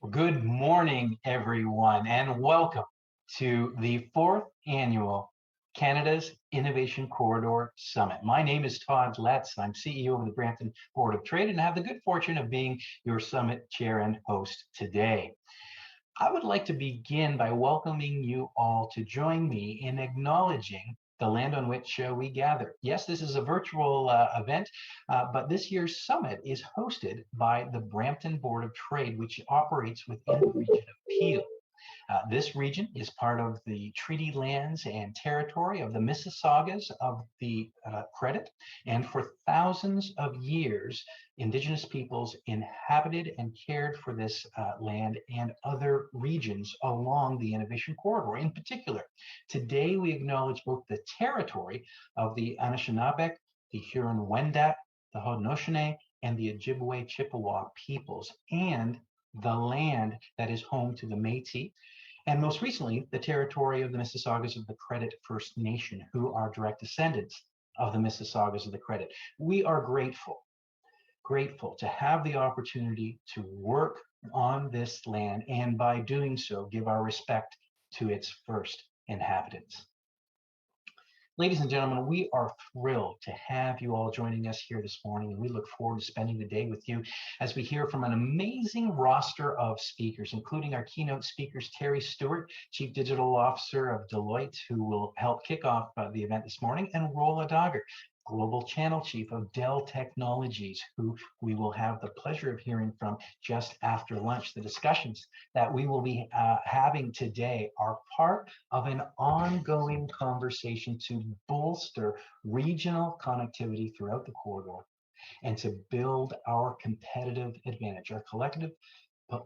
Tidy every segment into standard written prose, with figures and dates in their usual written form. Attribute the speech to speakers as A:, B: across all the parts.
A: Good morning, everyone, and welcome to the fourth annual Canada's Innovation Corridor Summit. My name is Todd Letts. I'm CEO of the Brampton Board of Trade, and I have the good fortune of being your summit chair and host today. I would like to begin by welcoming you all to join me in acknowledging the land on which we gather. Yes, this is a virtual event, but this year's summit is hosted by the Brampton Board of Trade, which operates within the region of Peel. This region is part of the treaty lands and territory of the Mississaugas of the Credit, and for thousands of years, Indigenous peoples inhabited and cared for this land and other regions along the Innovation Corridor. In particular, today we acknowledge both the territory of the Anishinaabe, the Huron-Wendat, the Haudenosaunee, and the Ojibwe Chippewa peoples, and the land that is home to the Métis, and most recently, the territory of the Mississaugas of the Credit First Nation, who are direct descendants of the Mississaugas of the Credit. We are grateful to have the opportunity to work on this land, and by doing so, give our respect to its first inhabitants. Ladies and gentlemen, we are thrilled to have you all joining us here this morning, and we look forward to spending the day with you as we hear from an amazing roster of speakers, including our keynote speakers, Terry Stewart, Chief Digital Officer of Deloitte, who will help kick off the event this morning, and Rola Dagger, Global Channel Chief of Dell Technologies, who we will have the pleasure of hearing from just after lunch. The discussions that we will be having today are part of an ongoing conversation to bolster regional connectivity throughout the corridor and to build our competitive advantage, our collective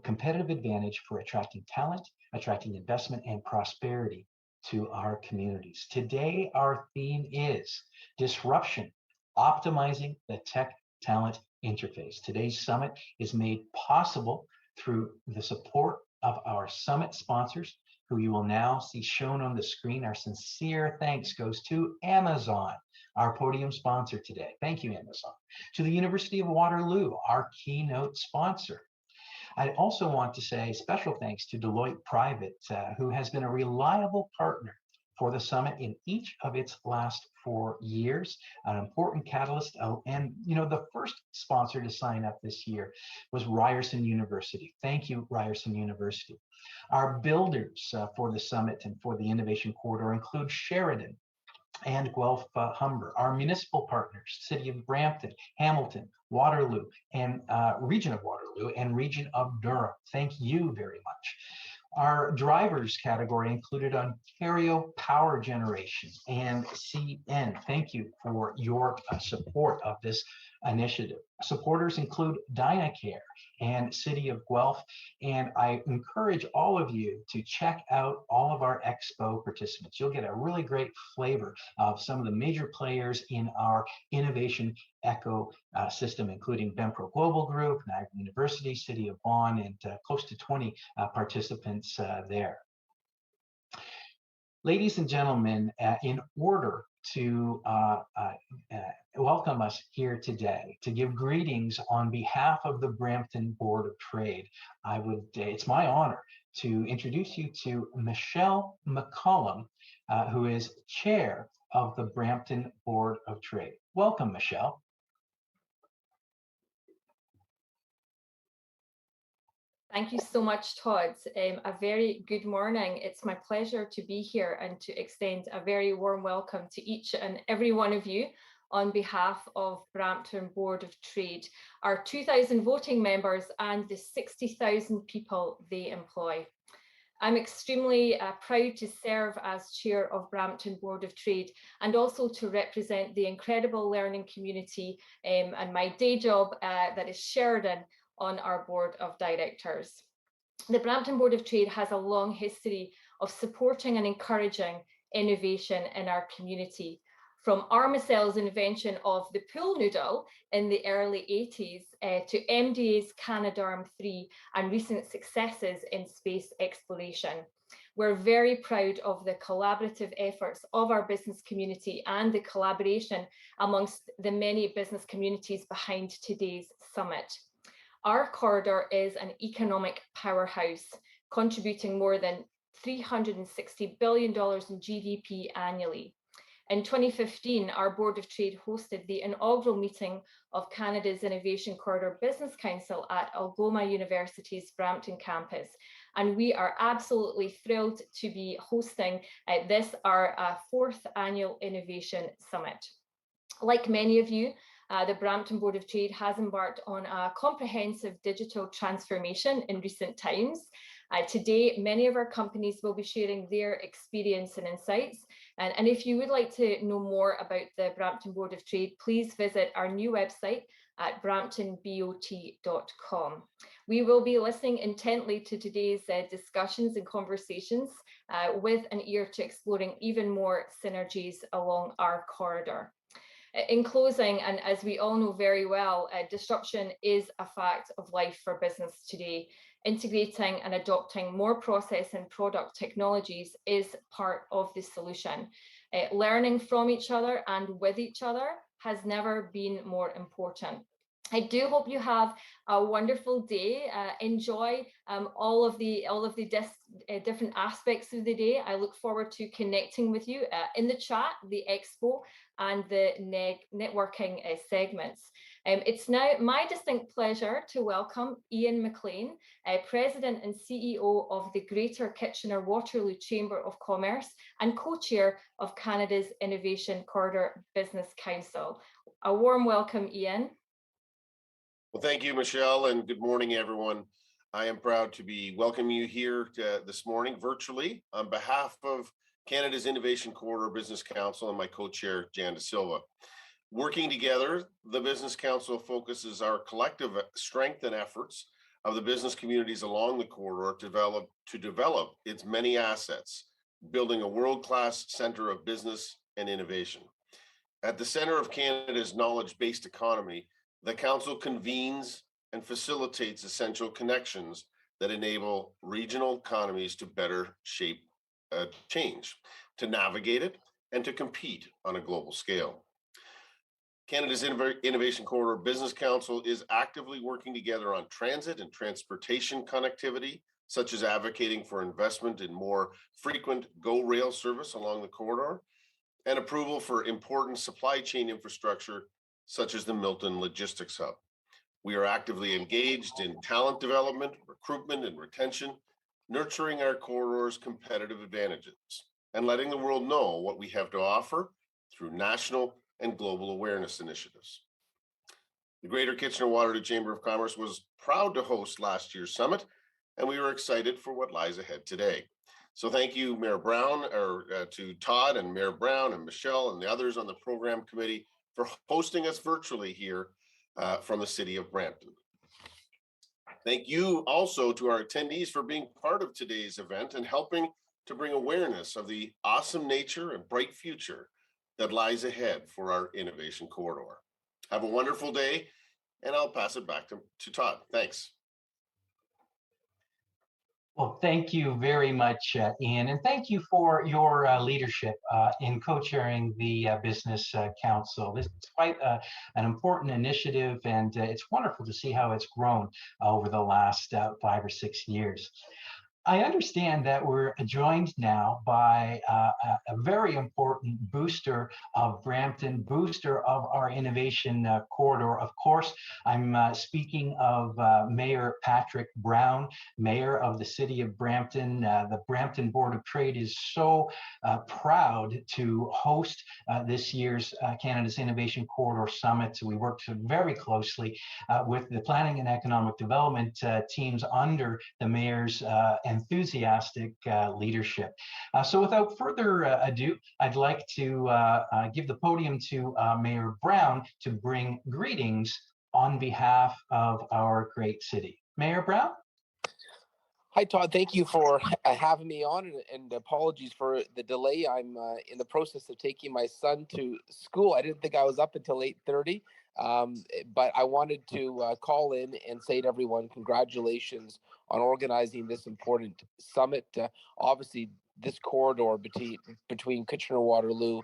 A: competitive advantage for attracting talent, attracting investment, and prosperity to our communities. Today, our theme is disruption, optimizing the tech-talent interface. Today's summit is made possible through the support of our summit sponsors, who you will now see shown on the screen. Our sincere thanks goes to Amazon, our podium sponsor today. Thank you, Amazon. To the University of Waterloo, our keynote sponsor. I also want to say special thanks to Deloitte Private, who has been a reliable partner for the summit in each of its last 4 years, an important catalyst. And the first sponsor to sign up this year was Ryerson University. Thank you, Ryerson University. Our builders for the summit and for the Innovation Corridor include Sheridan and Guelph Humber. Our municipal partners, City of Brampton, Hamilton, Waterloo, and Region of Waterloo, and Region of Durham. Thank you very much. Our drivers category included Ontario Power Generation and CN. Thank you for your support of this initiative. Supporters include Dynacare and City of Guelph, and I encourage all of you to check out all of our expo participants. You'll get a really great flavor of some of the major players in our innovation ecosystem, including Benpro Global Group, Niagara University, City of Vaughan, and close to 20 participants there. Ladies and gentlemen, in order to welcome us here today, to give greetings on behalf of the Brampton Board of Trade, it's my honor to introduce you to Michelle McCollum, who is chair of the Brampton Board of Trade. Welcome, Michelle.
B: Thank you so much, Todd. A very good morning. It's my pleasure to be here and to extend a very warm welcome to each and every one of you on behalf of Brampton Board of Trade, our 2,000 voting members and the 60,000 people they employ. I'm extremely proud to serve as chair of Brampton Board of Trade and also to represent the incredible learning community and my day job that is Sheridan on our board of directors. The Brampton Board of Trade has a long history of supporting and encouraging innovation in our community, from Armacel's invention of the pool noodle in the early 80s to MDA's Canadarm3 and recent successes in space exploration. We're very proud of the collaborative efforts of our business community and the collaboration amongst the many business communities behind today's summit. Our corridor is an economic powerhouse, contributing more than $360 billion in GDP annually. In 2015, our Board of Trade hosted the inaugural meeting of Canada's Innovation Corridor Business Council at Algoma University's Brampton campus. And we are absolutely thrilled to be hosting this, our fourth annual Innovation Summit. Like many of you, the Brampton Board of Trade has embarked on a comprehensive digital transformation in recent times. Today, many of our companies will be sharing their experience and insights. And if you would like to know more about the Brampton Board of Trade, please visit our new website at bramptonbot.com. We will be listening intently to today's discussions and conversations with an ear to exploring even more synergies along our corridor. In closing, and as we all know very well, disruption is a fact of life for business today. Integrating and adopting more process and product technologies is part of the solution. Learning from each other and with each other has never been more important. I do hope you have a wonderful day. Enjoy all of the different aspects of the day. I look forward to connecting with you in the chat, the expo, and the networking segments. It's now my distinct pleasure to welcome Ian McLean, President and CEO of the Greater Kitchener-Waterloo Chamber of Commerce and co-chair of Canada's Innovation Corridor Business Council. A warm welcome, Ian.
C: Well, thank you, Michelle, and good morning, everyone. I am proud to be welcoming you here this morning virtually on behalf of Canada's Innovation Corridor Business Council and my co-chair, Jan De Silva. Working together, the Business Council focuses our collective strength and efforts of the business communities along the corridor to develop its many assets, building a world-class center of business and innovation. At the center of Canada's knowledge-based economy, the Council convenes and facilitates essential connections that enable regional economies to better shape change, to navigate it, and to compete on a global scale. Canada's Innovation Corridor Business Council is actively working together on transit and transportation connectivity, such as advocating for investment in more frequent GO rail service along the corridor, and approval for important supply chain infrastructure such as the Milton Logistics Hub. We are actively engaged in talent development, recruitment, and retention, nurturing our corridor's competitive advantages and letting the world know what we have to offer through national and global awareness initiatives. The Greater Kitchener-Waterloo Chamber of Commerce was proud to host last year's summit, and we are excited for what lies ahead today. So thank you, Mayor Brown, to Todd and Mayor Brown and Michelle and the others on the program committee for hosting us virtually here from the city of Brampton. Thank you also to our attendees for being part of today's event and helping to bring awareness of the awesome nature and bright future that lies ahead for our innovation corridor. Have a wonderful day, and I'll pass it back to Todd. Thanks.
A: Well, thank you very much, Ian, and thank you for your leadership in co-chairing the Business Council. This is quite an important initiative, and it's wonderful to see how it's grown over the last 5 or 6 years. I understand that we're joined now by a very important booster of Brampton, booster of our innovation corridor. Of course, I'm speaking of Mayor Patrick Brown, Mayor of the City of Brampton. The Brampton Board of Trade is so proud to host this year's Canada's Innovation Corridor Summit. We worked very closely with the Planning and Economic Development teams under the Mayor's enthusiastic leadership. So without further ado, I'd like to give the podium to Mayor Brown to bring greetings on behalf of our great city. Mayor Brown?
D: Hi, Todd. Thank you for having me on, and apologies for the delay. I'm in the process of taking my son to school. I didn't think I was up until 8:30, but I wanted to call in and say to everyone, congratulations on organizing this important summit. Obviously, this corridor between Kitchener-Waterloo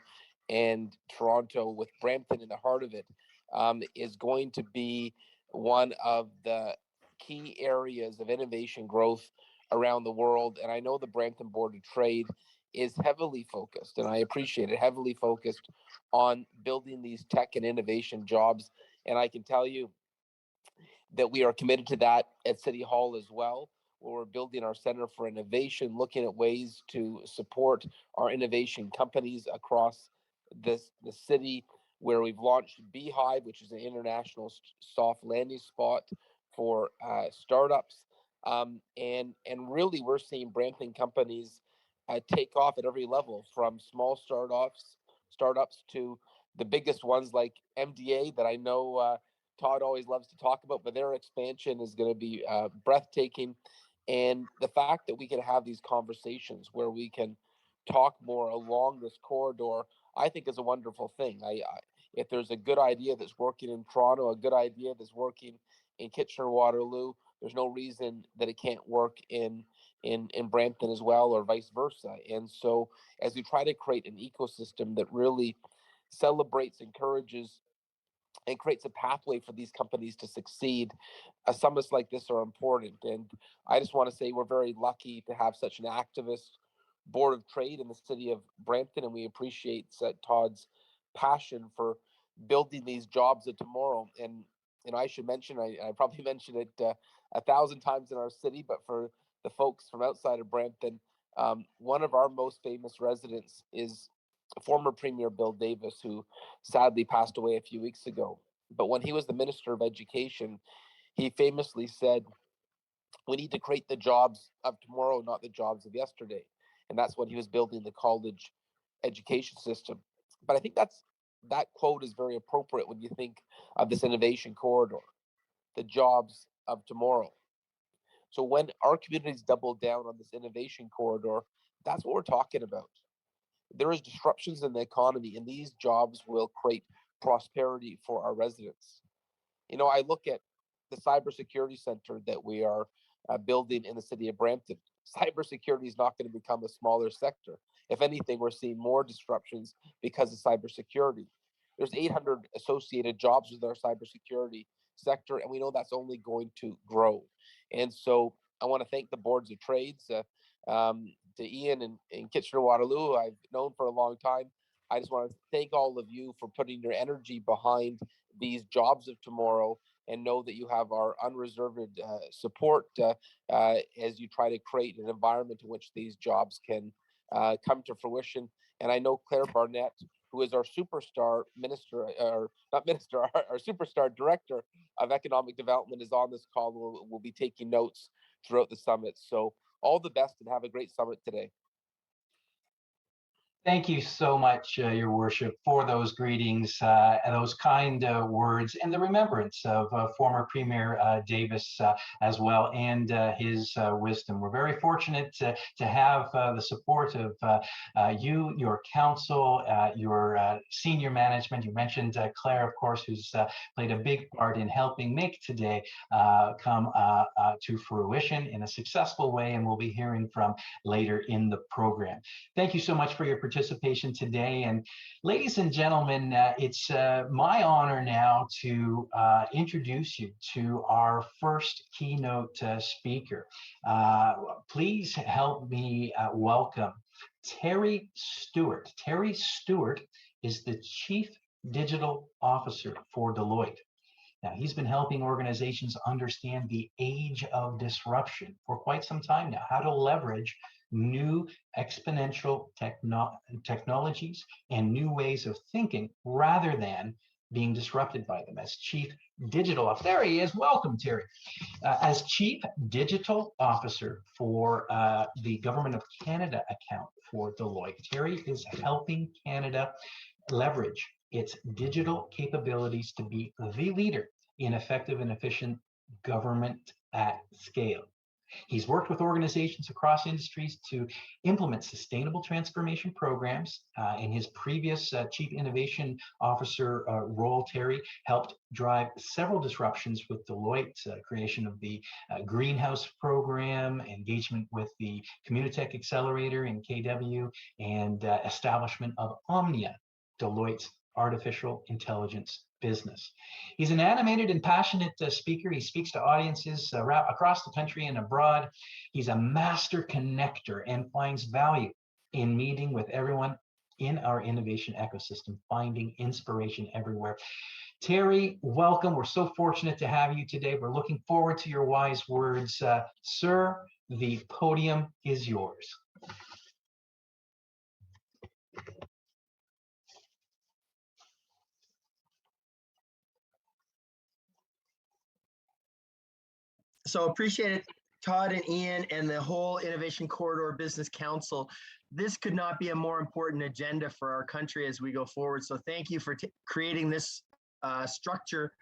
D: and Toronto, with Brampton in the heart of it, is going to be one of the key areas of innovation growth around the world. And I know the Brampton Board of Trade is heavily focused, and I appreciate it, heavily focused on building these tech and innovation jobs. And I can tell you that we are committed to that at City Hall as well, where we're building our Center for Innovation, looking at ways to support our innovation companies across the city, where we've launched Beehive, which is an international soft landing spot for startups. And really, we're seeing Brampton companies take off at every level, from small startups to the biggest ones like MDA that I know Todd always loves to talk about, but their expansion is going to be breathtaking. And the fact that we can have these conversations where we can talk more along this corridor, I think is a wonderful thing. If there's a good idea that's working in Toronto, a good idea that's working in Kitchener-Waterloo, there's no reason that it can't work in Brampton as well, or vice versa. And so as we try to create an ecosystem that really celebrates, encourages, and creates a pathway for these companies to succeed, summits like this are important. And I just want to say we're very lucky to have such an activist board of trade in the city of Brampton, and we appreciate Todd's passion for building these jobs of tomorrow. And I should mention, I probably mentioned it 1,000 times in our city, but for the folks from outside of Brampton, one of our most famous residents is former Premier Bill Davis, who sadly passed away a few weeks ago. But when he was the Minister of Education, he famously said, "We need to create the jobs of tomorrow, not the jobs of yesterday." And that's when he was building the college education system. But I think that quote is very appropriate when you think of this innovation corridor, the jobs of tomorrow. So when our communities double down on this innovation corridor, that's what we're talking about. There is disruptions in the economy, and these jobs will create prosperity for our residents. I look at the cybersecurity center that we are building in the city of Brampton. Cybersecurity is not going to become a smaller sector. If anything, we're seeing more disruptions because of cybersecurity. There's 800 associated jobs with our cybersecurity sector, and we know that's only going to grow. And so I want to thank the boards of trades, to Ian and Kitchener-Waterloo, I've known for a long time. I just want to thank all of you for putting your energy behind these jobs of tomorrow, and know that you have our unreserved support as you try to create an environment in which these jobs can come to fruition. And I know Claire Barnett, who is our superstar minister, or not minister, our superstar director of economic development, is on this call. We'll be taking notes throughout the summit. So all the best, and have a great summit today.
A: Thank you so much, Your Worship, for those greetings and those kind words, and the remembrance of former Premier Davis as well, and his wisdom. We're very fortunate to have the support of you, your council, your senior management. You mentioned Claire, of course, who's played a big part in helping make today come to fruition in a successful way, and we'll be hearing from later in the program. Thank you so much for your participation today. And ladies and gentlemen, it's my honor now to introduce you to our first keynote speaker. Please help me welcome Terry Stewart. Terry Stewart is the Chief Digital Officer for Deloitte. Now, he's been helping organizations understand the age of disruption for quite some time now, how to leverage new exponential technologies and new ways of thinking rather than being disrupted by them. As Chief Digital Officer, there he is. Welcome, Terry. As Chief Digital Officer for the Government of Canada account for Deloitte, Terry is helping Canada leverage its digital capabilities to be the leader in effective and efficient government at scale. He's worked with organizations across industries to implement sustainable transformation programs. In his previous Chief Innovation Officer role, Terry helped drive several disruptions with Deloitte, creation of the Greenhouse program, engagement with the Communitech Accelerator in KW, and establishment of Omnia, Deloitte's artificial intelligence business. He's an animated and passionate speaker. He speaks to audiences across the country and abroad. He's a master connector and finds value in meeting with everyone in our innovation ecosystem, finding inspiration everywhere. Terry, welcome. We're so fortunate to have you today. We're looking forward to your wise words. Sir, the podium is yours.
E: So appreciate it, Todd and Ian and the whole Innovation Corridor Business Council. This could not be a more important agenda for our country as we go forward. So thank you for creating this structure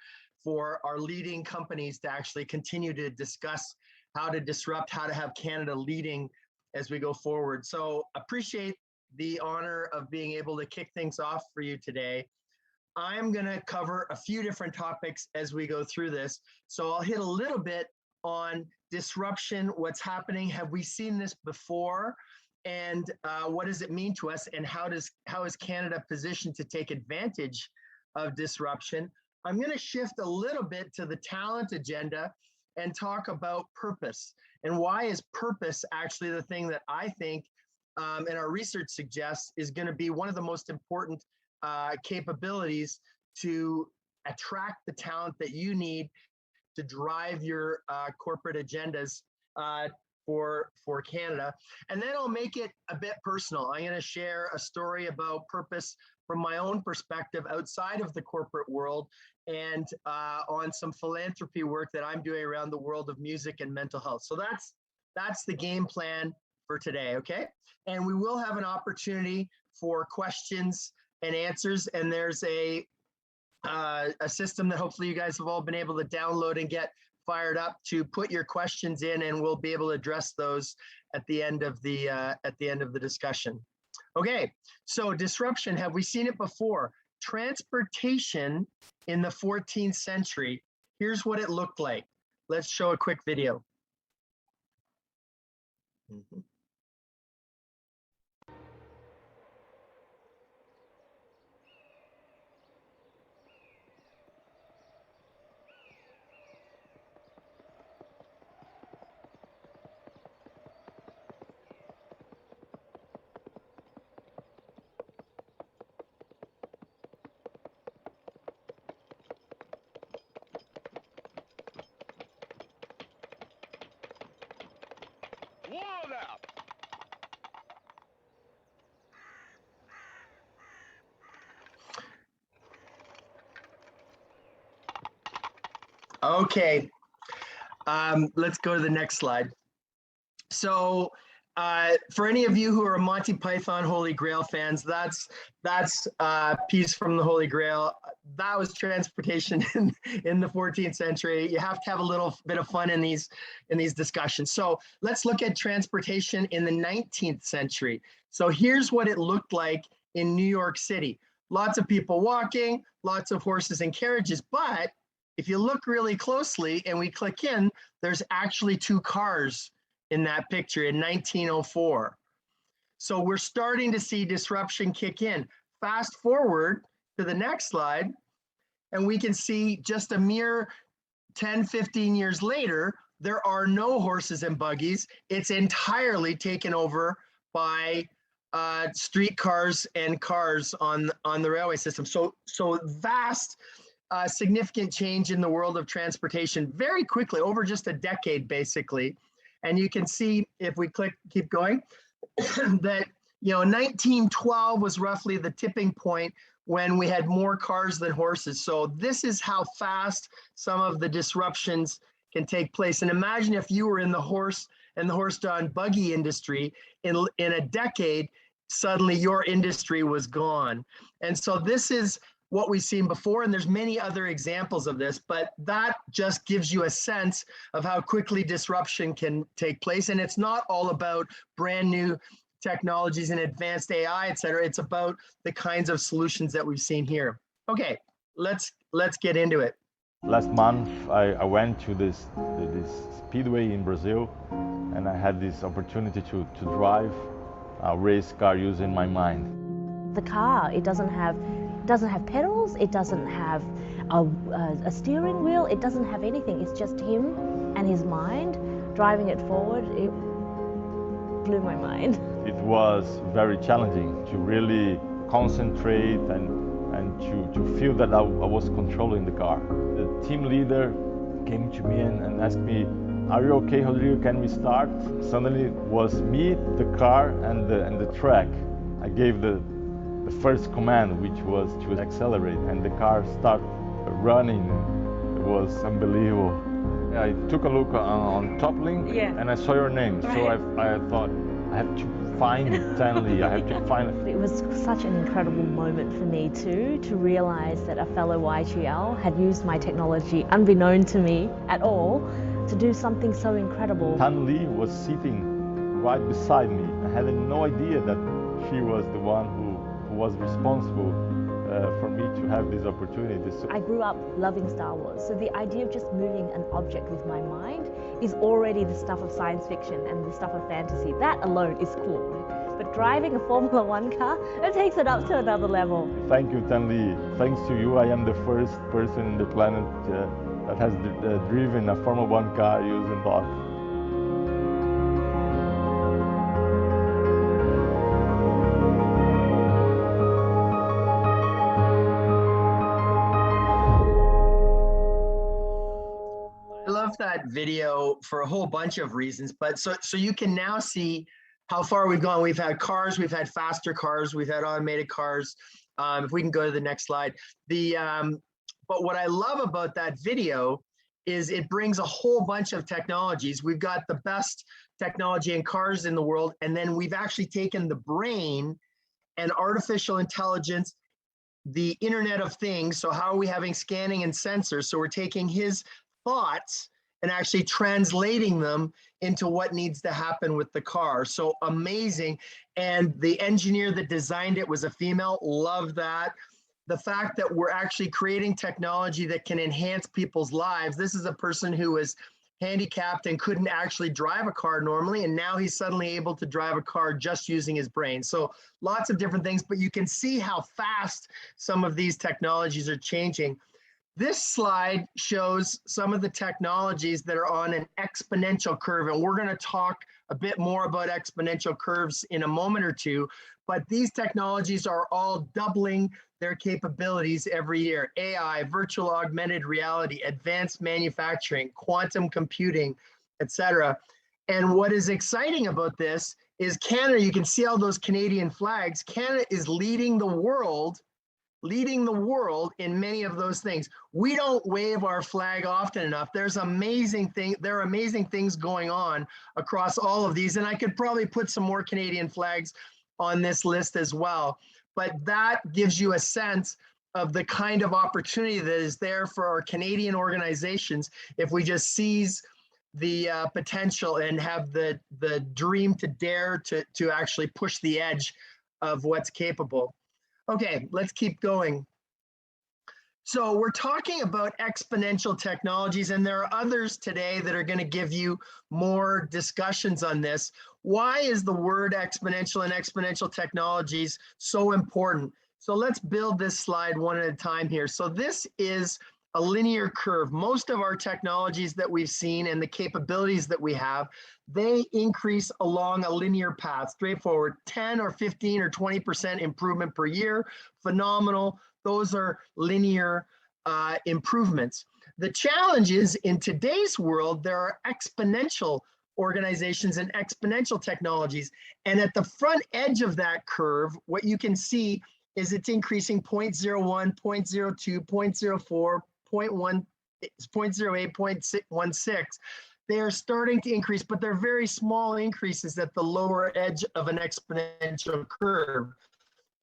E: for our leading companies to actually continue to discuss how to disrupt, how to have Canada leading as we go forward. So appreciate the honor of being able to kick things off for you today. I'm going to cover a few different topics as we go through this. So I'll hit a little bit on disruption, what's happening, have we seen this before, and what does it mean to us, and how is Canada positioned to take advantage of disruption. I'm going to shift a little bit to the talent agenda and talk about purpose, and why is purpose actually the thing that I think and our research suggests is going to be one of the most important capabilities to attract the talent that you need to drive your corporate agendas for Canada. And then I'll make it a bit personal. I'm going to share a story about purpose from my own perspective outside of the corporate world, and on some philanthropy work that I'm doing around the world of music and mental health. So that's the game plan for today, okay? And we will have an opportunity for questions and answers, and there's a system that hopefully you guys have all been able to download and get fired up to put your questions in, and we'll be able to address those at the end of the discussion. Okay, so disruption, have we seen it before? Transportation in the 14th century, here's what it looked like. Let's show a quick video. Mm-hmm. Okay, let's go to the next slide. So for any of you who are Monty Python Holy Grail fans, that's piece from the Holy Grail. That was transportation in the 14th century. You have to have a little bit of fun in these discussions. So let's look at transportation in the 19th century. So here's what it looked like in New York City. Lots of people walking, lots of horses and carriages, but if you look really closely and we click in, there's actually 2 cars in that picture in 1904. So we're starting to see disruption kick in. Fast forward to the next slide, and we can see just a mere 10, 15 years later, there are no horses and buggies. It's entirely taken over by streetcars and cars on the railway system. So vast, significant change in the world of transportation very quickly, over just a decade, basically. And you can see, if we keep going, that 1912 was roughly the tipping point when we had more cars than horses. So this is how fast some of the disruptions can take place. And imagine if you were in the horse and the horse-drawn buggy industry in a decade, suddenly your industry was gone. And so this is what we've seen before, and there's many other examples of this, but that just gives you a sense of how quickly disruption can take place. And it's not all about brand new technologies and advanced AI, et cetera. It's about the kinds of solutions that we've seen here. Okay, let's get into it.
F: Last month, I went to this speedway in Brazil, and I had this opportunity to drive a race car using my mind.
G: The car, it doesn't have doesn't have pedals, it doesn't have a steering wheel, it doesn't have anything. It's just him and his mind driving it forward. It blew my mind.
F: It was very challenging to really concentrate and to feel that I was controlling the car. The team leader came to me and asked me, "Are you okay, Rodrigo? Can we start?" Suddenly it was me, the car, and the track. I gave the first command, which was to accelerate, and the car started running. It was unbelievable. I took a look on Top Link, and I saw your name. So I thought, I have to find Stanley. I have to find it.
G: It was such an incredible moment for me too, to realize that a fellow YGL had used my technology, unbeknown to me at all, to do something so incredible.
F: Stanley was sitting right beside me. I had no idea that she was the one who was responsible for me to have this opportunity. So
G: I grew up loving Star Wars, so the idea of just moving an object with my mind is already the stuff of science fiction and the stuff of fantasy. That alone is cool. But driving a Formula One car, it takes it up to another level.
F: Thank you, Stanley. Thanks to you, I am the first person in the planet that has driven a Formula One car using BOT.
E: I love that video for a whole bunch of reasons, but so you can now see how far we've gone. We've had cars, we've had faster cars, we've had automated cars. If we can go to the next slide. But what I love about that video is it brings a whole bunch of technologies. We've got the best technology in cars in the world, and then we've actually taken the brain and artificial intelligence, the Internet of Things. So how are we having scanning and sensors? So we're taking his thoughts and actually translating them into what needs to happen with the car. So amazing. And the engineer that designed it was a female. Love that. The fact that we're actually creating technology that can enhance people's lives. This is a person who was handicapped and couldn't actually drive a car normally, and now he's suddenly able to drive a car just using his brain. So lots of different things, but you can see how fast some of these technologies are changing. This slide shows some of the technologies that are on an exponential curve, and we're going to talk a bit more about exponential curves in a moment or two, but these technologies are all doubling their capabilities every year. AI, virtual augmented reality, advanced manufacturing, quantum computing, etc. And what is exciting about this is Canada, you can see all those Canadian flags. Canada is leading the world in many of those things. We don't wave our flag often enough. There are amazing things going on across all of these, and I could probably put some more Canadian flags on this list as well. But that gives you a sense of the kind of opportunity that is there for our Canadian organizations if we just seize the potential and have the dream to dare to actually push the edge of what's capable. Okay, let's keep going. So we're talking about exponential technologies, and there are others today that are going to give you more discussions on this. Why is the word exponential and exponential technologies so important? So let's build this slide one at a time here. So this is a linear curve. Most of our technologies that we've seen and the capabilities that we have, they increase along a linear path, straightforward, 10 or 15 or 20% improvement per year, phenomenal. Those are linear improvements. The challenge is in today's world, there are exponential organizations and exponential technologies. And at the front edge of that curve, what you can see is it's increasing 0.01, 0.02, 0.04, 0.1, 0.08, 0.16. They are starting to increase, but they're very small increases at the lower edge of an exponential curve.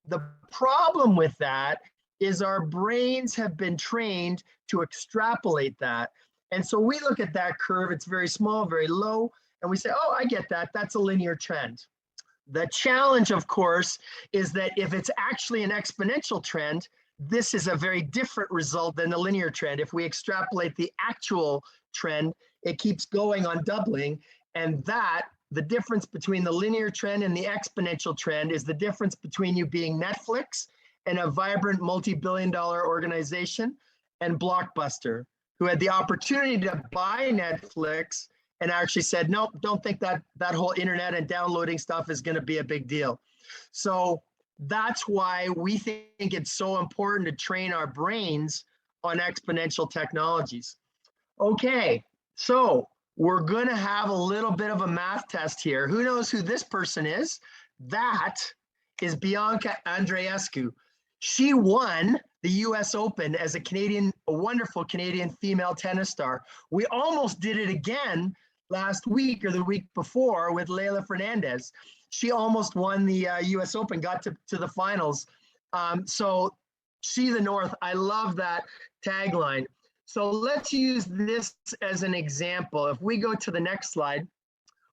E: The problem with that is our brains have been trained to extrapolate that. And so we look at that curve, it's very small, very low, and we say, oh, I get that, that's a linear trend. The challenge, of course, is that if it's actually an exponential trend, this is a very different result than the linear trend. If we extrapolate the actual trend, it keeps going on doubling, and that, the difference between the linear trend and the exponential trend is the difference between you being Netflix and a vibrant multi-billion-dollar organization, and Blockbuster, who had the opportunity to buy Netflix and actually said, nope, don't think that whole internet and downloading stuff is going to be a big deal. So that's why we think it's so important to train our brains on exponential technologies. Okay, so we're going to have a little bit of a math test here. Who knows who this person is? That is Bianca Andreescu. She won the US Open as a wonderful Canadian female tennis star. We almost did it again last week or the week before with Leylah Fernandez. She almost won the US Open, got to the finals. So see the North. I love that tagline. So let's use this as an example. If we go to the next slide,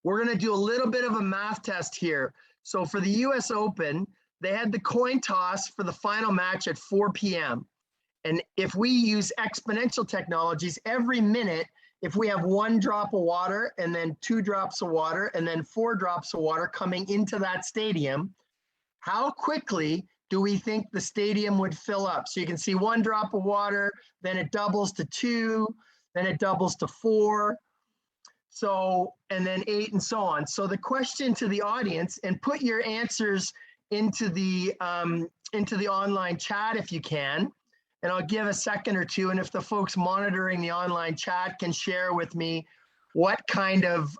E: we're going to do a little bit of a math test here. So for the US Open, they had the coin toss for the final match at 4 p.m. And if we use exponential technologies, every minute, if we have 1 drop of water and then 2 drops of water and then 4 drops of water coming into that stadium, how quickly do we think the stadium would fill up? So you can see 1 drop of water, then it doubles to 2, then it doubles to 4. So, and then 8 and so on. So the question to the audience, and put your answers into the online chat if you can, and I'll give a second or two. And if the folks monitoring the online chat can share with me what kind of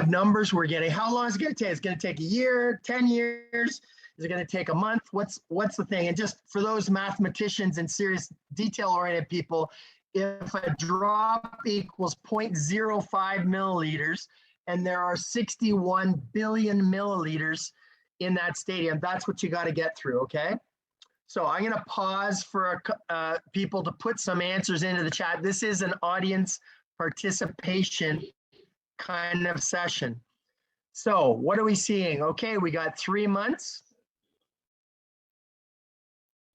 E: numbers we're getting. How long is it going to take? It's going to take a year, 10 years. Is it going to take a month? What's the thing? And just for those mathematicians and serious detail-oriented people, if a drop equals 0.05 milliliters and there are 61 billion milliliters in that stadium, that's what you got to get through, okay? So I'm going to pause for people to put some answers into the chat. This is an audience participation kind of session. So what are we seeing? Okay, we got 3 months.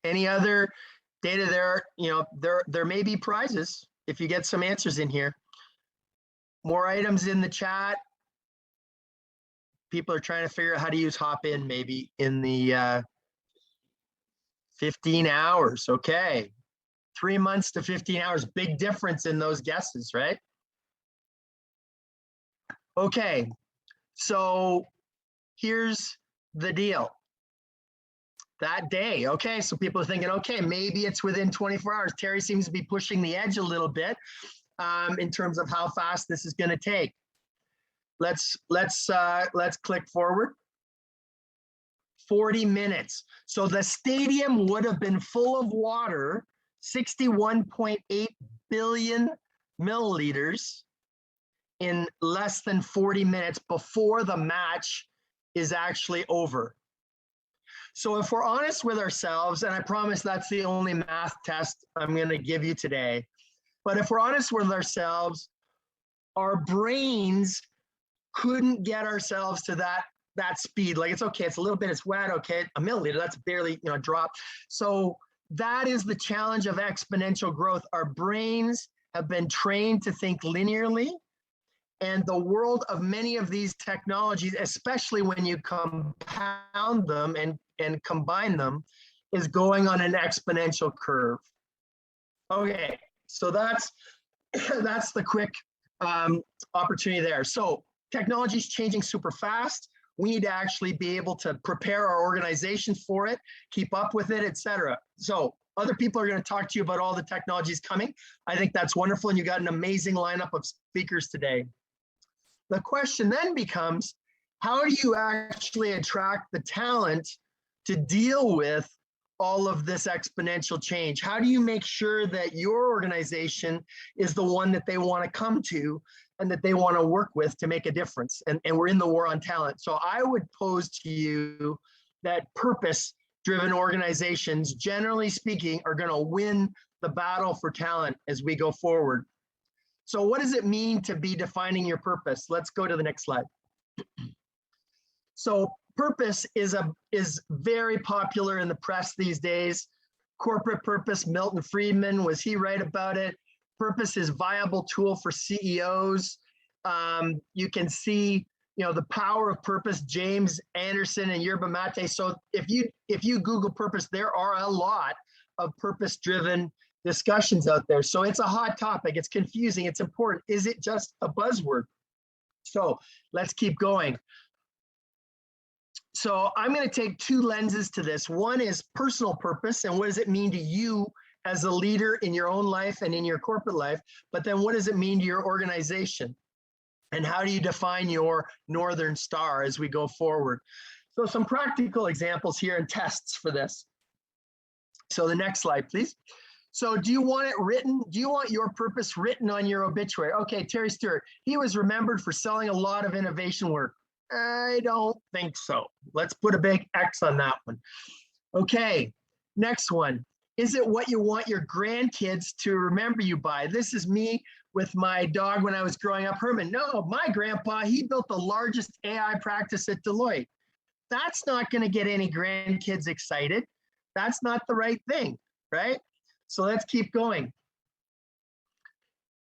E: Any other data there? You know, there may be prizes if you get some answers in here. More items in the chat. People are trying to figure out how to use Hop-In maybe in the 15 hours. Okay, 3 months to 15 hours. Big difference in those guesses, right? Okay, so here's the deal. That day, okay, so people are thinking, okay, maybe it's within 24 hours. Terry seems to be pushing the edge a little bit in terms of how fast this is going to take. Let's click forward. 40 minutes. So the stadium would have been full of water, 61.8 billion milliliters in less than 40 minutes before the match is actually over. So if we're honest with ourselves, and I promise that's the only math test I'm going to give you today, but if we're honest with ourselves, our brains couldn't get ourselves to that speed. Like, it's okay, it's a little bit, it's wet, okay, a milliliter, that's barely, a drop. So that is the challenge of exponential growth. Our brains have been trained to think linearly, and the world of many of these technologies, especially when you compound them and combine them, is going on an exponential curve. Okay, so that's the quick opportunity there. So technology is changing super fast. We need to actually be able to prepare our organizations for it, keep up with it, et cetera. So other people are going to talk to you about all the technologies coming. I think that's wonderful, and you got an amazing lineup of speakers today. The question then becomes, how do you actually attract the talent to deal with all of this exponential change? How do you make sure that your organization is the one that they want to come to and that they want to work with to make a difference? And we're in the war on talent. So I would pose to you that purpose-driven organizations, generally speaking, are going to win the battle for talent as we go forward. So what does it mean to be defining your purpose? Let's go to the next slide. So purpose is very popular in the press these days. Corporate purpose, Milton Friedman, was he right about it? Purpose is viable tool for CEOs. You can see the power of purpose, James Anderson and Yerba Mate. So if you Google purpose, there are a lot of purpose-driven discussions out there. So it's a hot topic. It's confusing. It's important. Is it just a buzzword? So let's keep going. So I'm going to take two lenses to this. One is personal purpose, and what does it mean to you as a leader in your own life and in your corporate life? But then what does it mean to your organization? And how do you define your Northern Star as we go forward? So some practical examples here and tests for this. So the next slide, please. So do you want it written? Do you want your purpose written on your obituary? Okay, Terry Stewart, he was remembered for selling a lot of innovation work. I don't think so. Let's put a big X on that one. Okay, next one. Is it what you want your grandkids to remember you by? This is me with my dog when I was growing up, Herman. No, my grandpa, he built the largest AI practice at Deloitte. That's not going to get any grandkids excited. That's not the right thing, right? So let's keep going.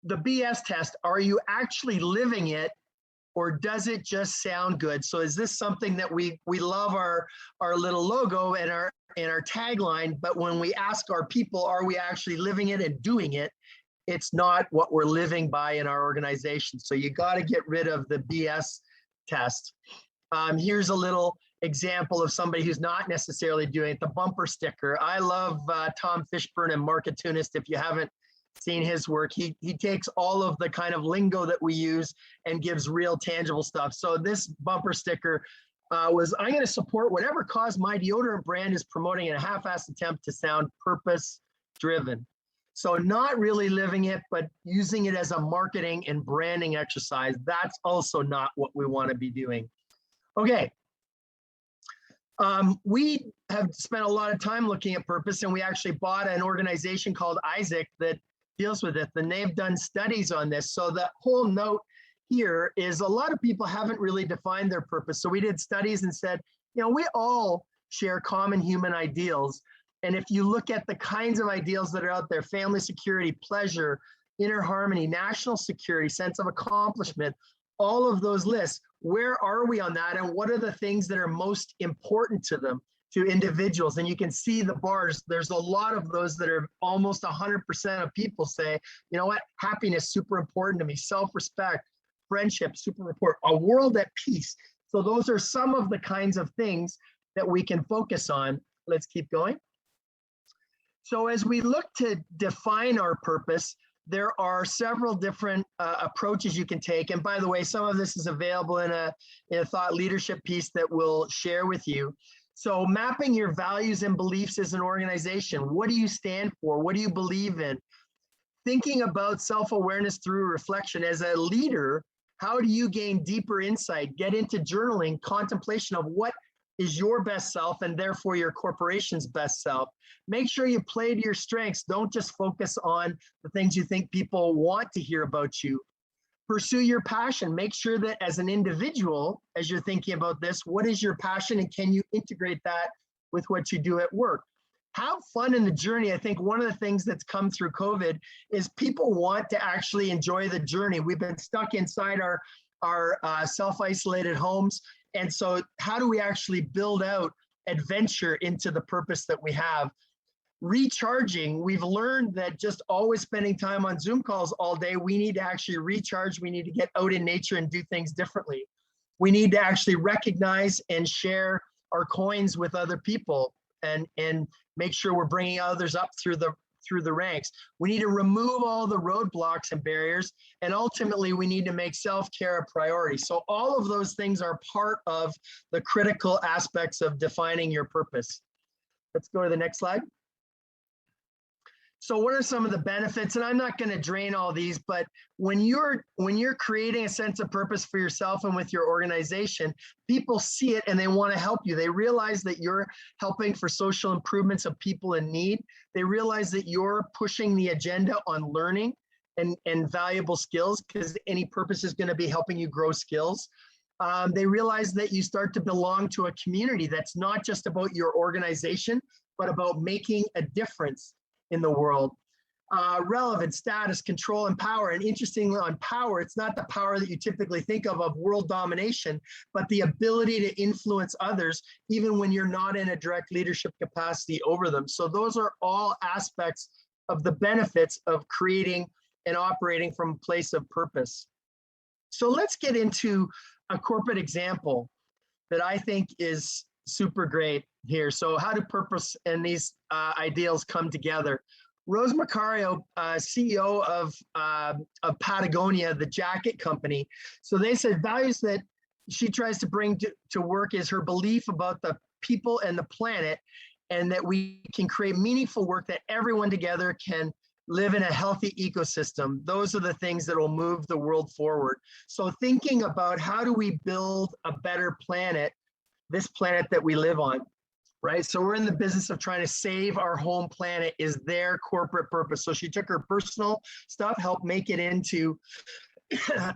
E: The BS test, are you actually living it, or does it just sound good? So is this something that we love our little logo and our tagline, but when we ask our people, are we actually living it and doing it? It's not what we're living by in our organization. So you got to get rid of the BS test. Here's a little example of somebody who's not necessarily doing it, the bumper sticker. I love Tom Fishburne and Mark Attunist. If you haven't seen his work, he takes all of the kind of lingo that we use and gives real tangible stuff. So this bumper sticker was, I'm going to support whatever cause my deodorant brand is promoting in a half-assed attempt to sound purpose-driven. So not really living it, but using it as a marketing and branding exercise. That's also not what we want to be doing. Okay. We have spent a lot of time looking at purpose, and we actually bought an organization called Isaac that deals with it. And they've done studies on this. So the whole note here is a lot of people haven't really defined their purpose. So we did studies and said, we all share common human ideals. And if you look at the kinds of ideals that are out there, family security, pleasure, inner harmony, national security, sense of accomplishment, all of those lists, where are we on that? And what are the things that are most important to them, to individuals? And you can see the bars. There's a lot of those that are almost 100% of people say, you know what, happiness, super important to me, self-respect, friendship, super important, a world at peace. So those are some of the kinds of things that we can focus on. Let's keep going. So as we look to define our purpose, there are several different approaches you can take. And by the way, some of this is available in a thought leadership piece that we'll share with you. So mapping your values and beliefs as an organization. What do you stand for? What do you believe in? Thinking about self-awareness through reflection. As a leader, how do you gain deeper insight? Get into journaling, contemplation of what is your best self and therefore your corporation's best self. Make sure you play to your strengths. Don't just focus on the things you think people want to hear about you. Pursue your passion. Make sure that as an individual, as you're thinking about this, what is your passion and can you integrate that with what you do at work? Have fun in the journey. I think one of the things that's come through COVID is people want to actually enjoy the journey. We've been stuck inside our self-isolated homes. And so how do we actually build out adventure into the purpose that we have? Recharging, we've learned that just always spending time on Zoom calls all day, we need to actually recharge. We need to get out in nature and do things differently. We need to actually recognize and share our coins with other people and make sure we're bringing others up through the ranks. We need to remove all the roadblocks and barriers, and ultimately we need to make self-care a priority. So all of those things are part of the critical aspects of defining your purpose. Let's go to the next slide. So what are some of the benefits? And I'm not going to drain all these, but when you're creating a sense of purpose for yourself and with your organization, people see it and they want to help you. They realize that you're helping for social improvements of people in need. They realize that you're pushing the agenda on learning and valuable skills, because any purpose is going to be helping you grow skills. They realize that you start to belong to a community that's not just about your organization, but about making a difference in the world. relevance, status, control, and power. And interestingly, on power, it's not the power that you typically think of world domination, but the ability to influence others, even when you're not in a direct leadership capacity over them. So those are all aspects of the benefits of creating and operating from a place of purpose. So let's get into a corporate example that I think is super great here. So how do purpose and these ideals come together? Rose Macario, CEO of Patagonia, the jacket company. So they said values that she tries to bring to work is her belief about the people and the planet, and that we can create meaningful work that everyone together can live in a healthy ecosystem. Those are the things that will move the world forward. So thinking about how do we build a better planet, this planet that we live on, right? So we're in the business of trying to save our home planet is their corporate purpose. So she took her personal stuff, helped make it into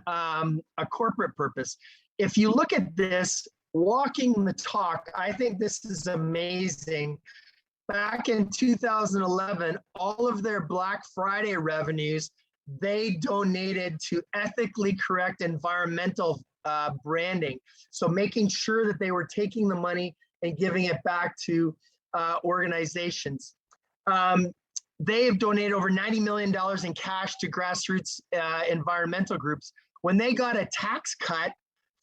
E: a corporate purpose. If you look at this, walking the talk, I think this is amazing. Back in 2011, all of their Black Friday revenues, they donated to ethically correct environmental branding. So making sure that they were taking the money and giving it back to organizations. They have donated over $90 million in cash to grassroots environmental groups. When they got a tax cut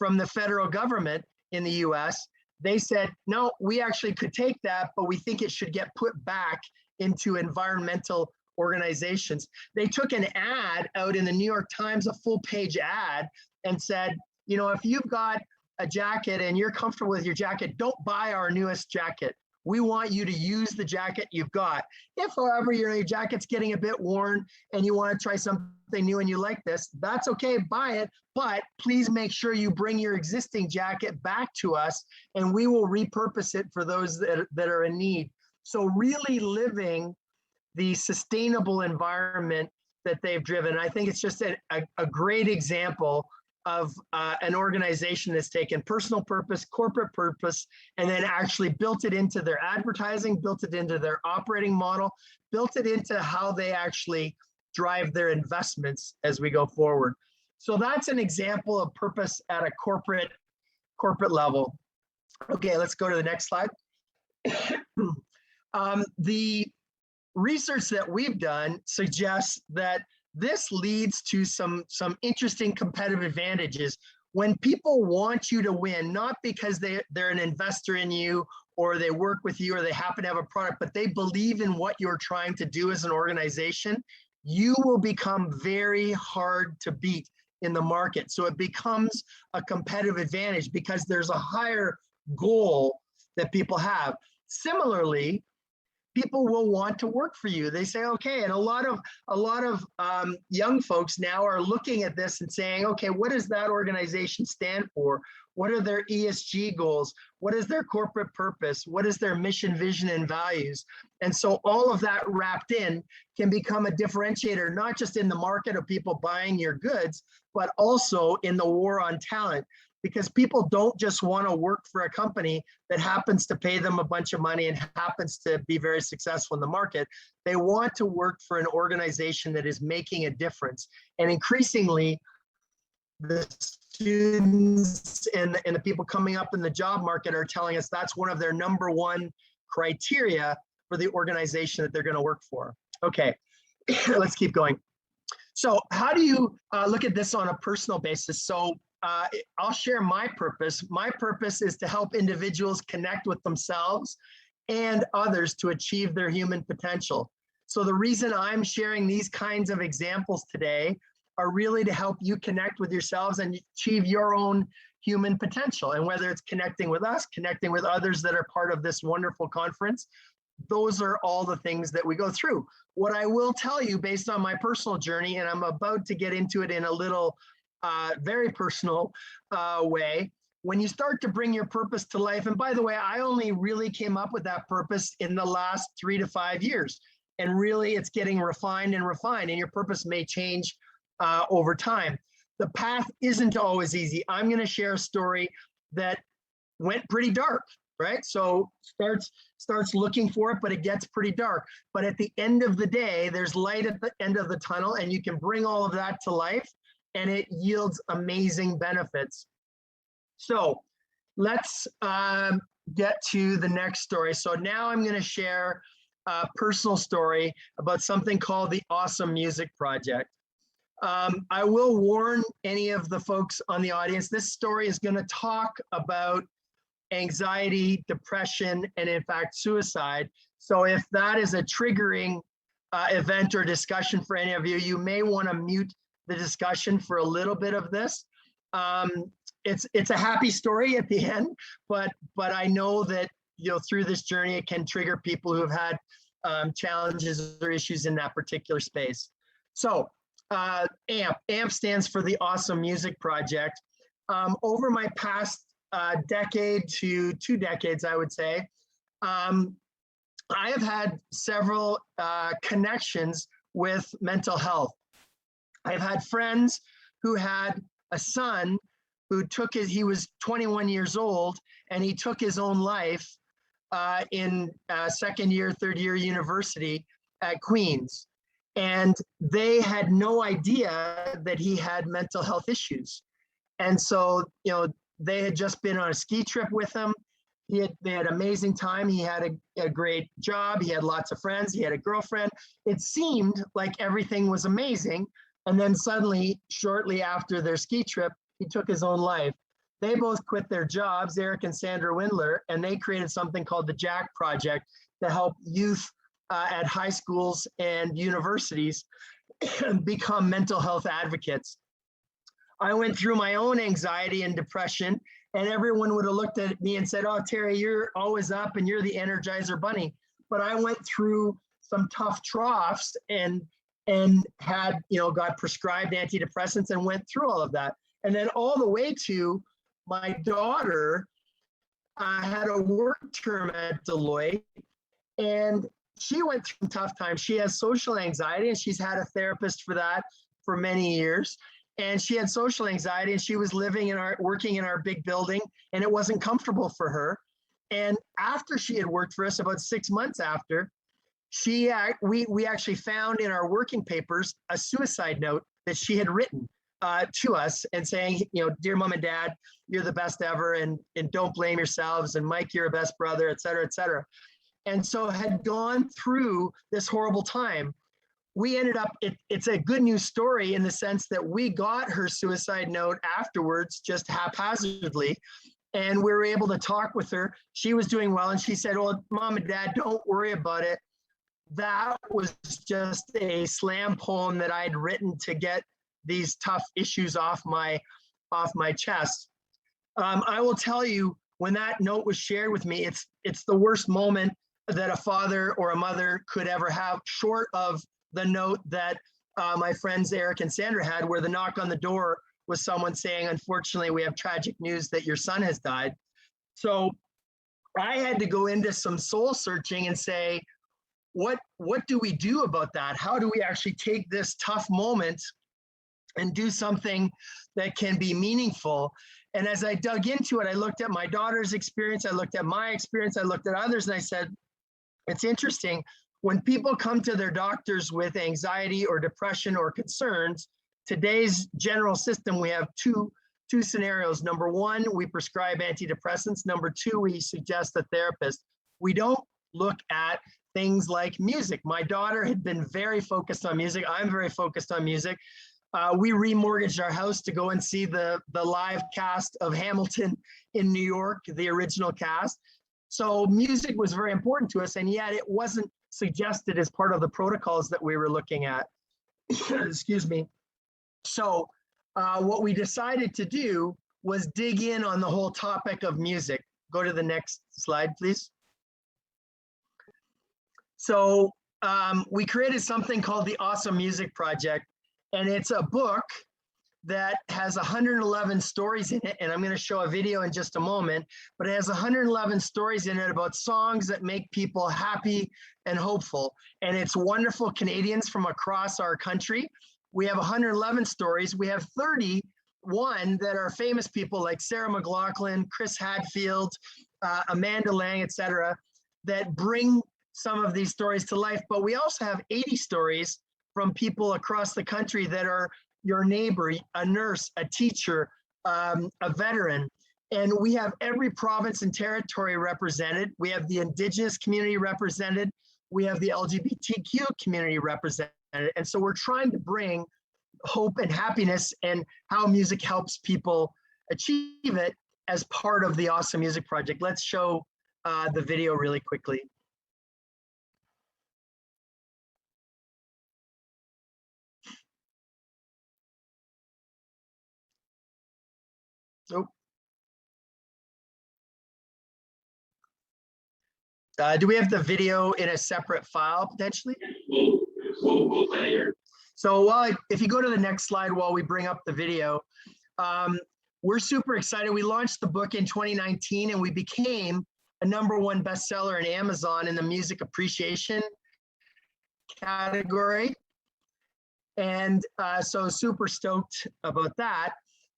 E: from the federal government in the US, they said, no, we actually could take that, but we think it should get put back into environmental organizations. They took an ad out in the New York Times, a full page ad, and said, you know, if you've got a jacket and you're comfortable with your jacket, don't buy our newest jacket. We want you to use the jacket you've got. If, however, your jacket's getting a bit worn and you want to try something new and you like this, that's okay, buy it. But please make sure you bring your existing jacket back to us and we will repurpose it for those that are in need. So really living the sustainable environment that they've driven. I think it's just a great example of an organization that's taken personal purpose, corporate purpose, and then actually built it into their advertising, built it into their operating model, built it into how they actually drive their investments as we go forward. So that's an example of purpose at a corporate level. Okay, let's go to the next slide. The research that we've done suggests that this leads to some interesting competitive advantages. When people want you to win, not because they're an investor in you or they work with you or they happen to have a product, but they believe in what you're trying to do as an organization, you will become very hard to beat in the market. So it becomes a competitive advantage because there's a higher goal that people have. Similarly, people will want to work for you. They say, okay, and a lot of young folks now are looking at this and saying, okay, what does that organization stand for? What are their ESG goals? What is their corporate purpose? What is their mission, vision, and values? And so all of that wrapped in can become a differentiator, not just in the market of people buying your goods, but also in the war on talent. Because people don't just want to work for a company that happens to pay them a bunch of money and happens to be very successful in the market. They want to work for an organization that is making a difference. And increasingly, the students and the people coming up in the job market are telling us that's one of their number one criteria for the organization that they're going to work for. Okay, let's keep going. So how do you look at this on a personal basis? So I'll share my purpose. My purpose is to help individuals connect with themselves and others to achieve their human potential. So the reason I'm sharing these kinds of examples today are really to help you connect with yourselves and achieve your own human potential. And whether it's connecting with us, connecting with others that are part of this wonderful conference, those are all the things that we go through. What I will tell you based on my personal journey, and I'm about to get into it in a little very personal way, when you start to bring your purpose to life, and by the way, I only really came up with that purpose in the last 3 to 5 years. And really it's getting refined, and your purpose may change over time. The path isn't always easy. I'm going to share a story that went pretty dark. right? So starts looking for it, but it gets pretty dark. But at the end of the day, there's light at the end of the tunnel, and you can bring all of that to life, and it yields amazing benefits. So let's get to the next story. So now I'm going to share a personal story about something called the Awesome Music Project. I will warn any of the folks on the audience, this story is going to talk about anxiety, depression, and in fact, suicide. So if that is a triggering event or discussion for any of you, you may want to mute the discussion for a little bit of this. It's a happy story at the end, but I know that, you know, through this journey, it can trigger people who have had challenges or issues in that particular space. So AMP stands for the Awesome Music Project. Over my past decade to 2 decades, I would say, I have had several connections with mental health. I've had friends who had a son who he was 21 years old, and he took his own life in second year, third year university at Queen's. And they had no idea that he had mental health issues. And so, you know, they had just been on a ski trip with him. They had an amazing time. He had a great job. He had lots of friends. He had a girlfriend. It seemed like everything was amazing. And then suddenly, shortly after their ski trip, he took his own life. They both quit their jobs, Eric and Sandra Windler, and they created something called the Jack Project to help youth at high schools and universities become mental health advocates. I went through my own anxiety and depression, and everyone would have looked at me and said, "Oh, Terry, you're always up and you're the Energizer Bunny." But I went through some tough troughs and had, you know, got prescribed antidepressants and went through all of that. And then all the way to my daughter had a work term at Deloitte, and she went through tough times. She has social anxiety, and she's had a therapist for that for many years. And she had social anxiety, and she was working in our big building, and it wasn't comfortable for her. And after she had worked for us, about 6 months after, we actually found in our working papers a suicide note that she had written to us and saying, you know, "Dear Mom and Dad, you're the best ever, and don't blame yourselves, and Mike, you're a best brother," et cetera, et cetera. And so had gone through this horrible time. We ended up, it's a good news story in the sense that we got her suicide note afterwards, just haphazardly, and we were able to talk with her. She was doing well, and she said, "Oh, Mom and Dad, don't worry about it. That was just a slam poem that I'd written to get these tough issues off my chest." I will tell you, when that note was shared with me, it's the worst moment that a father or a mother could ever have, short of the note that my friends Eric and Sandra had, where the knock on the door was someone saying, "Unfortunately, we have tragic news that your son has died." So I had to go into some soul searching and say, what do we do about that? How do we actually take this tough moment and do something that can be meaningful? And as I dug into it, I looked at my daughter's experience, I looked at my experience, I looked at others, and I said, it's interesting, when people come to their doctors with anxiety or depression or concerns, today's general system, we have two scenarios. Number one, we prescribe antidepressants. Number two, we suggest a therapist. We don't look at things like music. My daughter had been very focused on music. I'm very focused on music. We remortgaged our house to go and see the live cast of Hamilton in New York, the original cast. So music was very important to us, and yet it wasn't suggested as part of the protocols that we were looking at. Excuse me. So what we decided to do was dig in on the whole topic of music. Go to the next slide, please. So we created something called the Awesome Music Project, and it's a book that has 111 stories in it, and I'm going to show a video in just a moment, but it has 111 stories in it about songs that make people happy and hopeful. And it's wonderful Canadians from across our country. We have 111 stories. We have 31 that are famous people like Sarah McLachlan, Chris Hadfield, Amanda Lang, etc., that bring some of these stories to life. But we also have 80 stories from people across the country that are your neighbor, a nurse, a teacher, a veteran. And we have every province and territory represented. We have the Indigenous community represented. We have the LGBTQ community represented. And so we're trying to bring hope and happiness and how music helps people achieve it as part of the Awesome Music Project. Let's show the video really quickly. Nope. Do we have the video in a separate file potentially? So if you go to the next slide while we bring up the video, we're super excited. We launched the book in 2019 and we became a #1 bestseller in Amazon in the music appreciation category. And so super stoked about that.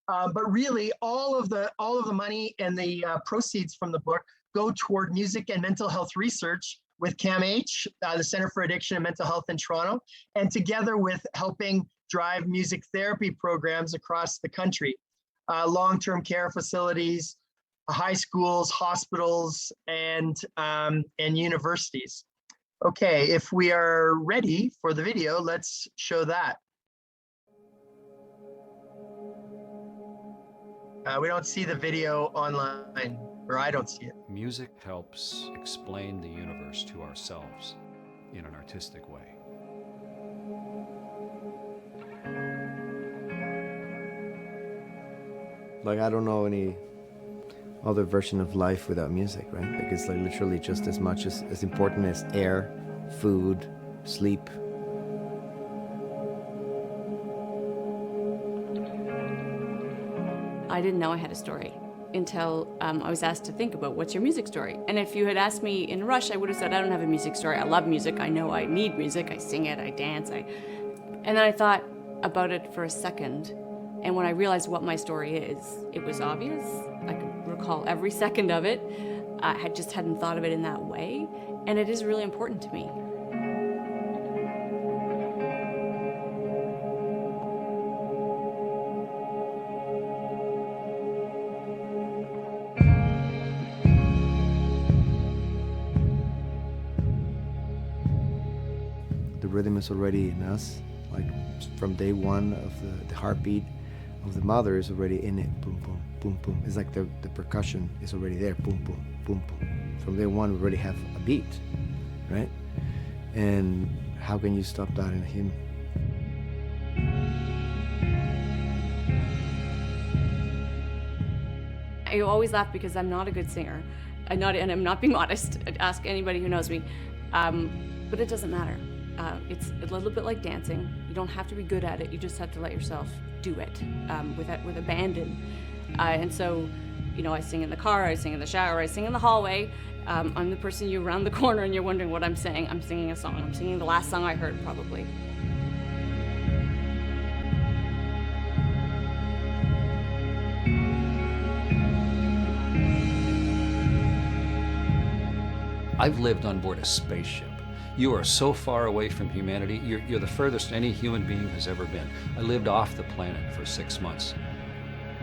E: But really all of the money and the proceeds from the book go toward music and mental health research with CAMH, the Center for Addiction and Mental Health in Toronto, and together with helping drive music therapy programs across the country, long-term care facilities, high schools, hospitals, and universities. Okay, if we are ready for the video, let's show that. We don't see the video online, or I don't see it.
H: Music helps explain the universe to ourselves in an artistic way.
I: Like, I don't know any other version of life without music, right? Like, it's like literally just as much as important as air, food, sleep.
J: I didn't know I had a story until I was asked to think about what's your music story. And if you had asked me in a rush, I would have said, I don't have a music story. I love music. I know I need music. I sing it. I dance. And then I thought about it for a second. And when I realized what my story is, it was obvious. I could recall every second of it. I hadn't thought of it in that way. And it is really important to me.
I: The rhythm is already in us, like from day one of the heartbeat of the mother is already in it. Boom, boom, boom, boom. It's like the percussion is already there. Boom, boom, boom, boom. From day one, we already have a beat, right? And how can you stop that in a hymn?
J: I always laugh because I'm not a good singer. And I'm not being modest. I'd ask anybody who knows me. But it doesn't matter. It's a little bit like dancing. You don't have to be good at it. You just have to let yourself do it with abandon. And so, you know, I sing in the car, I sing in the shower, I sing in the hallway. I'm the person you round the corner and you're wondering what I'm saying. I'm singing a song. I'm singing the last song I heard, probably.
H: I've lived on board a spaceship. You are so far away from humanity. You're the furthest any human being has ever been. I lived off the planet for 6 months.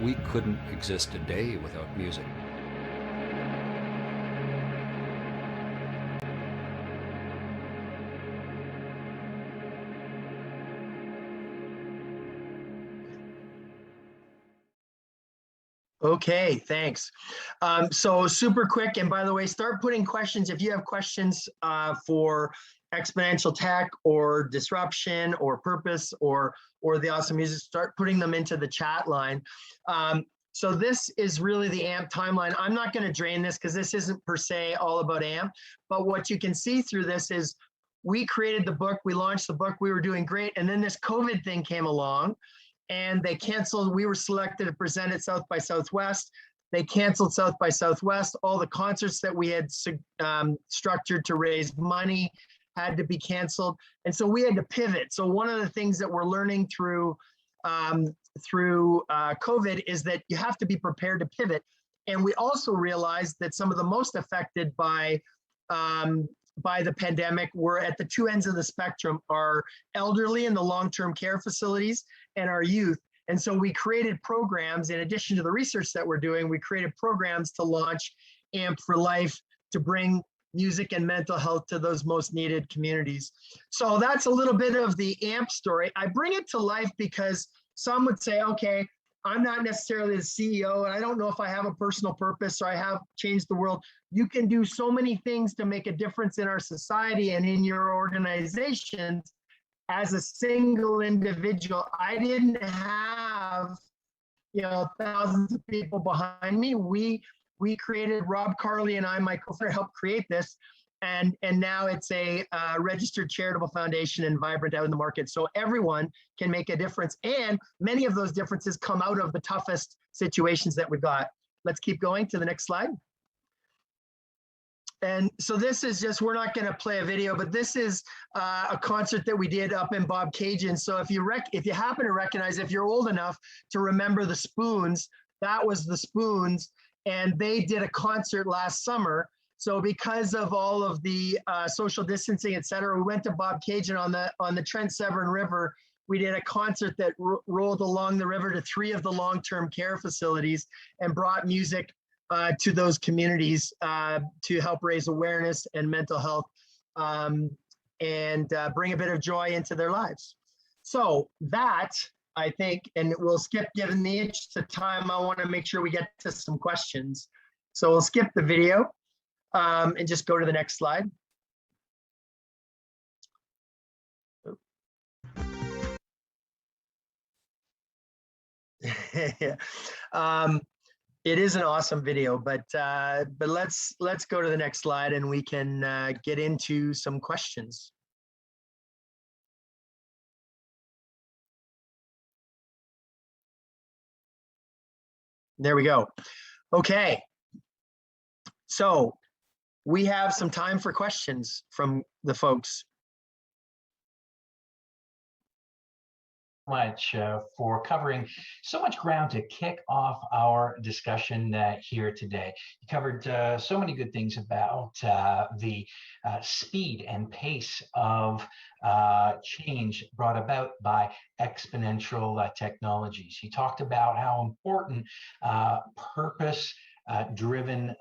H: We couldn't exist a day without music.
E: Okay, thanks. So super quick, and by the way, start putting questions. If you have questions for exponential tech or disruption or purpose or the awesome music, start putting them into the chat line. So this is really the AMP timeline. I'm not going to drain this because this isn't per se all about AMP, but what you can see through this is we created the book, we launched the book, we were doing great, and then this COVID thing came along. And they canceled. We were selected to present at South by Southwest. They canceled South by Southwest. All the concerts that we had structured to raise money had to be canceled. And so we had to pivot. So one of the things that we're learning through COVID is that you have to be prepared to pivot. And we also realized that some of the most affected by the pandemic were at the two ends of the spectrum, our elderly in the long-term care facilities and our youth. And so we created programs, in addition to the research that we're doing, we created programs to launch AMP for Life to bring music and mental health to those most needed communities. So that's a little bit of the AMP story. I bring it to life because some would say, okay, I'm not necessarily the CEO and I don't know if I have a personal purpose or I have changed the world. You can do so many things to make a difference in our society and in your organizations as a single individual. I didn't have, thousands of people behind me. We created, Rob Carley and I, my co-founder, helped create this. And now it's a registered charitable foundation and vibrant out in the market. So everyone can make a difference. And many of those differences come out of the toughest situations that we've got. Let's keep going to the next slide. And so this is just, we're not going to play a video, but this is a concert that we did up in Bob Cajun. So if you happen to recognize, if you're old enough to remember the Spoons, that was the Spoons. And they did a concert last summer. So because of all of the social distancing, et cetera, we went to Bob Cajun on the Trent Severn River. We did a concert that rolled along the river to 3 of the long-term care facilities and brought music to those communities to help raise awareness and mental health and bring a bit of joy into their lives. So that, I think, and we'll skip, given the inch to time, I want to make sure we get to some questions. So we'll skip the video and just go to the next slide. It is an awesome video, but let's go to the next slide and we can get into some questions. There we go. Okay. So we have some time for questions from the folks.
A: Much for covering so much ground to kick off our discussion here today. You covered so many good things about the speed and pace of change brought about by exponential technologies. You talked about how important purpose driven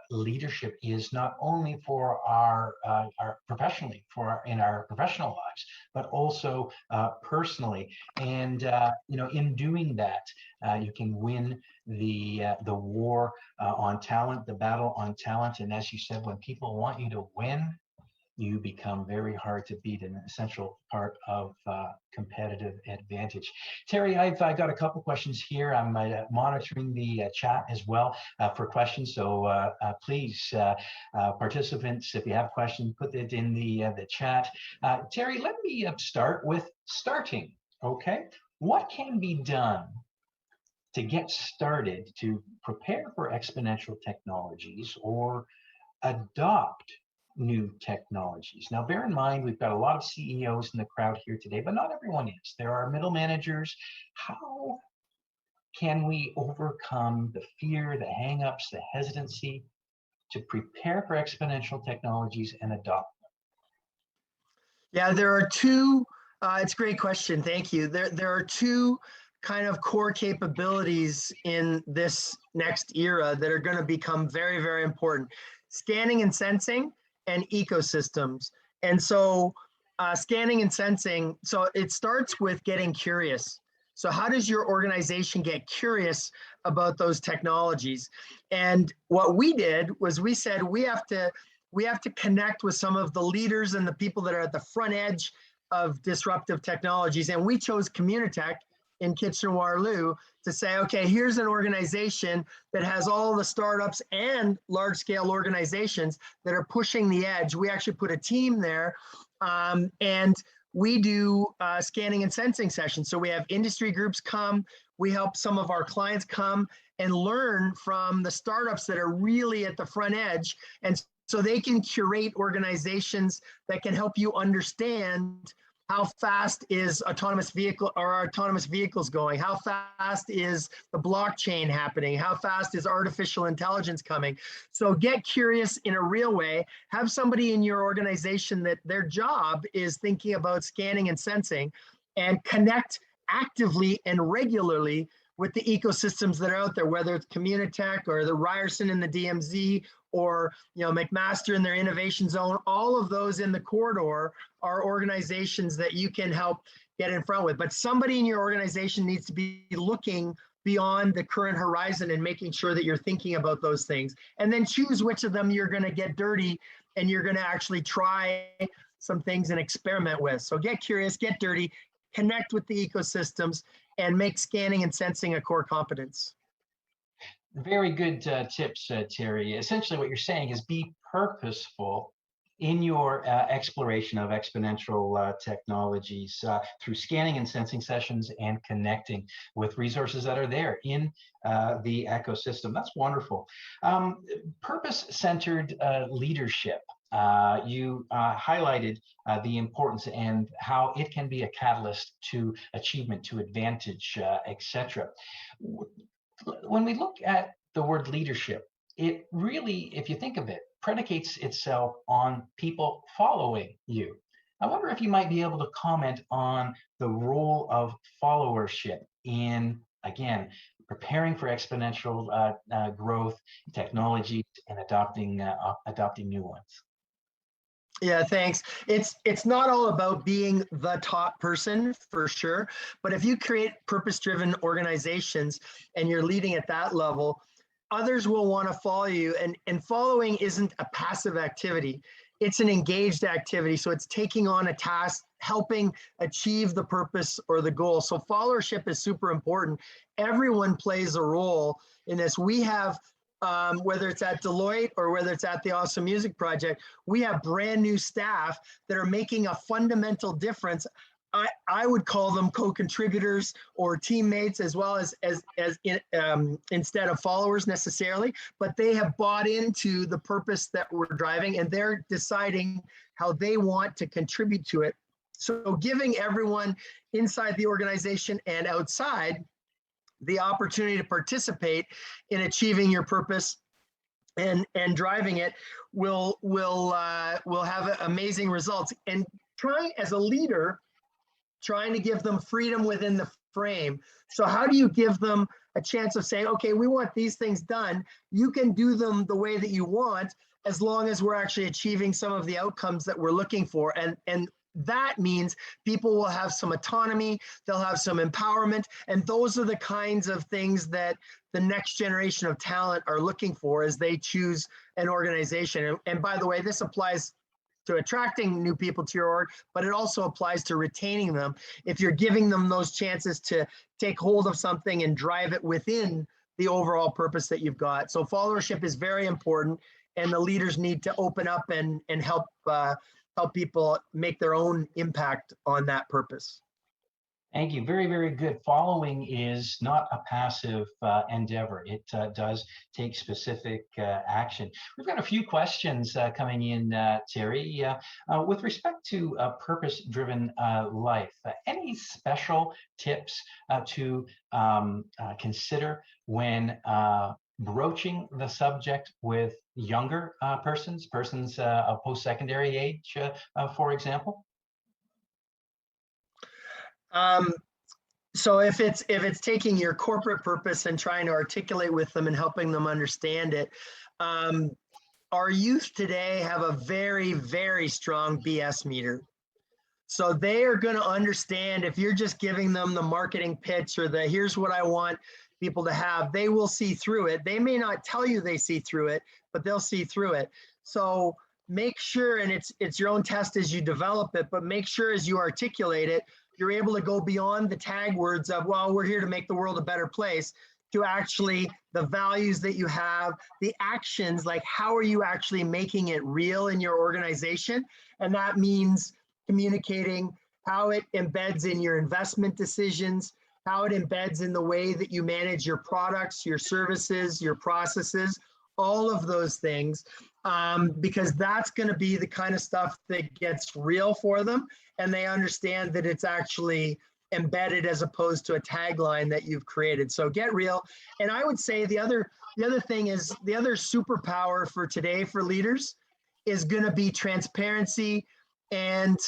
A: leadership is not only for our professionally, in our professional lives, but also personally. And in doing that, you can win the war on talent, the battle on talent. And as you said, when people want you to win, you become very hard to beat, an essential part of competitive advantage. Terry, I've got a couple questions here. I'm monitoring the chat as well for questions. So please, participants, if you have questions, put it in the chat. Terry, let me start with starting. Okay, what can be done to get started to prepare for exponential technologies or adopt new technologies? Now, bear in mind, we've got a lot of CEOs in the crowd here today, but not everyone is. There are middle managers. How can we overcome the fear, the hangups, the hesitancy to prepare for exponential technologies and adopt them?
E: Yeah, there are two, it's a great question, thank you. There are two kind of core capabilities in this next era that are going to become very, very important: scanning and sensing and ecosystems. And so scanning and sensing, so it starts with getting curious. So how does your organization get curious about those technologies? And what we did was we said we have to connect with some of the leaders and the people that are at the front edge of disruptive technologies. And we chose Communitech in Kitchener-Waterloo to say, okay, here's an organization that has all the startups and large-scale organizations that are pushing the edge. We actually put a team there, and we do scanning and sensing sessions. So we have industry groups come, we help some of our clients come and learn from the startups that are really at the front edge. And so they can curate organizations that can help you understand How fast is autonomous vehicles going? How fast is the blockchain happening? How fast is artificial intelligence coming? So get curious in a real way. Have somebody in your organization that their job is thinking about scanning and sensing, and connect actively and regularly with the ecosystems that are out there, whether it's Communitech or the Ryerson in the DMZ, or McMaster in their innovation zone. All of those in the corridor are organizations that you can help get in front with. But somebody in your organization needs to be looking beyond the current horizon and making sure that you're thinking about those things. And then choose which of them you're going to get dirty and you're going to actually try some things and experiment with. So get curious, get dirty, connect with the ecosystems, and make scanning and sensing a core competence.
A: Very good tips, Terry. Essentially what you're saying is be purposeful in your exploration of exponential technologies through scanning and sensing sessions and connecting with resources that are there in the ecosystem. That's wonderful. Purpose-centered leadership. You highlighted the importance and how it can be a catalyst to achievement, to advantage, etc. When we look at the word leadership, it really, if you think of it, predicates itself on people following you. I wonder if you might be able to comment on the role of followership in, again, preparing for exponential growth, technologies, and adopting new ones.
E: Yeah, thanks. It's not all about being the top person, for sure, but if you create purpose-driven organizations and you're leading at that level, others will want to follow you. And following isn't a passive activity. It's an engaged activity. So it's taking on a task, helping achieve the purpose or the goal. So followership is super important. Everyone plays a role in this. We have whether it's at Deloitte or whether it's at the Awesome Music Project, we have brand new staff that are making a fundamental difference. I would call them co-contributors or teammates, as well as instead of followers necessarily, but they have bought into the purpose that we're driving, and they're deciding how they want to contribute to it. So giving everyone inside the organization and outside the opportunity to participate in achieving your purpose and driving it will have amazing results. And trying as a leader, trying to give them freedom within the frame. So how do you give them a chance of saying, okay, we want these things done. You can do them the way that you want, as long as we're actually achieving some of the outcomes that we're looking for. And that means people will have some autonomy, they'll have some empowerment, and those are the kinds of things that the next generation of talent are looking for as they choose an organization. And by the way, this applies to attracting new people to your org, but it also applies to retaining them if you're giving them those chances to take hold of something and drive it within the overall purpose that you've got. So followership is very important, and the leaders need to open up and help people make their own impact on that purpose.
A: Thank you. Very, very good. Following is not a passive endeavor. It does take specific action. We've got a few questions coming in, Terry. With respect to a purpose-driven life, any special tips to consider when broaching the subject with younger persons of post-secondary age, for example?
E: So if it's taking your corporate purpose and trying to articulate with them and helping them understand it, our youth today have a very, very strong BS meter. So they are going to understand if you're just giving them the marketing pitch or the here's what I want people to have, they will see through it. They may not tell you they see through it, but they'll see through it. So make sure, and it's your own test as you develop it, but make sure as you articulate it, you're able to go beyond the tag words of, well, we're here to make the world a better place, to actually the values that you have, the actions, like how are you actually making it real in your organization? And that means communicating how it embeds in your investment decisions, how it embeds in the way that you manage your products, your services, your processes, all of those things. because that's going to be the kind of stuff that gets real for them, and they understand that it's actually embedded as opposed to a tagline that you've created. So get real. And I would say the other thing is, the other superpower for today for leaders is going to be transparency and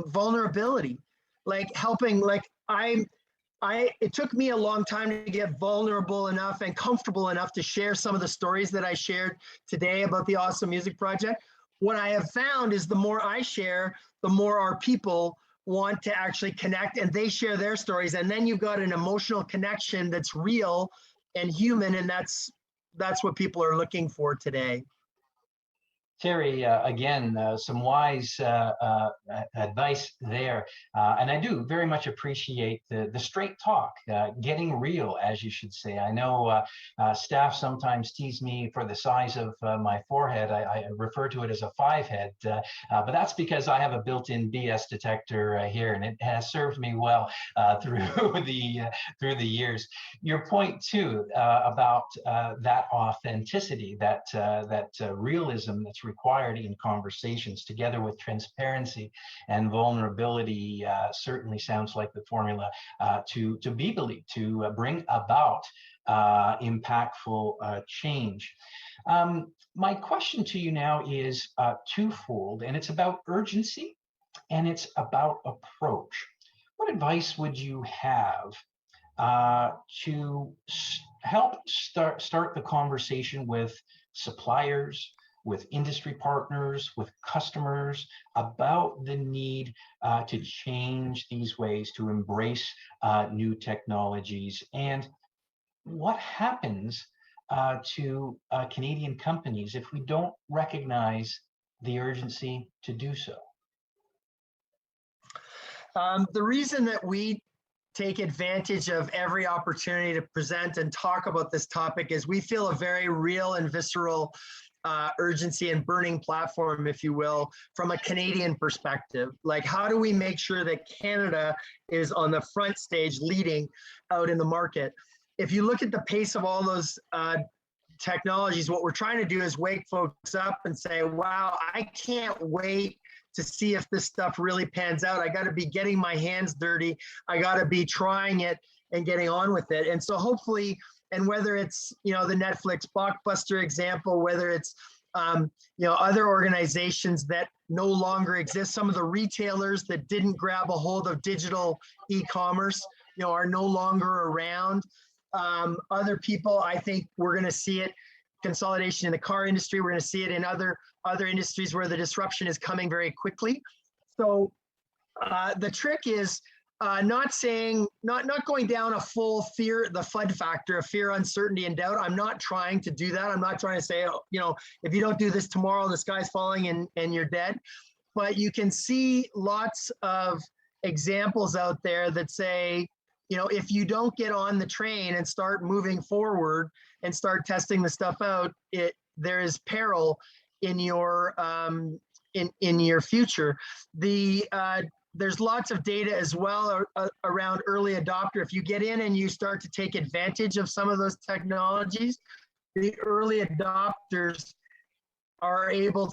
E: vulnerability, like helping. Like it took me a long time to get vulnerable enough and comfortable enough to share some of the stories that I shared today about the Awesome Music Project. What I have found is the more I share, the more our people want to actually connect, and they share their stories. And then you've got an emotional connection that's real and human. And that's what people are looking for today.
A: Terry, again, some wise advice there. And I do very much appreciate the straight talk, getting real, as you should say. I know staff sometimes tease me for the size of my forehead. I refer to it as a 5-head, but that's because I have a built-in BS detector here, and it has served me well through the years. Your point too about that authenticity, that realism that's required in conversations, together with transparency and vulnerability, certainly sounds like the formula to be believed, to bring about impactful change. My question to you now is twofold, and it's about urgency and it's about approach. What advice would you have to help start the conversation with suppliers, with industry partners, with customers, about the need to change these ways, to embrace new technologies? And what happens to Canadian companies if we don't recognize the urgency to do so?
E: The reason that we take advantage of every opportunity to present and talk about this topic is we feel a very real and visceral urgency and burning platform, if you will, from a Canadian perspective. Like, how do we make sure that Canada is on the front stage leading out in the market? If you look at the pace of all those technologies, what we're trying to do is wake folks up and say, wow, I can't wait to see if this stuff really pans out. I got to be getting my hands dirty. I got to be trying it and getting on with it. And so hopefully, and whether it's, the Netflix blockbuster example, whether it's, other organizations that no longer exist, some of the retailers that didn't grab a hold of digital e-commerce, are no longer around. Other people, I think we're going to see it, consolidation in the car industry. We're going to see it in other industries where the disruption is coming very quickly. So the trick is not going down a full fear, the FUD factor of fear, uncertainty, and doubt. I'm not trying to do that. I'm not trying to say, if you don't do this tomorrow, the sky's falling and you're dead. But you can see lots of examples out there that say, if you don't get on the train and start moving forward and start testing the stuff out, there is peril in your in your future. There's lots of data as well around early adopter. If you get in and you start to take advantage of some of those technologies, the early adopters are able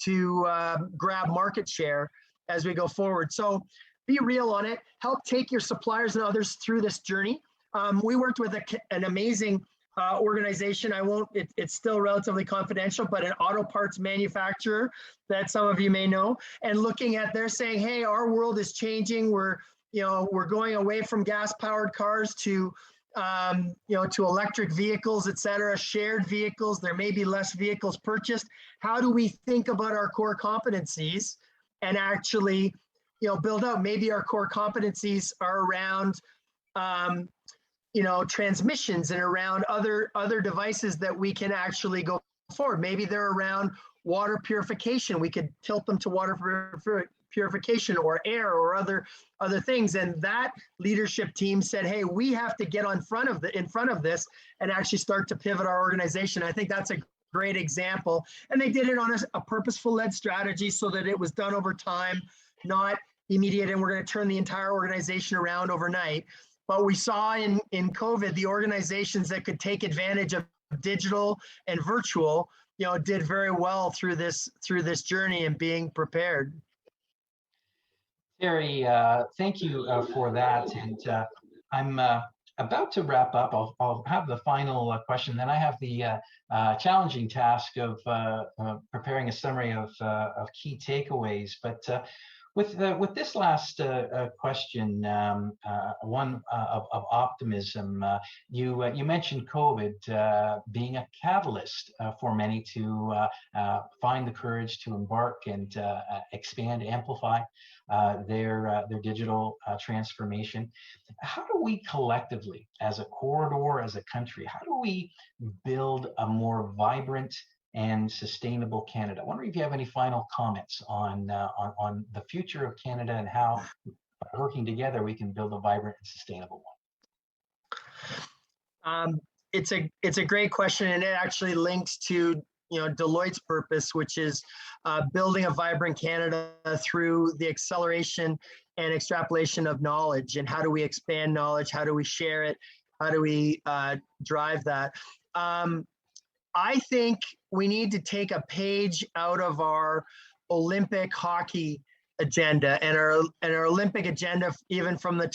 E: to grab market share as we go forward. So be real on it. Help take your suppliers and others through this journey. We worked with an amazing organization. It's still relatively confidential, but an auto parts manufacturer that some of you may know, and looking at, they're saying, hey, our world is changing. We're going away from gas powered cars to electric vehicles, et cetera, shared vehicles. There may be less vehicles purchased. How do we think about our core competencies and actually, build out? Maybe our core competencies are around, transmissions and around other devices that we can actually go forward. Maybe they're around water purification. We could tilt them to water purification or air or other things. And that leadership team said, hey, we have to get in front of this and actually start to pivot our organization. I think that's a great example. And they did it on a purposeful led strategy so that it was done over time, not immediate, and we're going to turn the entire organization around overnight. But we saw in COVID, the organizations that could take advantage of digital and virtual did very well through this journey and being prepared.
A: Terry, thank you for that. And I'm about to wrap up. I'll have the final question. Then I have the challenging task of preparing a summary of key takeaways. But with this last question, one of optimism, you mentioned COVID being a catalyst for many to find the courage to embark and expand, amplify their digital transformation. How do we collectively, as a corridor, as a country, how do we build a more vibrant and sustainable Canada? I wonder if you have any final comments on the future of Canada and how, by working together, we can build a vibrant and sustainable one.
E: It's a great question, and it actually links to Deloitte's purpose, which is building a vibrant Canada through the acceleration and extrapolation of knowledge. And how do we expand knowledge? How do we share it? How do we drive that? I think we need to take a page out of our Olympic hockey agenda and our Olympic agenda, even from the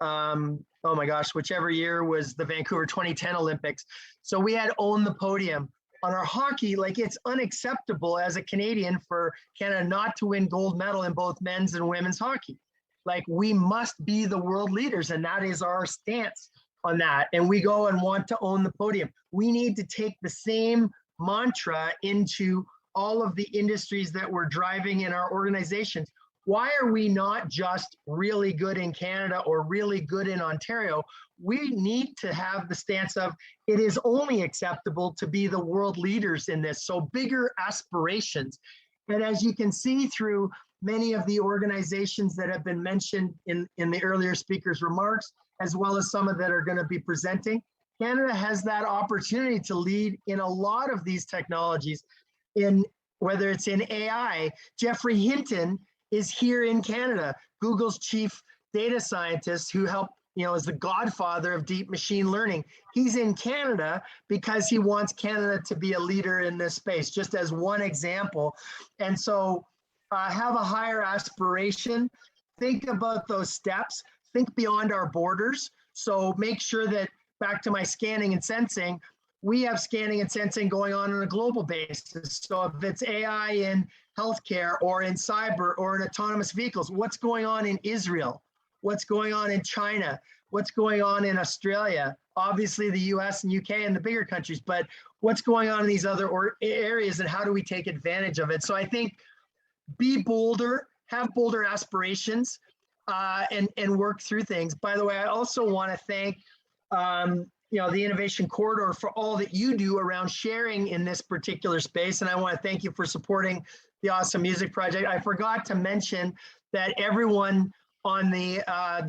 E: oh my gosh, whichever year was the Vancouver 2010 Olympics. So we had Own the Podium. On our hockey, like, it's unacceptable as a Canadian for Canada not to win gold medal in both men's and women's hockey. Like, we must be the world leaders, and that is our stance on that. And we go and want to own the podium. We need to take the same mantra into all of the industries that we're driving in our organizations. Why are we not just really good in Canada or really good in Ontario? We need to have the stance of it is only acceptable to be the world leaders in this. So bigger aspirations. And as you can see through many of the organizations that have been mentioned in the earlier speakers' remarks, as well as some of that are going to be presenting, Canada has that opportunity to lead in a lot of these technologies, in whether it's in AI. Jeffrey Hinton is here in Canada, Google's chief data scientist, who helped, is the godfather of deep machine learning. He's in Canada because he wants Canada to be a leader in this space, just as one example. And so have a higher aspiration, think about those steps, think beyond our borders. So make sure that, back to my scanning and sensing, we have scanning and sensing going on a global basis. So if it's AI in healthcare or in cyber or in autonomous vehicles, what's going on in Israel? What's going on in China? What's going on in Australia? Obviously the US and UK and the bigger countries, but what's going on in these other areas, and how do we take advantage of it? So I think be bolder, have bolder aspirations, and work through things. By the way, I also want to thank the Innovation Corridor for all that you do around sharing in this particular space. And I want to thank you for supporting the Awesome Music Project. I forgot to mention that everyone on the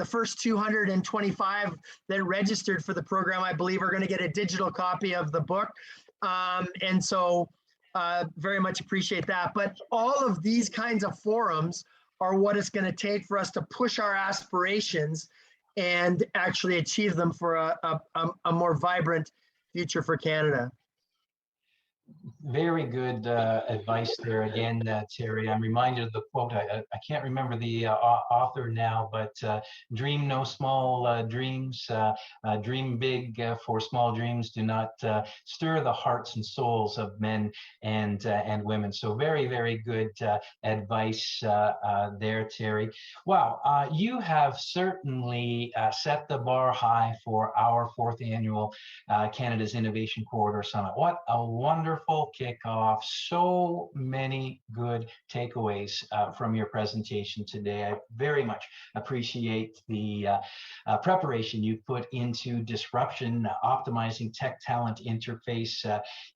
E: first 225 that registered for the program, I believe, are going to get a digital copy of the book. And so very much appreciate that. But all of these kinds of forums are what it's going to take for us to push our aspirations and actually achieve them for a more vibrant future for Canada.
A: Very good advice there again, Terry. I'm reminded of the quote. I can't remember the author now, but dream no small dreams, dream big, for small dreams do not stir the hearts and souls of men and women. So very, very good advice there, Terry. Wow, you have certainly set the bar high for our 4th annual Canada's Innovation Corridor Summit. What a wonderful kickoff. So many good takeaways from your presentation today. I very much appreciate the preparation you put into disruption, optimizing tech talent interface.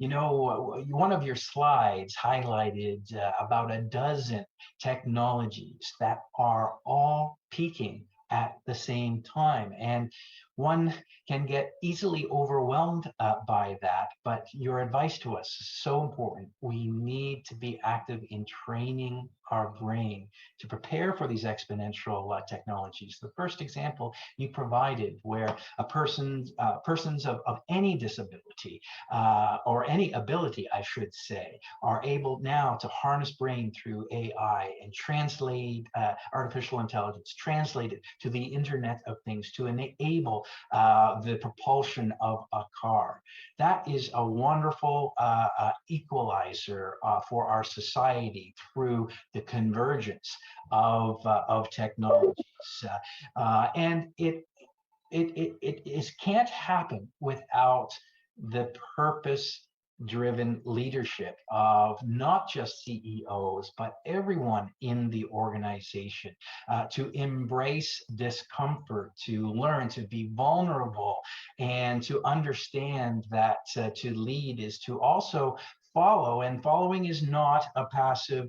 A: One of your slides highlighted about a dozen technologies that are all peaking at the same time. And one can get easily overwhelmed by that, but your advice to us is so important. We need to be active in training our brain to prepare for these exponential technologies. The first example you provided, where persons of any disability or any ability, I should say, are able now to harness brain through AI and translate artificial intelligence, translate it to the Internet of Things, to enable the propulsion of a car. That is a wonderful equalizer for our society through the convergence of technologies. And it can't happen without the purpose-driven leadership of not just CEOs, but everyone in the organization, to embrace discomfort, to learn to be vulnerable, and to understand that to lead is to also follow, and following is not a passive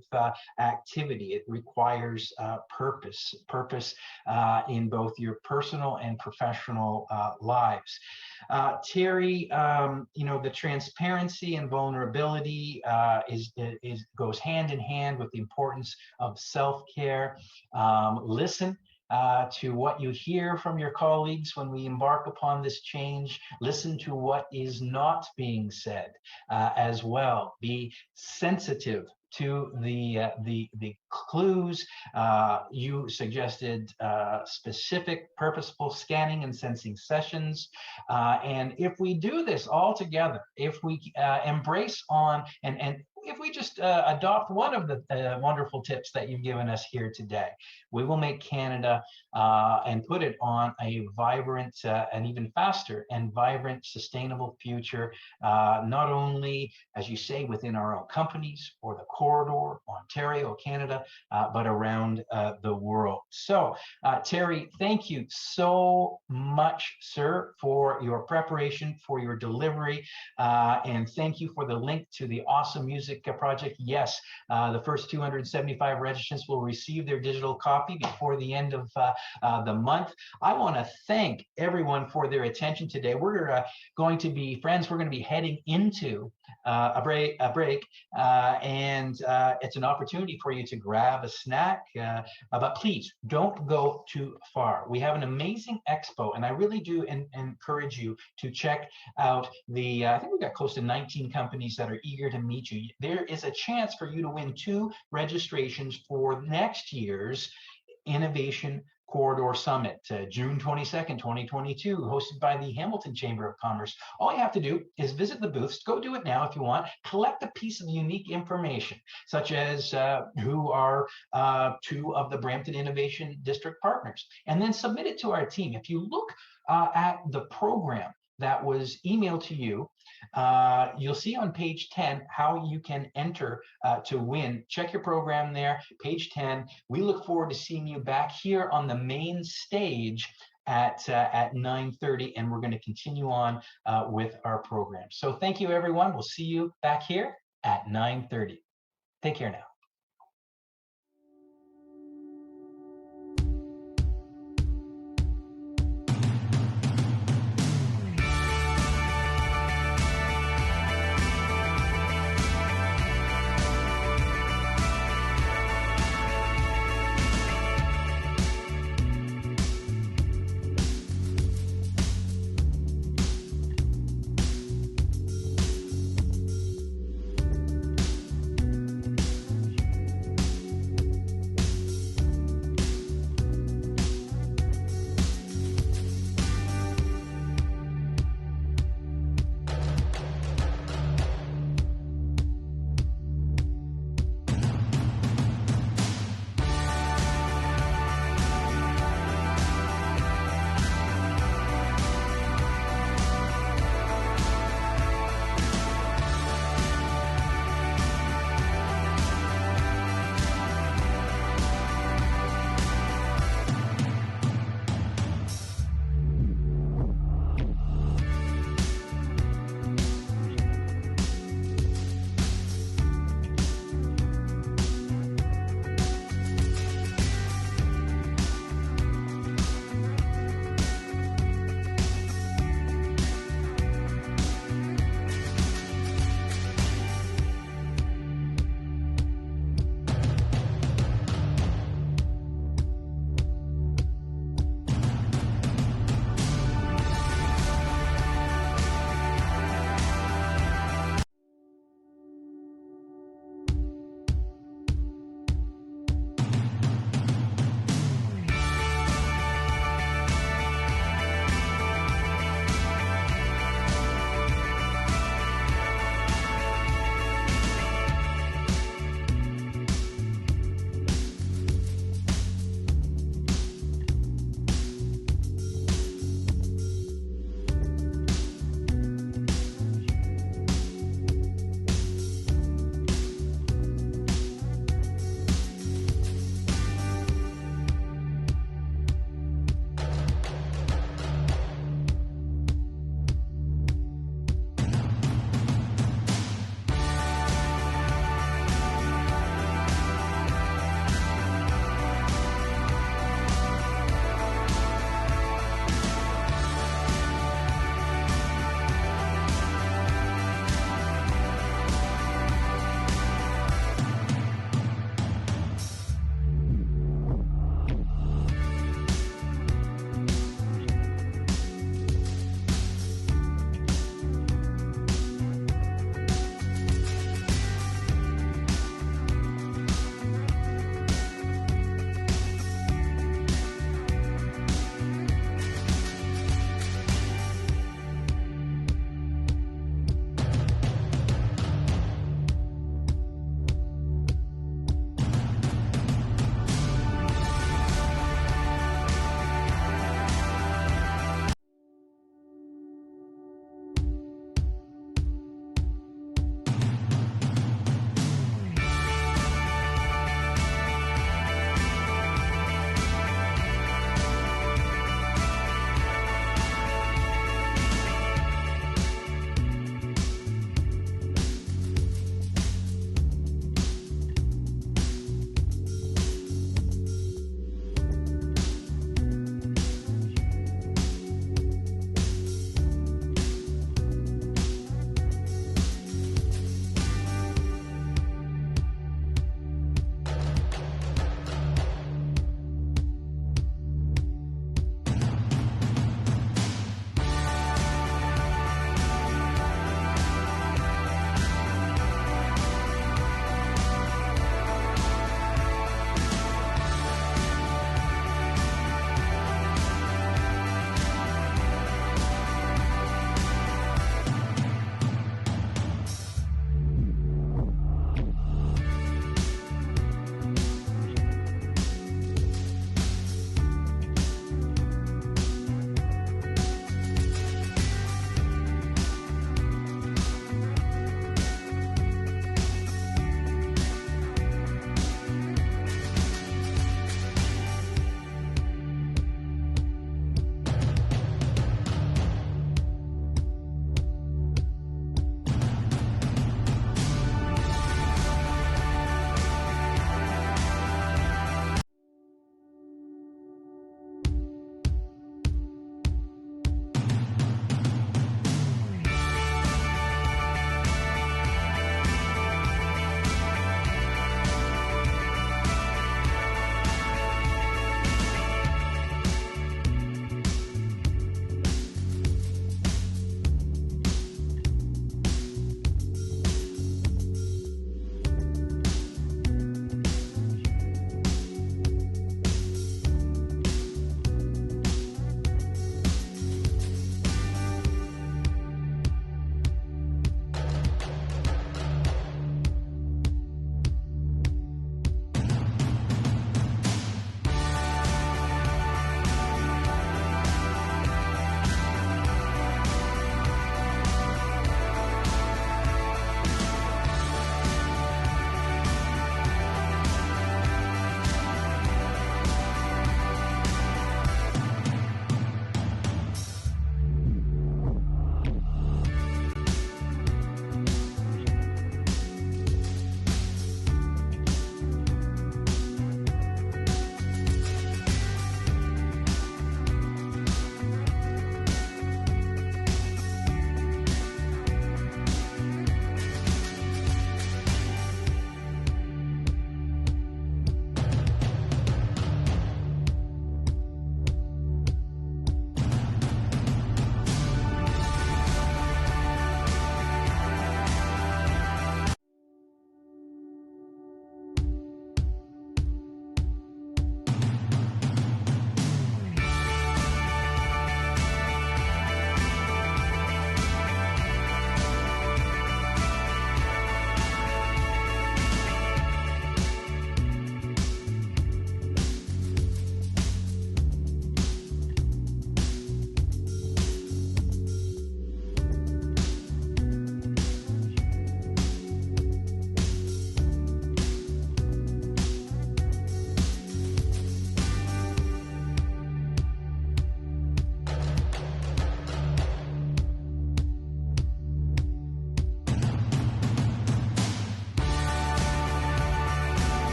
A: activity. It requires purpose in both your personal and professional lives. Terry, the transparency and vulnerability goes hand in hand with the importance of self-care. Listen to what you hear from your colleagues when we embark upon this change. Listen to what is not being said as well. Be sensitive to the clues. You suggested specific purposeful scanning and sensing sessions. And if we do this all together, if we embrace on and if we just adopt one of the wonderful tips that you've given us here today, we will make Canada and put it on a vibrant and even faster and vibrant, sustainable future, not only, as you say, within our own companies or the corridor, Ontario, Canada, but around the world. So, Terry, thank you so much, sir, for your preparation, for your delivery, and thank you for the link to the awesome music project. Yes, the first 275 registrants will receive their digital copy before the end of the month. I want to thank everyone for their attention today. We're going to be, friends, we're going to be heading into a break, and it's an opportunity for you to grab a snack, but please don't go too far. We have an amazing expo, and I really do encourage you to check out the, I think we've got close to 19 companies that are eager to meet you. There is a chance for you to win 2 registrations for next year's Innovation Corridor Summit, June 22nd, 2022, hosted by the Hamilton Chamber of Commerce. All you have to do is visit the booths. Go do it now if you want. Collect a piece of unique information, such as who are 2 of the Brampton Innovation District partners, and then submit it to our team. If you look at the program that was emailed to you, you'll see on page 10 how you can enter to win. Check your program there, page 10. We look forward to seeing you back here on the main stage at 9:30, and we're going to continue on with our program. So thank you, everyone. We'll see you back here at 9:30. Take care now.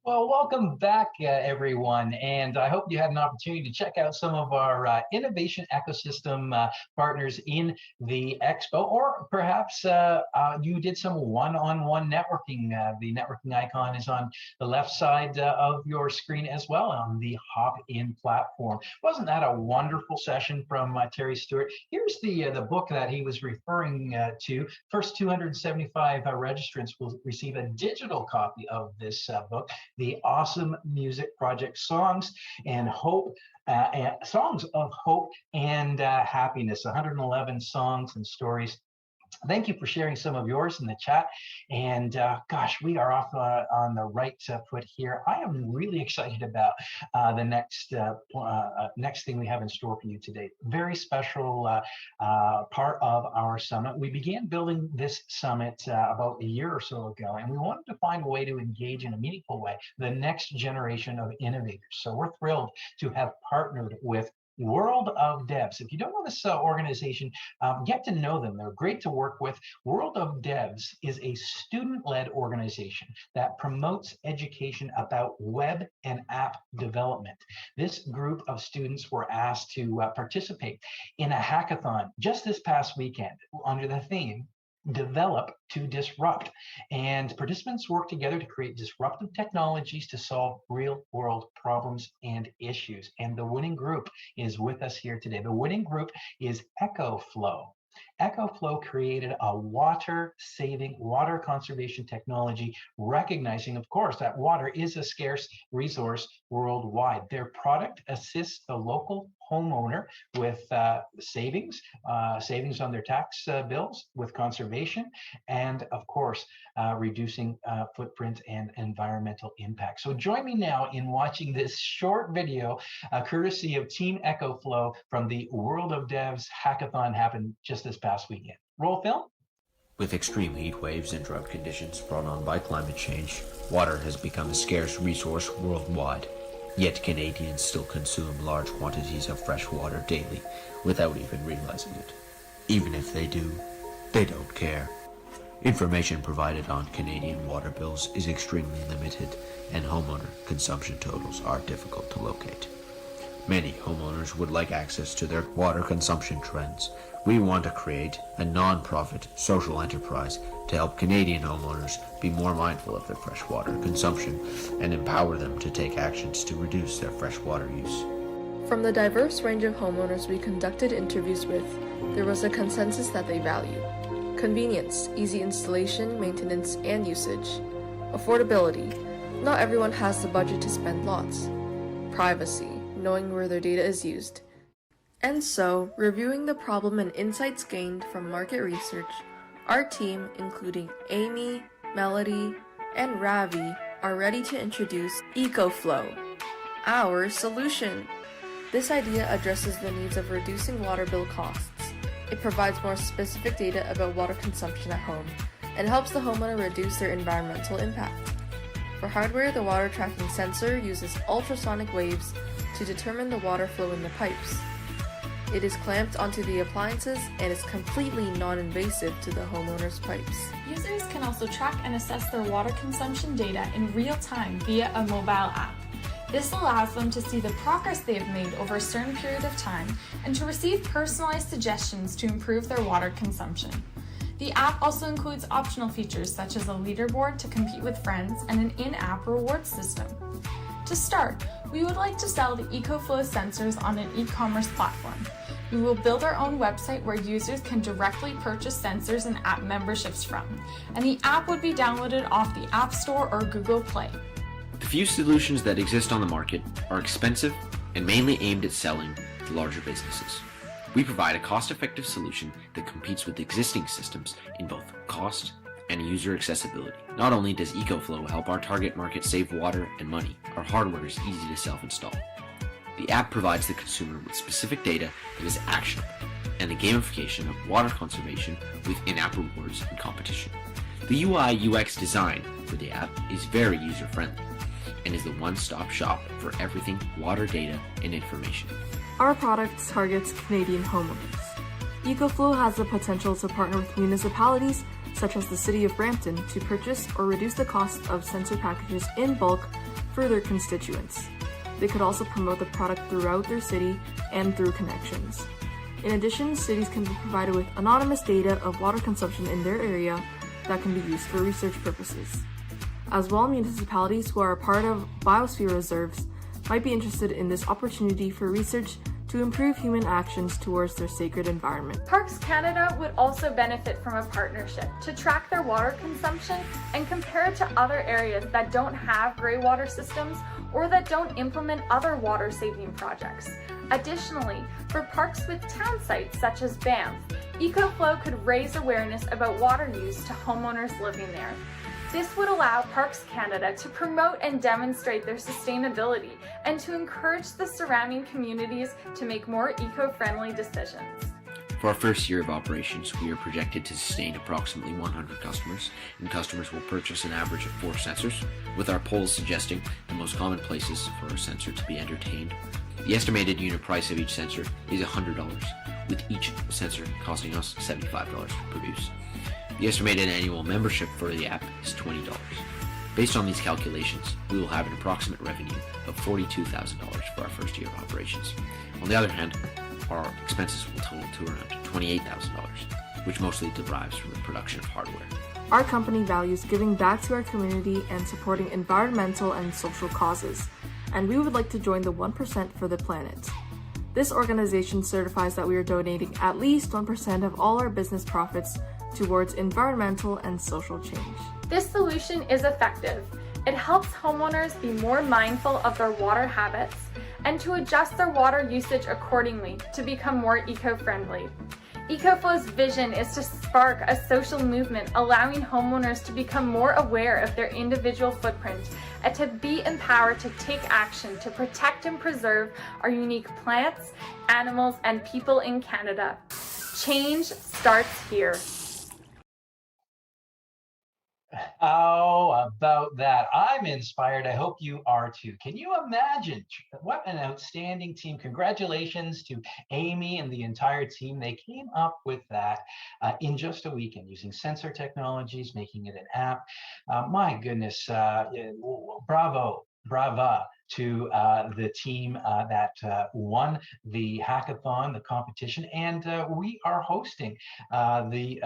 A: Well, welcome back, everyone. And I hope you had an opportunity to check out some of our innovation ecosystem partners in the expo, or perhaps you did some one-on-one networking. The networking icon is on the left side of your screen as well on the Hop-In platform. Wasn't that a wonderful session from Terry Stewart? Here's the book that he was referring to. First 275 registrants will receive a digital copy of this book, The Awesome Music Project, Songs and Hope, Songs of Hope and Happiness, 111 songs and stories. Thank you for sharing some of yours in the chat. And gosh, we are off on the right foot here. I am really excited about the next thing we have in store for you today. Very special part of our summit. We began building this summit about a year or so ago, and we wanted to find a way to engage in a meaningful way the next generation of innovators. So we're thrilled to have partnered with World of Devs. If you don't know this organization, get to know them. They're great to work with. World of Devs is a student-led organization that promotes education about web and app development. This group of students were asked to participate in a hackathon just this past weekend under the theme Develop to Disrupt. And participants work together to create disruptive technologies to solve real-world problems and issues. And the winning group is with us here today. The winning group is EcoFlow. EcoFlow created a water-saving, water conservation technology, recognizing, of course, that water is a scarce resource worldwide. Their product assists the local homeowner with savings on their tax bills, with conservation, and of course, reducing footprint and environmental impact. So join me now in watching this short video, courtesy of Team EcoFlow from the World of Devs hackathon happened just this past weekend. Roll film.
K: With extreme heat waves and drought conditions brought on by climate change, water has become a scarce resource worldwide. Yet Canadians still consume large quantities of fresh water daily without even realizing it. Even if they do, they don't care. Information provided on Canadian water bills is extremely limited, and homeowner consumption totals are difficult to locate. Many homeowners would like access to their water consumption trends. We want to create a non-profit social enterprise to help Canadian homeowners be more mindful of their freshwater consumption and empower them to take actions to reduce their freshwater use.
L: From the diverse range of homeowners we conducted interviews with, there was a consensus that they value: convenience, easy installation, maintenance, and usage; affordability, not everyone has the budget to spend lots; privacy, knowing where their data is used. And so, reviewing the problem and insights gained from market research, our team, including Amy, Melody, and Ravi, are ready to introduce EcoFlow, our solution. This idea addresses the needs of reducing water bill costs. It provides more specific data about water consumption at home and helps the homeowner reduce their environmental impact. For hardware, the water tracking sensor uses ultrasonic waves to determine the water flow in the pipes. It is clamped onto the appliances and is completely non-invasive to the homeowner's pipes.
M: Users can also track and assess their water consumption data in real time via a mobile app. This allows them to see the progress they have made over a certain period of time and to receive personalized suggestions to improve their water consumption. The app also includes optional features such as a leaderboard to compete with friends and an in-app reward system. To start, we would like to sell the EcoFlow sensors on an e-commerce platform. We will build our own website where users can directly purchase sensors and app memberships from, and the app would be downloaded off the App Store or Google Play.
K: The few solutions that exist on the market are expensive and mainly aimed at selling to larger businesses. We provide a cost-effective solution that competes with existing systems in both cost and user accessibility. Not only does EcoFlow help our target market save water and money, our hardware is easy to self-install. The app provides the consumer with specific data that is actionable, and the gamification of water conservation with in-app rewards and competition. The UI UX design for the app is very user-friendly and is the one-stop shop for everything water data and information.
L: Our product targets Canadian homeowners. EcoFlow has the potential to partner with municipalities such as the City of Brampton to purchase or reduce the cost of sensor packages in bulk for their constituents. They could also promote the product throughout their city and through connections. In addition, cities can be provided with anonymous data of water consumption in their area that can be used for research purposes. As well, municipalities who are a part of biosphere reserves might be interested in this opportunity for research to improve human actions towards their sacred environment.
M: Parks Canada would also benefit from a partnership to track their water consumption and compare it to other areas that don't have grey water systems or that don't implement other water saving projects. Additionally, for parks with town sites such as Banff, EcoFlow could raise awareness about water use to homeowners living there. This would allow Parks Canada to promote and demonstrate their sustainability and to encourage the surrounding communities to make more eco-friendly decisions.
K: For our first year of operations, we are projected to sustain approximately 100 customers, and customers will purchase an average of 4 sensors, with our polls suggesting the most common places for a sensor to be entertained. The estimated unit price of each sensor is $100, with each sensor costing us $75 to produce. The estimated annual membership for the app is $20. Based on these calculations, we will have an approximate revenue of $42,000 for our first year of operations. On the other hand, our expenses will total to around $28,000, which mostly derives from the production of hardware.
L: Our company values giving back to our community and supporting environmental and social causes, and we would like to join the 1% for the planet. This organization certifies that we are donating at least 1% of all our business profits towards environmental and social change.
M: This solution is effective. It helps homeowners be more mindful of their water habits and to adjust their water usage accordingly to become more eco-friendly. EcoFlow's vision is to spark a social movement allowing homeowners to become more aware of their individual footprint and to be empowered to take action to protect and preserve our unique plants, animals, and people in Canada. Change starts here.
A: How about that? I'm inspired. I hope you are too. Can you imagine what an outstanding team? Congratulations to Amy and the entire team. They came up with that in just a weekend using sensor technologies, making it an app. My goodness, bravo, brava to the team that won the hackathon, the competition, and we are hosting the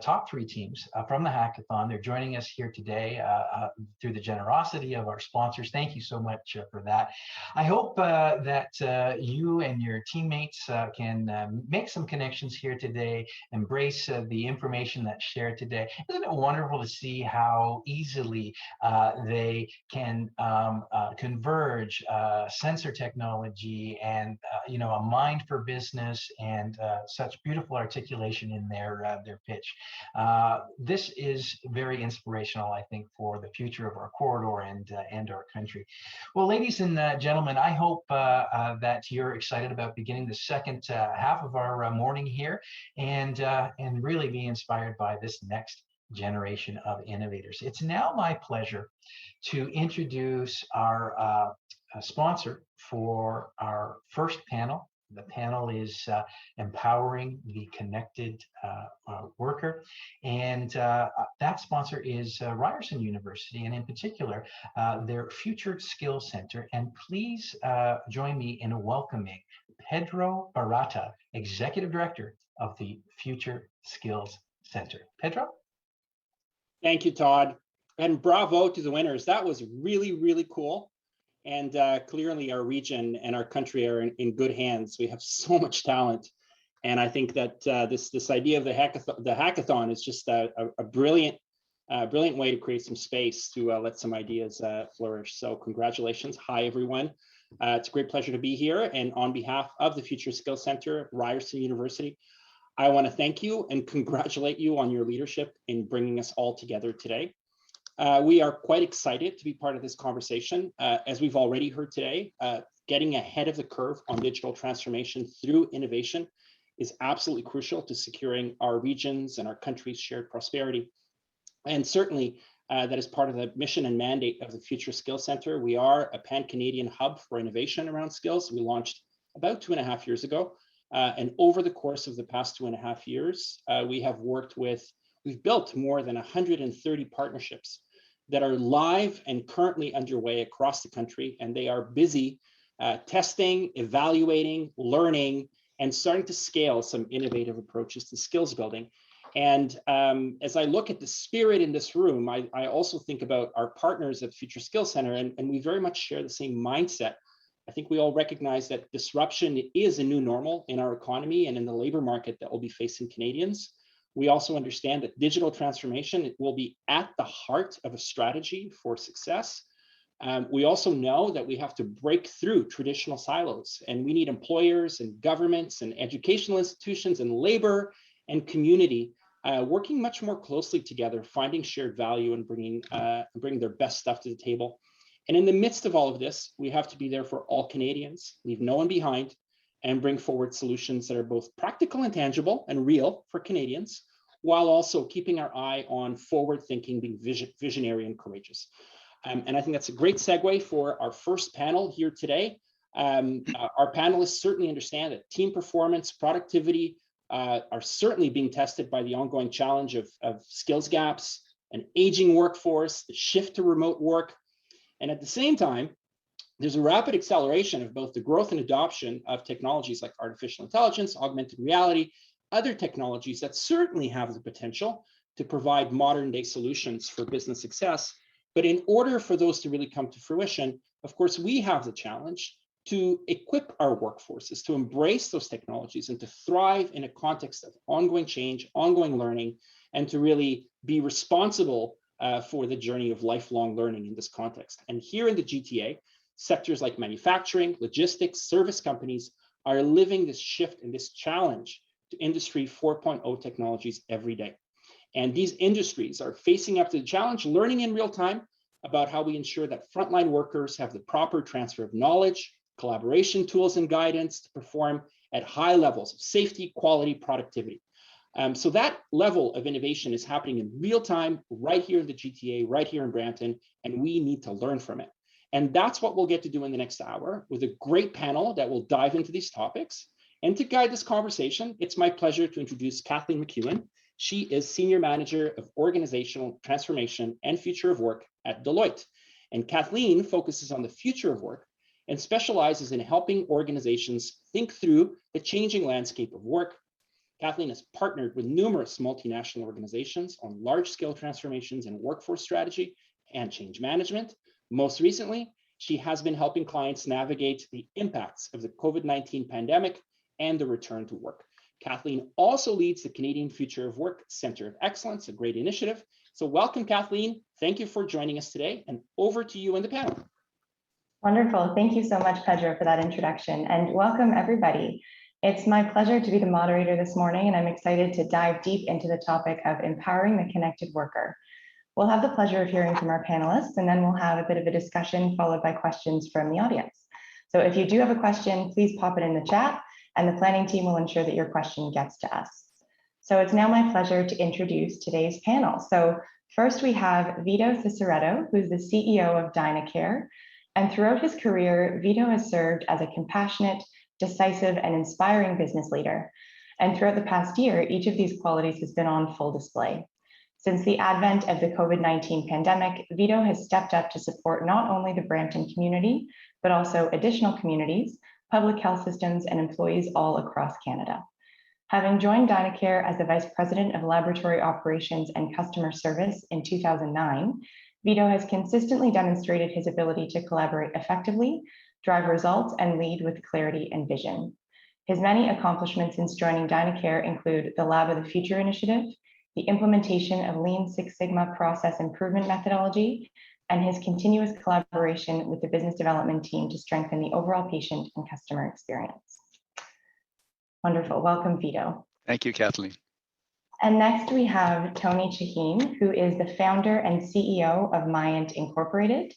A: top three teams from the hackathon. They're joining us here today through the generosity of our sponsors. Thank you so much for that. I hope that you and your teammates can make some connections here today, embrace the information that's shared today. Isn't it wonderful to see how easily they can converge sensor technology and a mind for business and such beautiful articulation in their pitch. This is very inspirational, I think, for the future of our corridor and our country. Well, ladies and gentlemen, I hope that you're excited about beginning the second half of our morning here and really be inspired by this next generation of innovators. It's now my pleasure to introduce our sponsor for our first panel. The panel is Empowering the Connected Worker. And that sponsor is Ryerson University, and in particular, their Future Skills Center. And please join me in welcoming Pedro Barata, Executive Director of the Future Skills Center. Pedro?
N: Thank you, Todd. And bravo to the winners. That was really, really cool. And clearly our region and our country are in good hands. We have so much talent. And I think that this idea of the hackathon is just a brilliant way to create some space to let some ideas flourish. So congratulations. Hi, everyone. It's a great pleasure to be here. And on behalf of the Future Skills Center, Ryerson University, I want to thank you and congratulate you on your leadership in bringing us all together today. We are quite excited to be part of this conversation. As we've already heard today, getting ahead of the curve on digital transformation through innovation is absolutely crucial to securing our regions and our country's shared prosperity. And certainly that is part of the mission and mandate of the Future Skills Center. We are a pan-Canadian hub for innovation around skills. We launched about 2.5 years ago. And over the course of the past 2.5 years, we've built more than 130 partnerships that are live and currently underway across the country, and they are busy testing, evaluating, learning, and starting to scale some innovative approaches to skills building. And as I look at the spirit in this room, I also think about our partners at Future Skills Center, and we very much share the same mindset. I think we all recognize that disruption is a new normal in our economy and in the labor market that will be facing Canadians. We also understand that digital transformation will be at the heart of a strategy for success. We also know that we have to break through traditional silos, and we need employers and governments and educational institutions and labor and community working much more closely together, finding shared value and bringing their best stuff to the table. And in the midst of all of this, we have to be there for all Canadians, leave no one behind, and bring forward solutions that are both practical and tangible and real for Canadians, while also keeping our eye on forward thinking, being visionary and courageous. And I think that's a great segue for our first panel here today. Our panelists certainly understand that team performance, productivity are certainly being tested by the ongoing challenge of skills gaps, an aging workforce, the shift to remote work. And at the same time, there's a rapid acceleration of both the growth and adoption of technologies like artificial intelligence, augmented reality, other technologies that certainly have the potential to provide modern day solutions for business success. But in order for those to really come to fruition, of course, we have the challenge to equip our workforces to embrace those technologies and to thrive in a context of ongoing change, ongoing learning, and to really be responsible for the journey of lifelong learning in this context. And here in the GTA, sectors like manufacturing, logistics, service companies are living this shift and this challenge to Industry 4.0 technologies every day. And these industries are facing up to the challenge, learning in real time about how we ensure that frontline workers have the proper transfer of knowledge, collaboration tools and guidance to perform at high levels of safety, quality, productivity. So that level of innovation is happening in real time, right here in the GTA, right here in Brampton, and we need to learn from it. And that's what we'll get to do in the next hour with a great panel that will dive into these topics. And to guide this conversation, it's my pleasure to introduce Kathleen McEwen. She is Senior Manager of Organizational Transformation and Future of Work at Deloitte. And Kathleen focuses on the future of work and specializes in helping organizations think through the changing landscape of work. Kathleen has partnered with numerous multinational organizations on large-scale transformations in workforce strategy and change management. Most recently, she has been helping clients navigate the impacts of the COVID-19 pandemic and the return to work. Kathleen also leads the Canadian Future of Work Centre of Excellence, a great initiative. So welcome, Kathleen. Thank you for joining us today, and over to you and the panel.
O: Wonderful. Thank you so much, Pedro, for that introduction, and welcome everybody. It's my pleasure to be the moderator this morning, and I'm excited to dive deep into the topic of empowering the connected worker. We'll have the pleasure of hearing from our panelists, and then we'll have a bit of a discussion followed by questions from the audience. So if you do have a question, please pop it in the chat, and the planning team will ensure that your question gets to us. So it's now my pleasure to introduce today's panel. So first we have Vito Ciceretto, who's the CEO of Dynacare. And throughout his career, Vito has served as a compassionate, decisive, and inspiring business leader. And throughout the past year, each of these qualities has been on full display. Since the advent of the COVID-19 pandemic, Vito has stepped up to support not only the Brampton community, but also additional communities, public health systems, and employees all across Canada. Having joined Dynacare as the Vice President of Laboratory Operations and Customer Service in 2009, Vito has consistently demonstrated his ability to collaborate effectively, drive results, and lead with clarity and vision. His many accomplishments since joining Dynacare include the Lab of the Future initiative, the implementation of Lean Six Sigma process improvement methodology, and his continuous collaboration with the business development team to strengthen the overall patient and customer experience. Wonderful. Welcome, Vito.
P: Thank you, Kathleen.
O: And next we have Tony Chahine, who is the founder and CEO of Myant Incorporated.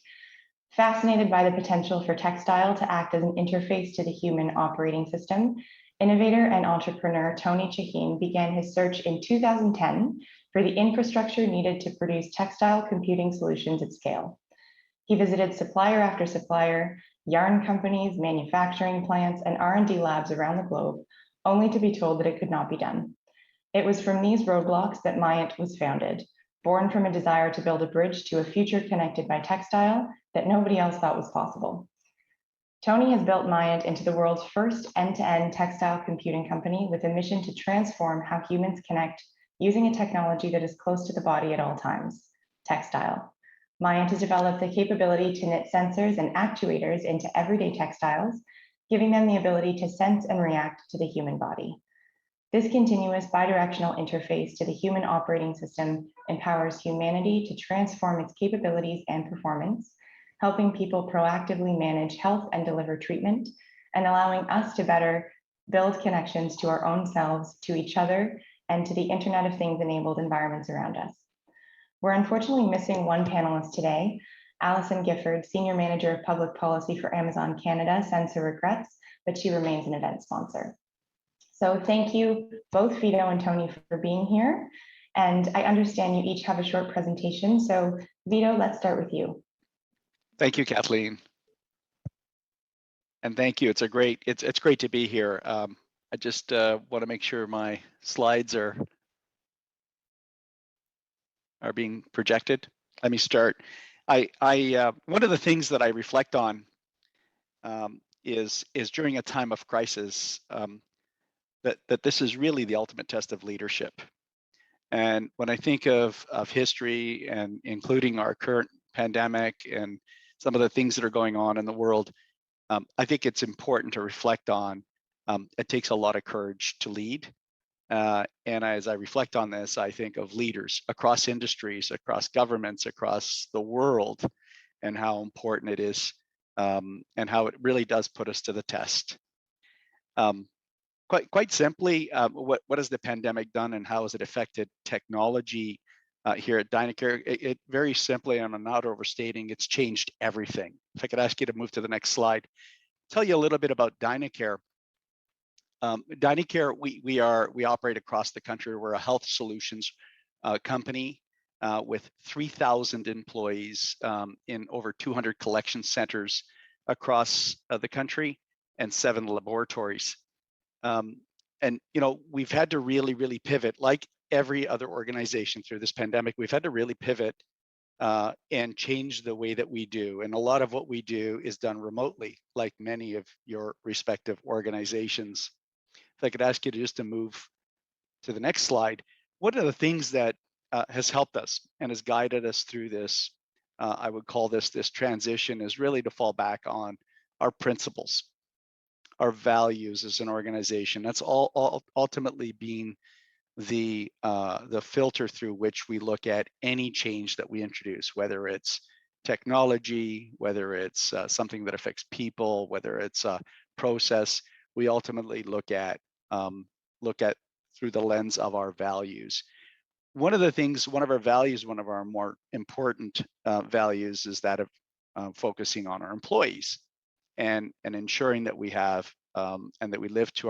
O: Fascinated by the potential for textile to act as an interface to the human operating system, innovator and entrepreneur Tony Chahine began his search in 2010 for the infrastructure needed to produce textile computing solutions at scale. He visited supplier after supplier, yarn companies, manufacturing plants, and R&D labs around the globe, only to be told that it could not be done. It was from these roadblocks that Myant was founded, born from a desire to build a bridge to a future connected by textile that nobody else thought was possible. Tony has built Myant into the world's first end-to-end textile computing company with a mission to transform how humans connect using a technology that is close to the body at all times, textile. Myant has developed the capability to knit sensors and actuators into everyday textiles, giving them the ability to sense and react to the human body. This continuous bidirectional interface to the human operating system empowers humanity to transform its capabilities and performance, helping people proactively manage health and deliver treatment, and allowing us to better build connections to our own selves, to each other, and to the Internet of Things enabled environments around us. We're unfortunately missing one panelist today. Alison Gifford, Senior Manager of Public Policy for Amazon Canada, sends her regrets, but she remains an event sponsor. So thank you both, Vito and Tony, for being here. And I understand you each have a short presentation. So Vito, let's start with you.
P: Thank you, Kathleen. And thank you. It's great to be here. I just want to make sure my slides are being projected. Let me start. One of the things that I reflect on is during a time of crisis that this is really the ultimate test of leadership. And when I think of history, and including our current pandemic and some of the things that are going on in the world, I think it's important to reflect on. It takes a lot of courage to lead. And as I reflect on this, I think of leaders across industries, across governments, across the world, and how important it is, and how it really does put us to the test. Quite simply, what has the pandemic done, and how has it affected technology here at Dynacare? It very simply, and I'm not overstating, it's changed everything. If I could ask you to move to the next slide, tell you a little bit about Dynacare. Dynacare, we operate across the country. We're a health solutions company with 3,000 employees in over 200 collection centers across the country and 7 laboratories. And we've had to really pivot, like every other organization through this pandemic. We've had to really pivot and change the way that we do. And a lot of what we do is done remotely, like many of your respective organizations. If I could ask you to move to the next slide. One of the things that has helped us and has guided us through this, I would call this transition, is really to fall back on our principles, our values as an organization. That's all ultimately being the filter through which we look at any change that we introduce, whether it's technology, whether it's something that affects people, whether it's a process. We ultimately look at through the lens of our values. One of our values, one of our more important values, is that of focusing on our employees and ensuring that we have and that we live to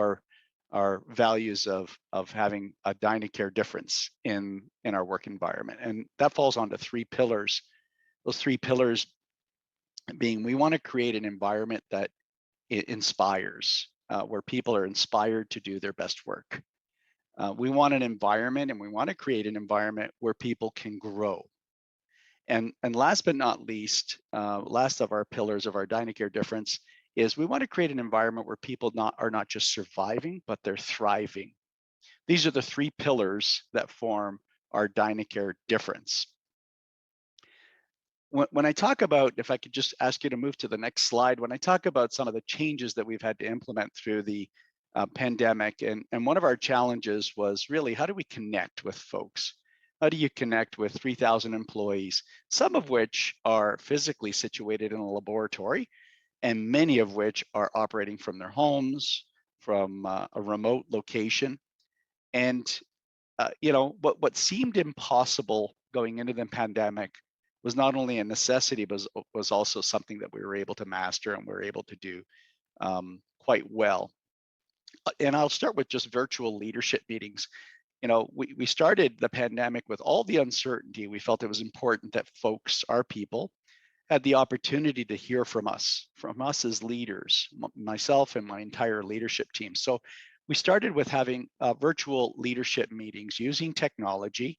P: our values of having a Dynacare difference in our work environment. And that falls onto 3 pillars. Those 3 pillars being, we want to create an environment that inspires, where people are inspired to do their best work. We want an environment, and we want to create an environment where people can grow. And last but not least, last of our pillars of our Dynacare difference is we want to create an environment where people are not just surviving, but they're thriving. These are the 3 pillars that form our Dynacare difference. When I talk about, if I could just ask you to move to the next slide, when I talk about some of the changes that we've had to implement through the pandemic, and one of our challenges was really, how do we connect with folks? How do you connect with 3,000 employees, some of which are physically situated in a laboratory, and many of which are operating from their homes, from a remote location? And what seemed impossible going into the pandemic was not only a necessity, but was also something that we were able to master and we were able to do quite well. And I'll start with just virtual leadership meetings. We started the pandemic with all the uncertainty. We felt it was important that folks, our people, had the opportunity to hear from us as leaders, myself and my entire leadership team. So we started with having virtual leadership meetings using technology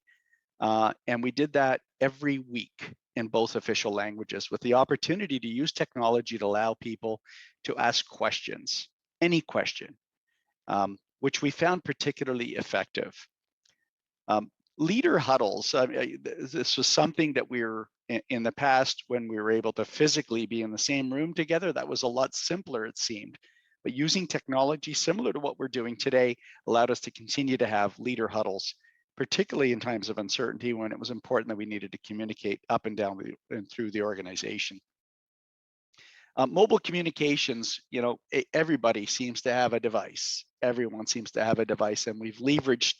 P: And we did that every week in both official languages, with the opportunity to use technology to allow people to ask questions, any question, which we found particularly effective. Leader huddles, this was something that we were in the past, when we were able to physically be in the same room together, that was a lot simpler, it seemed. But using technology similar to what we're doing today allowed us to continue to have leader huddles, particularly in times of uncertainty, when it was important that we needed to communicate up and down and through the organization. Mobile communications, everybody seems to have a device. Everyone seems to have a device, and we've leveraged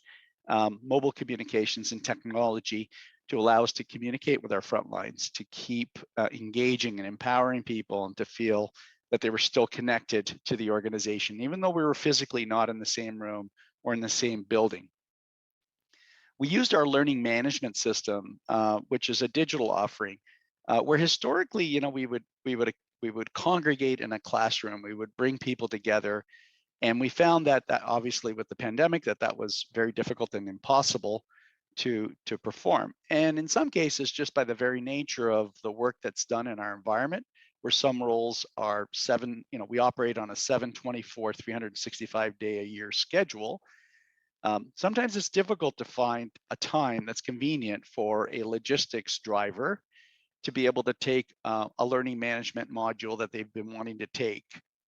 P: mobile communications and technology to allow us to communicate with our front lines, to keep engaging and empowering people, and to feel that they were still connected to the organization, even though we were physically not in the same room or in the same building. We used our learning management system, which is a digital offering, where historically, we would congregate in a classroom. We would bring people together, and we found that obviously with the pandemic, that was very difficult and impossible to perform. And in some cases, just by the very nature of the work that's done in our environment, where some roles are we operate on a 7/24, 365-day-a-year schedule. Sometimes it's difficult to find a time that's convenient for a logistics driver to be able to take a learning management module that they've been wanting to take,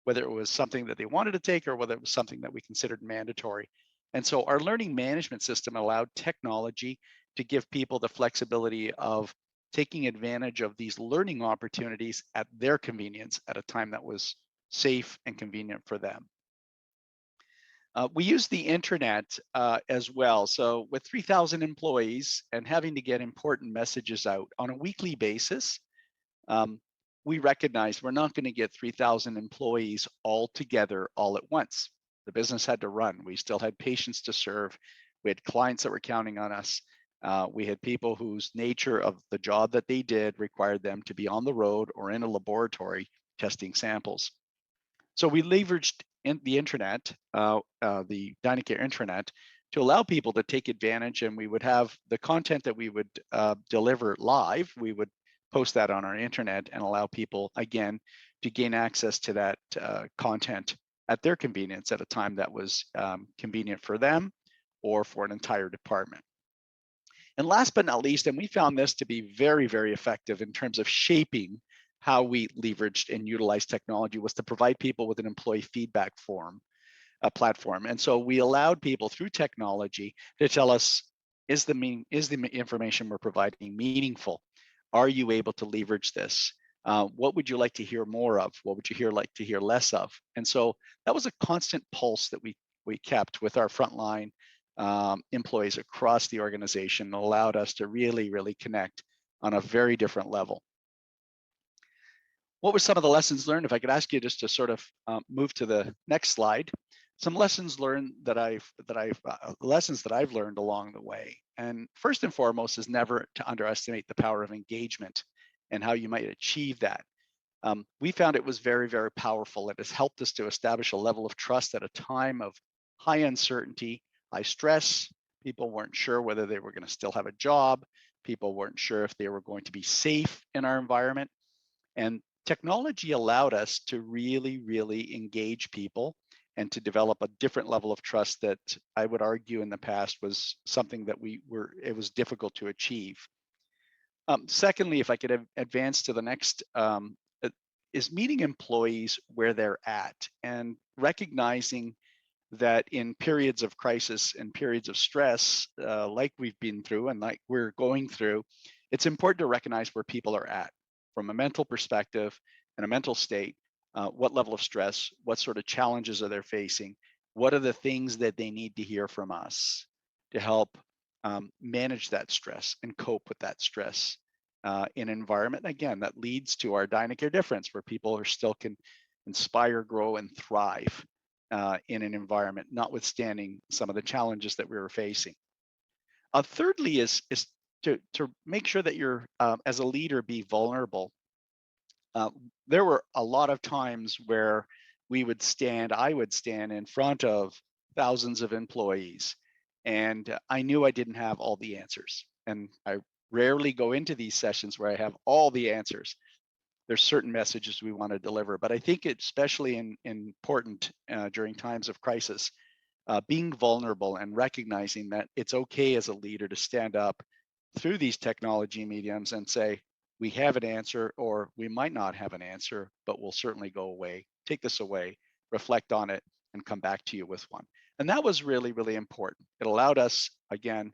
P: whether it was something that they wanted to take or whether it was something that we considered mandatory. And so our learning management system allowed technology to give people the flexibility of taking advantage of these learning opportunities at their convenience at a time that was safe and convenient for them. We use the internet as well. So with 3,000 employees and having to get important messages out on a weekly basis, we recognize we're not going to get 3,000 employees all together all at once. The business had to run. We still had patients to serve. We had clients that were counting on us. We had people whose nature of the job that they did required them to be on the road or in a laboratory testing samples. So we leveraged the internet, the Dynacare intranet, to allow people to take advantage, and we would have the content that we would deliver live. We would post that on our internet and allow people, again, to gain access to that content at their convenience at a time that was convenient for them or for an entire department. And last but not least, and we found this to be very, very effective in terms of shaping how we leveraged and utilized technology, was to provide people with an employee feedback platform. And so we allowed people through technology to tell us, is the information we're providing meaningful? Are you able to leverage this? What would you like to hear more of? What would you like to hear less of? And so that was a constant pulse that we kept with our frontline employees across the organization, and allowed us to really, really connect on a very different level. What were some of the lessons learned? If I could ask you just to sort of move to the next slide. Some lessons learned lessons that I've learned along the way. And first and foremost is never to underestimate the power of engagement and how you might achieve that. We found it was very, very powerful. It has helped us to establish a level of trust at a time of high uncertainty, high stress. People weren't sure whether they were going to still have a job. People weren't sure if they were going to be safe in our environment. And technology allowed us to really, really engage people and to develop a different level of trust that I would argue in the past was something that it was difficult to achieve. Secondly, if I could advance to the next, is meeting employees where they're at and recognizing that in periods of crisis and periods of stress, like we've been through and like we're going through, it's important to recognize where people are at from a mental perspective and a mental state. What level of stress, what sort of challenges are they facing? What are the things that they need to hear from us to help manage that stress and cope with that stress in an environment, again, that leads to our Dynacare difference, where people still can inspire, grow, and thrive in an environment, notwithstanding some of the challenges that we were facing. Thirdly is to make sure that you're, as a leader, be vulnerable. There were a lot of times where I would stand in front of thousands of employees, and I knew I didn't have all the answers. and I rarely go into these sessions where I have all the answers. There's certain messages we want to deliver, but I think it's especially important during times of crisis, being vulnerable and recognizing that it's okay as a leader to stand up through these technology mediums and say, we have an answer, or we might not have an answer, but we'll certainly go away, take this away, reflect on it, and come back to you with one. And that was really, really important. It allowed us, again,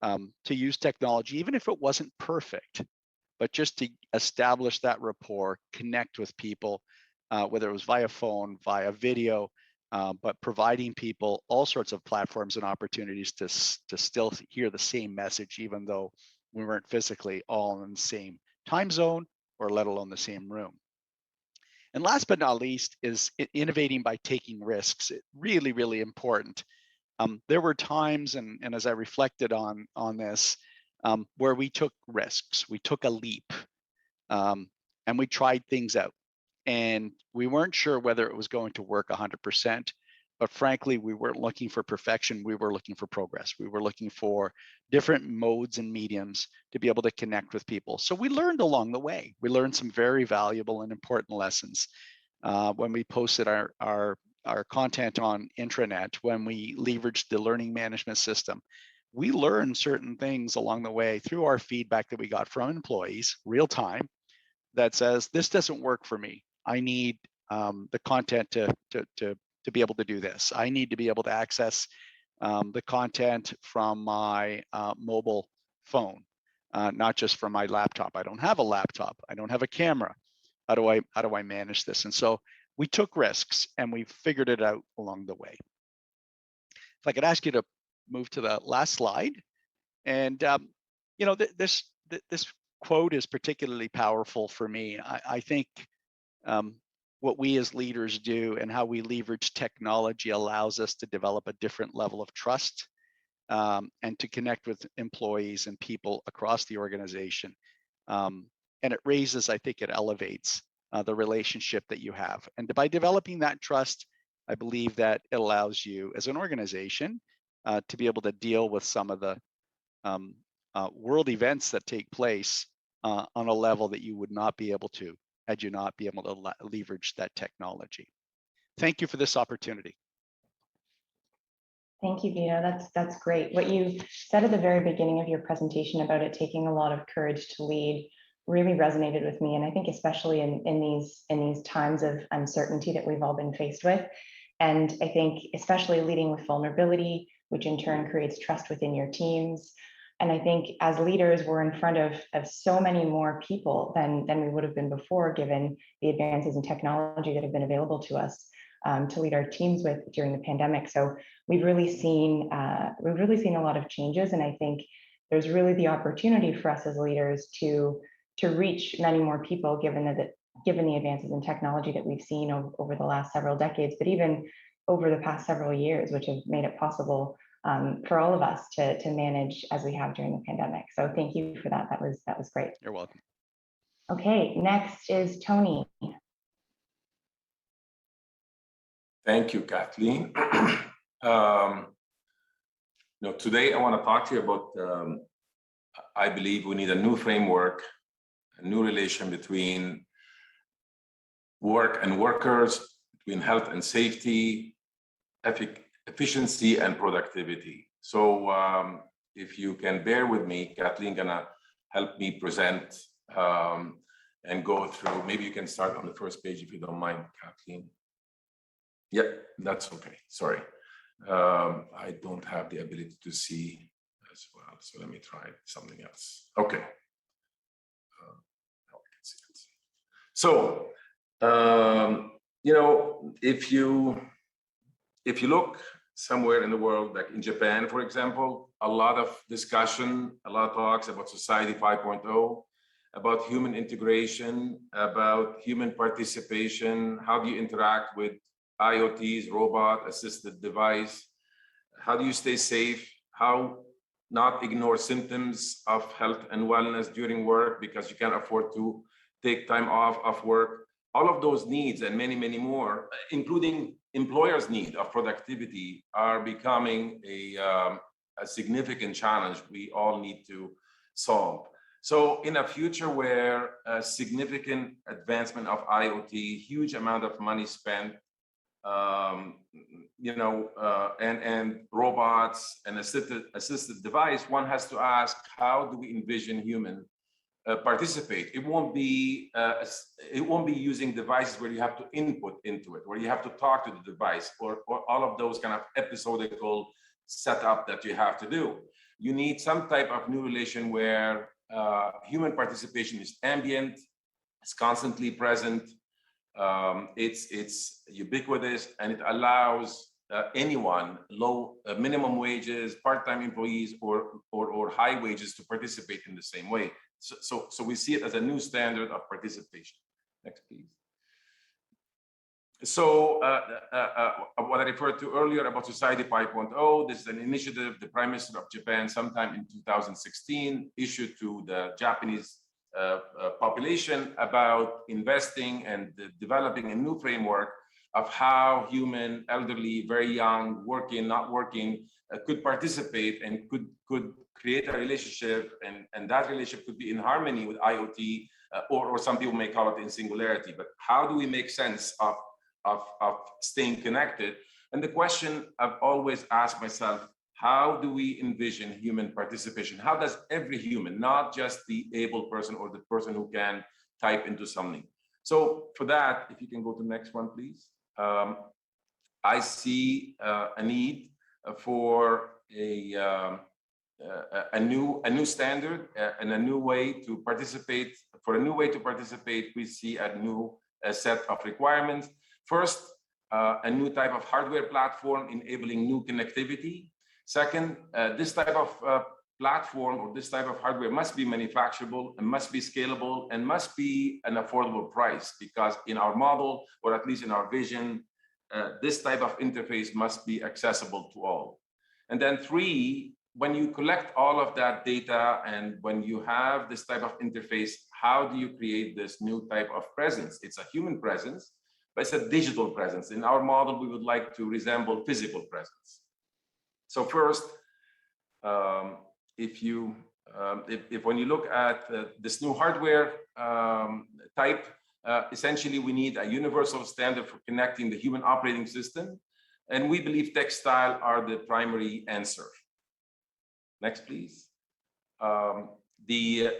P: to use technology, even if it wasn't perfect, but just to establish that rapport, connect with people, whether it was via phone, via video, but providing people all sorts of platforms and opportunities to still hear the same message, even though we weren't physically all in the same time zone or let alone the same room. And last but not least is innovating by taking risks. It really, really important. There were times, and as I reflected on this, where we took risks, we took a leap, and we tried things out. And we weren't sure whether it was going to work 100%, but frankly, we weren't looking for perfection. We were looking for progress. We were looking for different modes and mediums to be able to connect with people. So we learned along the way. We learned some very valuable and important lessons when we posted our content on intranet, when we leveraged the learning management system. We learned certain things along the way through our feedback that we got from employees, real time, that says, this doesn't work for me. I need the content to be able to do this. I need to be able to access the content from my mobile phone, not just from my laptop. I don't have a laptop. I don't have a camera. How do I manage this? And so we took risks and we figured it out along the way. If I could ask you to move to the last slide. And you know, this quote is particularly powerful for me. I think what we as leaders do and how we leverage technology allows us to develop a different level of trust and to connect with employees and people across the organization. And it raises, I think it elevates the relationship that you have. And by developing that trust, I believe that it allows you as an organization to be able to deal with some of the world events that take place on a level that you would not be able to had you not be able to leverage that technology. Thank you for this opportunity.
O: Thank you, Vito. That's great. What you said at the very beginning of your presentation about it taking a lot of courage to lead really resonated with me. And I think especially in these times of uncertainty that we've all been faced with. And I think especially leading with vulnerability, which in turn creates trust within your teams. And I think as leaders, we're in front of so many more people than we would have been before, given the advances in technology that have been available to us to lead our teams with during the pandemic. So we've really seen a lot of changes, and I think there's really the opportunity for us as leaders to reach many more people, given the advances in technology that we've seen over the last several decades, but even over the past several years, which have made it possible for all of us to manage as we have during the pandemic. So thank you for that. That was great.
P: You're welcome.
O: Okay, next is Tony.
Q: Thank you, Kathleen. Today I want to talk to you about, I believe we need a new framework, a new relation between work and workers, between health and safety, efficiency and productivity. So if you can bear with me, Kathleen gonna help me present and go through. Maybe you can start on the first page if you don't mind, Kathleen. Yep, that's okay, sorry. I don't have the ability to see as well, so let me try something else. Okay. Now I can see it. So, if you look somewhere in the world, like in Japan, for example, a lot of discussion, a lot of talks about Society 5.0, about human integration, about human participation. How do you interact with IoTs, robot assisted device? How do you stay safe? How not ignore symptoms of health and wellness during work because you can't afford to take time off of work? All of those needs and many, many more, including employers' need of productivity, are becoming a significant challenge we all need to solve. So in a future where a significant advancement of IoT, huge amount of money spent, and robots and assisted device, one has to ask, how do we envision human participate? It won't be using devices where you have to input into it, where you have to talk to the device, or all of those kind of episodical setup that you have to do. You need some type of new relation where human participation is ambient, it's constantly present, it's ubiquitous, and it allows anyone, low minimum wages, part-time employees, or high wages to participate in the same way. So we see it as a new standard of participation. Next, please. So what I referred to earlier about Society 5.0, this is an initiative the Prime Minister of Japan sometime in 2016 issued to the Japanese population about investing and developing a new framework of how human, elderly, very young, working, not working, could participate and could create a relationship, and that relationship could be in harmony with IoT, or some people may call it in singularity. But how do we make sense of staying connected? And the question I've always asked myself, how do we envision human participation? How does every human, not just the able person or the person who can type into something? So for that, if you can go to the next one, please. I see a need for a new standard and a new way to participate. For a new way to participate, we see a new set of requirements. First, a new type of hardware platform enabling new connectivity. Second, this type of platform or this type of hardware must be manufacturable and must be scalable and must be an affordable price, because in our model, or at least in our vision, this type of interface must be accessible to all. And then three, when you collect all of that data and when you have this type of interface, how do you create this new type of presence? It's a human presence, but it's a digital presence. In our model, we would like to resemble physical presence. So first, if when you look at this new hardware type, essentially we need a universal standard for connecting the human operating system, and we believe textile are the primary answer. Next, please. The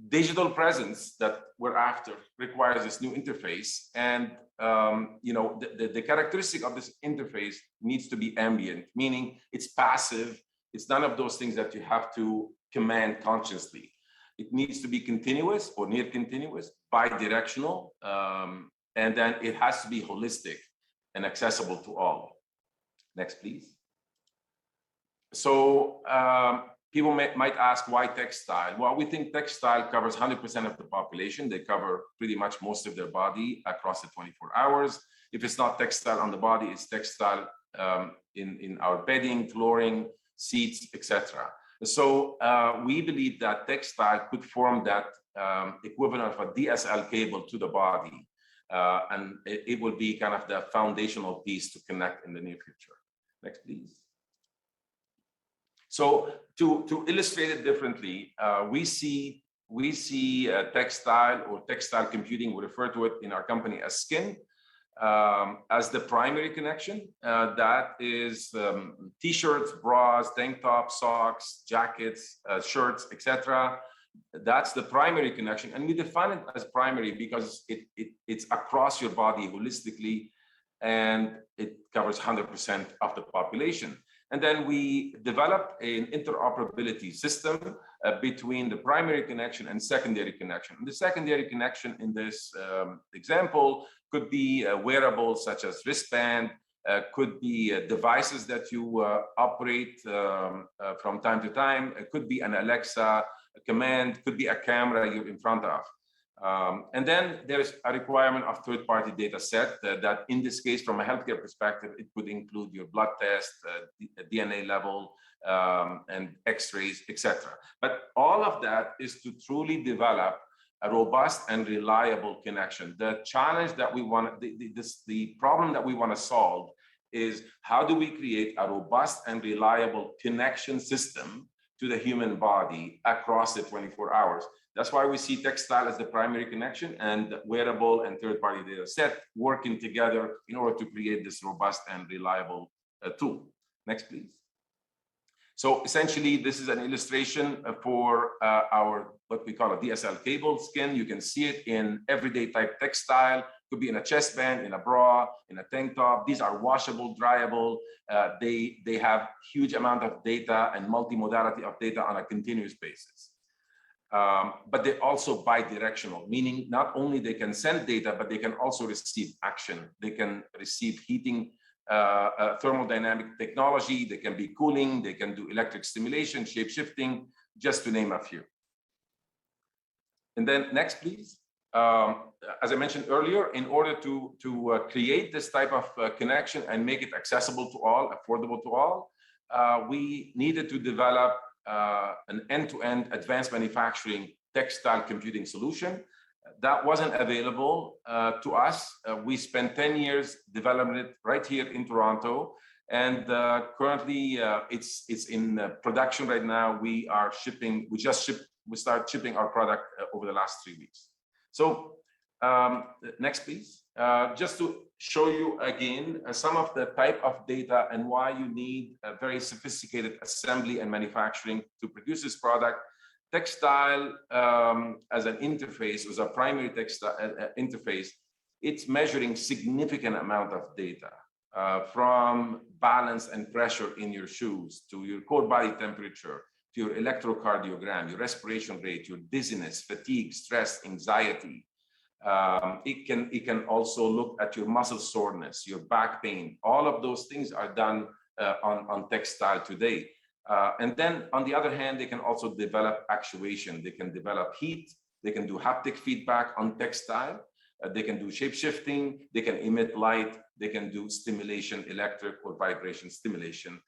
Q: digital presence that we're after requires this new interface, and the characteristic of this interface needs to be ambient, meaning it's passive. It's none of those things that you have to command consciously. It needs to be continuous or near continuous, bi-directional, and then it has to be holistic and accessible to all. Next, please. So people might ask, why textile? Well, we think textile covers 100% of the population. They cover pretty much most of their body across the 24 hours. If it's not textile on the body, it's textile in our bedding, flooring, seats, etc. So we believe that textile could form that equivalent of a DSL cable to the body. And it will be kind of the foundational piece to connect in the near future. Next, please. So to illustrate it differently, we see textile or textile computing, we refer to it in our company as skin, as the primary connection. That is t-shirts, bras, tank tops, socks, jackets, shirts, etc. That's the primary connection, and we define it as primary because it's across your body holistically, and it covers 100% of the population. And then we developed an interoperability system between the primary connection and secondary connection. And the secondary connection in this example could be wearables such as wristband, could be devices that you operate from time to time. It could be an Alexa command, could be a camera you're in front of. And then there's a requirement of third-party data set that in this case, from a healthcare perspective, it could include your blood test, DNA level, and x-rays, etc. But all of that is to truly develop a robust and reliable connection. The challenge that we want, the problem that we want to solve is how do we create a robust and reliable connection system to the human body across the 24 hours. That's why we see textile as the primary connection and wearable and third-party data set working together in order to create this robust and reliable tool. Next, please. So essentially, this is an illustration for our, what we call a DSL cable skin. You can see it in everyday type textile. Could be in a chest band, in a bra, in a tank top. These are washable, dryable. They have huge amount of data and multimodality of data on a continuous basis. But they're also bi-directional, meaning not only they can send data, but they can also receive action. They can receive heating, thermodynamic technology, they can be cooling, they can do electric stimulation, shape-shifting, just to name a few. And then next, please. As I mentioned earlier, in order to create this type of connection and make it accessible to all, affordable to all, we needed to develop an end-to-end advanced manufacturing textile computing solution. That wasn't available to us. We spent 10 years developing it right here in Toronto, and currently it's in production right now. We are shipping. We start shipping our product over the last 3 weeks. So next, please. Just to show you again some of the type of data and why you need a very sophisticated assembly and manufacturing to produce this product. Textile as an interface, as a primary textile interface, it's measuring significant amount of data from balance and pressure in your shoes to your core body temperature, to your electrocardiogram, your respiration rate, your dizziness, fatigue, stress, anxiety. It can also look at your muscle soreness, your back pain. All of those things are done on textile today. And then on the other hand, they can also develop actuation. They can develop heat. They can do haptic feedback on textile. They can do shape shifting. They can emit light. They can do stimulation, electric or vibration stimulation.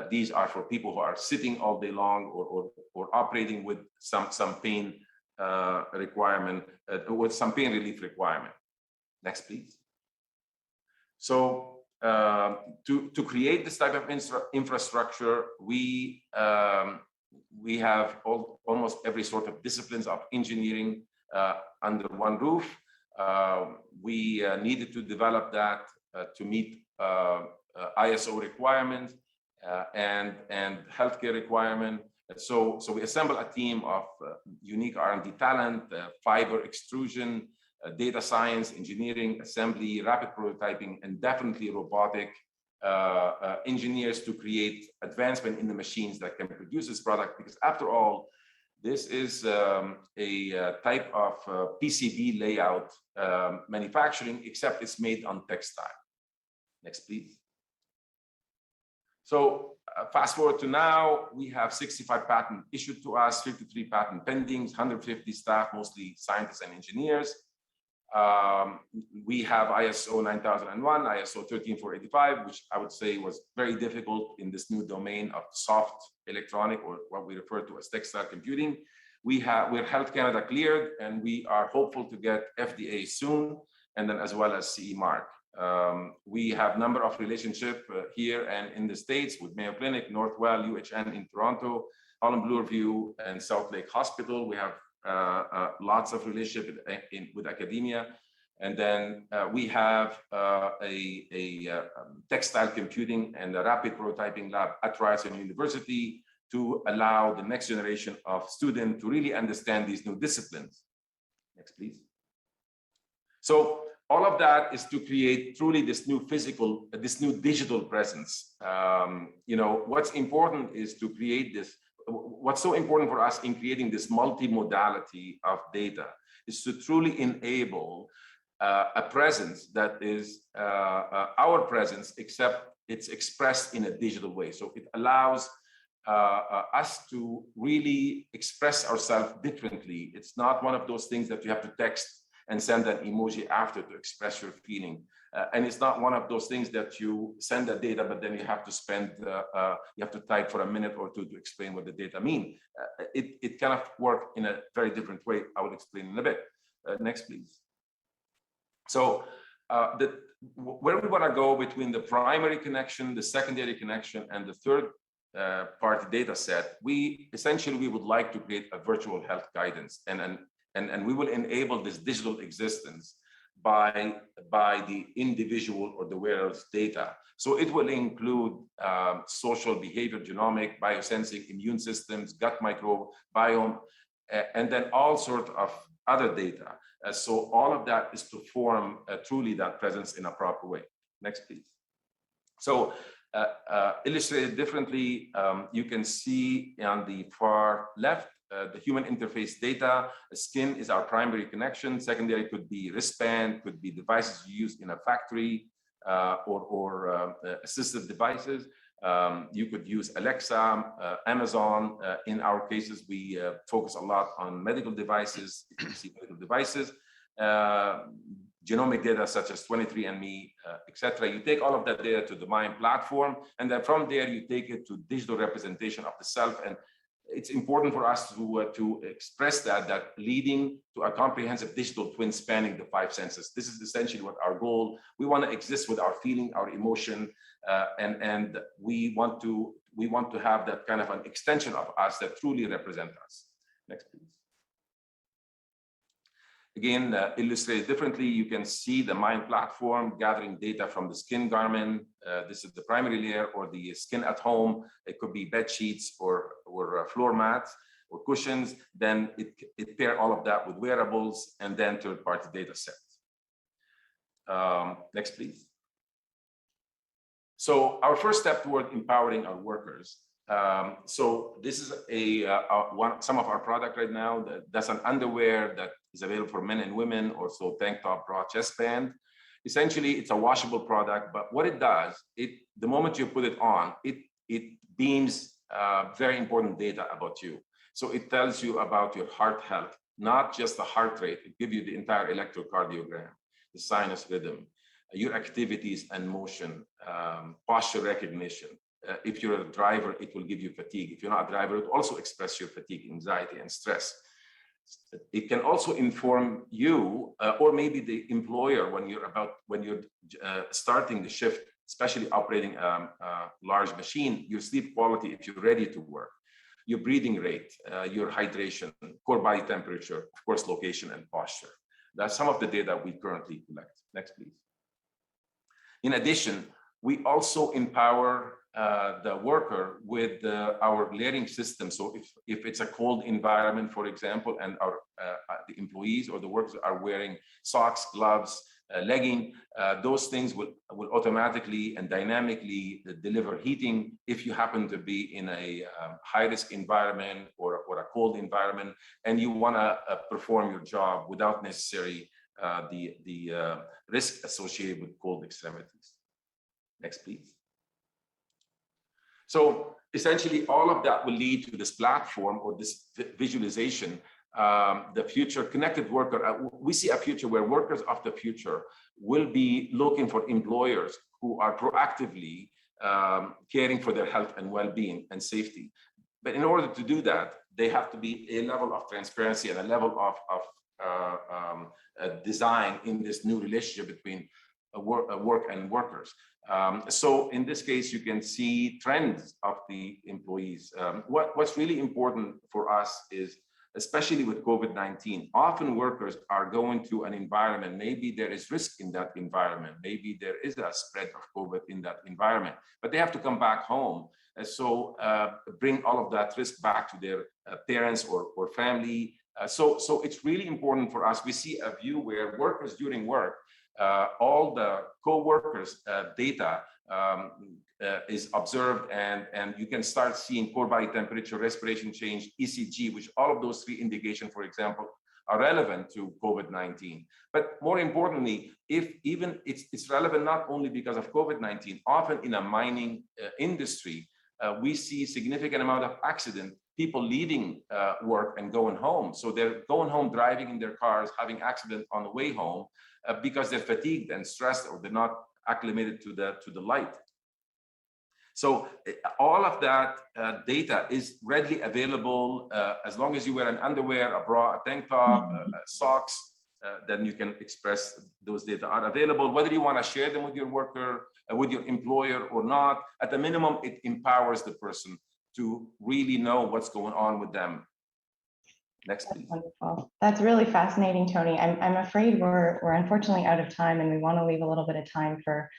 Q: These are for people who are sitting all day long or operating with some pain requirement, with some pain relief requirement. Next, please. So to create this type of infrastructure, we have almost every sort of disciplines of engineering under one roof. We needed to develop that to meet ISO requirements and healthcare requirement. So we assemble a team of unique R&D talent, fiber extrusion, data science, engineering, assembly, rapid prototyping, and definitely robotic engineers to create advancement in the machines that can produce this product. Because after all, this is a type of PCB layout manufacturing, except it's made on textile. Next, please. So fast forward to now, we have 65 patents issued to us, 53 patent pendings, 150 staff, mostly scientists and engineers. We have ISO 9001, ISO 13485, which I would say was very difficult in this new domain of soft electronic, or what we refer to as textile computing. We're Health Canada cleared, and we are hopeful to get FDA soon, and then as well as CE mark. We have a number of relationships here and in the States with Mayo Clinic, Northwell, UHN in Toronto, Holland Bloorview, and South Lake Hospital. We have lots of relationship with academia. And then we have a textile computing and a rapid prototyping lab at Ryerson University to allow the next generation of students to really understand these new disciplines. Next, please. So all of that is to create truly this new physical, this new digital presence. What's important is to create this. What's so important for us in creating this multimodality of data is to truly enable a presence that is our presence, except it's expressed in a digital way. So it allows us to really express ourselves differently. It's not one of those things that you have to text and send an emoji after to express your feeling. And it's not one of those things that you send the data, but then you have to spend, you have to type for a minute or two to explain what the data mean. It kind of work in a very different way. I will explain in a bit. Next, please. So where we want to go between the primary connection, the secondary connection, and the third party data set, we would like to create a virtual health guidance, and we will enable this digital existence by the individual or the wearer's data. So it will include social behavior, genomic, biosensing, immune systems, gut microbiome, and then all sorts of other data. So all of that is to form truly that presence in a proper way. Next, please. So illustrated differently, you can see on the far left, the human interface data. Skin is our primary connection. Secondary could be wristband, could be devices used in a factory, or assistive devices. You could use Alexa, Amazon. In our cases, we focus a lot on medical devices. You can see medical devices, genomic data such as 23andMe, etc. You take all of that data to the MIND platform, and then from there you take it to digital representation of the self. And it's important for us to express that leading to a comprehensive digital twin spanning the 5 senses. This is essentially what our goal. We want to exist with our feeling, our emotion, and we want to have that kind of an extension of us that truly represent us. Next, please. Again, illustrated differently, you can see the MIND platform gathering data from the skin garment. This is the primary layer, or the skin at home. It could be bed sheets or floor mats or cushions. Then it pair all of that with wearables and then third-party data sets. Next, please. So our first step toward empowering our workers. So this is some of our product right now. That's an underwear that is available for men and women, or so tank top, bra, chest band. Essentially, it's a washable product, but what it does, the moment you put it on, it beams very important data about you. So it tells you about your heart health, not just the heart rate. It gives you the entire electrocardiogram, the sinus rhythm, your activities and motion, posture recognition. If you're a driver, it will give you fatigue. If you're not a driver, it will also express your fatigue, anxiety, and stress. It can also inform you, or maybe the employer, when you're starting the shift, especially operating a large machine, your sleep quality, if you're ready to work, your breathing rate, your hydration, core body temperature, of course, location and posture. That's some of the data we currently collect. Next, please. In addition, we also empower the worker with our layering system. So if it's a cold environment, for example, and the employees or the workers are wearing socks, gloves, legging, those things will automatically and dynamically deliver heating if you happen to be in a high-risk environment or a cold environment, and you want to perform your job without necessarily the risk associated with cold extremities. Next, please. So essentially, all of that will lead to this platform or this visualization, the future connected worker. We see a future where workers of the future will be looking for employers who are proactively caring for their health and well-being and safety. But in order to do that, they have to be a level of transparency and a level of design in this new relationship between work and workers. So in this case, you can see trends of the employees. What's really important for us is, especially with COVID-19, often workers are going to an environment, maybe there is risk in that environment, maybe there is a spread of COVID in that environment, but they have to come back home. So bring all of that risk back to their parents or family. So it's really important for us. We see a view where workers during work, all the co-workers data is observed, and you can start seeing core body temperature, respiration change, ECG, which all of those 3 indications, for example, are relevant to COVID-19. But more importantly, it's relevant not only because of COVID-19, often in a mining industry, we see significant amount of accident, people leaving work and going home. So they're going home, driving in their cars, having accident on the way home because they're fatigued and stressed, or they're not acclimated to the light. So all of that data is readily available as long as you wear an underwear, a bra, a tank top, socks, then you can express those data are available, whether you want to share them with your worker, with your employer or not. At the minimum, it empowers the person to really know what's going on with them. Next, please.
O: Wonderful. That's really fascinating, Tony. I'm afraid we're unfortunately out of time, and we want to leave a little bit of time for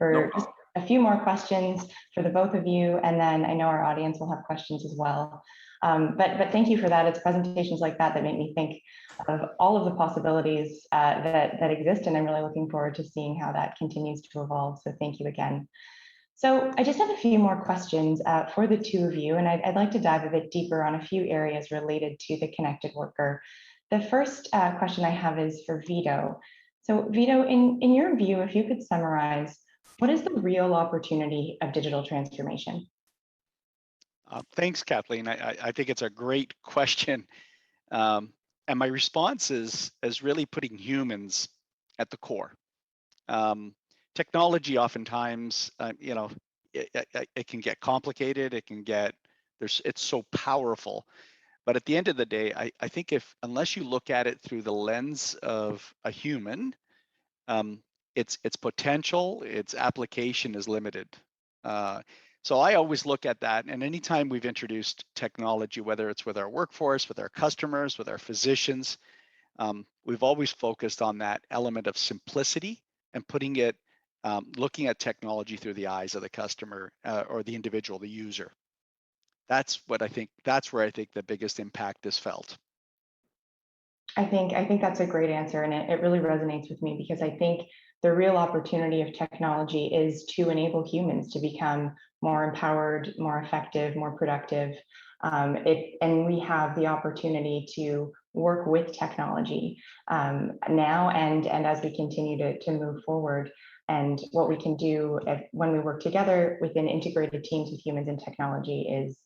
O: just a few more questions for the both of you, and then I know our audience will have questions as well. But thank you for that. It's presentations like that that make me think of all of the possibilities that exist, and I'm really looking forward to seeing how that continues to evolve. So thank you again. So I just have a few more questions for the two of you, and I'd like to dive a bit deeper on a few areas related to the connected worker. The first question I have is for Vito. So Vito, in your view, if you could summarize, what is the real opportunity of digital transformation?
P: Thanks, Kathleen. I think it's a great question. And my response is really putting humans at the core. Technology oftentimes, it can get complicated. It can get, it's so powerful. But at the end of the day, I think unless you look at it through the lens of a human, its potential, its application is limited. So I always look at that, and anytime we've introduced technology, whether it's with our workforce, with our customers, with our physicians, we've always focused on that element of simplicity and putting it, looking at technology through the eyes of the customer or the individual, the user. That's where I think the biggest impact is felt.
O: I think that's a great answer, and it really resonates with me, because I think the real opportunity of technology is to enable humans to become more empowered, more effective, more productive. And we have the opportunity to work with technology now and as we continue to move forward. And what we can do when we work together within integrated teams with humans and technology is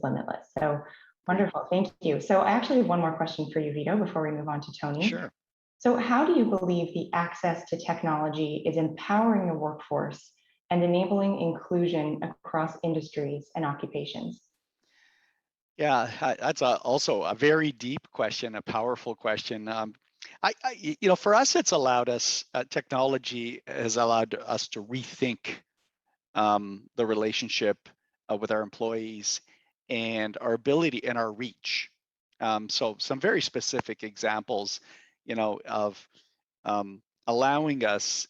O: limitless. So wonderful, thank you. So I actually have one more question for you, Vito, before we move on to Tony.
P: Sure.
O: So how do you believe the access to technology is empowering the workforce and enabling inclusion across industries and occupations?
P: Yeah, that's also a very deep question, a powerful question. For us, it's allowed us, technology has allowed us to rethink the relationship with our employees and our ability and our reach. So some very specific examples, of allowing us,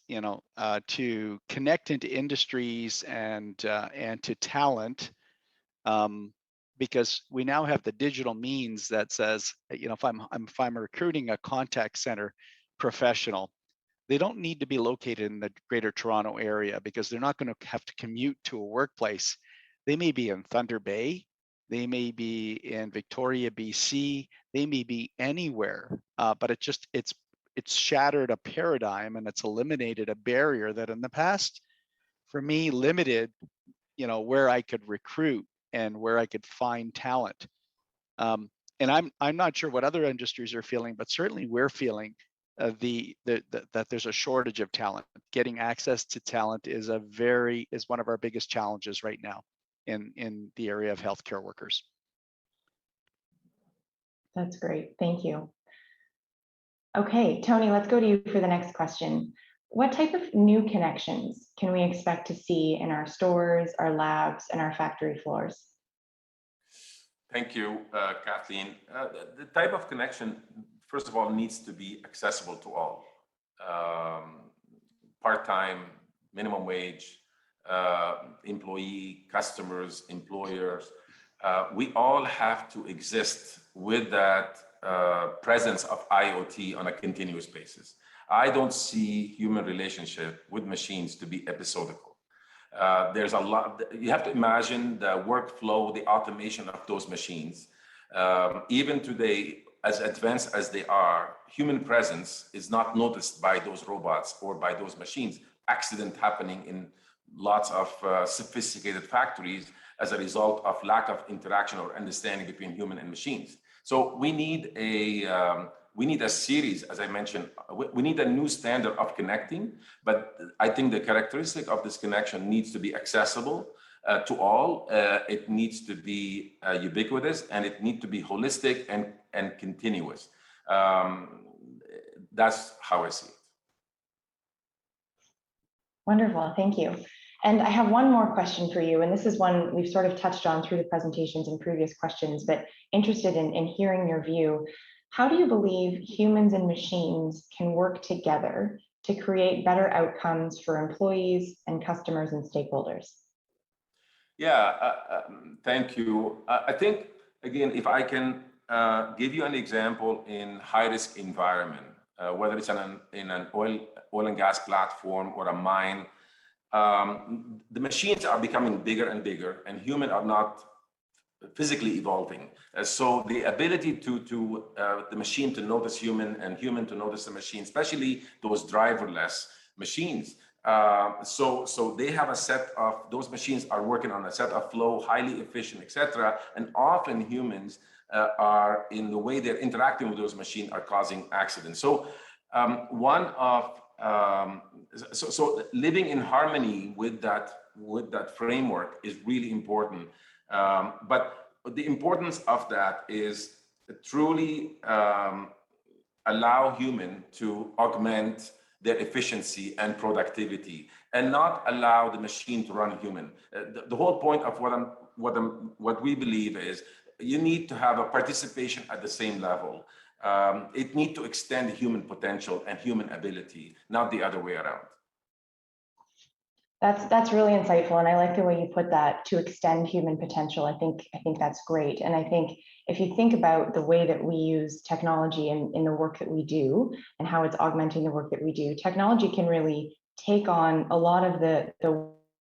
P: to connect into industries and to talent, because we now have the digital means that says, if I'm recruiting a contact center professional, they don't need to be located in the Greater Toronto area, because they're not going to have to commute to a workplace. They may be in Thunder Bay, they may be in Victoria, BC, they may be anywhere, but it's shattered a paradigm, and it's eliminated a barrier that in the past, for me, limited, where I could recruit and where I could find talent. And I'm not sure what other industries are feeling, but certainly we're feeling that there's a shortage of talent. Getting access to talent is one of our biggest challenges right now in the area of healthcare workers.
O: That's great, thank you. Okay, Tony, let's go to you for the next question. What type of new connections can we expect to see in our stores, our labs, and our factory floors?
Q: Thank you, Kathleen. The type of connection, first of all, needs to be accessible to all. Part-time, minimum wage, employee, customers, employers. We all have to exist with that presence of IoT on a continuous basis. I don't see human relationship with machines to be episodical. There's a lot, you have to imagine the workflow, the automation of those machines. Even today, as advanced as they are, human presence is not noticed by those robots or by those machines. Accident happening in lots of sophisticated factories as a result of lack of interaction or understanding between human and machines. So we need a series, as I mentioned, we need a new standard of connecting, but I think the characteristic of this connection needs to be accessible to all. It needs to be ubiquitous, and it needs to be holistic and continuous. that's how I see it.
O: Wonderful, thank you. And I have one more question for you, and this is one we've sort of touched on through the presentations and previous questions, but interested in hearing your view. How do you believe humans and machines can work together to create better outcomes for employees and customers and stakeholders?
Q: Yeah, thank you. I think, again, if I can give you an example in high-risk environment, whether it's in an oil and gas platform or a mine, the machines are becoming bigger and bigger, and humans are not physically evolving. So the ability to the machine to notice human and human to notice the machine, especially those driverless machines. So they have a set of, those machines are working on a set of flow, highly efficient, etc. And often humans are, in the way they're interacting with those machines, are causing accidents. So so living in harmony with that framework is really important. But the importance of that is to truly allow human to augment their efficiency and productivity, and not allow the machine to run human. The whole point of what we believe is you need to have a participation at the same level. It needs to extend human potential and human ability, not the other way around.
O: That's really insightful, and I like the way you put that, to extend human potential. I think that's great, and I think if you think about the way that we use technology in the work that we do and how it's augmenting the work that we do, technology can really take on a lot of the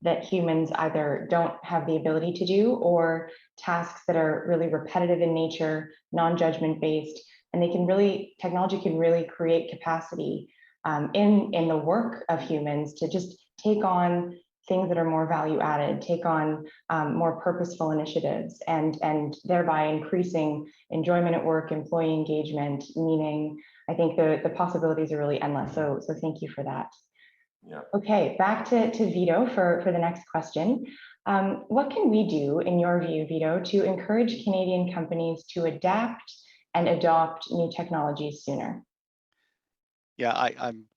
O: that humans either don't have the ability to do, or tasks that are really repetitive in nature, non-judgment based, and technology can really create capacity in the work of humans to just take on things that are more value added, take on more purposeful initiatives, and thereby increasing enjoyment at work, employee engagement, meaning. I think the possibilities are really endless. So thank you for that.
Q: Yeah.
O: Okay, back to Vito for the next question. What can we do, in your view, Vito, to encourage Canadian companies to adapt and adopt new technologies sooner?
P: Yeah,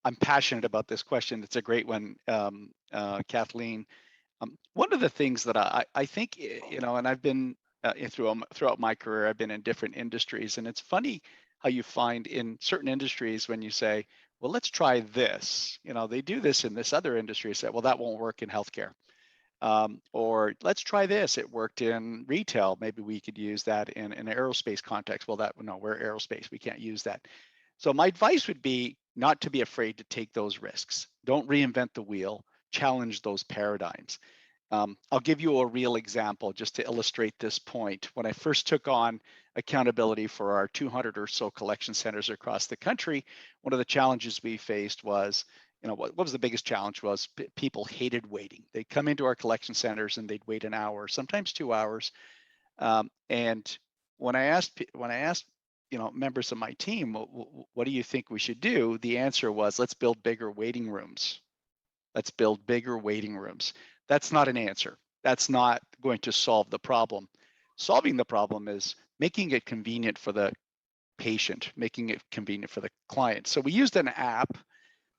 P: I'm passionate about this question. It's a great one, Kathleen. One of the things that I think, and I've been throughout my career, I've been in different industries, and it's funny how you find in certain industries when you say, well, let's try this. They do this in this other industry. Say, well, that won't work in healthcare. Or let's try this. It worked in retail. Maybe we could use that in an aerospace context. Well, no, we're aerospace. We can't use that. So my advice would be not to be afraid to take those risks. Don't reinvent the wheel. Challenge those paradigms. I'll give you a real example just to illustrate this point. When I first took on accountability for our 200 or so collection centers across the country, one of the challenges we faced was, what was the biggest challenge was people hated waiting. They'd come into our collection centers and they'd wait an hour, sometimes 2 hours. And when I asked members of my team, what do you think we should do? The answer was, let's build bigger waiting rooms. Let's build bigger waiting rooms. That's not an answer. That's not going to solve the problem. Solving the problem is making it convenient for the patient, making it convenient for the client. So we used an app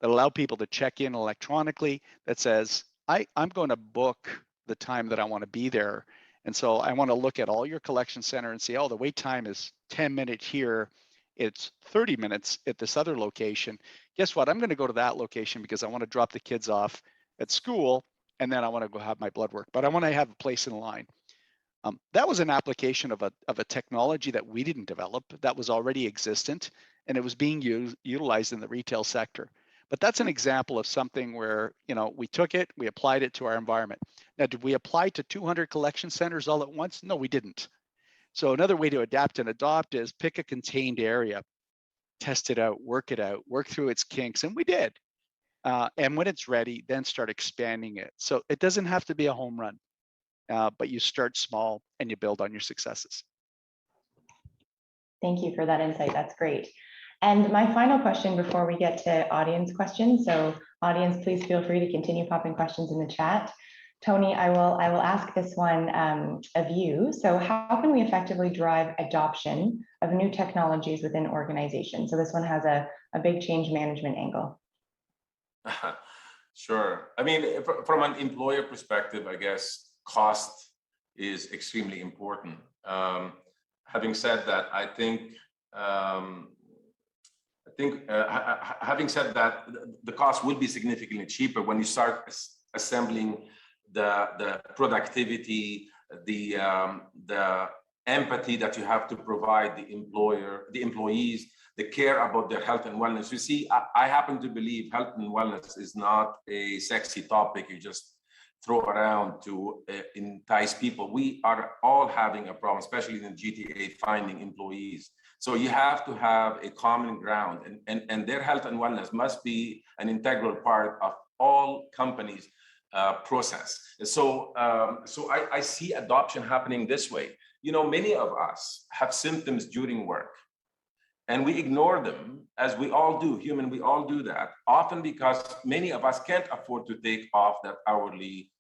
P: that allowed people to check in electronically that says, I'm going to book the time that I want to be there. And so I want to look at all your collection center and see, oh, the wait time is 10 minutes here. It's 30 minutes at this other location. Guess what? I'm going to go to that location because I want to drop the kids off at school, and then I want to go have my blood work, but I want to have a place in line. That was an application of a technology that we didn't develop, that was already existent, and it was being utilized in the retail sector. But that's an example of something where, we took it, we applied it to our environment. Now, did we apply to 200 collection centers all at once? No, we didn't. So another way to adapt and adopt is pick a contained area, test it out, work through its kinks, and we did. And when it's ready, then start expanding it. So it doesn't have to be a home run, but you start small and you build on your successes.
O: Thank you for that insight. That's great. And my final question before we get to audience questions. So audience, please feel free to continue popping questions in the chat. Tony, I will ask this one of you. So how can we effectively drive adoption of new technologies within organizations? So this one has a big change management angle.
Q: Sure. I mean, from an employer perspective, I guess cost is extremely important. Having said that, having said that, the cost will be significantly cheaper when you start assembling the productivity, the empathy that you have to provide the employees, the care about their health and wellness. You see, I happen to believe health and wellness is not a sexy topic you just throw around to entice people. We are all having a problem, especially in the GTA, finding employees. So you have to have a common ground, and their health and wellness must be an integral part of all companies' process. So I see adoption happening this way. You know, many of us have symptoms during work, and we ignore them, as we all do. We all do that, often because many of us can't afford to take off that hourly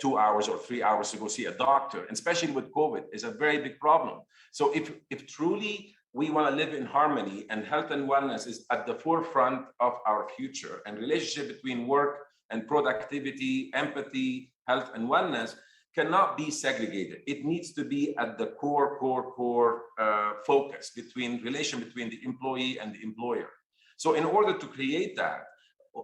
Q: 2 hours or 3 hours to go see a doctor, and especially with COVID, is a very big problem. So if truly we want to live in harmony, and health and wellness is at the forefront of our future, and relationship between work and productivity, empathy, health and wellness cannot be segregated. It needs to be at the core focus relation between the employee and the employer. So in order to create that,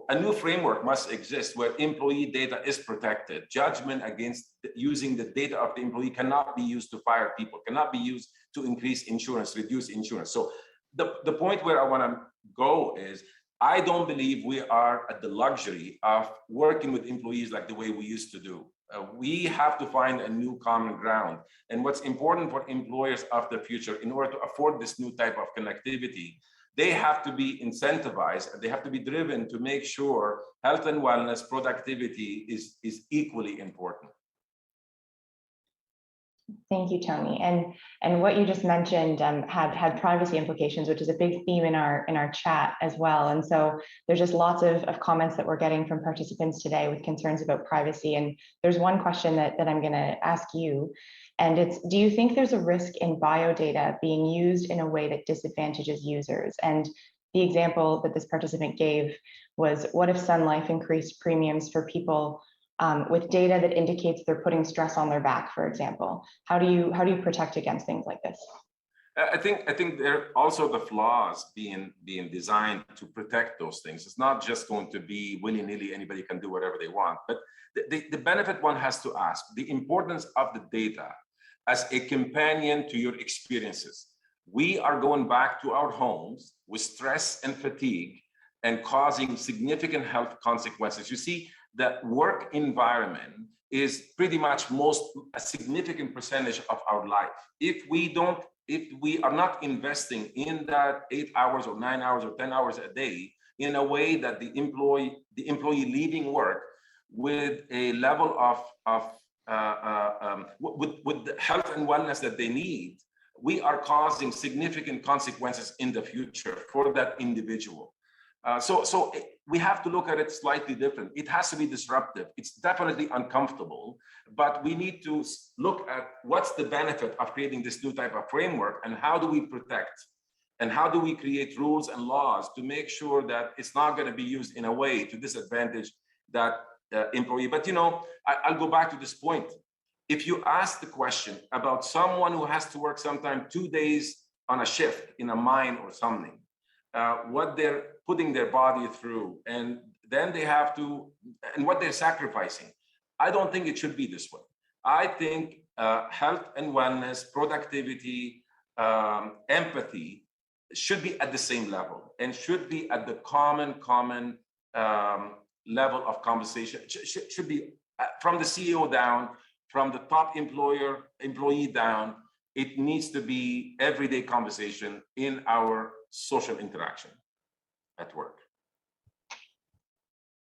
Q: a new framework must exist where employee data is protected. Judgment against using the data of the employee cannot be used to fire people, cannot be used to increase insurance, reduce insurance. So the point where I want to go is, I don't believe we are at the luxury of working with employees like the way we used to do. We have to find a new common ground. And what's important for employers of the future, in order to afford this new type of connectivity, they have to be incentivized, and they have to be driven to make sure health and wellness, productivity is equally important.
O: Thank you, Tony. And what you just mentioned had privacy implications, which is a big theme in our chat as well. And so there's just lots of comments that we're getting from participants today with concerns about privacy. And there's one question that I'm going to ask you, and it's, do you think there's a risk in biodata being used in a way that disadvantages users? And the example that this participant gave was, what if Sun Life increased premiums for people with data that indicates they're putting stress on their back, for example? How do you protect against things like this?
Q: I think there are also the flaws being designed to protect those things. It's not just going to be willy-nilly, anybody can do whatever they want. But the benefit one has to ask, the importance of the data as a companion to your experiences. We are going back to our homes with stress and fatigue and causing significant health consequences. You see, the work environment is pretty much a significant percentage of our life. If we are not investing in that 8 hours or 9 hours or 10 hours a day in a way that the employee leaving work with a level with the health and wellness that they need, we are causing significant consequences in the future for that individual. So we have to look at it slightly different. It has to be disruptive. It's definitely uncomfortable, but we need to look at what's the benefit of creating this new type of framework, and how do we protect, and how do we create rules and laws to make sure that it's not going to be used in a way to disadvantage that employee. But I'll go back to this point. If you ask the question about someone who has to work sometime 2 days on a shift in a mine or something, what they're putting their body through, and then they have to, and what they're sacrificing, I don't think it should be this way. I think health and wellness, productivity, empathy should be at the same level, and should be at the common level of conversation. Should be from the CEO down, from the top employee down. It needs to be everyday conversation in our social interaction at work.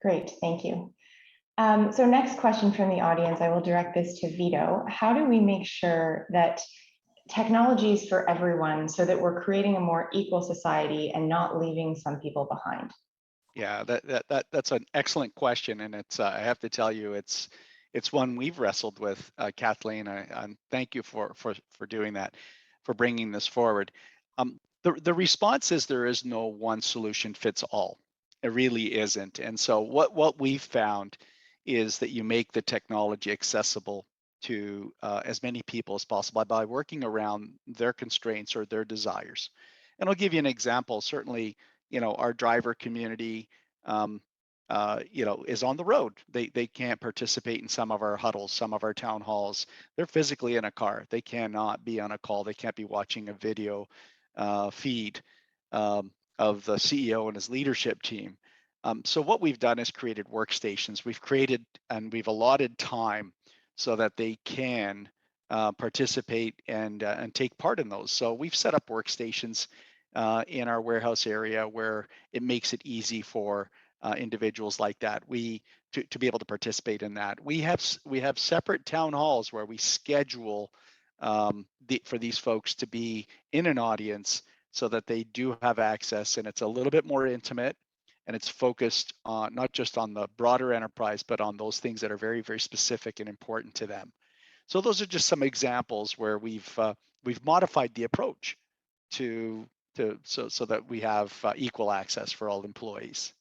O: Great, thank you. So next question from the audience, I will direct this to Vito. How do we make sure that technology is for everyone, so that we're creating a more equal society and not leaving some people behind?
P: Yeah, that's an excellent question, and it's I have to tell you, it's one we've wrestled with, Kathleen. And thank you for doing that, for bringing this forward. The response is there is no one solution fits all. It really isn't. And so what we've found is that you make the technology accessible to as many people as possible by working around their constraints or their desires. And I'll give you an example. Certainly, our driver community, is on the road. They can't participate in some of our huddles, some of our town halls. They're physically in a car. They cannot be on a call. They can't be watching a video feed of the CEO and his leadership team. So what we've done is created workstations. We've created and we've allotted time so that they can participate and take part in those. So we've set up workstations in our warehouse area where it makes it easy for individuals like that to be able to participate in that. We have separate town halls where we schedule for these folks to be in an audience so that they do have access, and it's a little bit more intimate, and it's focused on not just on the broader enterprise, but on those things that are very, very specific and important to them. So those are just some examples where we've modified the approach so that we have equal access for all employees.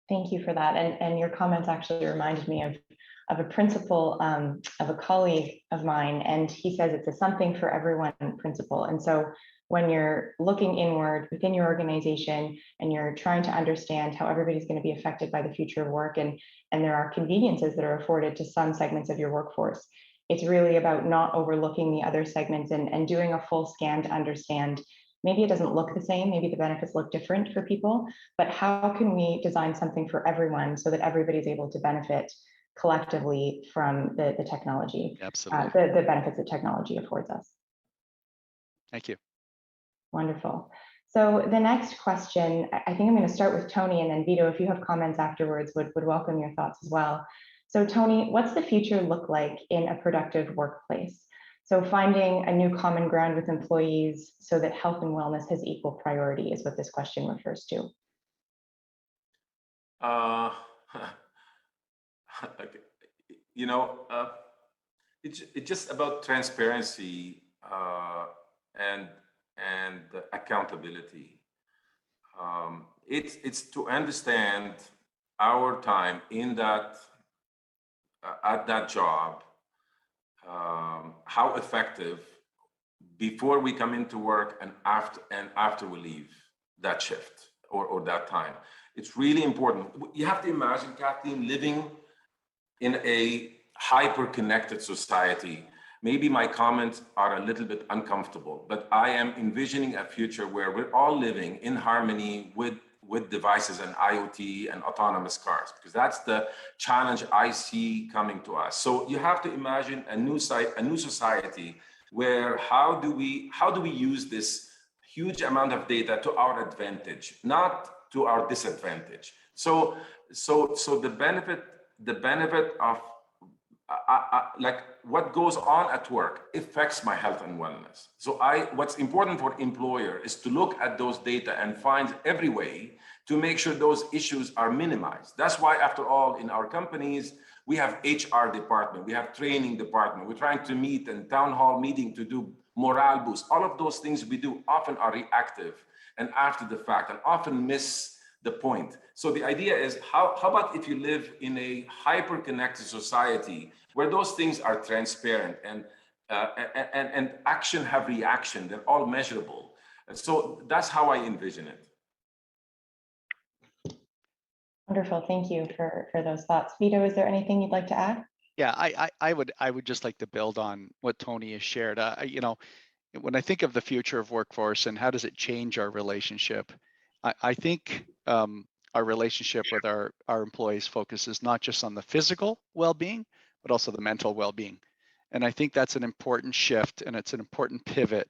O: Thank you for that. And your comments actually reminded me of a principle of a colleague of mine, and he says it's a something for everyone principle. And so when you're looking inward within your organization and you're trying to understand how everybody's going to be affected by the future of work, and there are conveniences that are afforded to some segments of your workforce, it's really about not overlooking the other segments and doing a full scan to understand maybe it doesn't look the same, maybe the benefits look different for people, but how can we design something for everyone so that everybody's able to benefit collectively from the technology,
P: Absolutely.
O: The benefits that technology affords us.
P: Thank you.
O: Wonderful. So the next question, I think I'm going to start with Tony, and then Vito, if you have comments afterwards, would welcome your thoughts as well. So Tony, what's the future look like in a productive workplace? So finding a new common ground with employees so that health and wellness has equal priority is what this question refers to.
Q: It's just about transparency and accountability. It's to understand our time in that at that job, how effective before we come into work and after we leave that shift or that time. It's really important. You have to imagine, Kathleen, living in a hyper-connected society. Maybe my comments are a little bit uncomfortable, but I am envisioning a future where we're all living in harmony with devices and IoT and autonomous cars, because that's the challenge I see coming to us. So you have to imagine a new society where how do we use this huge amount of data to our advantage, not to our disadvantage. So the benefit of like what goes on at work affects my health and wellness. So what's important for employer is to look at those data and find every way to make sure those issues are minimized. That's why, after all, in our companies, we have HR department, we have training department, we're trying to meet and town hall meeting to do morale boost. All of those things we do often are reactive and after the fact, and often miss the point. So the idea is, how about if you live in a hyper-connected society where those things are transparent and action have reaction, they're all measurable. And so that's how I envision it.
O: Wonderful, thank you for those thoughts. Vito, is there anything you'd like to add?
P: Yeah, I would just like to build on what Tony has shared. When I think of the future of workforce and how does it change our relationship, I think our relationship with our employees focuses not just on the physical well-being, but also the mental well-being. And I think that's an important shift, and it's an important pivot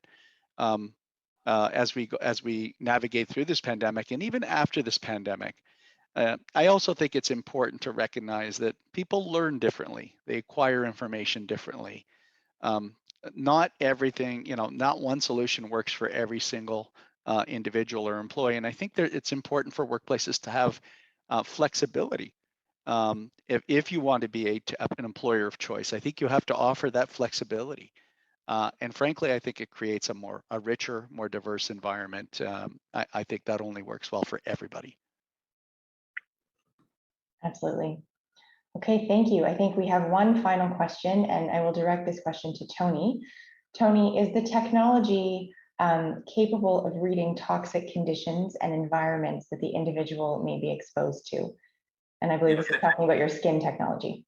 P: as we navigate through this pandemic, and even after this pandemic. I also think it's important to recognize that people learn differently. They acquire information differently. Not everything, not one solution works for every single individual or employee. And I think that it's important for workplaces to have flexibility If you want to be an employer of choice, I think you have to offer that flexibility. And frankly, I think it creates a richer, more diverse environment. I think that only works well for everybody.
O: Absolutely. Okay, thank you. I think we have one final question, and I will direct this question to Tony. Tony, is the technology capable of reading toxic conditions and environments that the individual may be exposed to? And I believe this is talking about your skin technology.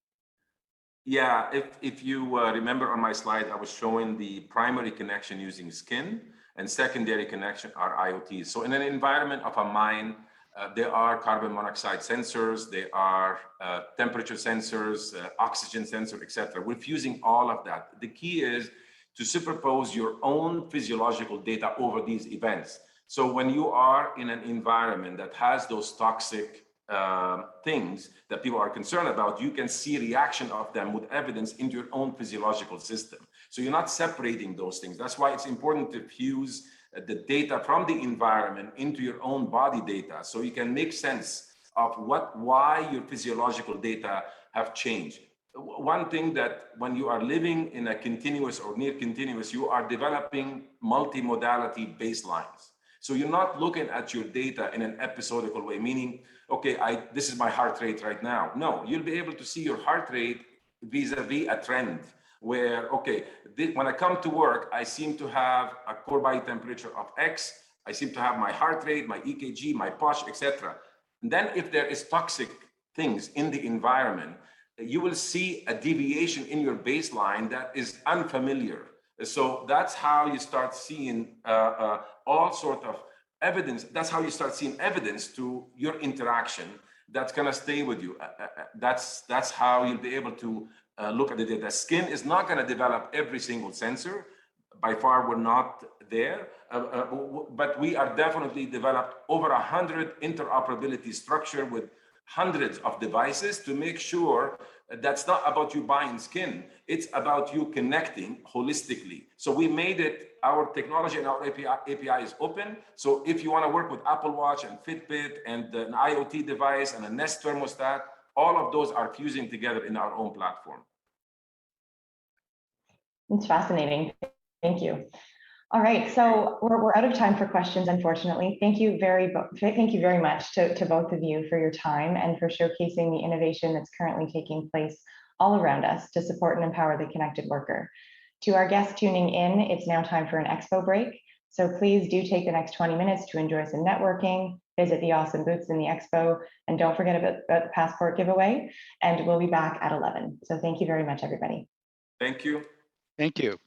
Q: Yeah, if you remember on my slide, I was showing the primary connection using skin and secondary connection are IoTs. So in an environment of a mine, there are carbon monoxide sensors, there are temperature sensors, oxygen sensor, etc. We're fusing all of that. The key is to superpose your own physiological data over these events. So when you are in an environment that has those toxic things that people are concerned about, you can see reaction of them with evidence into your own physiological system. So you're not separating those things. That's why it's important to fuse the data from the environment into your own body data, so you can make sense of why your physiological data have changed. One thing that when you are living in a continuous or near continuous, you are developing multimodality baselines. So you're not looking at your data in an episodical way, meaning, okay, this is my heart rate right now. No, you'll be able to see your heart rate vis-a-vis a trend where, okay, when I come to work, I seem to have a core body temperature of X. I seem to have my heart rate, my EKG, my POSH, etc. And then if there is toxic things in the environment, you will see a deviation in your baseline that is unfamiliar. So that's how you start seeing all sort of evidence. That's how you start seeing evidence to your interaction that's gonna stay with you. That's how you'll be able to look at the data. Skin is not gonna develop every single sensor. By far, we're not there, but we are definitely developed over 100 interoperability structure with hundreds of devices to make sure that's not about you buying skin, it's about you connecting holistically. So we made it, our technology and our API is open. So if you want to work with Apple Watch and Fitbit and an IoT device and a Nest thermostat, all of those are fusing together in our own platform.
O: It's fascinating. Thank you. All right, so we're out of time for questions, unfortunately. Thank you very much to both of you for your time and for showcasing the innovation that's currently taking place all around us to support and empower the connected worker. To our guests tuning in, it's now time for an expo break. So please do take the next 20 minutes to enjoy some networking, visit the awesome booths in the expo, and don't forget about the passport giveaway. And we'll be back at 11. So thank you very much, everybody.
Q: Thank you.
P: Thank you.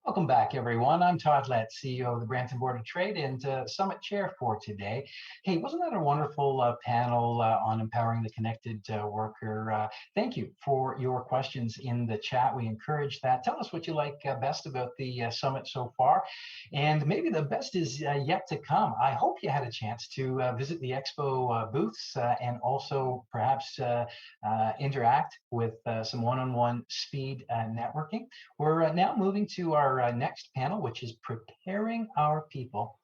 A: Welcome back, everyone. I'm Todd Lett, CEO of the Brampton Board of Trade and Summit Chair for today. Hey, wasn't that a wonderful panel on empowering the connected worker? Thank you for your questions in the chat. We encourage that. Tell us what you like best about the summit so far. And maybe the best is yet to come. I hope you had a chance to visit the expo booths and also perhaps interact with some one-on-one speed networking. We're now moving to our next panel, which is preparing our people,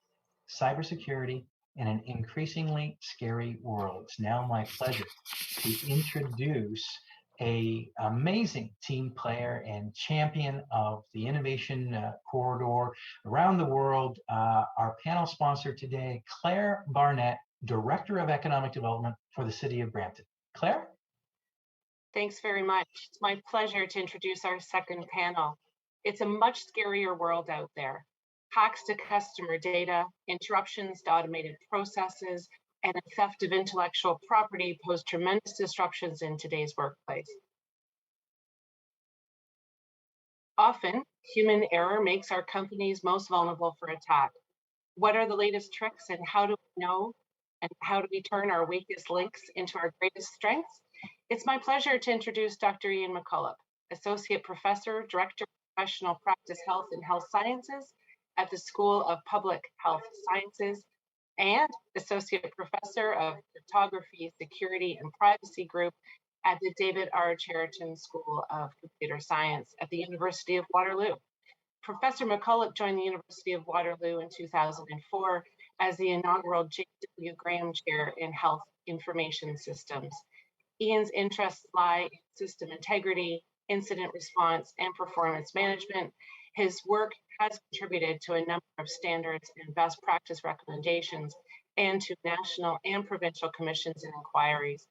A: cybersecurity in an increasingly scary world. It's now my pleasure to introduce an amazing team player and champion of the innovation corridor around the world. Our panel sponsor today, Claire Barnett, Director of Economic Development for the City of Brampton. Claire?
R: Thanks very much. It's my pleasure to introduce our second panel. It's a much scarier world out there. Hacks to customer data, interruptions to automated processes, and a theft of intellectual property pose tremendous disruptions in today's workplace. Often, human error makes our companies most vulnerable for attack. What are the latest tricks and how do we know and how do we turn our weakest links into our greatest strengths? It's my pleasure to introduce Dr. Ian McCullough, Associate Professor, Director of Professional Practice Health and Health Sciences at the School of Public Health Sciences and Associate Professor of Cryptography, Security, and Privacy Group at the David R. Cheriton School of Computer Science at the University of Waterloo. Professor McCullough joined the University of Waterloo in 2004 as the inaugural J.W. Graham Chair in Health Information Systems. Ian's interests lie in system integrity, incident response, and performance management. His work has contributed to a number of standards and best practice recommendations and to national and provincial commissions and inquiries.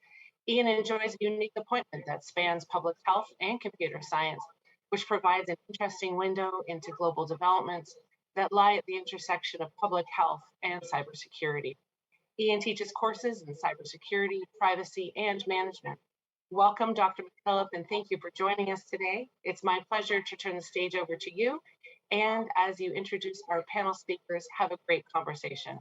R: Ian enjoys a unique appointment that spans public health and computer science, which provides an interesting window into global developments that lie at the intersection of public health and cybersecurity. Ian teaches courses in cybersecurity, privacy, and management. Welcome, Dr. McCullough, and thank you for joining us today. It's my pleasure to turn the stage over to you. And as you introduce our panel speakers, have a great conversation.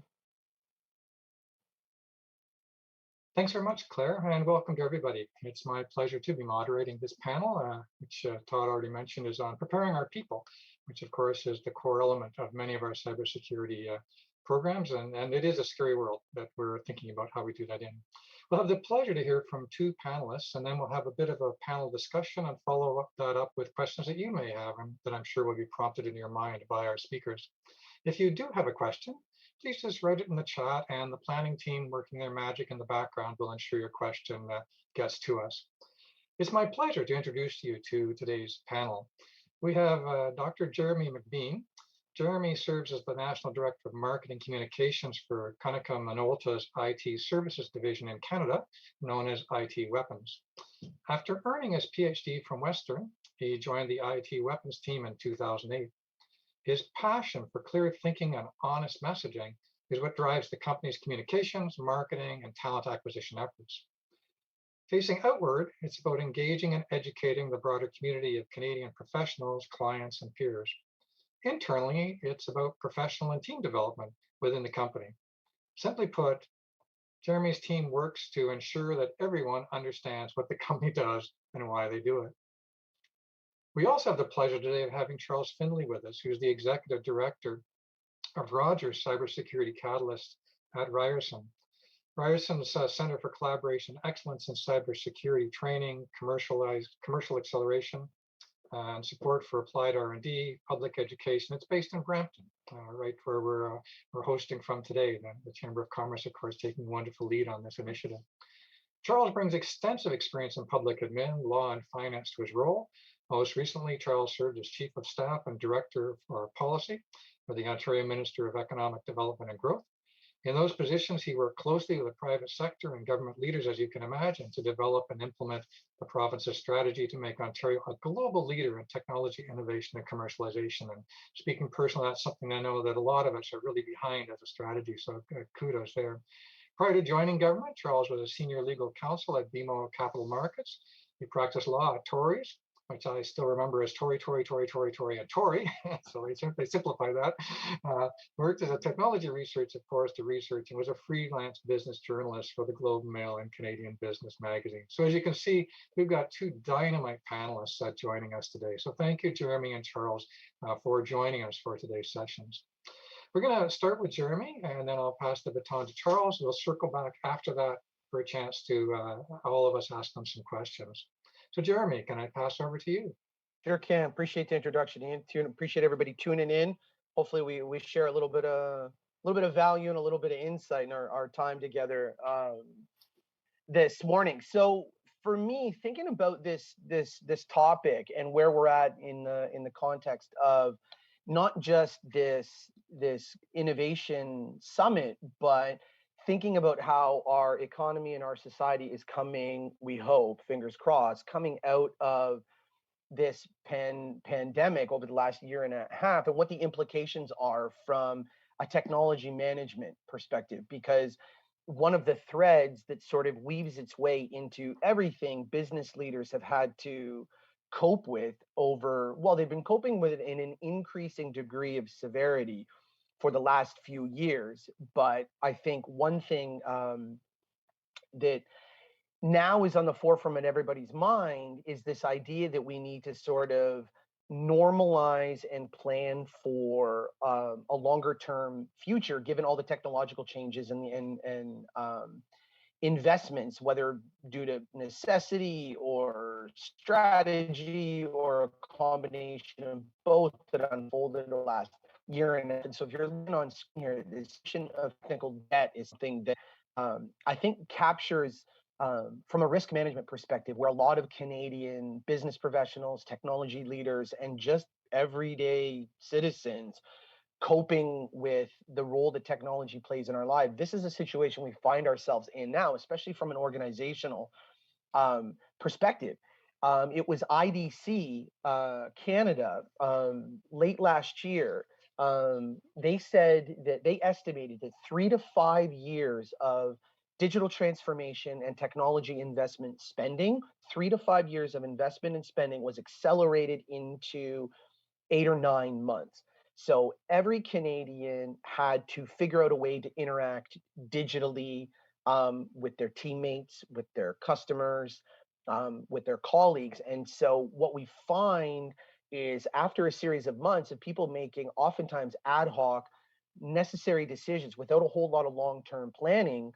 S: Thanks very much, Claire, and welcome to everybody. It's my pleasure to be moderating this panel, which Todd already mentioned is on preparing our people, which of course is the core element of many of our cybersecurity programs, and it is a scary world that we're thinking about how we do that in. We'll have the pleasure to hear from two panelists, and then we'll have a bit of a panel discussion and follow that up with questions that you may have and that I'm sure will be prompted in your mind by our speakers. If you do have a question, please just write it in the chat and the planning team working their magic in the background will ensure your question gets to us. It's my pleasure to introduce you to today's panel. We have Dr. Jeremy McBean. Jeremy serves as the National Director of Marketing Communications for Konica Minolta's IT Services Division in Canada, known as IT Weapons. After earning his PhD from Western, he joined the IT Weapons team in 2008. His passion for clear thinking and honest messaging is what drives the company's communications, marketing, and talent acquisition efforts. Facing outward, it's about engaging and educating the broader community of Canadian professionals, clients, and peers. Internally, it's about professional and team development within the company. Simply put, Jeremy's team works to ensure that everyone understands what the company does and why they do it. We also have the pleasure today of having Charles Findlay with us, who's the Executive Director of Rogers Cybersecurity Catalyst at Ryerson. Ryerson's Center for Collaboration Excellence in Cybersecurity Training, commercial acceleration, and support for applied R&D, public education. It's based in Brampton, right where we're hosting from today. The Chamber of Commerce, of course, taking a wonderful lead on this initiative. Charles brings extensive experience in public admin, law, and finance to his role. Most recently, Charles served as Chief of Staff and Director for Policy for the Ontario Minister of Economic Development and Growth. In those positions, he worked closely with the private sector and government leaders, as you can imagine, to develop and implement the province's strategy to make Ontario a global leader in technology, innovation, and commercialization. And speaking personally, that's something I know that a lot of us are really behind as a strategy, so kudos there. Prior to joining government, Charles was a senior legal counsel at BMO Capital Markets. He practiced law at Torrey's, which I still remember as Tory, and Tory. So they simplify that. Worked as a technology researcher at Forrester Research and was a freelance business journalist for the Globe and Mail and Canadian Business Magazine. So as you can see, we've got two dynamite panelists joining us today. So thank you, Jeremy and Charles, for joining us for today's sessions. We're going to start with Jeremy, and then I'll pass the baton to Charles. We'll circle back after that for a chance to all of us ask them some questions. So Jeremy, can I pass over to you?
T: Sure can. Appreciate the introduction, Ian. Appreciate everybody tuning in. Hopefully we share a little bit of value and a little bit of insight in our time together this morning. So for me, thinking about this topic and where we're at in the context of not just this innovation summit, but thinking about how our economy and our society is coming, we hope, fingers crossed, coming out of this pandemic over the last year and a half, and what the implications are from a technology management perspective. Because one of the threads that sort of weaves its way into everything business leaders have had to cope with they've been coping with it in an increasing degree of severity for the last few years. But I think one thing that now is on the forefront of everybody's mind is this idea that we need to sort of normalize and plan for a longer term future, given all the technological changes and investments, whether due to necessity or strategy or a combination of both, that unfolded the last year and a half. And so if you're looking on here, this issue of technical debt is something that I think captures from a risk management perspective, where a lot of Canadian business professionals, technology leaders, and just everyday citizens coping with the role that technology plays in our life. This is a situation we find ourselves in now, especially from an organizational perspective. It was IDC Canada late last year. They said that they estimated that 3 to 5 years of digital transformation and technology investment spending, 3 to 5 years of investment and spending was accelerated into 8 or 9 months. So every Canadian had to figure out a way to interact digitally with their teammates, with their customers, with their colleagues. And so what we find is, after a series of months of people making oftentimes ad hoc necessary decisions without a whole lot of long-term planning,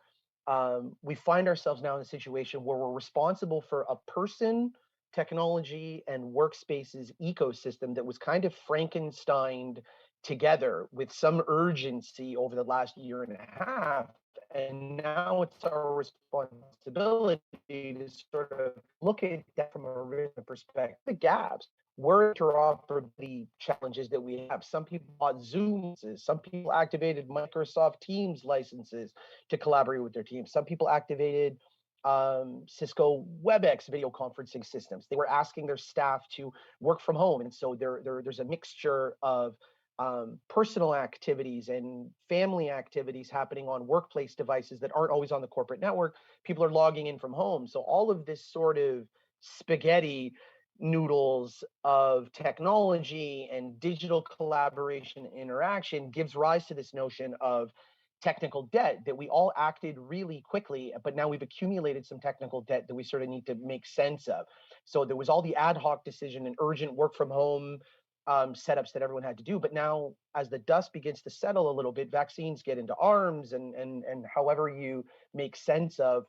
T: we find ourselves now in a situation where we're responsible for a person, technology, and workspaces ecosystem that was kind of Frankensteined together with some urgency over the last year and a half. And now it's our responsibility to sort of look at that from a risk perspective, the gaps, were interoperability challenges that we have. Some people bought Zoom, some people activated Microsoft Teams licenses to collaborate with their teams. Some people activated Cisco WebEx video conferencing systems. They were asking their staff to work from home. And so there's a mixture of personal activities and family activities happening on workplace devices that aren't always on the corporate network. People are logging in from home. So all of this sort of spaghetti noodles of technology and digital collaboration interaction gives rise to this notion of technical debt, that we all acted really quickly, but now we've accumulated some technical debt that we sort of need to make sense of. So there was all the ad hoc decision and urgent work from home setups that everyone had to do. But now, as the dust begins to settle a little bit, vaccines get into arms, and however you make sense of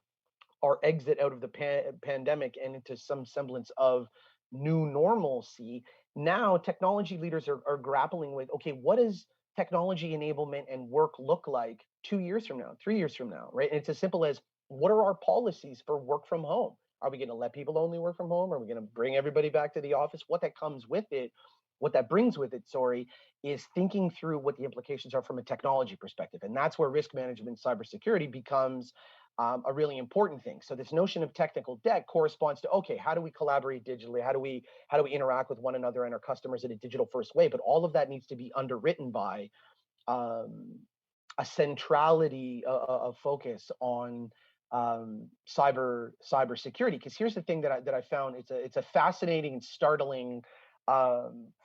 T: our exit out of the pandemic and into some semblance of new normalcy, now technology leaders are grappling with, okay, what does technology enablement and work look like 2 years from now, 3 years from now, right? And it's as simple as, what are our policies for work from home? Are we going to let people only work from home? Are we going to bring everybody back to the office? What that brings with it, is thinking through what the implications are from a technology perspective. And that's where risk management and cybersecurity becomes a really important thing. So this notion of technical debt corresponds to, okay, how do we collaborate digitally? How do we interact with one another and our customers in a digital first way? But all of that needs to be underwritten by a centrality of focus on cybersecurity. Because here's the thing that I found, it's a fascinating and startling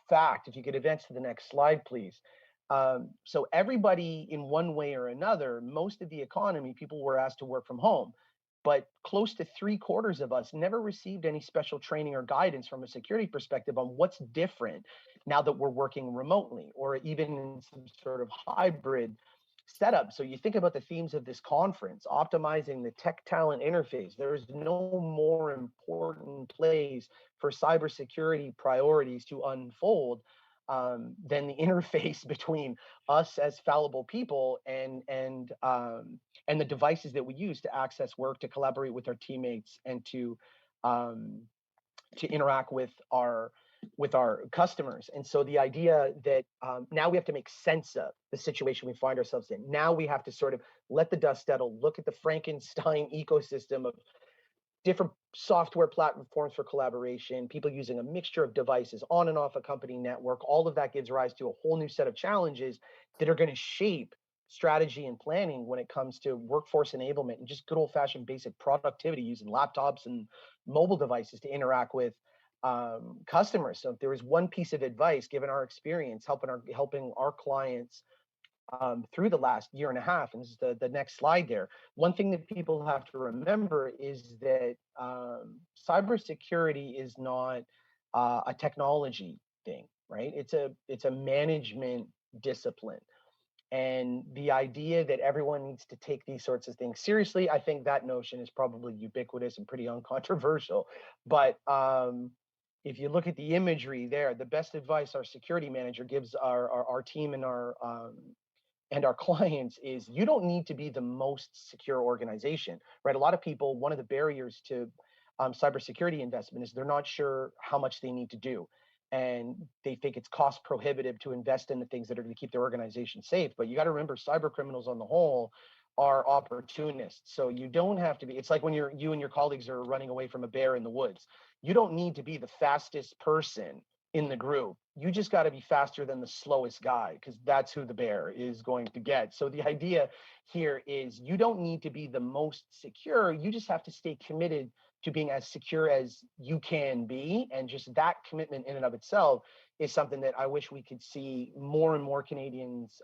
T: fact. If you could advance to the next slide, please. So everybody, in one way or another, most of the economy, people were asked to work from home, but close to 3/4 of us never received any special training or guidance from a security perspective on what's different now that we're working remotely or even in some sort of hybrid setup. So you think about the themes of this conference, optimizing the tech talent interface. There is no more important place for cybersecurity priorities to unfold than the interface between us as fallible people and the devices that we use to access work, to collaborate with our teammates, and to interact with our customers. And so the idea that now we have to make sense of the situation we find ourselves in. Now we have to sort of let the dust settle, look at the Frankenstein ecosystem of different software platforms for collaboration, people using a mixture of devices on and off a company network. All of that gives rise to a whole new set of challenges that are going to shape strategy and planning when it comes to workforce enablement and just good old-fashioned basic productivity using laptops and mobile devices to interact with customers. So if there was one piece of advice, given our experience helping our clients through the last year and a half, and this is the next slide there, one thing that people have to remember is that cybersecurity is not a technology thing, right? It's a management discipline. And the idea that everyone needs to take these sorts of things seriously, I think that notion is probably ubiquitous and pretty uncontroversial. But if you look at the imagery there, the best advice our security manager gives our team and our clients is, you don't need to be the most secure organization, right? A lot of people, one of the barriers to cybersecurity investment is they're not sure how much they need to do. And they think it's cost prohibitive to invest in the things that are going to keep their organization safe. But you got to remember, cyber criminals on the whole are opportunists. So you don't have to be, it's like when you and your colleagues are running away from a bear in the woods. You don't need to be the fastest person in the group. You just got to be faster than the slowest guy, because that's who the bear is going to get. So the idea here is, you don't need to be the most secure. You just have to stay committed to being as secure as you can be. And just that commitment in and of itself is something that I wish we could see more and more Canadians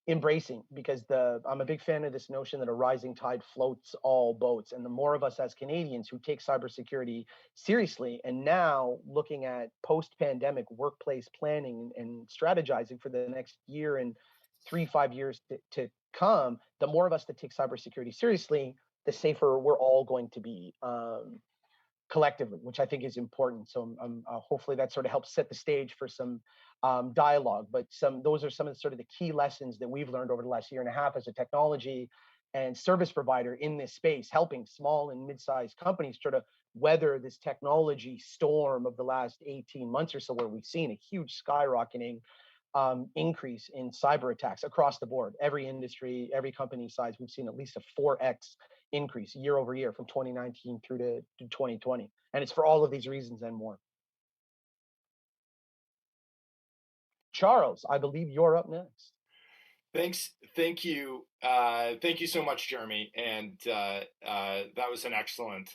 T: embracing, because I'm a big fan of this notion that a rising tide floats all boats. And the more of us as Canadians who take cybersecurity seriously, and now looking at post-pandemic workplace planning and strategizing for the next year and 3-5 years to come, the more of us that take cybersecurity seriously, the safer we're all going to be collectively, which I think is important. So hopefully that sort of helps set the stage for some dialogue. But those are some of the sort of the key lessons that we've learned over the last year and a half as a technology and service provider in this space, helping small and mid-sized companies sort of weather this technology storm of the last 18 months or so, where we've seen a huge skyrocketing increase in cyber attacks across the board. Every industry, every company size, we've seen at least a 4x increase year over year from 2019 through to 2020. And it's for all of these reasons and more. Charles, I believe you're up next.
U: Thanks. Thank you. Thank you so much, Jeremy. And that was an excellent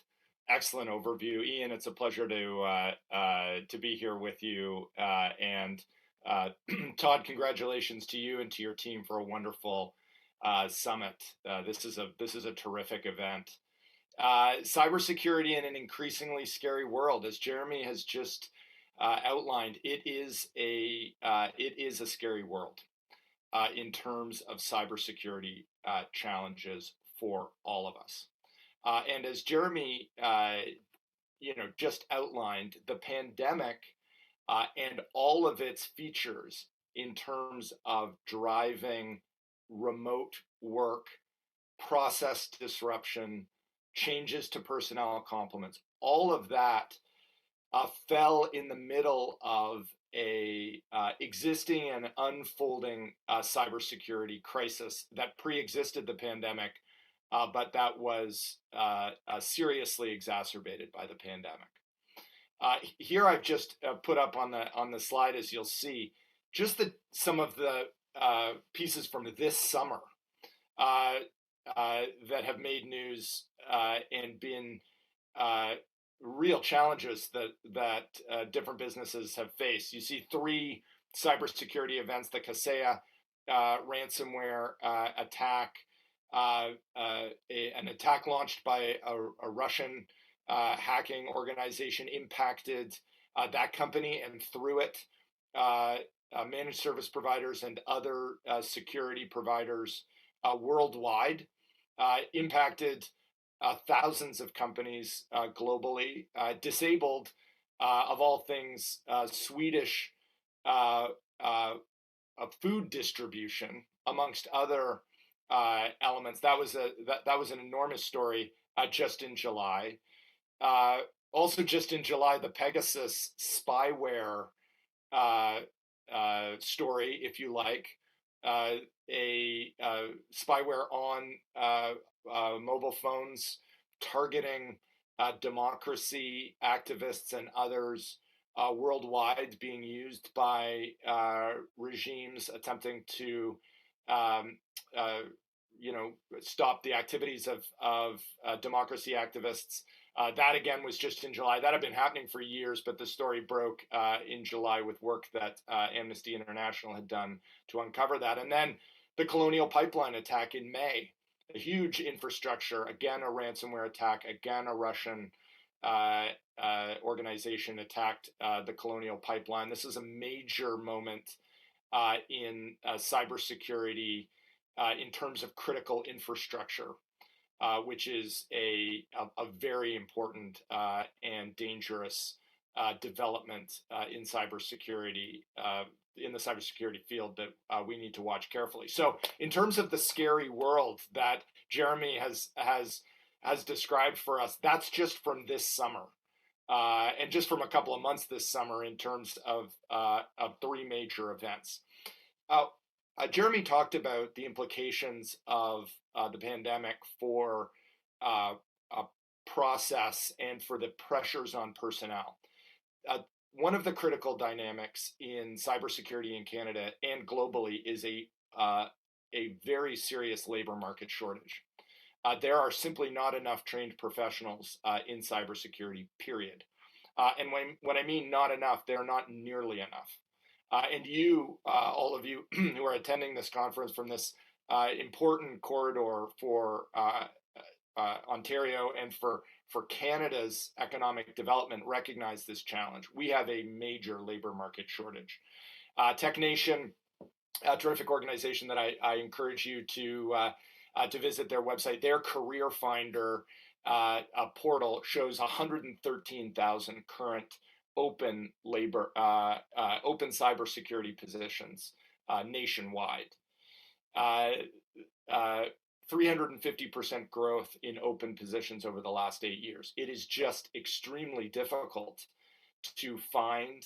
U: overview. Ian, it's a pleasure to be here with you. And Todd, congratulations to you and to your team for a wonderful summit. This is a terrific event. Cybersecurity in an increasingly scary world, as Jeremy has just outlined, it is a scary world in terms of cybersecurity challenges for all of us. And as Jeremy, just outlined, the pandemic and all of its features in terms of driving remote work, process disruption, changes to personnel complements, all of that fell in the middle of a existing and unfolding cybersecurity crisis that pre-existed the pandemic, but that was seriously exacerbated by the pandemic. Here I've just put up on the slide, as you'll see, just some of the pieces from this summer. that have made news and been real challenges that different businesses have faced. You see 3 cybersecurity events: the Kaseya ransomware attack, an attack launched by a Russian hacking organization impacted that company, and through it, managed service providers and other security providers worldwide, impacted thousands of companies globally, disabled, of all things, Swedish food distribution, amongst other elements. That was an enormous story just in July. Also, just in July, the Pegasus spyware story, if you like, a spyware on mobile phones targeting democracy activists and others worldwide, being used by regimes attempting to stop the activities of democracy activists. That again was just in July. That had been happening for years, but the story broke in July with work that Amnesty International had done to uncover that. And then the Colonial Pipeline attack in May, a huge infrastructure, again a ransomware attack, again a Russian organization attacked the Colonial Pipeline. This is a major moment in cybersecurity in terms of critical infrastructure, which is a very important and dangerous development in cybersecurity, in the cybersecurity field that we need to watch carefully. So, in terms of the scary world that Jeremy has described for us, that's just from this summer, and just from a couple of months this summer in terms of 3 major events. Jeremy talked about the implications of the pandemic for process and for the pressures on personnel. One of the critical dynamics in cybersecurity in Canada and globally is a very serious labor market shortage. There are simply not enough trained professionals in cybersecurity, period. And when I mean not enough, they're not nearly enough. And you, all of you who are attending this conference from this important corridor for Ontario and for Canada's economic development, recognize this challenge. We have a major labor market shortage. TechNation, a terrific organization that I encourage you to visit their website. Their Career Finder portal shows 113,000 current open cybersecurity positions nationwide. 350% growth in open positions over the last 8 years. It is just extremely difficult to find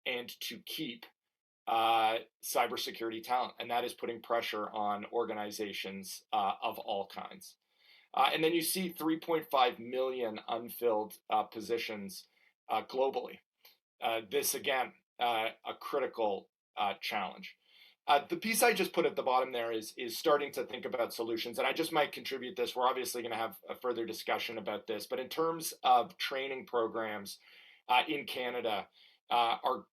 U: and to keep cybersecurity talent, and that is putting pressure on organizations of all kinds. And then you see 3.5 million unfilled positions globally. This again, a critical challenge. The piece I just put at the bottom there is starting to think about solutions, and I just might contribute this. We're obviously going to have a further discussion about this, but in terms of training programs in Canada, are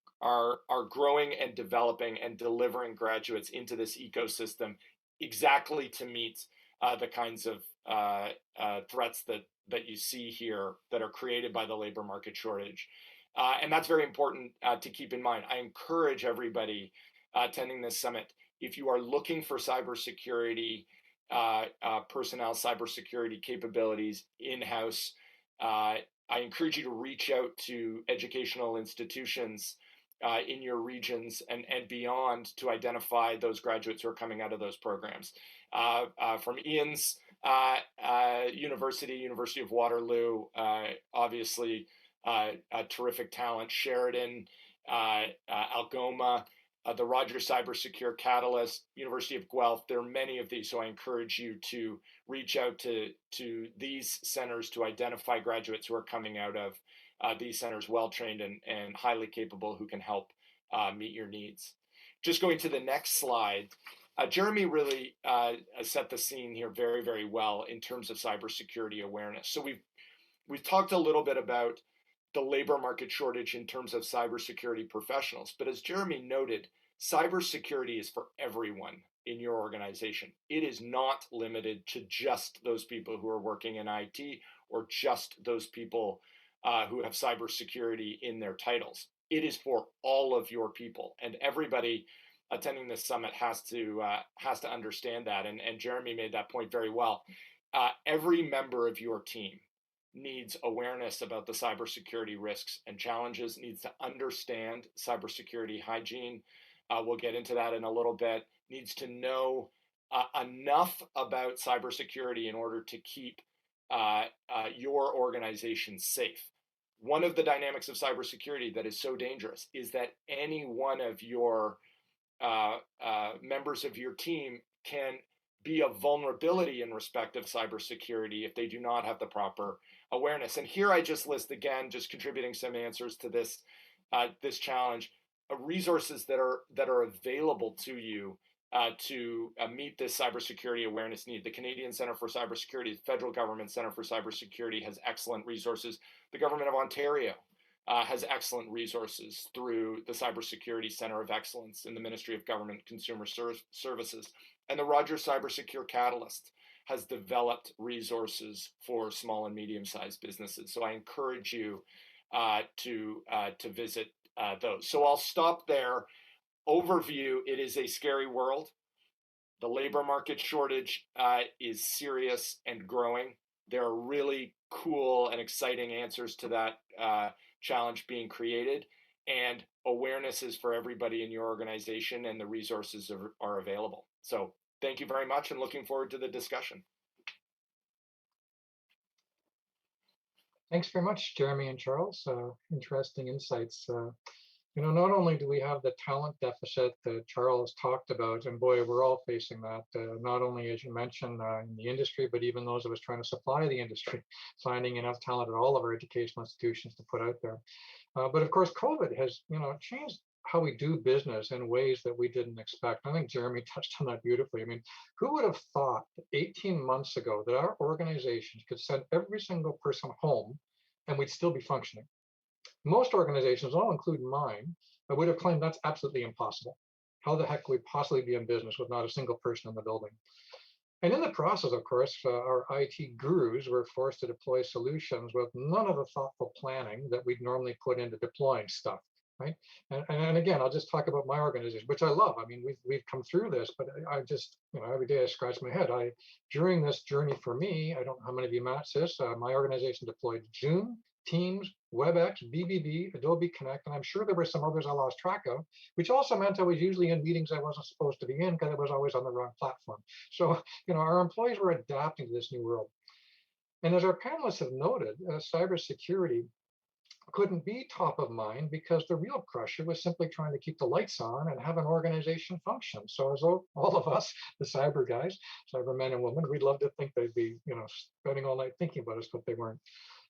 U: growing and developing and delivering graduates into this ecosystem exactly to meet the kinds of threats that you see here that are created by the labor market shortage. And that's very important to keep in mind. I encourage everybody attending this summit, if you are looking for cybersecurity personnel, cybersecurity capabilities in-house, I encourage you to reach out to educational institutions in your regions and beyond to identify those graduates who are coming out of those programs. From Ian's University of Waterloo, obviously a terrific talent, Sheridan, Algoma, the Rogers Cybersecure Catalyst, University of Guelph. There are many of these, so I encourage you to reach out to these centers to identify graduates who are coming out of these centers, well-trained and highly capable, who can help meet your needs. Just going to the next slide, Jeremy really set the scene here very, very well in terms of cybersecurity awareness. So we've talked a little bit about the labor market shortage in terms of cybersecurity professionals, but as Jeremy noted, cybersecurity is for everyone in your organization. It is not limited to just those people who are working in IT or just those people who have cybersecurity in their titles. It is for all of your people, and everybody attending this summit has to understand that. And Jeremy made that point very well. Every member of your team needs awareness about the cybersecurity risks and challenges, needs to understand cybersecurity hygiene. We'll get into that in a little bit. Needs to know enough about cybersecurity in order to keep your organization safe. One of the dynamics of cybersecurity that is so dangerous is that any one of your members of your team can be a vulnerability in respect of cybersecurity if they do not have the proper awareness. And here I just list again, just contributing some answers to this this challenge, resources that are available to you to meet this cybersecurity awareness need. The Canadian Centre for Cybersecurity, the Federal Government Centre for Cybersecurity has excellent resources. The Government of Ontario has excellent resources through the Cybersecurity Centre of Excellence in the Ministry of Government Consumer Services. And the Rogers Cybersecure Catalyst has developed resources for small and medium-sized businesses. So I encourage you to visit those. So I'll stop there. Overview, it is a scary world. The labor market shortage is serious and growing. There are really cool and exciting answers to that challenge being created, and awareness is for everybody in your organization, and the resources are available. So thank you very much, and looking forward to the discussion.
S: Thanks very much, Jeremy and Charles. Interesting insights. Not only do we have the talent deficit that Charles talked about, and boy, we're all facing that, not only, as you mentioned, in the industry, but even those of us trying to supply the industry, finding enough talent at all of our educational institutions to put out there. But of course, COVID has, changed how we do business in ways that we didn't expect. I think Jeremy touched on that beautifully. I mean, who would have thought 18 months ago that our organizations could send every single person home and we'd still be functioning? Most organizations, I'll include mine, would have claimed that's absolutely impossible. How the heck could we possibly be in business with not a single person in the building? And in the process, of course, our IT gurus were forced to deploy solutions with none of the thoughtful planning that we'd normally put into deploying stuff, right? And again, I'll just talk about my organization, which I love. I mean, we've come through this, but I just, every day I scratch my head. During this journey for me, I don't know how many of you met this, my organization deployed Zoom, Teams, WebEx, BBB, Adobe Connect, and I'm sure there were some others I lost track of, which also meant I was usually in meetings I wasn't supposed to be in because I was always on the wrong platform. So, our employees were adapting to this new world. And as our panelists have noted, cybersecurity couldn't be top of mind because the real pressure was simply trying to keep the lights on and have an organization function. So as all of us, the cyber guys, cyber men and women, we'd love to think they'd be, spending all night thinking about us, but they weren't.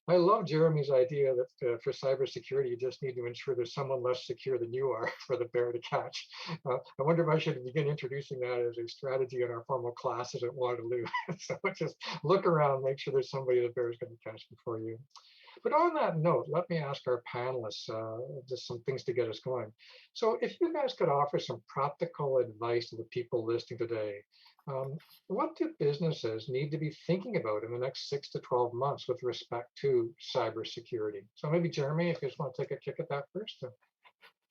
S: I love Jeremy's idea that for cybersecurity, you just need to ensure there's someone less secure than you are for the bear to catch. I wonder if I should begin introducing that as a strategy in our formal classes at Waterloo. So just look around, make sure there's somebody the bear is going to catch before you. But on that note, let me ask our panelists just some things to get us going. So if you guys could offer some practical advice to the people listening today, what do businesses need to be thinking about in the next 6 to 12 months with respect to cybersecurity? So maybe Jeremy, if you just want to take a kick at that first.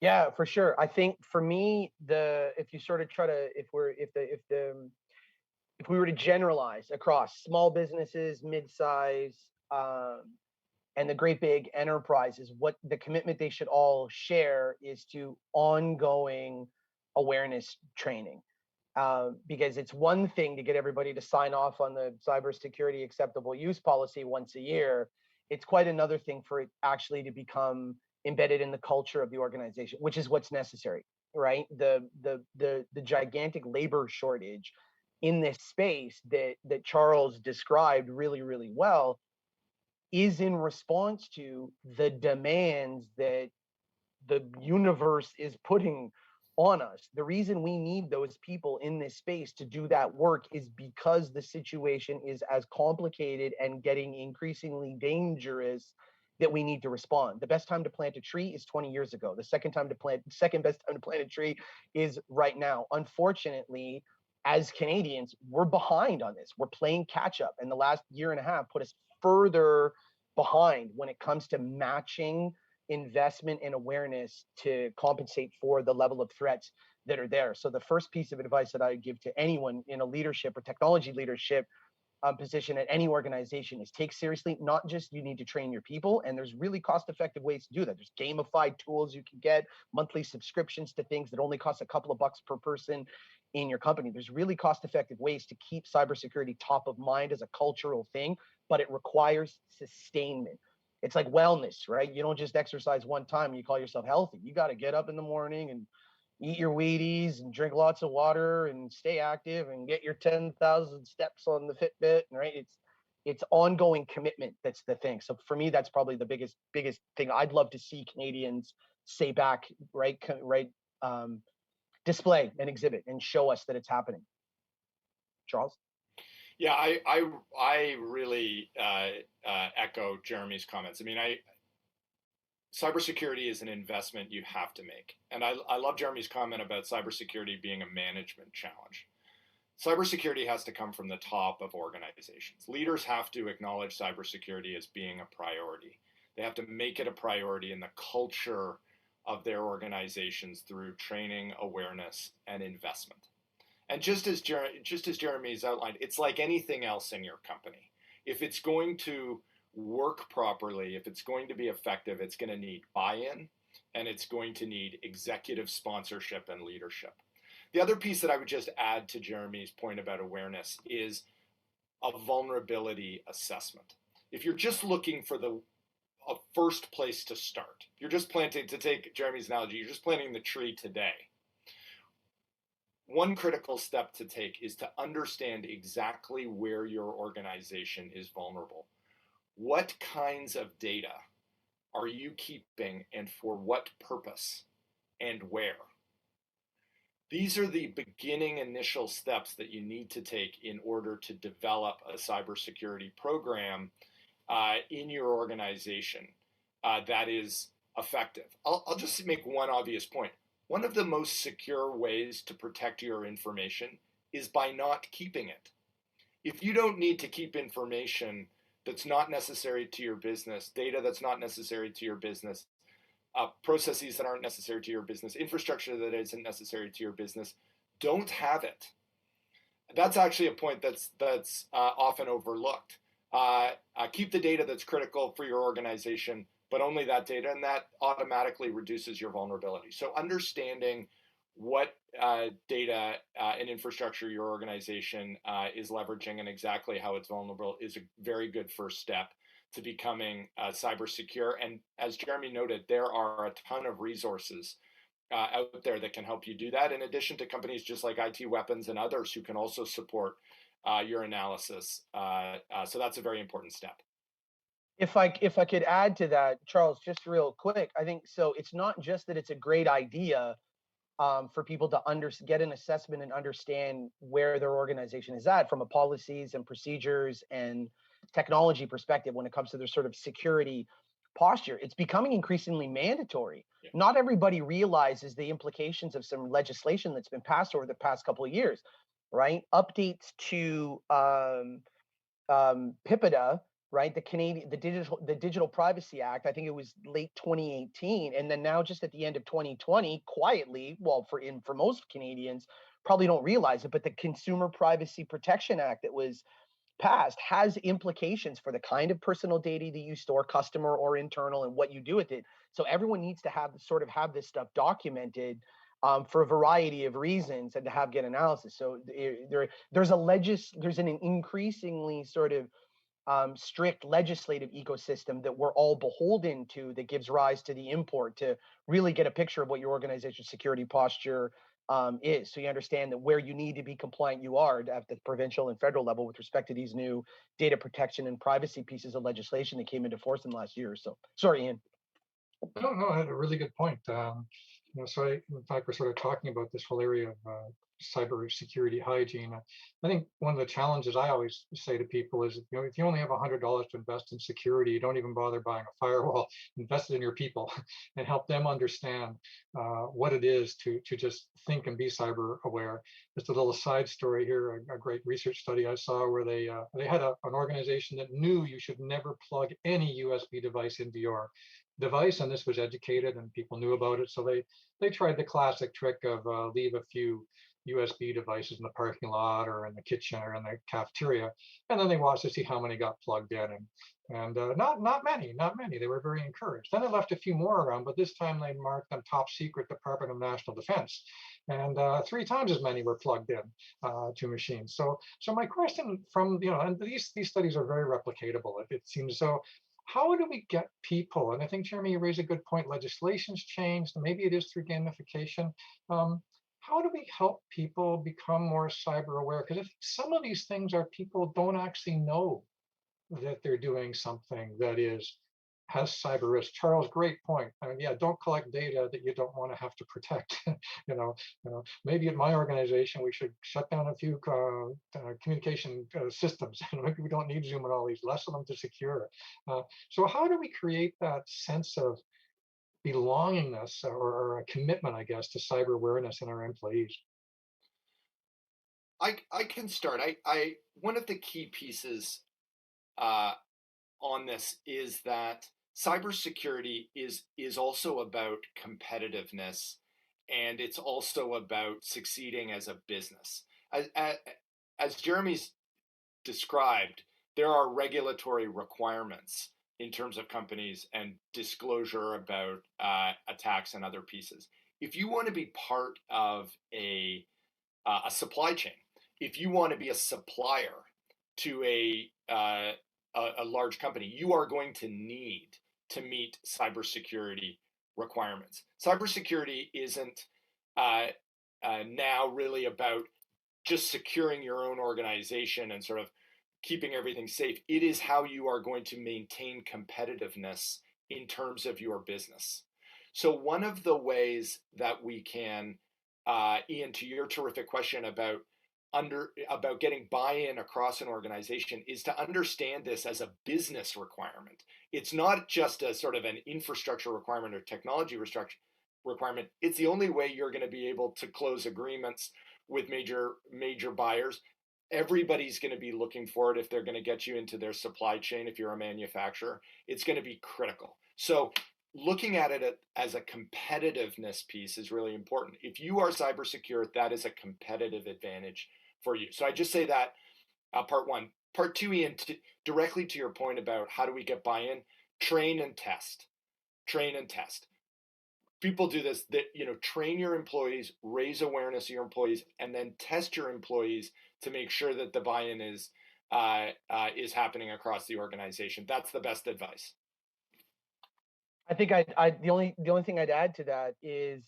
T: Yeah, for sure. I think for me, if you sort of try to, if we were to generalize across small businesses, mid-size, and the great big enterprises, what the commitment they should all share is to ongoing awareness training. Because it's one thing to get everybody to sign off on the cybersecurity acceptable use policy once a year. It's quite another thing for it actually to become embedded in the culture of the organization, which is what's necessary, right? The gigantic labor shortage in this space that Charles described really, really well is in response to the demands that the universe is putting on us. The reason we need those people in this space to do that work is because the situation is as complicated and getting increasingly dangerous that we need to respond. The best time to plant a tree is 20 years ago. The second best time to plant a tree is right now. Unfortunately, as Canadians, we're behind on this. We're playing catch up, and the last year and a half put us further behind when it comes to matching investment and awareness to compensate for the level of threats that are there. So the first piece of advice that I would give to anyone in a leadership or technology leadership position at any organization is take seriously, not just you need to train your people, and there's really cost-effective ways to do that. There's gamified tools you can get, monthly subscriptions to things that only cost a couple of bucks per person in your company. There's really cost-effective ways to keep cybersecurity top of mind as a cultural thing, but it requires sustainment. It's like wellness, right? You don't just exercise one time and you call yourself healthy. You got to get up in the morning and eat your Wheaties and drink lots of water and stay active and get your 10,000 steps on the Fitbit, right? It's ongoing commitment that's the thing. So for me, that's probably the biggest thing I'd love to see Canadians say back, right? Display and exhibit and show us that it's happening. Charles?
U: Yeah, I really echo Jeremy's comments. I mean, cybersecurity is an investment you have to make. And I love Jeremy's comment about cybersecurity being a management challenge. Cybersecurity has to come from the top of organizations. Leaders have to acknowledge cybersecurity as being a priority. They have to make it a priority in the culture of their organizations through training, awareness, and investment. And just as Jeremy's outlined, it's like anything else in your company. If it's going to work properly, if it's going to be effective, it's going to need buy-in, and it's going to need executive sponsorship and leadership. The other piece that I would just add to Jeremy's point about awareness is a vulnerability assessment. If you're just looking for a first place to start, you're just planting, to take Jeremy's analogy, you're just planting the tree today. One critical step to take is to understand exactly where your organization is vulnerable. What kinds of data are you keeping, and for what purpose, and where? These are the beginning initial steps that you need to take in order to develop a cybersecurity program in your organization that is effective. I'll just make one obvious point. One of the most secure ways to protect your information is by not keeping it. If you don't need to keep information that's not necessary to your business, data that's not necessary to your business, processes that aren't necessary to your business, infrastructure that isn't necessary to your business, don't have it. That's actually a point that's often overlooked. Keep the data that's critical for your organization, but only that data, and that automatically reduces your vulnerability. So understanding what data and infrastructure your organization is leveraging and exactly how it's vulnerable is a very good first step to becoming cyber secure. And as Jeremy noted, there are a ton of resources out there that can help you do that, in addition to companies just like IT Weapons and others who can also support your analysis. So that's a very important step.
T: If I could add to that, Charles, just real quick, I think so. It's not just that it's a great idea for people to get an assessment and understand where their organization is at from a policies and procedures and technology perspective when it comes to their sort of security posture. It's becoming increasingly mandatory. Yeah. Not everybody realizes the implications of some legislation that's been passed over the past couple of years, right? Updates to PIPEDA, right? The Digital Privacy Act, I think it was late 2018. And then now just at the end of 2020, quietly, well, for most Canadians, probably don't realize it, but the Consumer Privacy Protection Act that was passed has implications for the kind of personal data that you store, customer or internal, and what you do with it. So everyone needs to have this stuff documented for a variety of reasons and to get analysis. So there's an increasingly sort of strict legislative ecosystem that we're all beholden to that gives rise to the import to really get a picture of what your organization's security posture is. So you understand that where you need to be compliant, you are at the provincial and federal level with respect to these new data protection and privacy pieces of legislation that came into force in the last year or so. Sorry, Ian.
S: No, I had a really good point. So in fact, we're sort of talking about this whole area of cybersecurity hygiene. I think one of the challenges I always say to people is, if you only have $100 to invest in security, you don't even bother buying a firewall. Invest it in your people and help them understand what it is to just think and be cyber aware. Just a little side story here, a great research study I saw where they had an organization that knew you should never plug any USB device into your device, and this was educated and people knew about it. So they tried the classic trick of leave a few USB devices in the parking lot or in the kitchen or in the cafeteria, and then they watched to see how many got plugged in, and not many. They were very encouraged. Then they left a few more around, but this time they marked them top secret, Department of National Defense, and 3 times as many were plugged in to machines. So my question from and these studies are very replicatable. It seems so. How do we get people? And I think, Jeremy, you raise a good point. Legislation's changed. Maybe it is through gamification. How do we help people become more cyber aware? Because if some of these things are people don't actually know that they're doing something that has cyber risk. Charles, great point. I mean, yeah, don't collect data that you don't want to have to protect. Maybe at my organization we should shut down a few communication systems. Maybe we don't need Zoom and all these, less of them to secure. So how do we create that sense of belongingness or a commitment, I guess, to cyber awareness in our employees?
U: I can start. One of the key pieces on this is that cybersecurity is also about competitiveness, and it's also about succeeding as a business. As Jeremy's described, there are regulatory requirements in terms of companies and disclosure about attacks and other pieces. If you want to be part of a supply chain, if you want to be a supplier to a large company, you are going to need to meet cybersecurity requirements. Cybersecurity isn't now really about just securing your own organization and sort of keeping everything safe. It is how you are going to maintain competitiveness in terms of your business. So one of the ways that we can, Ian, to your terrific question about getting buy-in across an organization, is to understand this as a business requirement. It's not just a sort of an infrastructure requirement or technology requirement. It's the only way you're going to be able to close agreements with major buyers. Everybody's going to be looking for it if they're going to get you into their supply chain. If you're a manufacturer, it's going to be critical. So looking at it as a competitiveness piece is really important. If you are cyber secure, that is a competitive advantage for you. So I just say that part one. Part two, Ian, directly to your point about how do we get buy-in, train and test. People do this, train your employees, raise awareness of your employees, and then test your employees to make sure that the buy-in is happening across the organization. That's the best advice.
T: I think the only thing I'd add to that is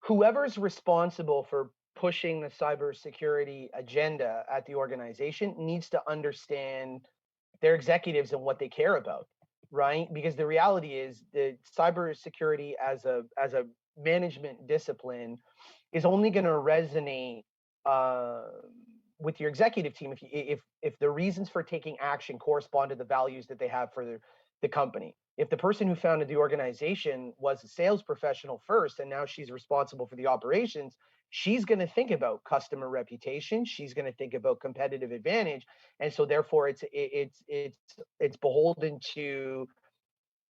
T: whoever's responsible for pushing the cybersecurity agenda at the organization needs to understand their executives and what they care about, right? Because the reality is that cybersecurity as a management discipline is only going to resonate with your executive team if the reasons for taking action correspond to the values that they have for the company. If the person who founded the organization was a sales professional first, and now she's responsible for the operations, she's going to think about customer reputation. She's going to think about competitive advantage, and so therefore it's beholden to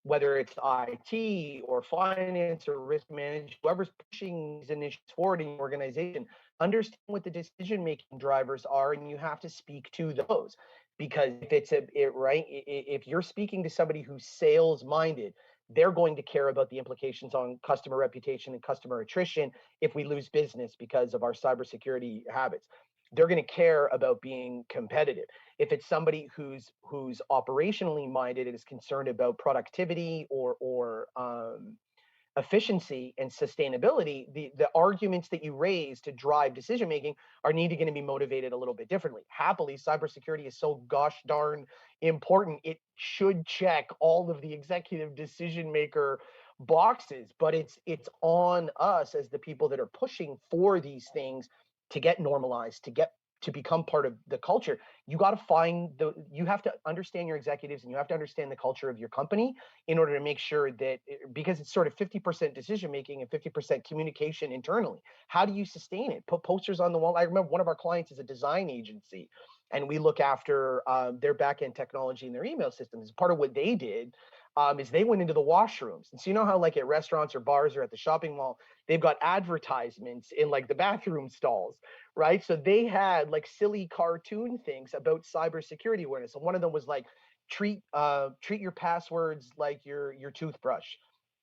T: whether it's IT or finance or risk management, whoever's pushing these initiatives forward in your organization, understand what the decision-making drivers are, and you have to speak to those. Because if you're speaking to somebody who's sales-minded, they're going to care about the implications on customer reputation and customer attrition if we lose business because of our cybersecurity habits. They're going to care about being competitive. If it's somebody who's operationally minded and is concerned about productivity or efficiency and sustainability, the arguments that you raise to drive decision making are going to be motivated a little bit differently. Happily, cybersecurity is so gosh darn important. It should check all of the executive decision maker boxes, but it's on us as the people that are pushing for these things to get normalized, to become part of the culture. You got to you have to understand your executives, and you have to understand the culture of your company in order to make sure that, because it's sort of 50% decision making and 50% communication internally. How do you sustain it? Put posters on the wall. I remember one of our clients is a design agency, and we look after their back-end technology and their email systems. Part of what they did is they went into the washrooms. And so you know how like at restaurants or bars or at the shopping mall, they've got advertisements in like the bathroom stalls, right? So they had like silly cartoon things about cybersecurity awareness. And one of them was like, treat your passwords like your toothbrush,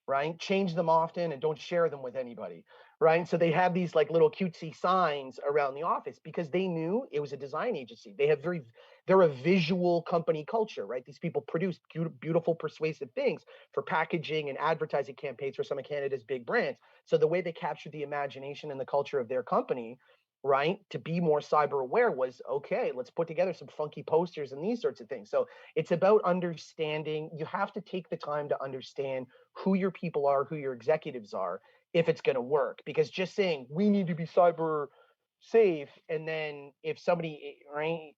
T: right? Change them often and don't share them with anybody, right? So they have these like little cutesy signs around the office because they knew it was a design agency. They're a visual company culture, right? These people produce beautiful, persuasive things for packaging and advertising campaigns for some of Canada's big brands. So the way they captured the imagination and the culture of their company, right, to be more cyber aware was, okay, let's put together some funky posters and these sorts of things. So it's about understanding. You have to take the time to understand who your people are, who your executives are, if it's going to work. Because just saying we need to be cyber safe, and then if somebody, right,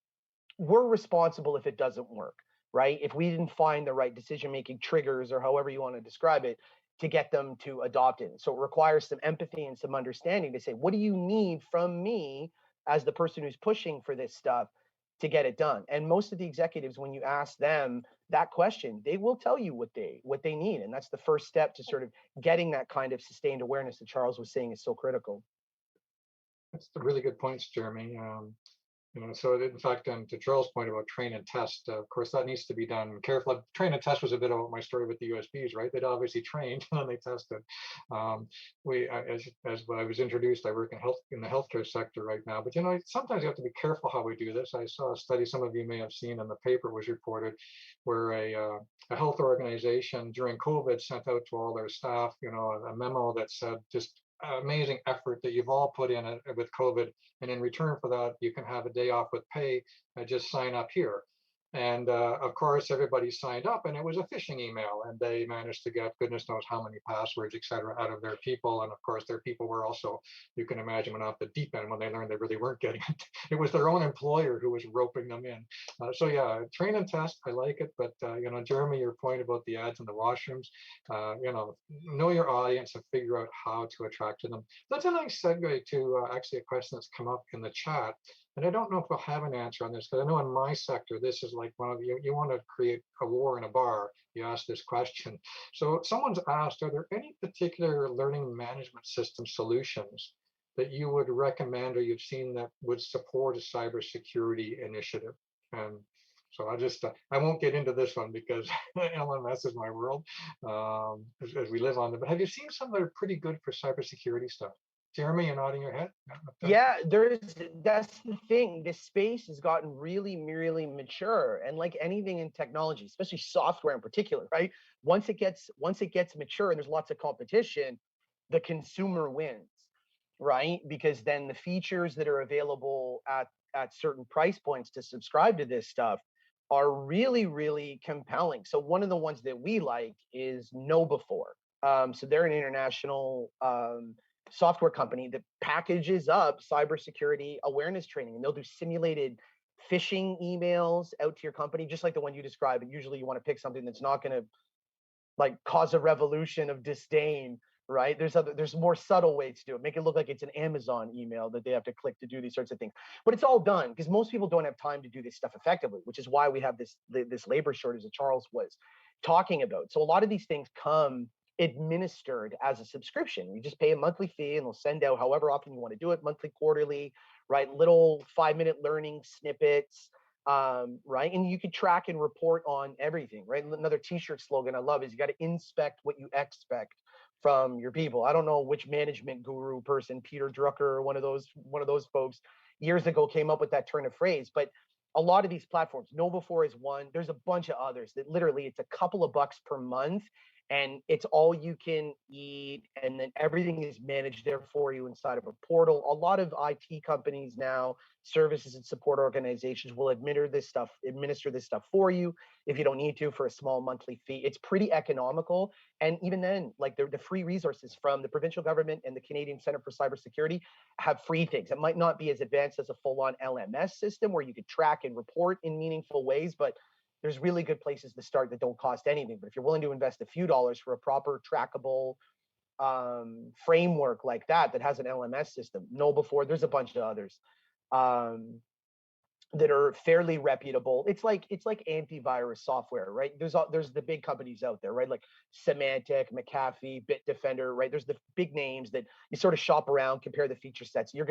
T: we're responsible if it doesn't work, right? If we didn't find the right decision-making triggers, or however you want to describe it, to get them to adopt it. So it requires some empathy and some understanding to say, what do you need from me as the person who's pushing for this stuff to get it done? And most of the executives, when you ask them that question, they will tell you what they need. And that's the first step to sort of getting that kind of sustained awareness that Charles was saying is so critical.
S: That's a really good points, Jeremy. So in fact, to Charles' point about train and test, of course, that needs to be done carefully. Train and test was a bit about my story with the USBs, right? They'd obviously trained and then they tested. As I was introduced, I work in the healthcare sector right now. But sometimes you have to be careful how we do this. I saw a study some of you may have seen in the paper was reported, where a health organization during COVID sent out to all their staff, a memo that said just amazing effort that you've all put in with COVID, and in return for that, you can have a day off with pay. Just sign up here. And of course, everybody signed up, and it was a phishing email, and they managed to get goodness knows how many passwords, et cetera, out of their people. And of course, their people were also, you can imagine, went off the deep end when they learned they really weren't getting it. It was their own employer who was roping them in. So yeah, train and test, I like it. But Jeremy, your point about the ads in the washrooms, know your audience and figure out how to attract to them. That's a nice segue to actually a question that's come up in the chat. And I don't know if we'll have an answer on this, because I know in my sector, this is like one of you want to create a war in a bar, you ask this question. So someone's asked, are there any particular learning management system solutions that you would recommend or you've seen that would support a cybersecurity initiative? And so I won't get into this one because LMS is my world as we live on them. But have you seen some that are pretty good for cybersecurity stuff? Jeremy, you're nodding your head?
T: Yeah, that's the thing. This space has gotten really, really mature. And like anything in technology, especially software in particular, right? Once it gets mature and there's lots of competition, the consumer wins, right? Because then the features that are available at certain price points to subscribe to this stuff are really, really compelling. So one of the ones that we like is KnowBe4. So they're an international software company that packages up cybersecurity awareness training, and they'll do simulated phishing emails out to your company, just like the one you described. And usually you want to pick something that's not going to like cause a revolution of disdain, right? There's more subtle ways to do it. Make it look like it's an Amazon email that they have to click to do these sorts of things. But it's all done because most people don't have time to do this stuff effectively, which is why we have this labor shortage that Charles was talking about. So a lot of these things come administered as a subscription. You just pay a monthly fee and they'll send out however often you want to do it, monthly, quarterly, right? Little 5-minute learning snippets, right? And you can track and report on everything, right? Another t-shirt slogan I love is you got to inspect what you expect from your people. I don't know which management guru person, Peter Drucker or one of those folks years ago came up with that turn of phrase, but a lot of these platforms, KnowBe4 is one. There's a bunch of others that literally it's a couple of bucks per month. and it's all you can eat, and then everything is managed there for you inside of a portal. A lot of IT companies now, services and support organizations, will administer this stuff for you if you don't need to, for a small monthly fee. It's pretty economical. And even then, like the free resources from the provincial government and the Canadian Center for Cybersecurity have free things. It might not be as advanced as a full-on LMS system where you could track and report in meaningful ways, but there's really good places to start that don't cost anything. But if you're willing to invest a few dollars for a proper trackable framework like that has an LMS system, KnowBe4, there's a bunch of others that are fairly reputable. It's like antivirus software, right? There's the big companies out there, right? Like Symantec, McAfee, Bitdefender, right? There's the big names that you sort of shop around, compare the feature sets. You're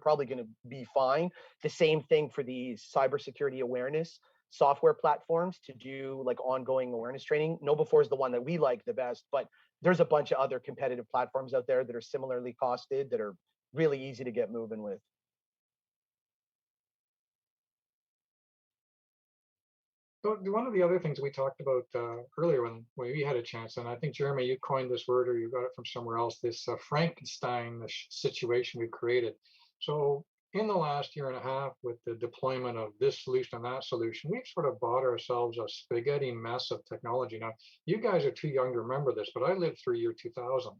T: probably gonna be fine. The same thing for these cybersecurity awareness software platforms to do like ongoing awareness training. KnowBe4 is the one that we like the best, but there's a bunch of other competitive platforms out there that are similarly costed that are really easy to get moving with.
S: So one of the other things we talked about earlier when we had a chance, and I think, Jeremy, you coined this word or you got it from somewhere else, this Frankenstein situation we've created. So in the last year and a half, with the deployment of this solution and that solution, we've sort of bought ourselves a spaghetti mess of technology. Now, you guys are too young to remember this, but I lived through year 2000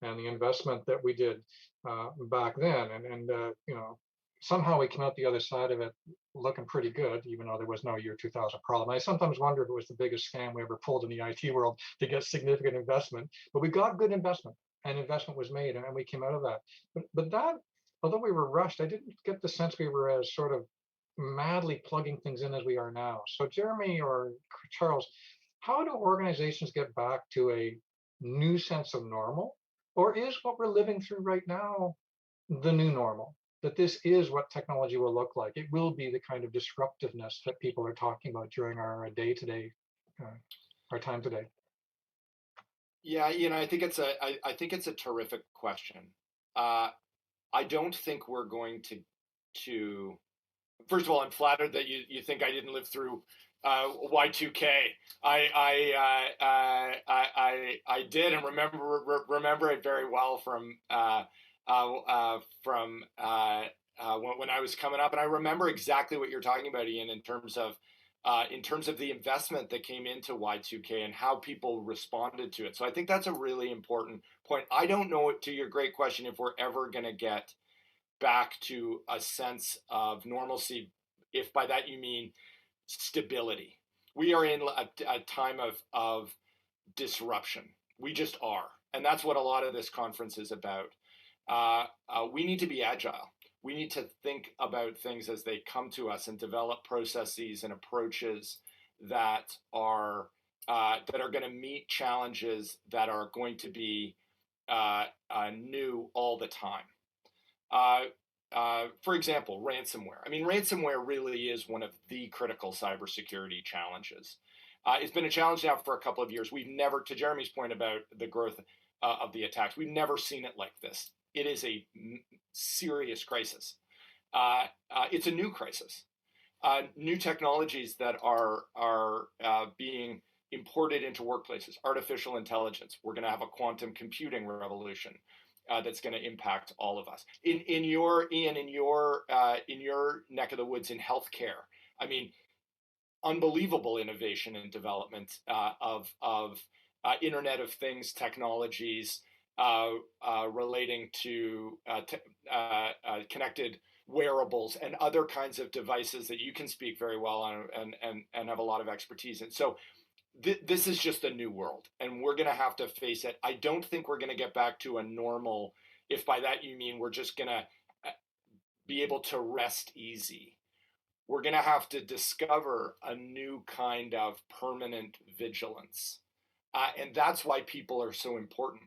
S: and the investment that we did back then. And you know, somehow we came out the other side of it looking pretty good, even though there was no year 2000 problem. I sometimes wonder if it was the biggest scam we ever pulled in the IT world to get significant investment, but we got good investment and investment was made and we came out of that. But that, although we were rushed, I didn't get the sense we were as sort of madly plugging things in as we are now. So Jeremy or Charles, how do organizations get back to a new sense of normal? Or is what we're living through right now the new normal? That this is what technology will look like. It will be the kind of disruptiveness that people are talking about during our day-to-day, our time today.
U: Yeah, you know, I think it's a terrific question. I don't think we're going to. First of all, I'm flattered that you think I didn't live through Y2K. I did, and remember it very well from when I was coming up, and I remember exactly what you're talking about, Ian, in terms of the investment that came into Y2K and how people responded to it. So I think that's a really important point. I don't know, to your great question, if we're ever going to get back to a sense of normalcy, if by that you mean stability. We are in a time of disruption. We just are. And that's what a lot of this conference is about. We need to be agile. We need to think about things as they come to us and develop processes and approaches that are going to meet challenges that are going to be new all the time. For example, ransomware. I mean, ransomware really is one of the critical cybersecurity challenges. It's been a challenge now for a couple of years. We've never, to Jeremy's point about the growth of the attacks, we've never seen it like this. It is a serious crisis. It's a new crisis. New technologies that are being imported into workplaces, artificial intelligence. We're going to have a quantum computing revolution that's going to impact all of us. In your neck of the woods in healthcare, I mean, unbelievable innovation and development of Internet of Things technologies relating to connected wearables and other kinds of devices that you can speak very well on and have a lot of expertise in. So this is just a new world, and we're going to have to face it. I don't think we're going to get back to a normal, if by that you mean we're just going to be able to rest easy. We're going to have to discover a new kind of permanent vigilance. And that's why people are so important,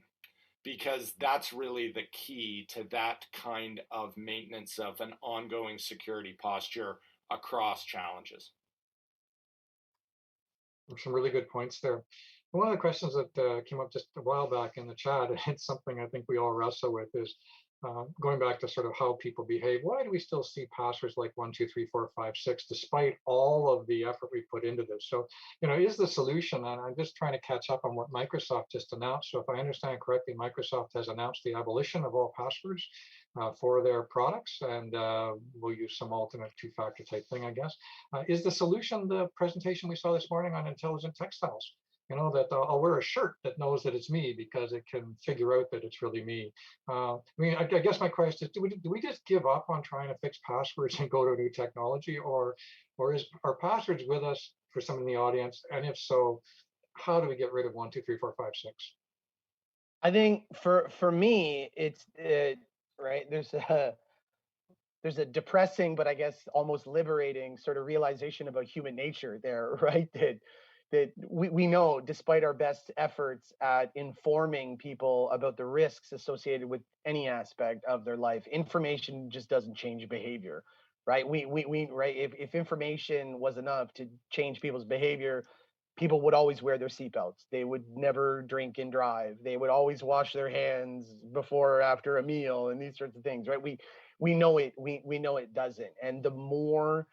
U: because that's really the key to that kind of maintenance of an ongoing security posture across challenges.
S: Some really good points there. One of the questions that came up just a while back in the chat, and it's something I think we all wrestle with, is going back to sort of how people behave, why do we still see passwords like 1, 2, 3, 4, 5, 6, despite all of the effort we put into this? So, is the solution, and I'm just trying to catch up on what Microsoft just announced. So if I understand correctly, Microsoft has announced the abolition of all passwords for their products, and we'll use some alternate two-factor type thing, I guess. Is the solution the presentation we saw this morning on intelligent textiles? That I'll wear a shirt that knows that it's me because it can figure out that it's really me. I guess my question is, do we just give up on trying to fix passwords and go to a new technology, or are passwords with us for some in the audience? And if so, how do we get rid of 1, 2, 3, 4, 5, 6?
T: I think for me, it's right. There's a depressing, but I guess almost liberating sort of realization about human nature there, right? That we know, despite our best efforts at informing people about the risks associated with any aspect of their life, information just doesn't change behavior, right? We right, if information was enough to change people's behavior, people would always wear their seatbelts. They would never drink and drive. They would always wash their hands before or after a meal, and these sorts of things, right? We know it. We know it doesn't. And the more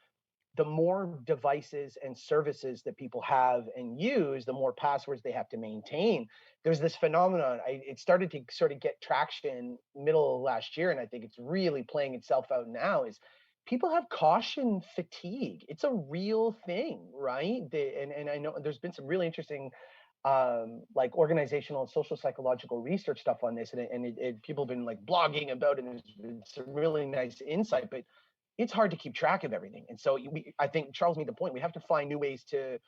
T: devices and services that people have and use, the more passwords they have to maintain. There's this phenomenon. It started to sort of get traction middle of last year, and I think it's really playing itself out now, is people have caution fatigue. It's a real thing, right? And I know there's been some really interesting like organizational and social psychological research stuff on this, and people have been like blogging about it, and there's been some really nice insight, but it's hard to keep track of everything. And so I think Charles made the point, we have to find new ways to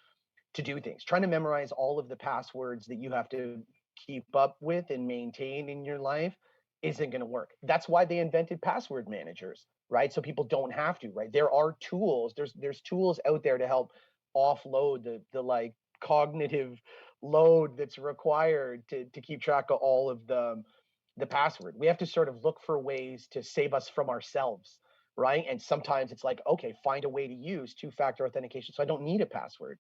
T: do things. Trying to memorize all of the passwords that you have to keep up with and maintain in your life isn't going to work. That's why they invented password managers, right? So people don't have to, right? There are tools, there's tools out there to help offload the like cognitive load that's required to keep track of all of the password. We have to sort of look for ways to save us from ourselves, right? And sometimes it's like, okay, find a way to use two-factor authentication so I don't need a password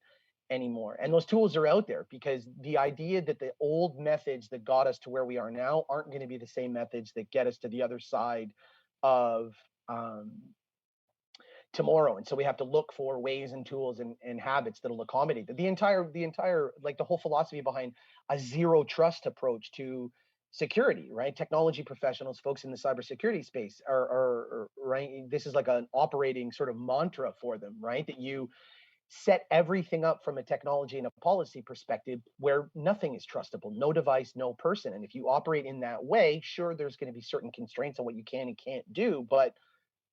T: anymore. And those tools are out there, because the idea that the old methods that got us to where we are now aren't going to be the same methods that get us to the other side of tomorrow. And so we have to look for ways and tools and habits that'll accommodate that. The entire like the whole philosophy behind a zero trust approach to security, right? Technology professionals, folks in the cybersecurity space are right. This is like an operating sort of mantra for them, right? That you set everything up from a technology and a policy perspective where nothing is trustable, no device, no person. And if you operate in that way, sure, there's going to be certain constraints on what you can and can't do, but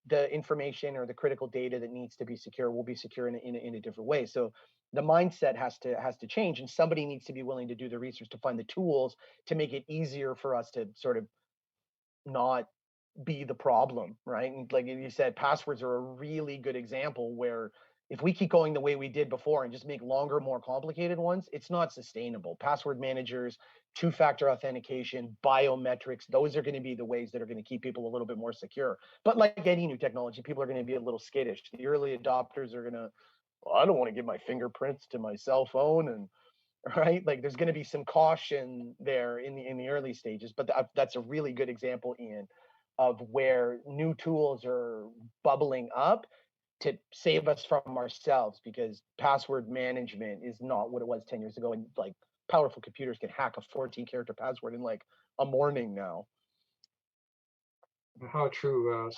T: the information or the critical data that needs to be secure will be secure in a different way. So the mindset has to change, and somebody needs to be willing to do the research to find the tools to make it easier for us to sort of not be the problem, right? And like you said, passwords are a really good example where if we keep going the way we did before and just make longer, more complicated ones, it's not sustainable. Password managers, two-factor authentication, biometrics, those are going to be the ways that are going to keep people a little bit more secure. But like any new technology, people are going to be a little skittish. The early adopters are going to, well, I don't want to give my fingerprints to my cell phone, and right, like there's going to be some caution there in the early stages. But that's a really good example, Ian, of where new tools are bubbling up to save us from ourselves, because password management is not what it was 10 years ago. And like powerful computers can hack a 14-character password in like a morning now.
S: How true,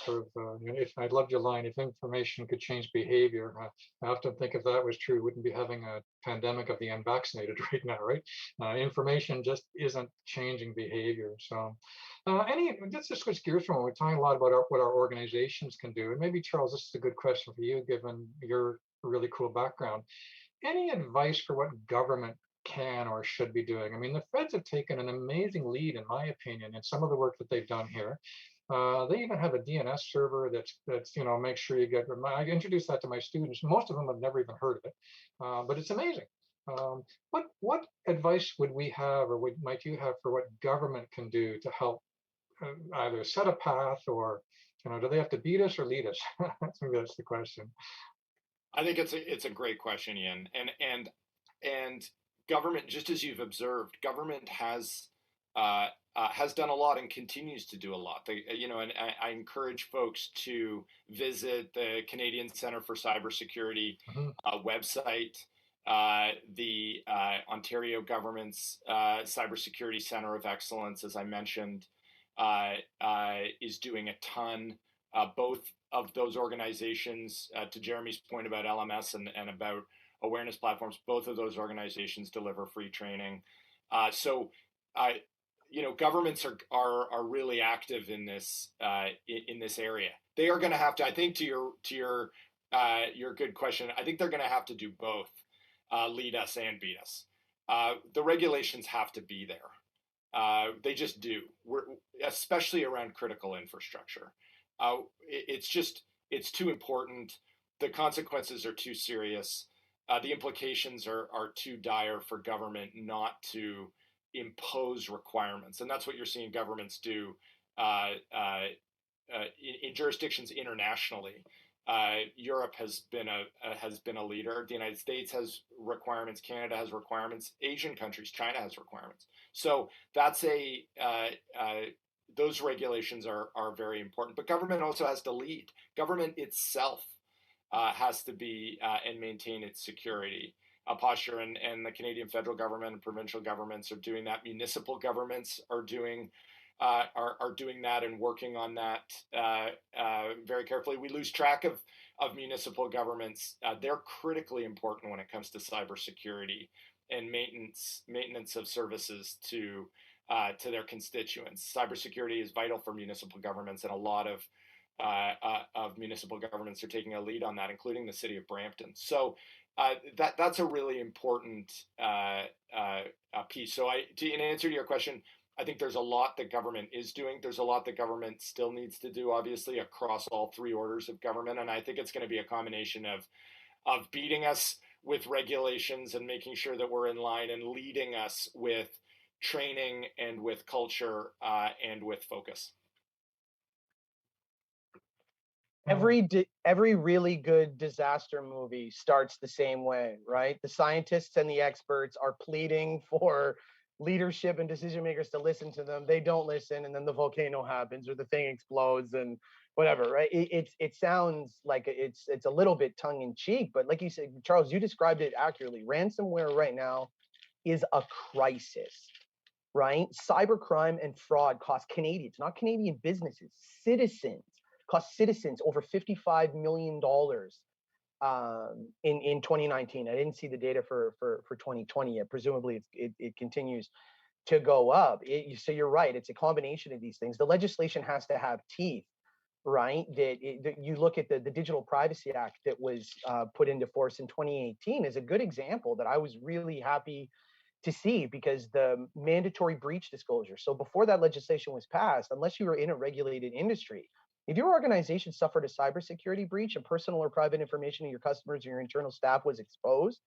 S: if I loved your line, if information could change behavior, I often think if that was true, we wouldn't be having a pandemic of the unvaccinated right now, right? Information just isn't changing behavior. So let's just switch gears from it. We're talking a lot about what our organizations can do. And maybe, Charles, this is a good question for you, given your really cool background. Any advice for what government can or should be doing? I mean, the feds have taken an amazing lead, in my opinion, in some of the work that they've done here. They even have a DNS server that's make sure you get. I introduce that to my students. Most of them have never even heard of it, but it's amazing. What advice would we have, or might you have, for what government can do to help either set a path, or do they have to beat us or lead us? Maybe that's the question.
U: I think it's a great question, Ian, and government, just as you've observed, government has has done a lot and continues to do a lot. And I encourage folks to visit the Canadian Centre for Cybersecurity website, the Ontario government's Cybersecurity Centre of Excellence, as I mentioned, is doing a ton. Both of those organizations, to Jeremy's point about LMS and about awareness platforms, both of those organizations deliver free training. Governments are really active in this area. They are going to have to, I think, to your good question, I think they're going to have to do both, lead us and beat us. The regulations have to be there. They just do. Especially around critical infrastructure. It's too important. The consequences are too serious. The implications are too dire for government not to impose requirements, and that's what you're seeing governments do in jurisdictions internationally. Europe has been a leader. The United States has requirements. Canada has requirements. Asian countries, China has requirements. So that's those regulations are very important. But government also has to lead. Government itself has to be and maintain its security posture, and the Canadian federal government and provincial governments are doing that. Municipal governments are doing that and working on that very carefully. We lose track of municipal governments. They're critically important when it comes to cybersecurity and maintenance of services to their constituents. Cybersecurity is vital for municipal governments, and a lot of municipal governments are taking a lead on that, including the city of Brampton. So that's a really important piece. So in answer to your question, I think there's a lot that government is doing. There's a lot that government still needs to do, obviously, across all three orders of government. And I think it's going to be a combination of beating us with regulations and making sure that we're in line, and leading us with training and with culture and with focus.
T: Every really good disaster movie starts the same way, right? The scientists and the experts are pleading for leadership and decision makers to listen to them. They don't listen, and then the volcano happens or the thing explodes and whatever, right? It sounds like it's a little bit tongue in cheek, but like you said, Charles, you described it accurately. Ransomware right now is a crisis, right? Cybercrime and fraud cost Canadians, not Canadian businesses, citizens, cost citizens over $55 million in 2019. I didn't see the data for 2020 yet. Presumably it continues to go up. So you're right. It's a combination of these things. The legislation has to have teeth, right? That you look at the Digital Privacy Act that was put into force in 2018 is a good example that I was really happy to see, because the mandatory breach disclosure. So before that legislation was passed, unless you were in a regulated industry, if your organization suffered a cybersecurity breach and personal or private information of your customers or your internal staff was exposed,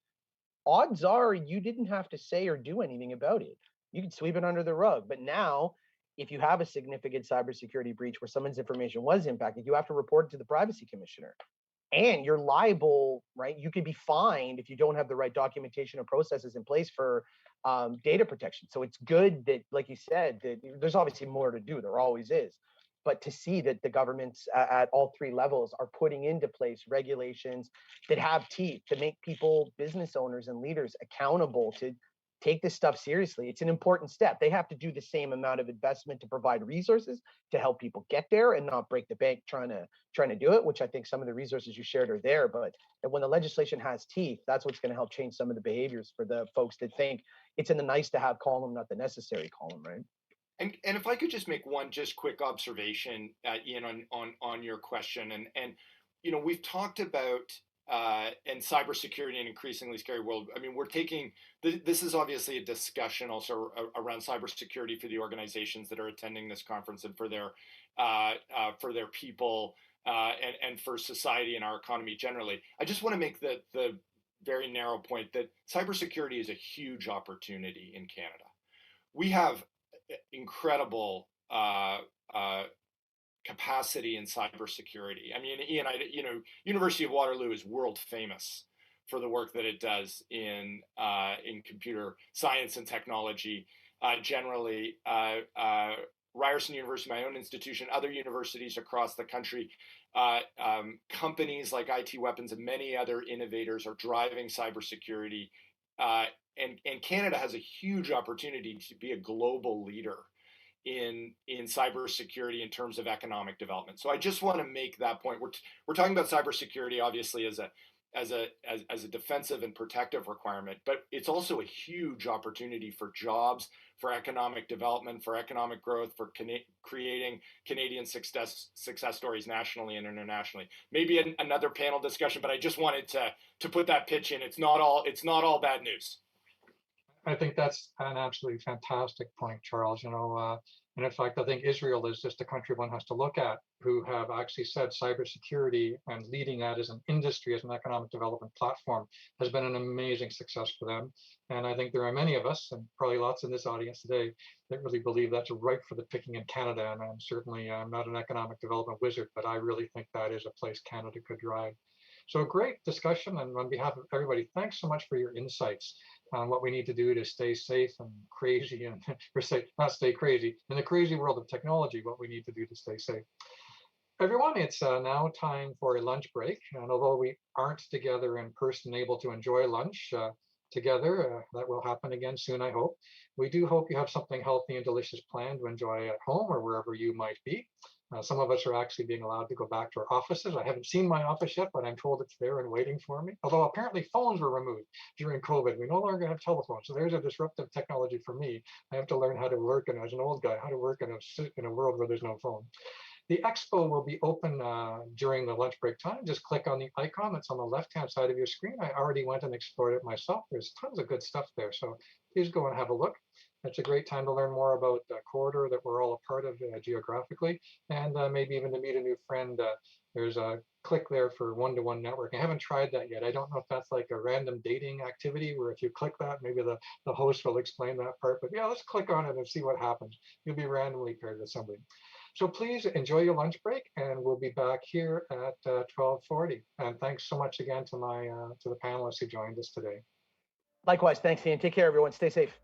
T: odds are you didn't have to say or do anything about it. You can sweep it under the rug. But now, if you have a significant cybersecurity breach where someone's information was impacted, you have to report it to the privacy commissioner. And you're liable, right? You could be fined if you don't have the right documentation or processes in place for data protection. So it's good that, like you said, that there's obviously more to do. There always is. But to see that the governments at all three levels are putting into place regulations that have teeth to make people, business owners and leaders accountable to take this stuff seriously. It's an important step. They have to do the same amount of investment to provide resources to help people get there and not break the bank trying to do it, which I think some of the resources you shared are there. But when the legislation has teeth, that's what's going to help change some of the behaviors for the folks that think it's in the nice to have column, not the necessary column, right?
U: And if I could just make one just quick observation, Ian, on your question, and we've talked about and cybersecurity in an increasingly scary world. I mean, we're taking this is obviously a discussion also around cybersecurity for the organizations that are attending this conference and for their people and for society and our economy generally. I just want to make the very narrow point that cybersecurity is a huge opportunity in Canada. We have incredible capacity in cybersecurity. I mean, Ian, University of Waterloo is world famous for the work that it does in computer science and technology. generally, Ryerson University, my own institution, other universities across the country, companies like IT Weapons and many other innovators are driving cybersecurity. And Canada has a huge opportunity to be a global leader in cybersecurity in terms of economic development. So I just want to make that point. We're talking about cybersecurity obviously as a defensive and protective requirement, but it's also a huge opportunity for jobs, for economic development, for economic growth, for creating Canadian success stories nationally and internationally. Maybe another panel discussion, but I just wanted to put that pitch in. It's not all bad news.
S: I think that's an absolutely fantastic point, Charles. And in fact, I think Israel is just a country one has to look at who have actually said cybersecurity and leading that as an industry, as an economic development platform, has been an amazing success for them. And I think there are many of us, and probably lots in this audience today, that really believe that's ripe for the picking in Canada. And I'm certainly not an economic development wizard, but I really think that is a place Canada could drive. So great discussion, and on behalf of everybody, thanks so much for your insights on what we need to do to stay safe and crazy, and not stay crazy, in the crazy world of technology, what we need to do to stay safe. Everyone, it's now time for a lunch break, and although we aren't together in person able to enjoy lunch together, that will happen again soon, I hope. We do hope you have something healthy and delicious planned to enjoy at home or wherever you might be. Some of us are actually being allowed to go back to our offices. I haven't seen my office yet, but I'm told it's there and waiting for me. Although apparently phones were removed during COVID. We no longer have telephones. So there's a disruptive technology for me. I have to learn how to work, and as an old guy, how to work in a world where there's no phone. The expo will be open during the lunch break time. Just click on the icon that's on the left-hand side of your screen. I already went and explored it myself. There's tons of good stuff there. So please go and have a look. It's a great time to learn more about the corridor that we're all a part of geographically, and maybe even to meet a new friend. There's a click there for one-to-one networking. I haven't tried that yet. I don't know if that's like a random dating activity where if you click that, maybe the host will explain that part. But yeah, let's click on it and see what happens. You'll be randomly paired with somebody. So please enjoy your lunch break, and we'll be back here at 12:40. And thanks so much again to the panelists who joined us today.
T: Likewise, thanks, Ian. Take care, everyone. Stay safe.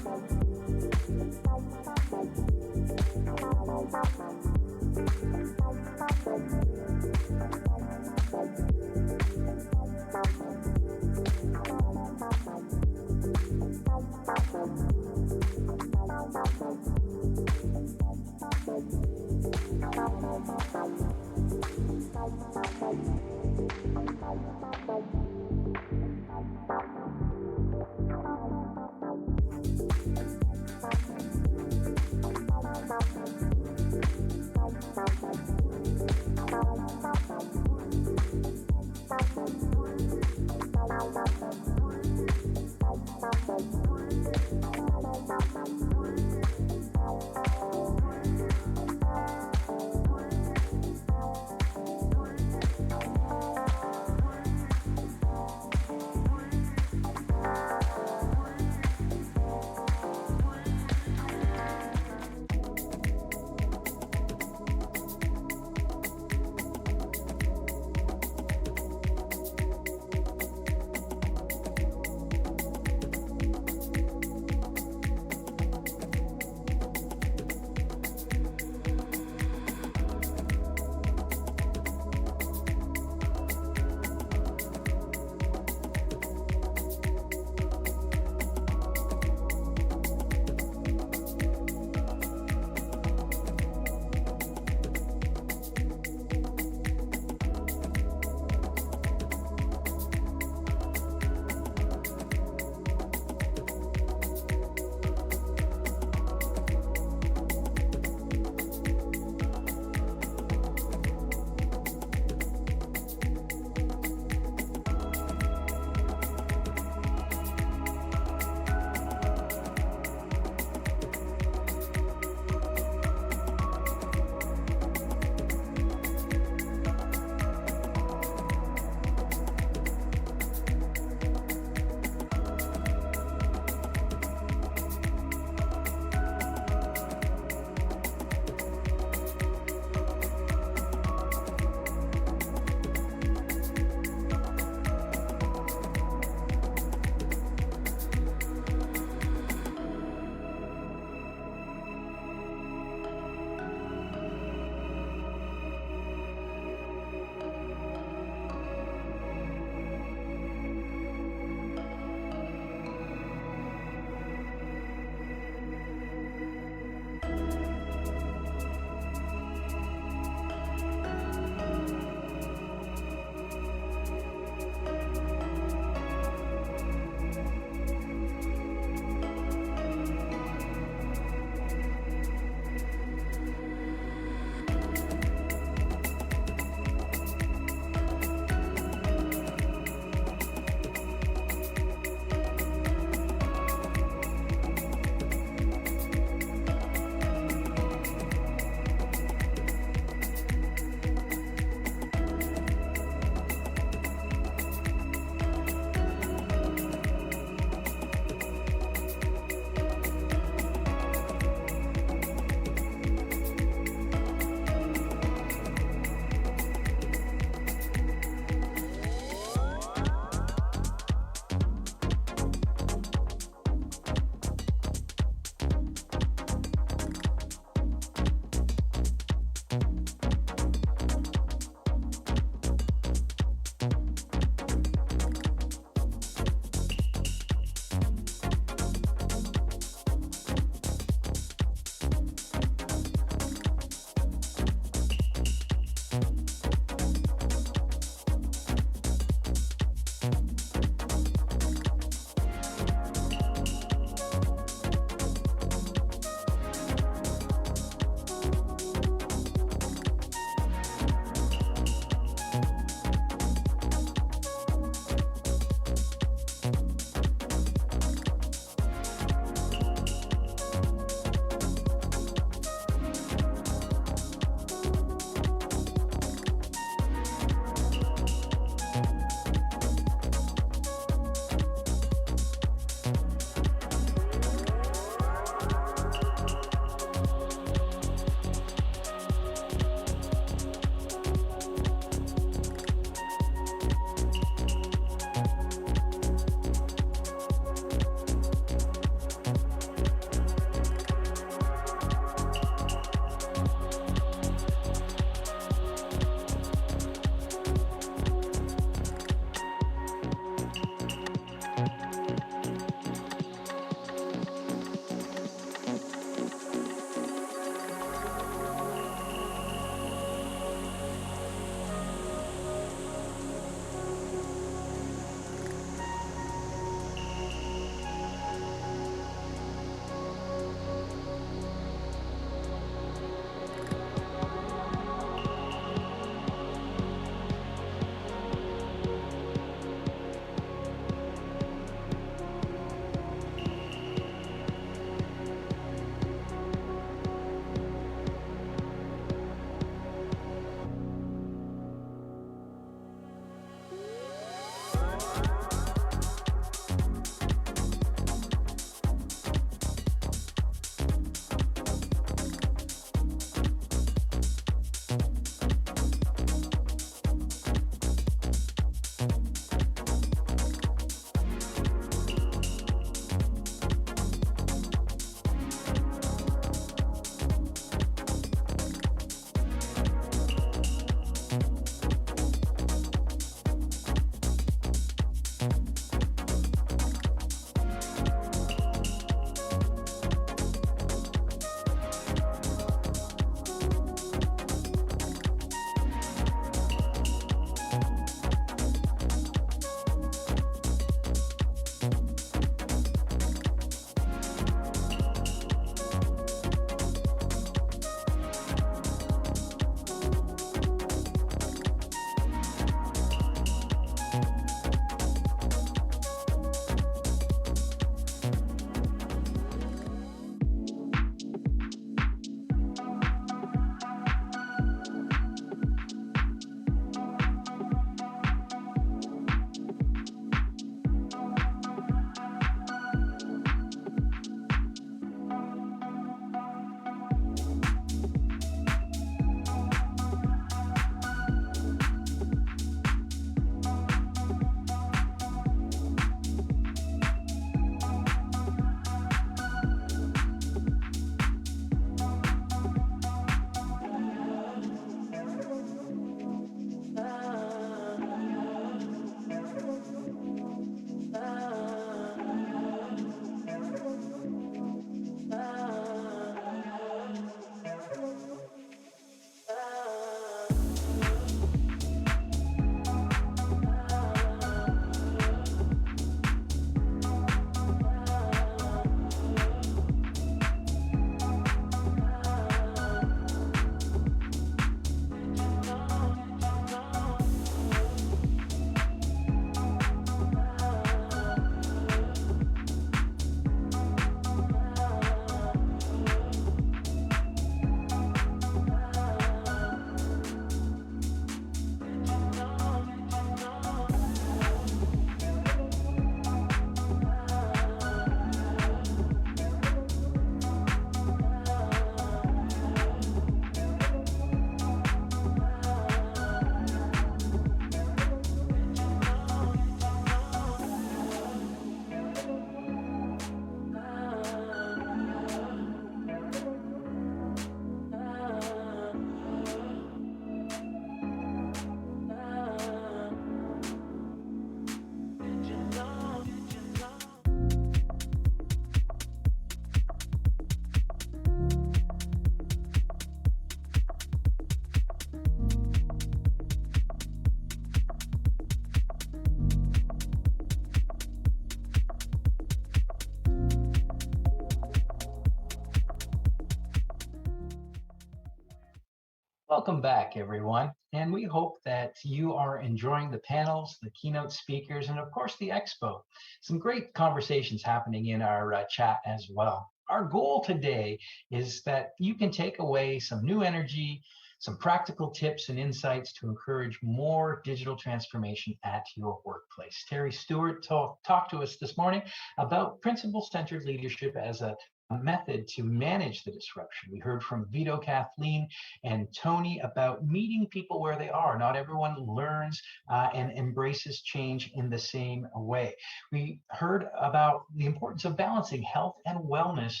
A: Welcome back, everyone. And we hope that you are enjoying the panels, the keynote speakers, and of course the expo. Some great conversations happening in our chat as well. Our goal today is that you can take away some new energy, some practical tips and insights to encourage more digital transformation at your workplace. Terry Stewart talked to us this morning about principle-centered leadership as a method to manage the disruption. We heard from Vito, Kathleen, and Tony about meeting people where they are. Not everyone learns and embraces change in the same way. We heard about the importance of balancing health and wellness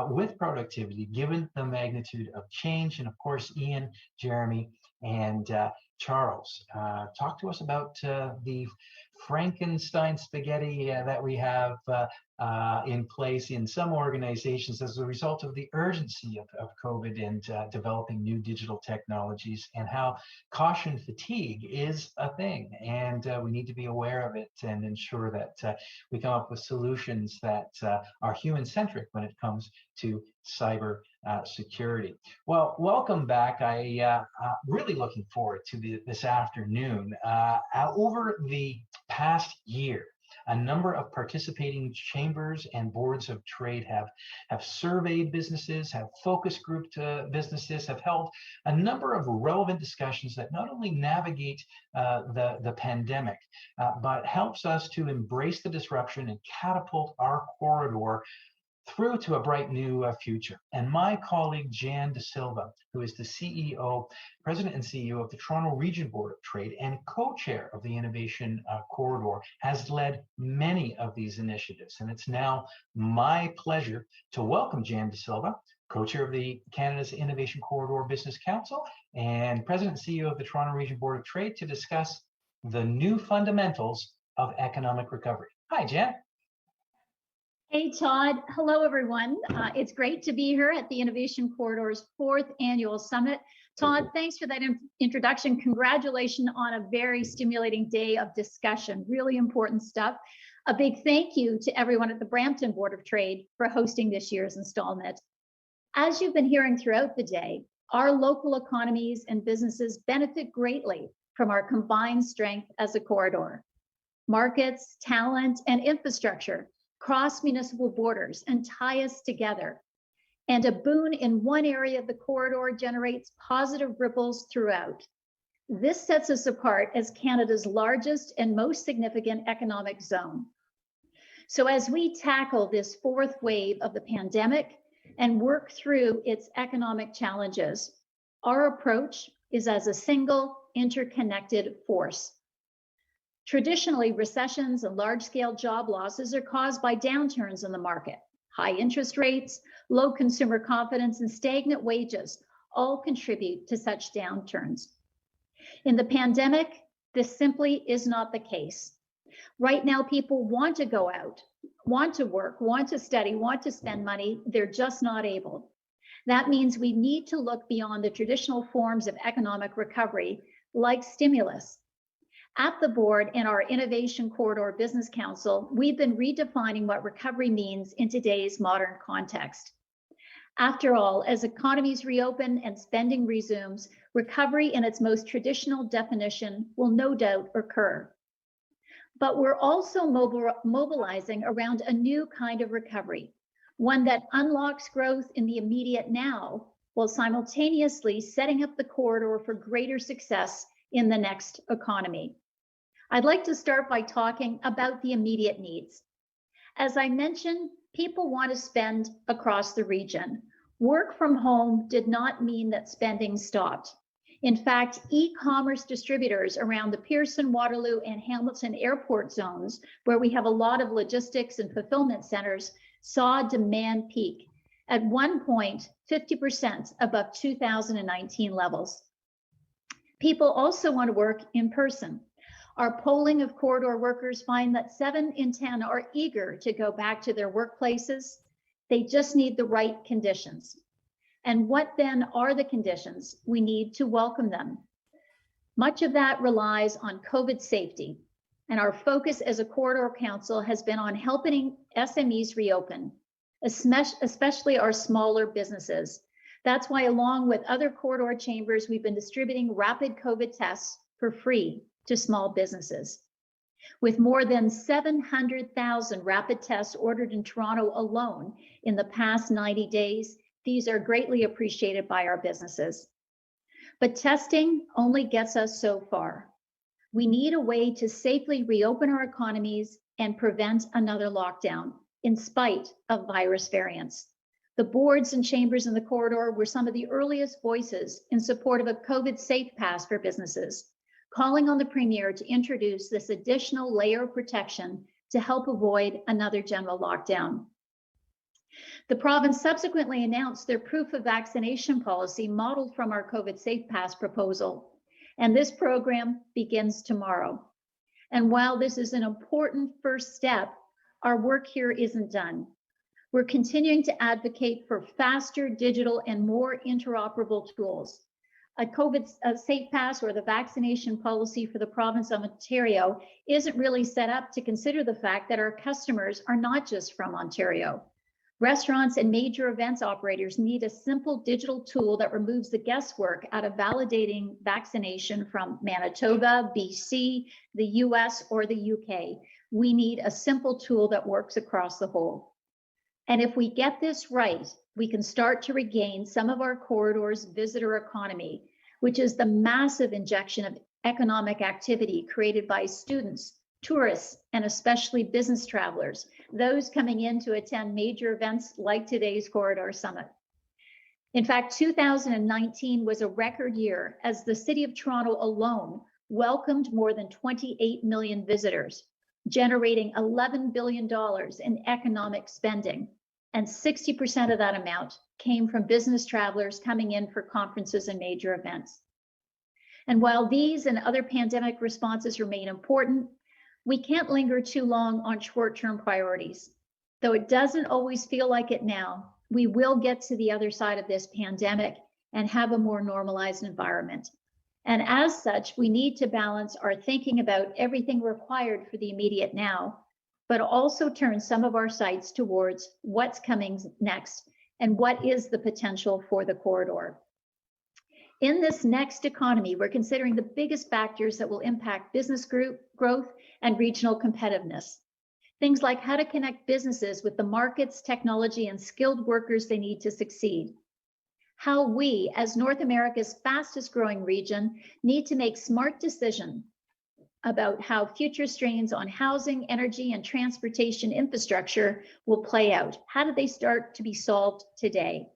A: with productivity, given the magnitude of change. And of course, Ian, Jeremy, and Charles talk to us about the Frankenstein spaghetti that we have in place in some organizations as a result of the urgency of COVID and developing new digital technologies, and how caution fatigue is a thing. And we need to be aware of it and ensure that we come up with solutions that are human-centric when it comes to cyber security. Well, welcome back. I really looking forward to this afternoon. Over the past year, a number of participating chambers and boards of trade have surveyed businesses, have focus grouped businesses, have held a number of relevant discussions that not only navigate the pandemic, but helps us to embrace the disruption and catapult our corridor through to a bright new future. And my colleague, Jan De Silva, who is the President and CEO of the Toronto Region Board of Trade and co-chair of the Innovation Corridor, has led many of these initiatives. And it's now my pleasure to welcome Jan De Silva, co-chair of the Canada's Innovation Corridor Business Council and President and CEO of the Toronto Region Board of Trade, to discuss the new fundamentals of economic recovery. Hi, Jan.
B: Hey, Todd. Hello, everyone. It's great to be here at the Innovation Corridor's 4th Annual Summit. Todd, thanks for that introduction. Congratulations on a very stimulating day of discussion. Really important stuff. A big thank you to everyone at the Brampton Board of Trade for hosting this year's installment. As you've been hearing throughout the day, our local economies and businesses benefit greatly from our combined strength as a corridor. Markets, talent, and infrastructure cross municipal borders and tie us together. And a boon in one area of the corridor generates positive ripples throughout. This sets us apart as Canada's largest and most significant economic zone. So as we tackle this 4th wave of the pandemic and work through its economic challenges, our approach is as a single interconnected force. Traditionally, recessions and large-scale job losses are caused by downturns in the market. High interest rates, low consumer confidence, and stagnant wages all contribute to such downturns. In the pandemic, this simply is not the case. Right now, people want to go out, want to work, want to study, want to spend money. They're just not able. That means we need to look beyond the traditional forms of economic recovery, like stimulus. At the board and our Innovation Corridor Business Council, we've been redefining what recovery means in today's modern context. After all, as economies reopen and spending resumes, recovery in its most traditional definition will no doubt occur. But we're also mobilizing around a new kind of recovery, one that unlocks growth in the immediate now, while simultaneously setting up the corridor for greater success in the next economy. I'd like to start by talking about the immediate needs. As I mentioned, people want to spend across the region. Work from home did not mean that spending stopped. In fact, e-commerce distributors around the Pearson, Waterloo, and Hamilton airport zones, where we have a lot of logistics and fulfillment centers, saw demand peak, at one point 50% above 2019 levels. People also want to work in person. Our polling of corridor workers find that 7 in 10 are eager to go back to their workplaces. They just need the right conditions. And what then are the conditions we need to welcome them? Much of that relies on COVID safety. And our focus as a corridor council has been on helping SMEs reopen, especially our smaller businesses. That's why, along with other corridor chambers, we've been distributing rapid COVID tests for free to small businesses. With more than 700,000 rapid tests ordered in Toronto alone in the past 90 days, these are greatly appreciated by our businesses. But testing only gets us so far. We need a way to safely reopen our economies and prevent another lockdown in spite of virus variants. The boards and chambers in the corridor were some of the earliest voices in support of a COVID safe pass for businesses, calling on the Premier to introduce this additional layer of protection to help avoid another general lockdown. The province subsequently announced their proof of vaccination policy modeled from our COVID Safe Pass proposal, and this program begins tomorrow. And while this is an important first step, our work here isn't done. We're continuing to advocate for faster digital and more interoperable tools. A COVID Safe Pass, or the vaccination policy for the province of Ontario, isn't really set up to consider the fact that our customers are not just from Ontario. Restaurants and major events operators need a simple digital tool that removes the guesswork out of validating vaccination from Manitoba, BC, the US, or the UK. We need a simple tool that works across the whole. And if we get this right, we can start to regain some of our corridor's visitor economy, which is the massive injection of economic activity created by students, tourists, and especially business travelers, those coming in to attend major events like today's Corridor Summit. In fact, 2019 was a record year as the City of Toronto alone welcomed more than 28 million visitors, generating $11 billion in economic spending, and 60% of that amount came from business travelers coming in for conferences and major events. And while these and other pandemic responses remain important, we can't linger too long on short-term priorities. Though it doesn't always feel like it now, we will get to the other side of this pandemic and have a more normalized environment. And as such, we need to balance our thinking about everything required for the immediate now, but also turn some of our sights towards what's coming next and what is the potential for the corridor. In this next economy, we're considering the biggest factors that will impact business growth and regional competitiveness. Things like how to connect businesses with the markets, technology, and skilled workers they need to succeed. How we, as North America's fastest growing region, need to make smart decisions about how future strains on housing, energy, and transportation infrastructure will play out. How do they start to be solved today?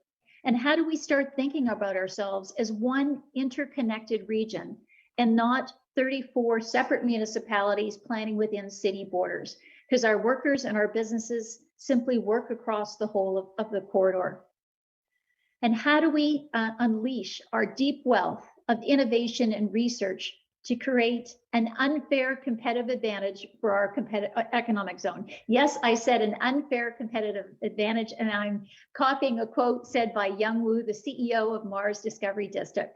B: And how do we start thinking about ourselves as one interconnected region and not 34 separate municipalities planning within city borders? Because our workers and our businesses simply work across the whole of the corridor. And how do we unleash our deep wealth of innovation and research to create an unfair competitive advantage for our economic zone? Yes, I said an unfair competitive advantage, and I'm copying a quote said by Young Wu, the CEO of Mars Discovery District.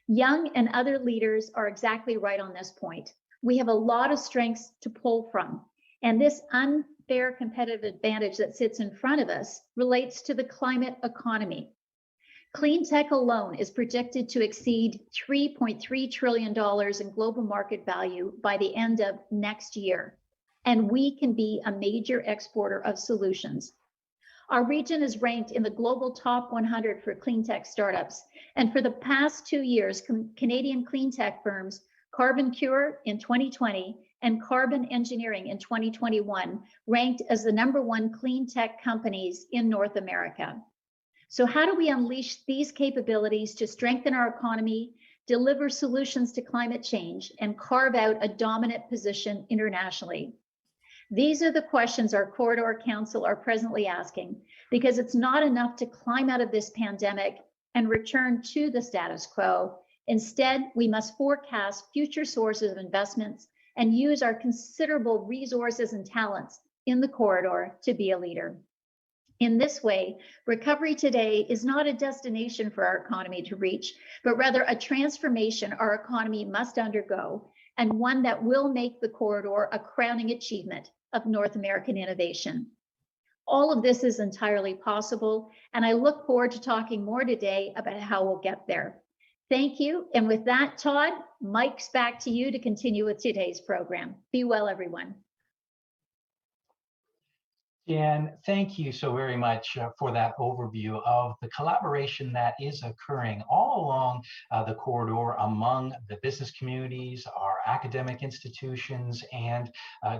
B: Young and other leaders are exactly right on this point. We have a lot of strengths to pull from, and this unfair competitive advantage that sits in front of us relates to the climate economy. Clean tech alone is projected to exceed $3.3 trillion in global market value by the end of next year, and we can be a major exporter of solutions. Our region is ranked in the global top 100 for clean tech startups, and for the past 2 years, Canadian clean tech firms Carbon Cure in 2020 and Carbon Engineering in 2021 ranked as the #1 clean tech companies in North America. So how do we unleash these capabilities to strengthen our economy, deliver solutions to climate change, and carve out a dominant position internationally? These are the questions our Corridor Council are presently asking, because it's not enough to climb out of this pandemic and return to the status quo. Instead, we must forecast future sources of investments and use our considerable resources and talents in the corridor to be a leader. In this way, recovery today is not a destination for our economy to reach, but rather a transformation our economy must undergo, and one that will make the corridor a crowning achievement of North American innovation. All of this is entirely possible, and I look forward to talking more today about how we'll get there. Thank you. And with that, Todd, Mike's back to you to continue with today's program. Be well, everyone.
A: Jan, thank you so very much for that overview of the collaboration that is occurring all along the corridor among the business communities, our academic institutions, and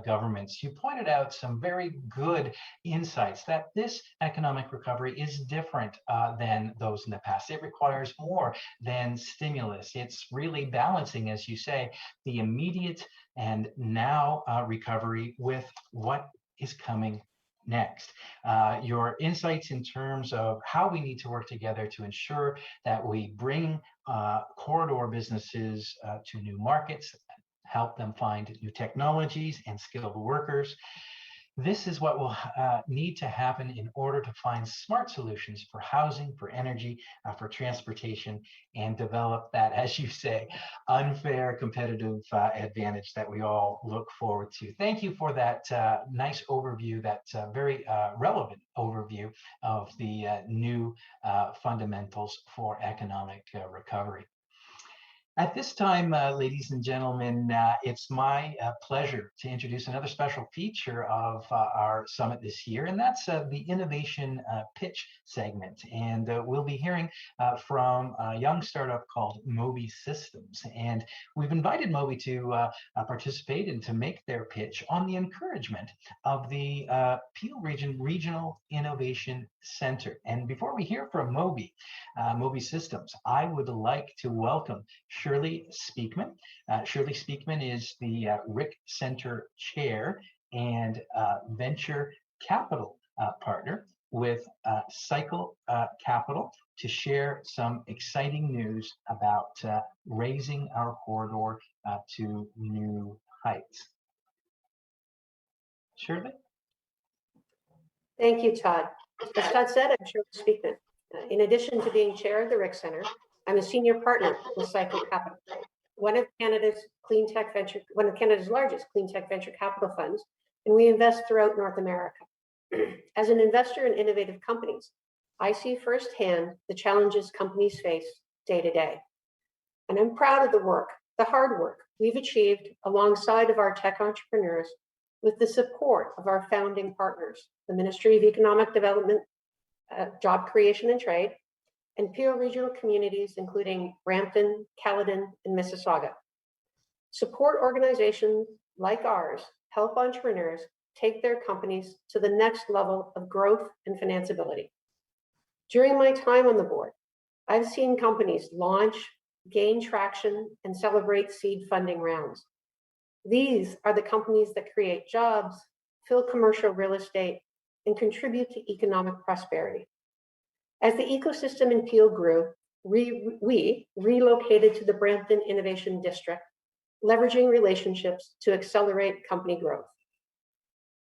A: governments. You pointed out some very good insights that this economic recovery is different than those in the past. It requires more than stimulus. It's really balancing, as you say, the immediate and now recovery with what is coming next. Your insights in terms of how we need to work together to ensure that we bring corridor businesses to new markets, help them find new technologies and skilled workers. This is what will need to happen in order to find smart solutions for housing, for energy, for transportation, and develop that, as you say, unfair competitive advantage that we all look forward to. Thank you for that nice overview, that very relevant overview of the new fundamentals for economic recovery. At this time, ladies and gentlemen, it's my pleasure to introduce another special feature of our summit this year, and that's the innovation pitch segment. And we'll be hearing from a young startup called Moby Systems. And we've invited Moby to participate and to make their pitch on the encouragement of the Peel Region Regional Innovation Center. And before we hear from Moby Systems, I would like to welcome Shirley Speakman. Shirley Speakman is the RIC Center Chair and Venture Capital Partner with Cycle Capital to share some exciting news about raising our corridor to new heights. Shirley?
C: Thank you, Todd. As Todd said, I'm Shirley Speakman. In addition to being chair of the RIC Center, I'm a senior partner with Cycle Capital, one of Canada's largest clean tech venture capital funds, and we invest throughout North America. As an investor in innovative companies, I see firsthand the challenges companies face day to day. And I'm proud of the hard work we've achieved alongside of our tech entrepreneurs with the support of our founding partners, the Ministry of Economic Development, Job Creation and Trade, and Peel regional communities, including Brampton, Caledon, and Mississauga. Support organizations like ours help entrepreneurs take their companies to the next level of growth and financeability. During my time on the board, I've seen companies launch, gain traction, and celebrate seed funding rounds. These are the companies that create jobs, fill commercial real estate, and contribute to economic prosperity. As the ecosystem in Peel grew, we relocated to the Brampton Innovation District, leveraging relationships to accelerate company growth.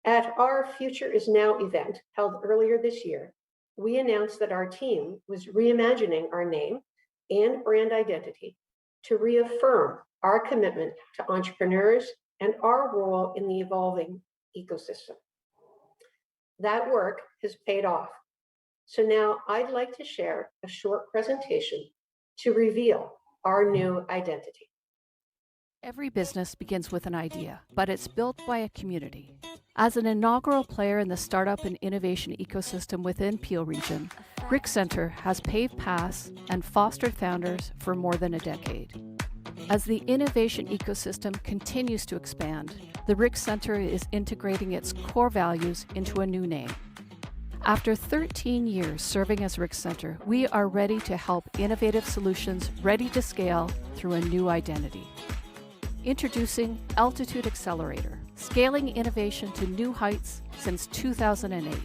C: At our Future is Now event held earlier this year, we announced that our team was reimagining our name and brand identity to reaffirm our commitment to entrepreneurs and our role in the evolving ecosystem. That work has paid off. So now I'd like to share a short presentation to reveal our new identity.
V: Every business begins with an idea, but it's built by a community. As an inaugural player in the startup and innovation ecosystem within Peel Region, RIC Center has paved paths and fostered founders for more than a decade. As the innovation ecosystem continues to expand, the RIC Center is integrating its core values into a new name. After 13 years serving as RIC Center, we are ready to help innovative solutions ready to scale through a new identity. Introducing Altitude Accelerator, scaling innovation to new heights since 2008.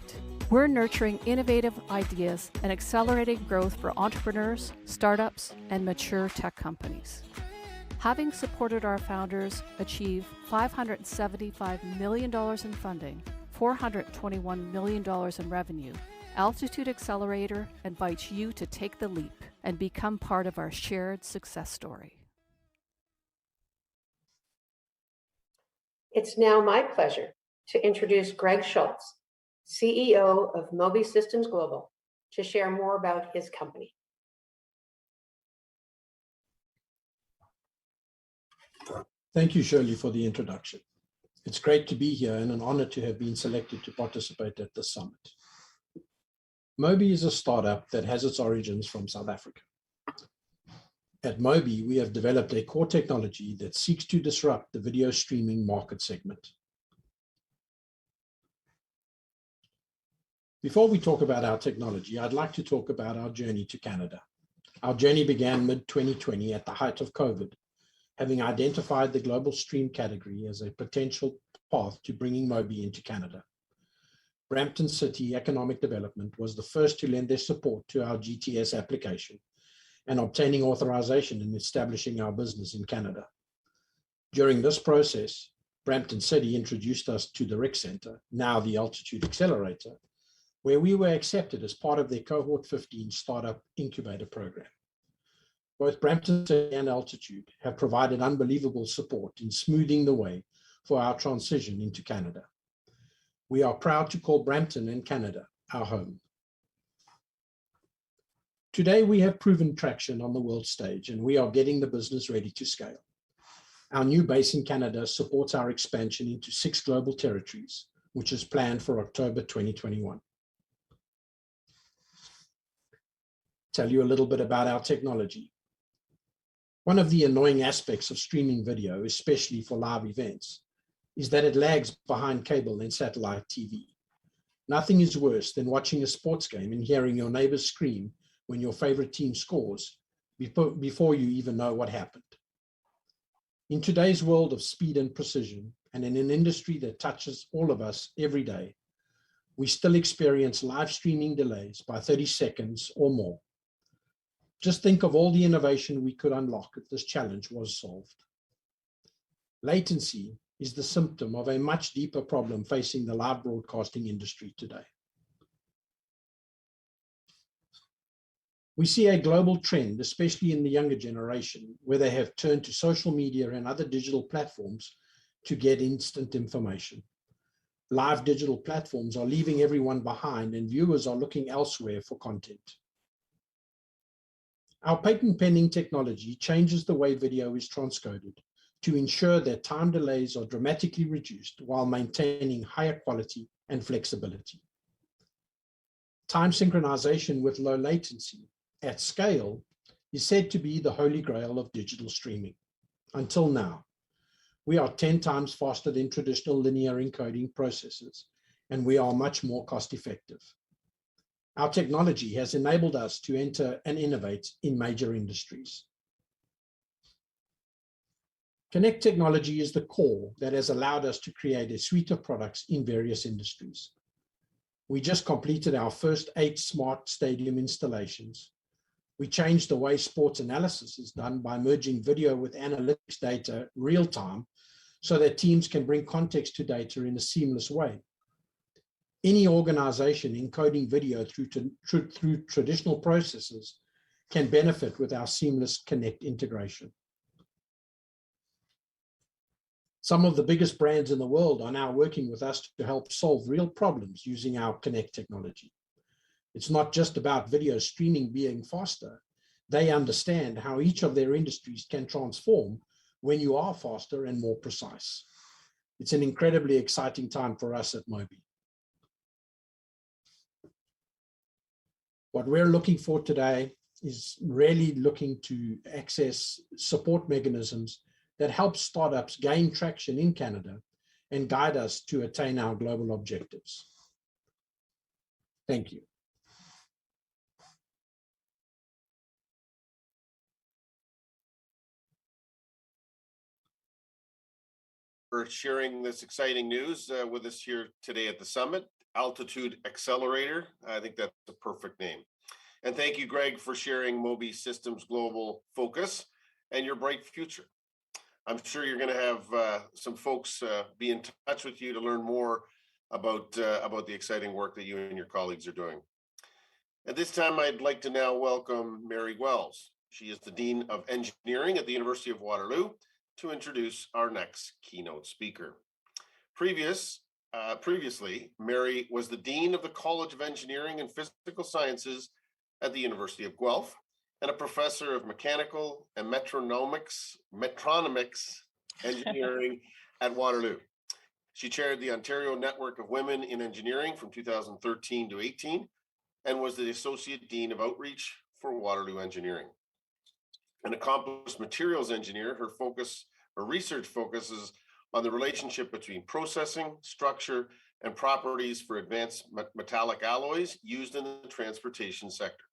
V: We're nurturing innovative ideas and accelerating growth for entrepreneurs, startups, and mature tech companies. Having supported our founders achieve $575 million in funding, $421 million in revenue, Altitude Accelerator invites you to take the leap and become part of our shared success story.
C: It's now my pleasure to introduce Greg Schultz, CEO of Moby Systems Global, to share more about his company.
W: Thank you, Shirley, for the introduction. It's great to be here and an honor to have been selected to participate at the summit. Moby is a startup that has its origins from South Africa. At Moby, we have developed a core technology that seeks to disrupt the video streaming market segment. Before we talk about our technology, I'd like to talk about our journey to Canada. Our journey began mid-2020 at the height of COVID, having identified the global stream category as a potential path to bringing Moby into Canada. Brampton City Economic Development was the first to lend their support to our GTS application and obtaining authorization and establishing our business in Canada. During this process, Brampton City introduced us to the RIC Center, now the Altitude Accelerator, where we were accepted as part of their Cohort 15 Startup Incubator Program. Both Brampton City and Altitude have provided unbelievable support in smoothing the way for our transition into Canada. We are proud to call Brampton and Canada our home. Today, we have proven traction on the world stage, and we are getting the business ready to scale. Our new base in Canada supports our expansion into 6 global territories, which is planned for October 2021. Tell you a little bit about our technology. One of the annoying aspects of streaming video, especially for live events, is that it lags behind cable and satellite TV. Nothing is worse than watching a sports game and hearing your neighbors scream when your favorite team scores before you even know what happened. In today's world of speed and precision, and in an industry that touches all of us every day, we still experience live streaming delays by 30 seconds or more. Just think of all the innovation we could unlock if this challenge was solved. Latency is the symptom of a much deeper problem facing the live broadcasting industry today. We see a global trend, especially in the younger generation, where they have turned to social media and other digital platforms to get instant information. Live digital platforms are leaving everyone behind, and viewers are looking elsewhere for content. Our patent-pending technology changes the way video is transcoded to ensure that time delays are dramatically reduced while maintaining higher quality and flexibility. Time synchronization with low latency at scale is said to be the holy grail of digital streaming. Until now, we are 10 times faster than traditional linear encoding processes, and we are much more cost-effective. Our technology has enabled us to enter and innovate in major industries. Connect technology is the core that has allowed us to create a suite of products in various industries. We just completed our first 8 smart stadium installations. We changed the way sports analysis is done by merging video with analytics data real time so that teams can bring context to data in a seamless way. Any organization encoding video through traditional processes can benefit with our seamless Connect integration. Some of the biggest brands in the world are now working with us to help solve real problems using our Connect technology. It's not just about video streaming being faster. They understand how each of their industries can transform when you are faster and more precise. It's an incredibly exciting time for us at Moby. What we're looking for today is really looking to access support mechanisms that help startups gain traction in Canada and guide us to attain our global objectives. Thank you.
D: For sharing this exciting news with us here today at the summit, Altitude Accelerator. I think that's the perfect name. And thank you, Greg, for sharing Moby Systems' global focus and your bright future. I'm sure you're going to have some folks be in touch with you to learn more about the exciting work that you and your colleagues are doing. At this time, I'd like to now welcome Mary Wells. She is the Dean of Engineering at the University of Waterloo, to introduce our next keynote speaker. Previously, Mary was the Dean of the College of Engineering and Physical Sciences at the University of Guelph and a professor of mechanical and metronomics engineering at Waterloo. She chaired the Ontario Network of Women in Engineering from 2013 to 18 and was the Associate Dean of Outreach for Waterloo Engineering. An accomplished materials engineer, her research focuses on the relationship between processing, structure, and properties for advanced metallic alloys used in the transportation sector.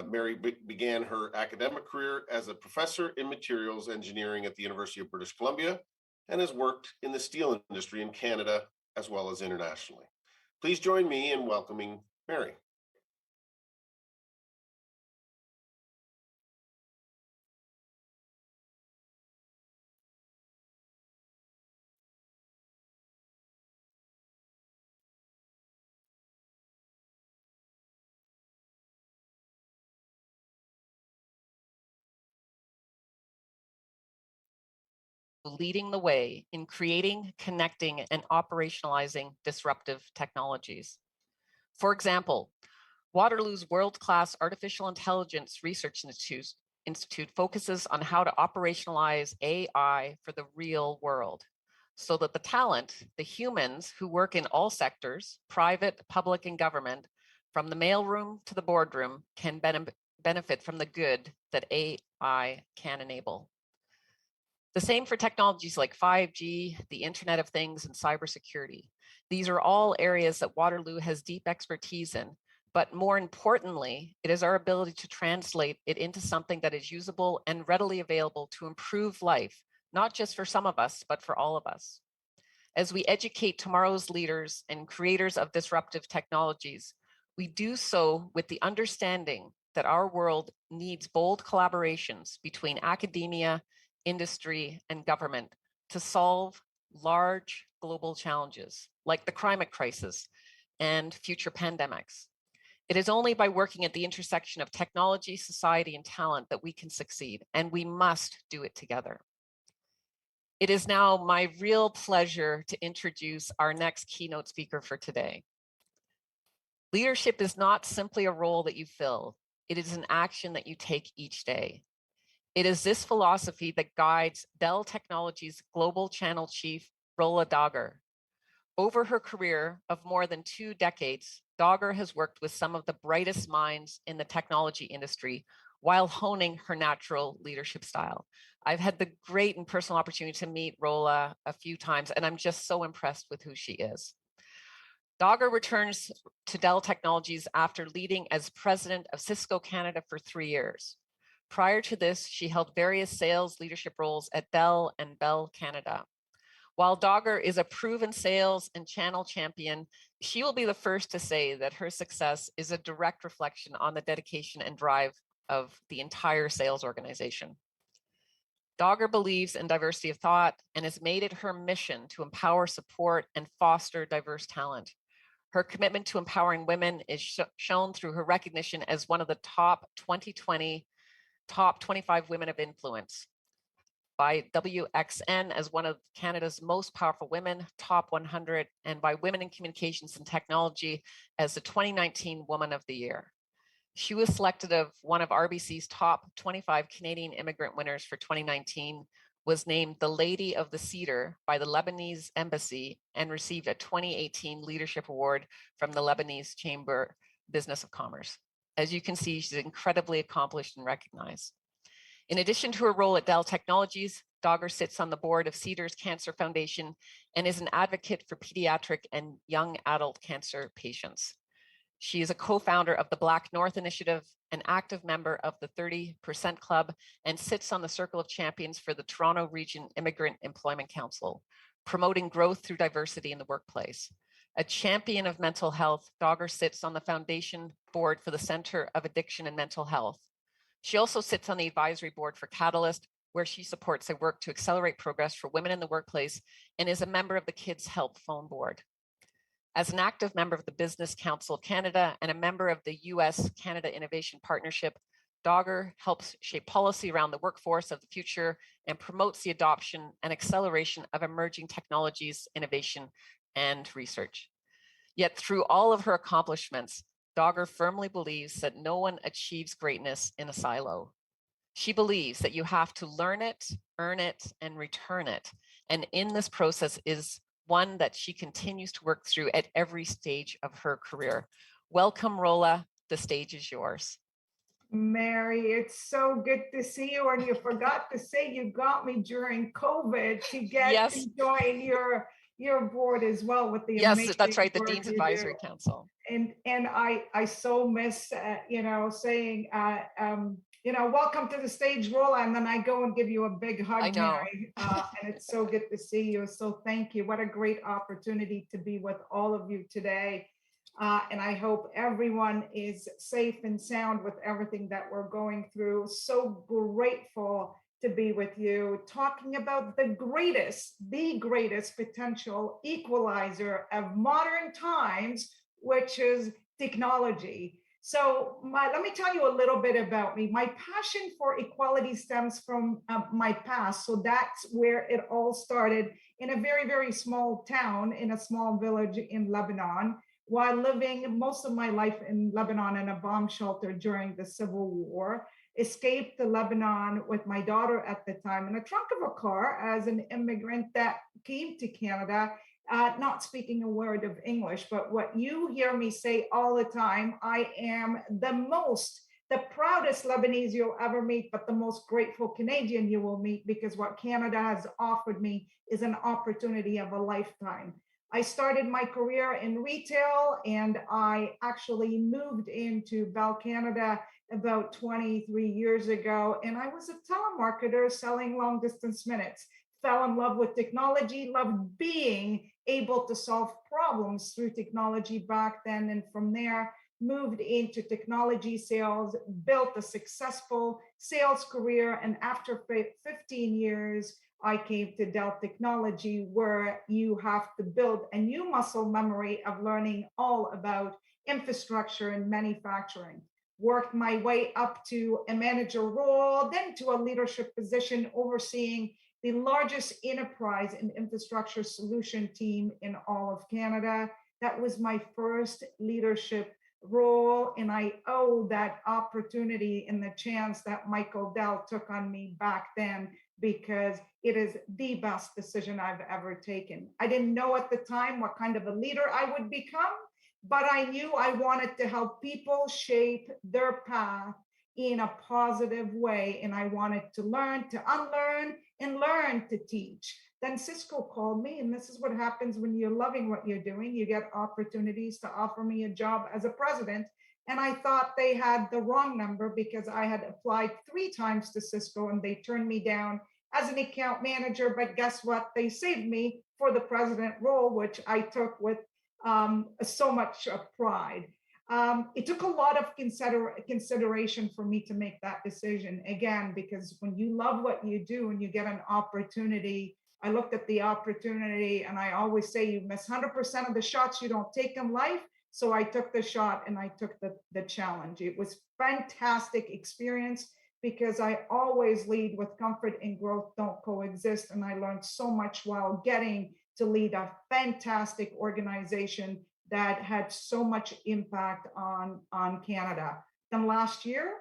D: Mary began her academic career as a professor in materials engineering at the University of British Columbia and has worked in the steel industry in Canada as well as internationally. Please join me in welcoming Mary.
F: Leading the way in creating, connecting, and operationalizing disruptive technologies. For example, Waterloo's world-class artificial intelligence research institute focuses on how to operationalize AI for the real world so that the talent, the humans who work in all sectors, private, public, and government, from the mailroom to the boardroom, can benefit from the good that AI can enable. The same for technologies like 5G, the Internet of Things, and cybersecurity. These are all areas that Waterloo has deep expertise in, but more importantly, it is our ability to translate it into something that is usable and readily available to improve life, not just for some of us, but for all of us. As we educate tomorrow's leaders and creators of disruptive technologies, we do so with the understanding that our world needs bold collaborations between academia, industry, and government to solve large global challenges like the climate crisis and future pandemics. It is only by working at the intersection of technology, society, and talent that we can succeed, and we must do it together. It is now my real pleasure to introduce our next keynote speaker for today. Leadership is not simply a role that you fill, it is an action that you take each day. It is this philosophy that guides Dell Technologies Global Channel Chief, Rola Dagher. Over her career of more than 2 decades, Dagher has worked with some of the brightest minds in the technology industry while honing her natural leadership style. I've had the great and personal opportunity to meet Rola a few times, and I'm just so impressed with who she is. Dagher returns to Dell Technologies after leading as president of Cisco Canada for 3 years. Prior to this, she held various sales leadership roles at Dell and Bell Canada. While Dagher is a proven sales and channel champion, she will be the first to say that her success is a direct reflection on the dedication and drive of the entire sales organization. Dagher believes in diversity of thought and has made it her mission to empower, support, and foster diverse talent. Her commitment to empowering women is shown through her recognition as one of the top 2020 top 25 women of influence by WXN as one of Canada's most powerful women, top 100, and by Women in Communications and Technology as the 2019 Woman of the Year. She was selected as one of RBC's top 25 Canadian immigrant winners for 2019, was named the Lady of the Cedar by the Lebanese Embassy, and received a 2018 Leadership Award from the Lebanese Chamber Business of Commerce. As you can see, she's incredibly accomplished and recognized. In addition to her role at Dell Technologies, Dagher sits on the board of Cedars Cancer Foundation and is an advocate for pediatric and young adult cancer patients. She is a co-founder of the Black North Initiative, an active member of the 30% Club, and sits on the Circle of Champions for the Toronto Region Immigrant Employment Council, promoting growth through diversity in the workplace. A champion of mental health, Dagher sits on the foundation board for the Center of Addiction and Mental Health. She also sits on the advisory board for Catalyst, where she supports their work to accelerate progress for women in the workplace, and is a member of the Kids Help Phone Board. As an active member of the Business Council of Canada and a member of the US-Canada Innovation Partnership, Dagher helps shape policy around the workforce of the future and promotes the adoption and acceleration of emerging technologies, innovation, and research. Yet through all of her accomplishments, Dagher firmly believes that no one achieves greatness in a silo. She believes that you have to learn it, earn it, and return it. And in this process is one that she continues to work through at every stage of her career. Welcome, Rola. The stage is yours.
G: Mary, it's so good to see you. And you forgot to say you got me during COVID to get to join your board as well with the amazing
F: that's right, the
G: work
F: Dean's
G: you
F: Advisory
G: do.
F: Council.
G: And I so miss saying welcome to the stage, Rola, and then I go and give you a big hug,
F: I know.
G: Mary. And it's so good to see you. So thank you. What a great opportunity to be with all of you today. And I hope everyone is safe and sound with everything that we're going through. So grateful to be with you, talking about the greatest potential equalizer of modern times, which is technology. So let me tell you a little bit about me. My passion for equality stems from my past. So that's where it all started, in a very, very small town, in a small village in Lebanon, while living most of my life in Lebanon in a bomb shelter during the Civil War. Escaped to Lebanon with my daughter at the time in the trunk of a car as an immigrant that came to Canada, not speaking a word of English, but what you hear me say all the time, I am the proudest Lebanese you'll ever meet, but the most grateful Canadian you will meet, because what Canada has offered me is an opportunity of a lifetime. I started my career in retail, and I actually moved into Bell Canada about 23 years ago, and I was a telemarketer selling long distance minutes. Fell in love with technology, loved being able to solve problems through technology back then, and from there moved into technology sales, built a successful sales career, and after 15 years, I came to Dell Technology, where you have to build a new muscle memory of learning all about infrastructure and manufacturing. Worked my way up to a manager role, then to a leadership position overseeing the largest enterprise and infrastructure solution team in all of Canada. That was my first leadership role, and I owe that opportunity and the chance that Michael Dell took on me back then, because it is the best decision I've ever taken. I didn't know at the time what kind of a leader I would become, but I knew I wanted to help people shape their path in a positive way, and I wanted to learn to unlearn and learn to teach. Then Cisco called me, and this is what happens when you're loving what you're doing. You get opportunities to offer me a job as a president, and I thought they had the wrong number because I had applied 3 times to Cisco and they turned me down as an account manager. But guess what? They saved me for the president role, which I took with so much pride. It took a lot of consideration for me to make that decision, again, because when you love what you do and you get an opportunity, I looked at the opportunity, and I always say you miss 100% of the shots you don't take in life. So I took the shot and I took the challenge. It was fantastic experience, because I always lead with comfort and growth don't coexist. And I learned so much while getting to lead a fantastic organization that had so much impact on Canada. Then last year,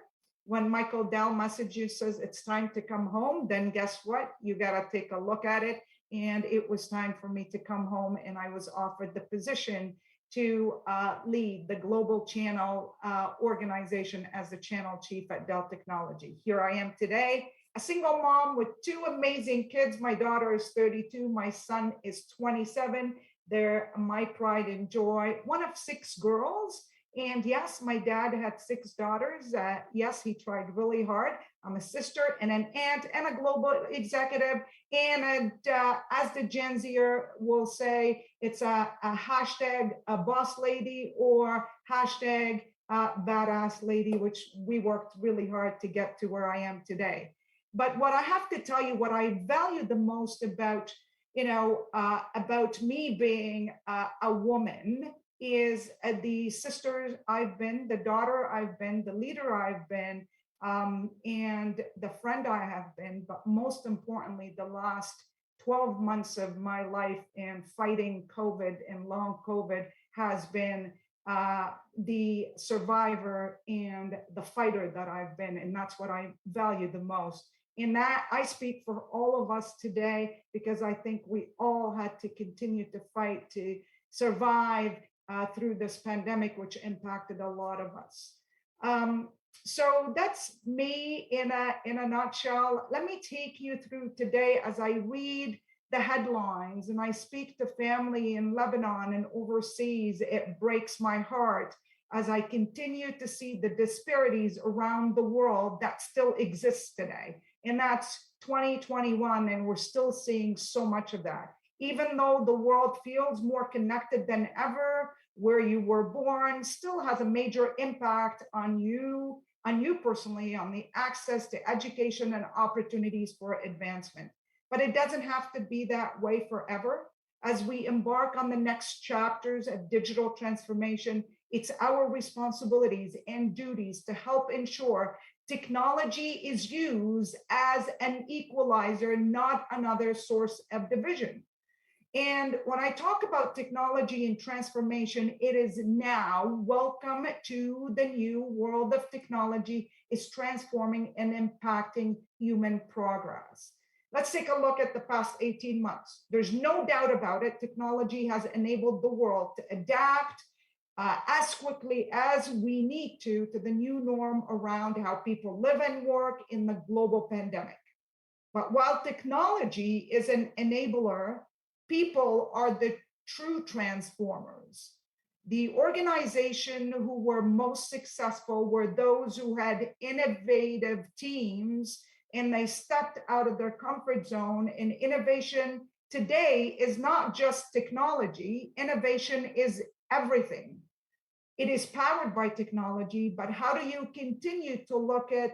G: when Michael Dell messaged you, says it's time to come home, then guess what? You got to take a look at it. And it was time for me to come home, and I was offered the position to lead the global channel organization as the channel chief at Dell Technology. Here I am today, a single mom with 2 amazing kids. My daughter is 32, my son is 27. They're my pride and joy, one of 6 girls. And yes, my dad had 6 daughters. Yes, he tried really hard. I'm a sister and an aunt and a global executive. And as the Gen Zer will say, it's a hashtag a boss lady or hashtag badass lady, which we worked really hard to get to where I am today. But what I have to tell you, what I value the most about, about me being a woman is the sister I've been, the daughter I've been, the leader I've been, and the friend I have been, but most importantly, the last 12 months of my life in fighting COVID and long COVID has been the survivor and the fighter that I've been, and that's what I value the most. In that, I speak for all of us today, because I think we all had to continue to fight to survive through this pandemic, which impacted a lot of us. So that's me in a nutshell. Let me take you through today as I read the headlines and I speak to family in Lebanon and overseas. It breaks my heart as I continue to see the disparities around the world that still exists today. And that's 2021, and we're still seeing so much of that. Even though the world feels more connected than ever, where you were born still has a major impact on you personally, on the access to education and opportunities for advancement. But it doesn't have to be that way forever. As we embark on the next chapters of digital transformation, it's our responsibilities and duties to help ensure technology is used as an equalizer, not another source of division. And when I talk about technology and transformation, it is now welcome to the new world of technology is transforming and impacting human progress. Let's take a look at the past 18 months. There's no doubt about it. Technology has enabled the world to adapt as quickly as we need to the new norm around how people live and work in the global pandemic. But while technology is an enabler, people are the true transformers. The organization who were most successful were those who had innovative teams and they stepped out of their comfort zone. And innovation today is not just technology, innovation is everything. It is powered by technology, but how do you continue to look at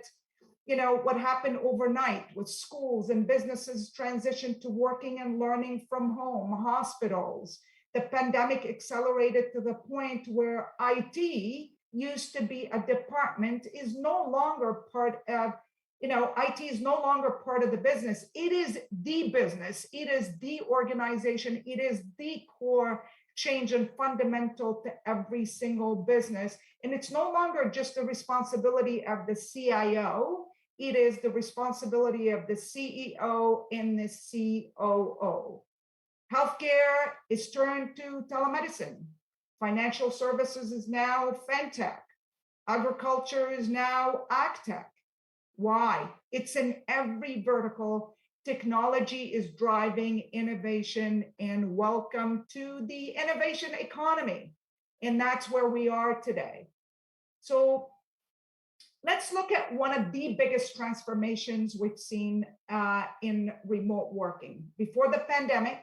G: what happened overnight with schools and businesses transition to working and learning from home, hospitals. The pandemic accelerated to the point where IT used to be a department is no longer part of, IT is no longer part of the business. It is the business. It is the organization. It is the core change and fundamental to every single business. And it's no longer just the responsibility of the CIO. It is the responsibility of the CEO and the COO. Healthcare is turned to telemedicine. Financial services is now fintech. Agriculture is now agtech. Why? It's in every vertical. Technology is driving innovation, and welcome to the innovation economy. And that's where we are today. So let's look at one of the biggest transformations we've seen in remote working. Before the pandemic,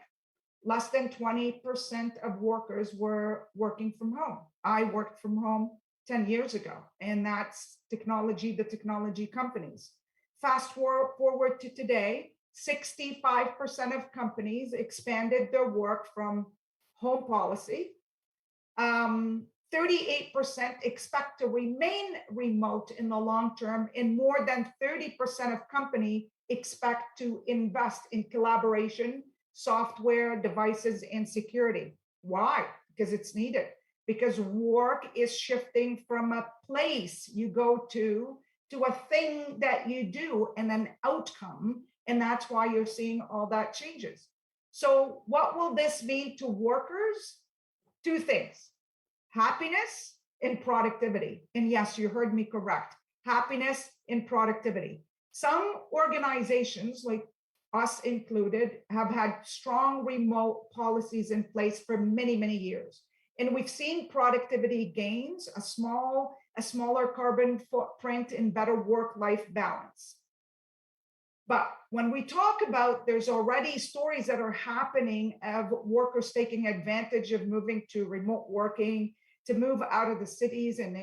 G: less than 20% of workers were working from home. I worked from home 10 years ago, and that's technology, the technology companies. Fast forward to today, 65% of companies expanded their work from home policy. 38% expect to remain remote in the long term, and more than 30% of companies expect to invest in collaboration, software, devices, and security. Why? Because it's needed. Because work is shifting from a place you go to a thing that you do and an outcome. And that's why you're seeing all that changes. So what will this mean to workers? Two things: happiness and productivity. And yes, you heard me correct. Happiness and productivity. Some organizations, like us included, have had strong remote policies in place for many, many years. And we've seen productivity gains, a smaller carbon footprint, and better work-life balance. But when we talk about, there's already stories that are happening of workers taking advantage of moving to remote working, to move out of the cities and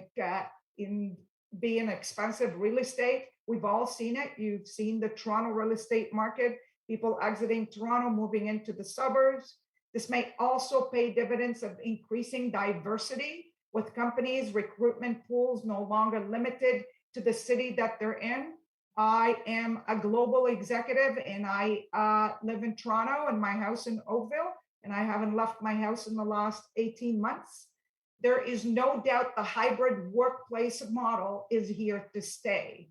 G: be in expensive real estate. We've all seen it. You've seen the Toronto real estate market, people exiting Toronto, moving into the suburbs. This may also pay dividends of increasing diversity, with companies' recruitment pools no longer limited to the city that they're in. I am a global executive, and I live in Toronto and my house in Oakville, and I haven't left my house in the last 18 months. There is no doubt the hybrid workplace model is here to stay.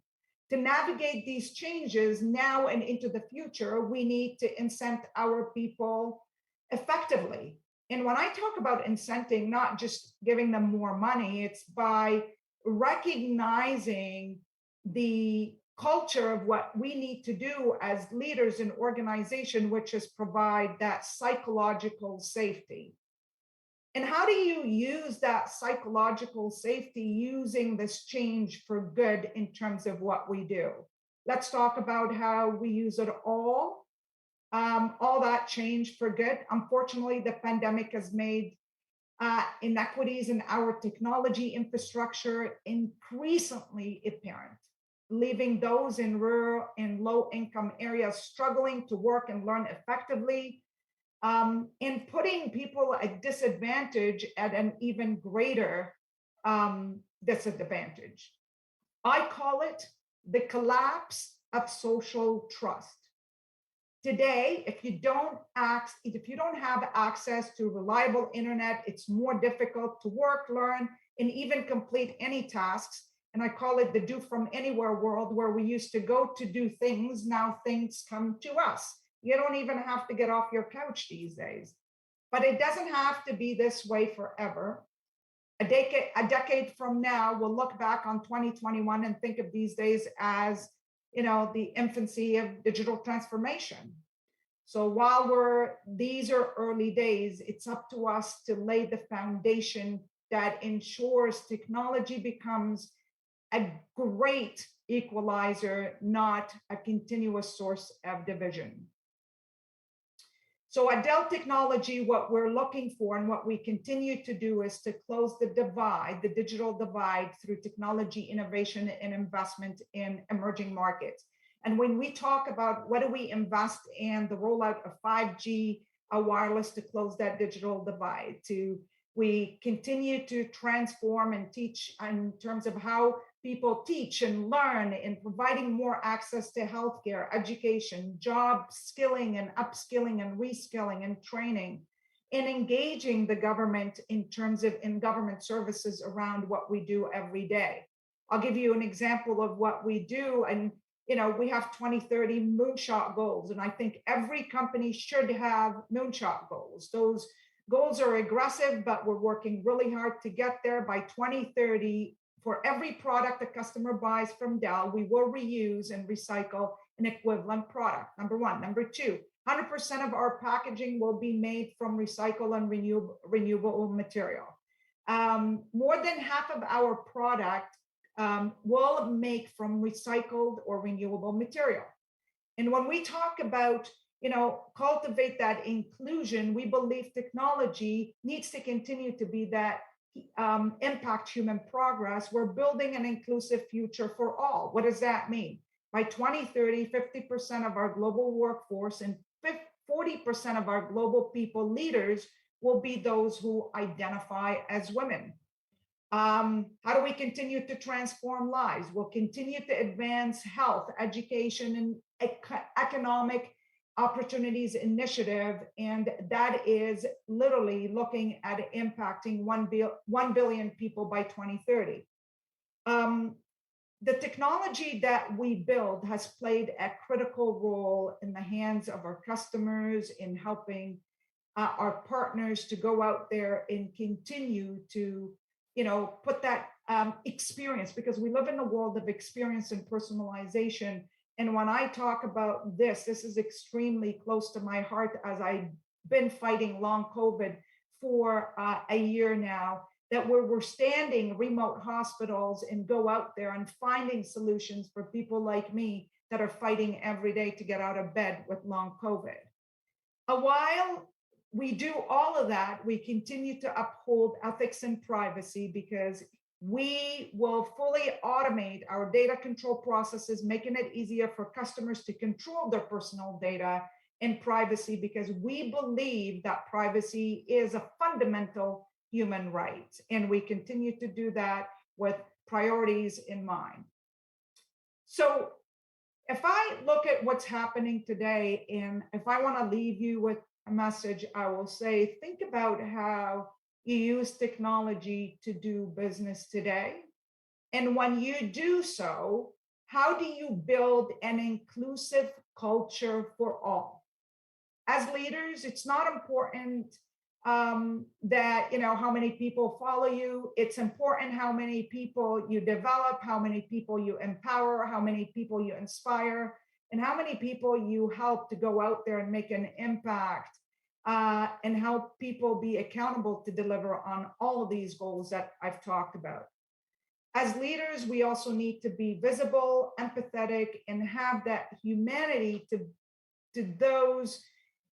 G: To navigate these changes now and into the future, we need to incent our people effectively. And when I talk about incenting, not just giving them more money, it's by recognizing the culture of what we need to do as leaders in organization, which is provide that psychological safety. And how do you use that psychological safety using this change for good in terms of what we do? Let's talk about how we use it all that change for good. Unfortunately, the pandemic has made inequities in our technology infrastructure increasingly apparent, leaving those in rural and low-income areas struggling to work and learn effectively, and putting people at disadvantage at an even greater disadvantage. I call it the collapse of social trust. Today, if you don't have access to reliable internet, it's more difficult to work, learn, and even complete any tasks. And I call it the do from anywhere world, where we used to go to do things. Now things come to us. You don't even have to get off your couch these days. But it doesn't have to be this way forever. A decade from now, we'll look back on 2021 and think of these days as, the infancy of digital transformation. So while these are early days, it's up to us to lay the foundation that ensures technology becomes a great equalizer, not a continuous source of division. So at Dell Technology, what we're looking for and what we continue to do is to close the divide, the digital divide, through technology innovation and investment in emerging markets. And when we talk about what do we invest in, the rollout of 5G wireless to close that digital divide, we continue to transform and teach in terms of how people teach and learn, in providing more access to healthcare, education, job skilling and upskilling and reskilling and training, and engaging the government in terms of in government services around what we do every day. I'll give you an example of what we do. And we have 2030 moonshot goals, and I think every company should have moonshot goals. Those goals are aggressive, but we're working really hard to get there. By 2030, for every product a customer buys from Dell, we will reuse and recycle an equivalent product, number one. Number two, 100% of our packaging will be made from recycled and renewable material. More than half of our product will make from recycled or renewable material. And when we talk about cultivate that inclusion, we believe technology needs to continue to be that impact human progress. We're building an inclusive future for all. What does that mean? By 2030, 50% of our global workforce and 40% of our global people leaders will be those who identify as women. How do we continue to transform lives? We'll continue to advance health, education, and economic opportunities initiative, and that is literally looking at impacting 1 billion people by 2030. The technology that we build has played a critical role in the hands of our customers, in helping our partners to go out there and continue to put that experience, because we live in a world of experience and personalization. And when I talk about this is extremely close to my heart, as I've been fighting long COVID for a year now, that we're standing remote hospitals and go out there and finding solutions for people like me that are fighting every day to get out of bed with long COVID. While we do all of that, we continue to uphold ethics and privacy, because we will fully automate our data control processes, making it easier for customers to control their personal data and privacy, because we believe that privacy is a fundamental human right. And we continue to do that with priorities in mind. So if I look at what's happening today, and if I want to leave you with a message, I will say, think about how you use technology to do business today. And when you do so, how do you build an inclusive culture for all? As leaders, it's not important that how many people follow you. It's important how many people you develop, how many people you empower, how many people you inspire, and how many people you help to go out there and make an impact, and help people be accountable to deliver on all of these goals that I've talked about. As leaders, we also need to be visible, empathetic, and have that humanity to those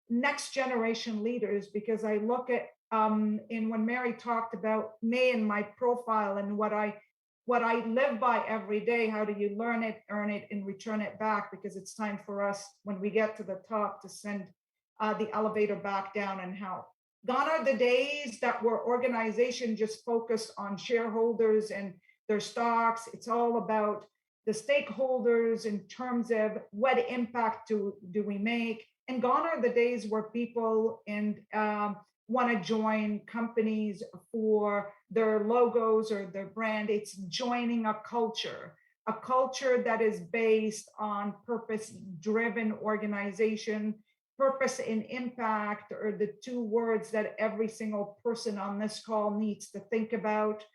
G: next generation leaders, because I look at, and when Mary talked about me and my profile and what I live by every day, how do you learn it, earn it, and return it back? Because it's time for us, when we get to the top, to send the elevator back down and help. Gone are the days that where organization just focused on shareholders and their stocks. It's all about the stakeholders in terms of what impact do we make. And gone are the days where people want to join companies for their logos or their brand. It's joining a culture that is based on purpose-driven organization. Purpose and impact are the two words that every single person on this call needs to think about.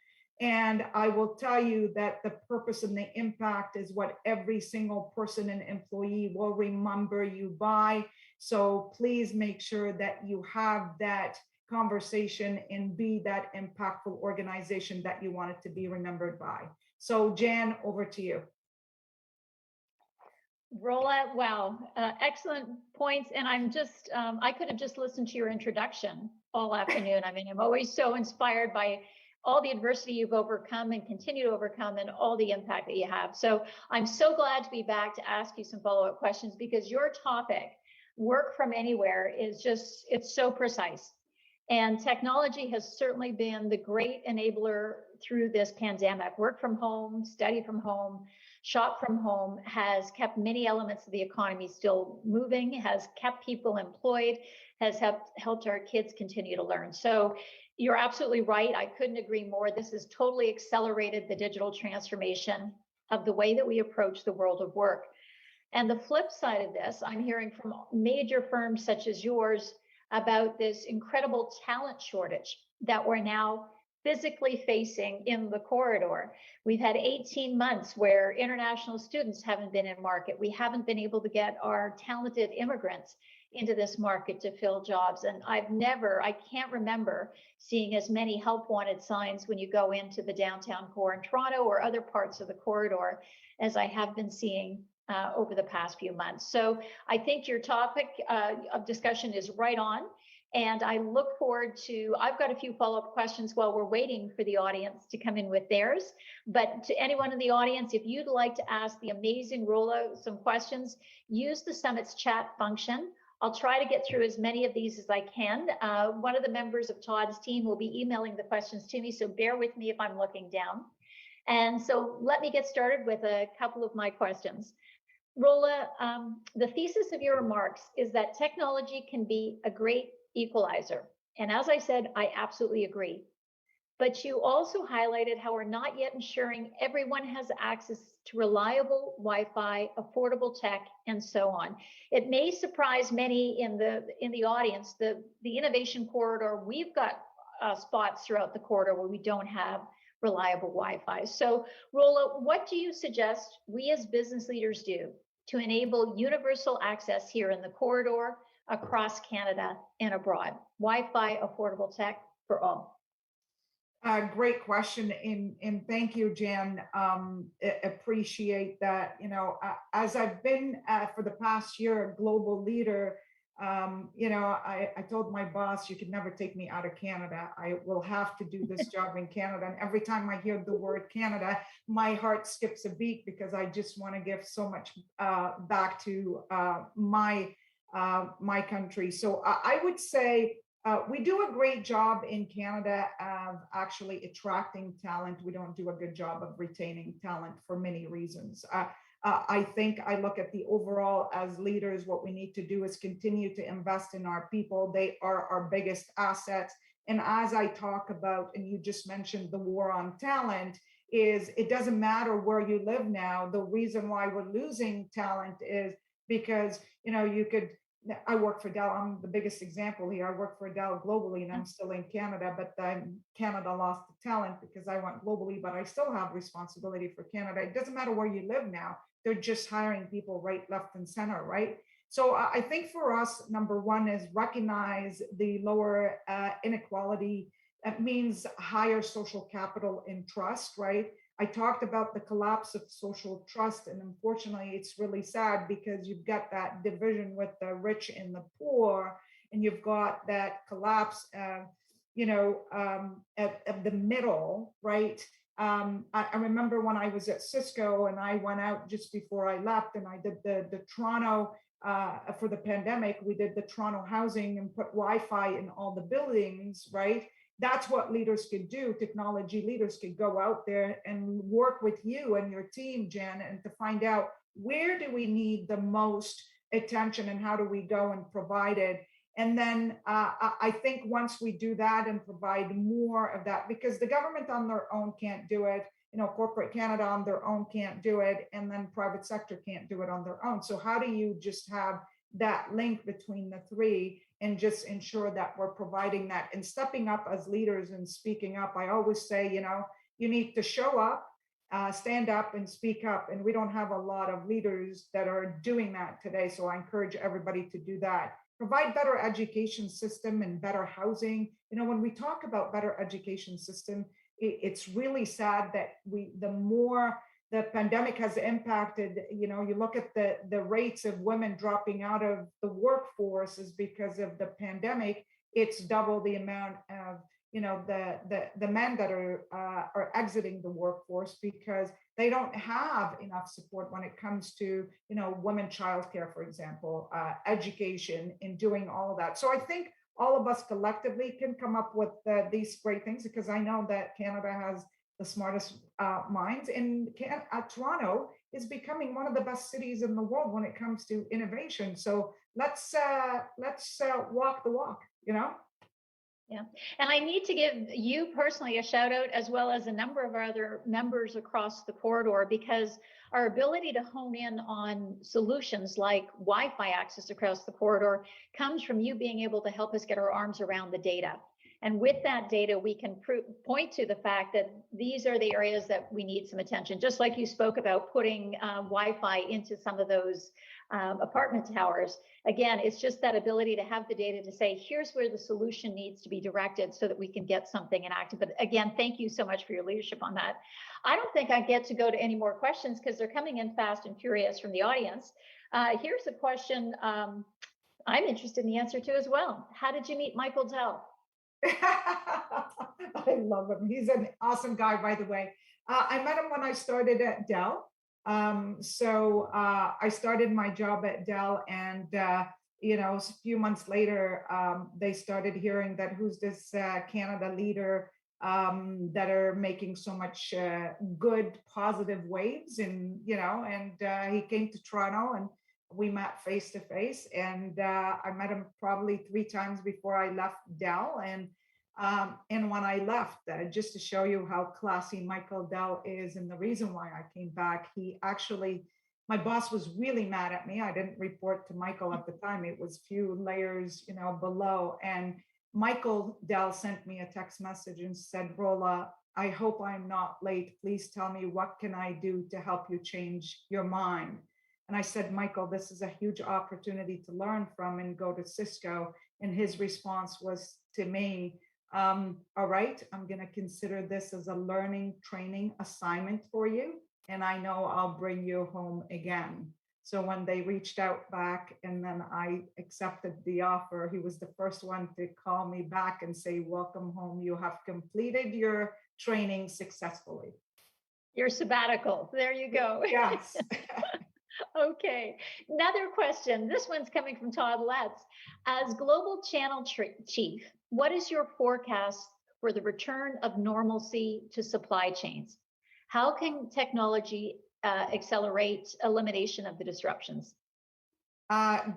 G: And I will tell you that the purpose and the impact is what every single person and employee will remember you by. So please make sure that you have that conversation and be that impactful organization that you want it to be remembered by. So Jan, over to you.
B: Rolla, wow, excellent points. And I'm just, I could have just listened to your introduction all afternoon. I mean, I'm always so inspired by all the adversity you've overcome and continue to overcome and all the impact that you have. So I'm so glad to be back to ask you some follow-up questions, because your topic, work from anywhere, is just, it's so precise. And technology has certainly been the great enabler through this pandemic. Work from home, study from home, shop from home has kept many elements of the economy still moving, has kept people employed, has helped our kids continue to learn. So you're absolutely right. I couldn't agree more. This has totally accelerated the digital transformation of the way that we approach the world of work. And the flip side of this, I'm hearing from major firms such as yours about this incredible talent shortage that we're now physically facing in the corridor. We've had 18 months where international students haven't been in market. We haven't been able to get our talented immigrants into this market to fill jobs. And I can't remember seeing as many help wanted signs when you go into the downtown core in Toronto or other parts of the corridor as I have been seeing over the past few months. So I think your topic of discussion is right on. And I look forward to, I've got a few follow-up questions while we're waiting for the audience to come in with theirs. But to anyone in the audience, if you'd like to ask the amazing Rolla some questions, use the Summit's chat function. I'll try to get through as many of these as I can. One of the members of Todd's team will be emailing the questions to me, so bear with me if I'm looking down. And so let me get started with a couple of my questions. Rolla, the thesis of your remarks is that technology can be a great equalizer. And as I said, I absolutely agree. But you also highlighted how we're not yet ensuring everyone has access to reliable Wi-Fi, affordable tech, and so on. It may surprise many in the audience, the innovation corridor, we've got spots throughout the corridor where we don't have reliable Wi-Fi. So Rolla, what do you suggest we as business leaders do to enable universal access here in the corridor, across Canada and abroad? Wi-Fi, affordable tech for all.
G: Great question, and thank you, Jan. Appreciate that. You know, as I've been for the past year a global leader, you know, I told my boss, you could never take me out of Canada. I will have to do this job in Canada. And every time I hear the word Canada, my heart skips a beat, because I just want to give so much back to my country. So I would say we do a great job in Canada of actually attracting talent. We don't do a good job of retaining talent for many reasons. I think I look at the overall as leaders, what we need to do is continue to invest in our people. They are our biggest assets. And as I talk about, and you just mentioned the war on talent, is it doesn't matter where you live now. The reason why we're losing talent is because, you know, I work for Dell. I'm the biggest example here. I work for Dell globally, and I'm still in Canada, but Canada lost the talent because I went globally, but I still have responsibility for Canada. It doesn't matter where you live now. They're just hiring people right, left, and center, right? So I think for us, number one is recognize the lower inequality. That means higher social capital and trust, right? I talked about the collapse of social trust, and unfortunately, it's really sad because you've got that division with the rich and the poor, and you've got that collapse, you know, of the middle, right? I remember when I was at Cisco and I went out just before I left, and I did the Toronto, for the pandemic, we did the Toronto housing and put Wi-Fi in all the buildings, right? That's what leaders could do. Technology leaders could go out there and work with you and your team, Jen, and to find out where do we need the most attention and how do we go and provide it. And then I think once we do that and provide more of that, because the government on their own can't do it, corporate Canada on their own can't do it, and then private sector can't do it on their own. So how do you just have that link between the three and just ensure that we're providing that and stepping up as leaders and speaking up? I always say, you need to show up, stand up and speak up. And we don't have a lot of leaders that are doing that today. So I encourage everybody to do that. Provide better education system and better housing. When we talk about better education system, it's really sad that the more the pandemic has impacted, you look at the rates of women dropping out of the workforce is because of the pandemic. It's double the amount of the men that are exiting the workforce because they don't have enough support when it comes to women childcare, for example, education, and doing all of that. So I think all of us collectively can come up with these great things, because I know that Canada has the smartest minds, and Toronto is becoming one of the best cities in the world when it comes to innovation. So let's walk the walk.
B: Yeah, and I need to give you personally a shout out, as well as a number of our other members across the corridor, because our ability to hone in on solutions like Wi-Fi access across the corridor comes from you being able to help us get our arms around the data. And with that data, we can point to the fact that these are the areas that we need some attention. Just like you spoke about putting Wi-Fi into some of those apartment towers. Again, it's just that ability to have the data to say, here's where the solution needs to be directed so that we can get something enacted. But again, thank you so much for your leadership on that. I don't think I get to go to any more questions because they're coming in fast and furious from the audience. Here's a question I'm interested in the answer to as well. How did you meet Michael Dell?
G: I love him. He's an awesome guy, by the way. I met him when I started at Dell. So I started my job at Dell, and a few months later, they started hearing that who's this Canada leader that are making so much good, positive waves, and he came to Toronto, and we met face to face, and I met him probably 3 times before I left Dell. And when I left, just to show you how classy Michael Dell is, and the reason why I came back, my boss was really mad at me. I didn't report to Michael at the time. It was few layers, below. And Michael Dell sent me a text message and said, Rola, I hope I'm not late. Please tell me, what can I do to help you change your mind? And I said, Michael, this is a huge opportunity to learn from and go to Cisco. And his response was to me, all right, I'm going to consider this as a learning training assignment for you. And I know I'll bring you home again. So when they reached out back and then I accepted the offer, he was the first one to call me back and say, welcome home. You have completed your training successfully.
B: Your sabbatical. There you go.
G: Yes.
B: Okay, another question. This one's coming from Todd Letts. As Global Channel Chief, what is your forecast for the return of normalcy to supply chains? How can technology accelerate elimination of the disruptions?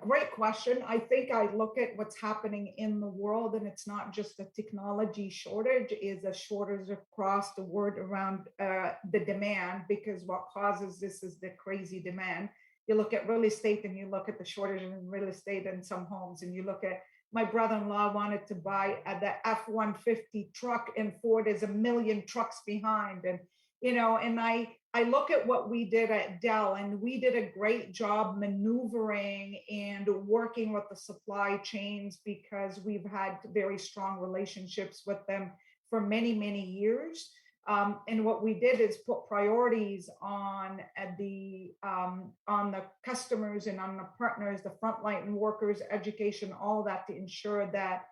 G: Great question. I think I look at what's happening in the world, and it's not just a technology shortage, it's a shortage across the world around the demand, because what causes this is the crazy demand. You look at real estate and you look at the shortage in real estate in some homes, and you look at my brother-in-law wanted to buy the F-150 truck, and Ford is 1 million trucks behind. And and I look at what we did at Dell, and we did a great job maneuvering and working with the supply chains, because we've had very strong relationships with them for many, many years. And what we did is put priorities on the customers and on the partners, the frontline workers, education, all of that, to ensure that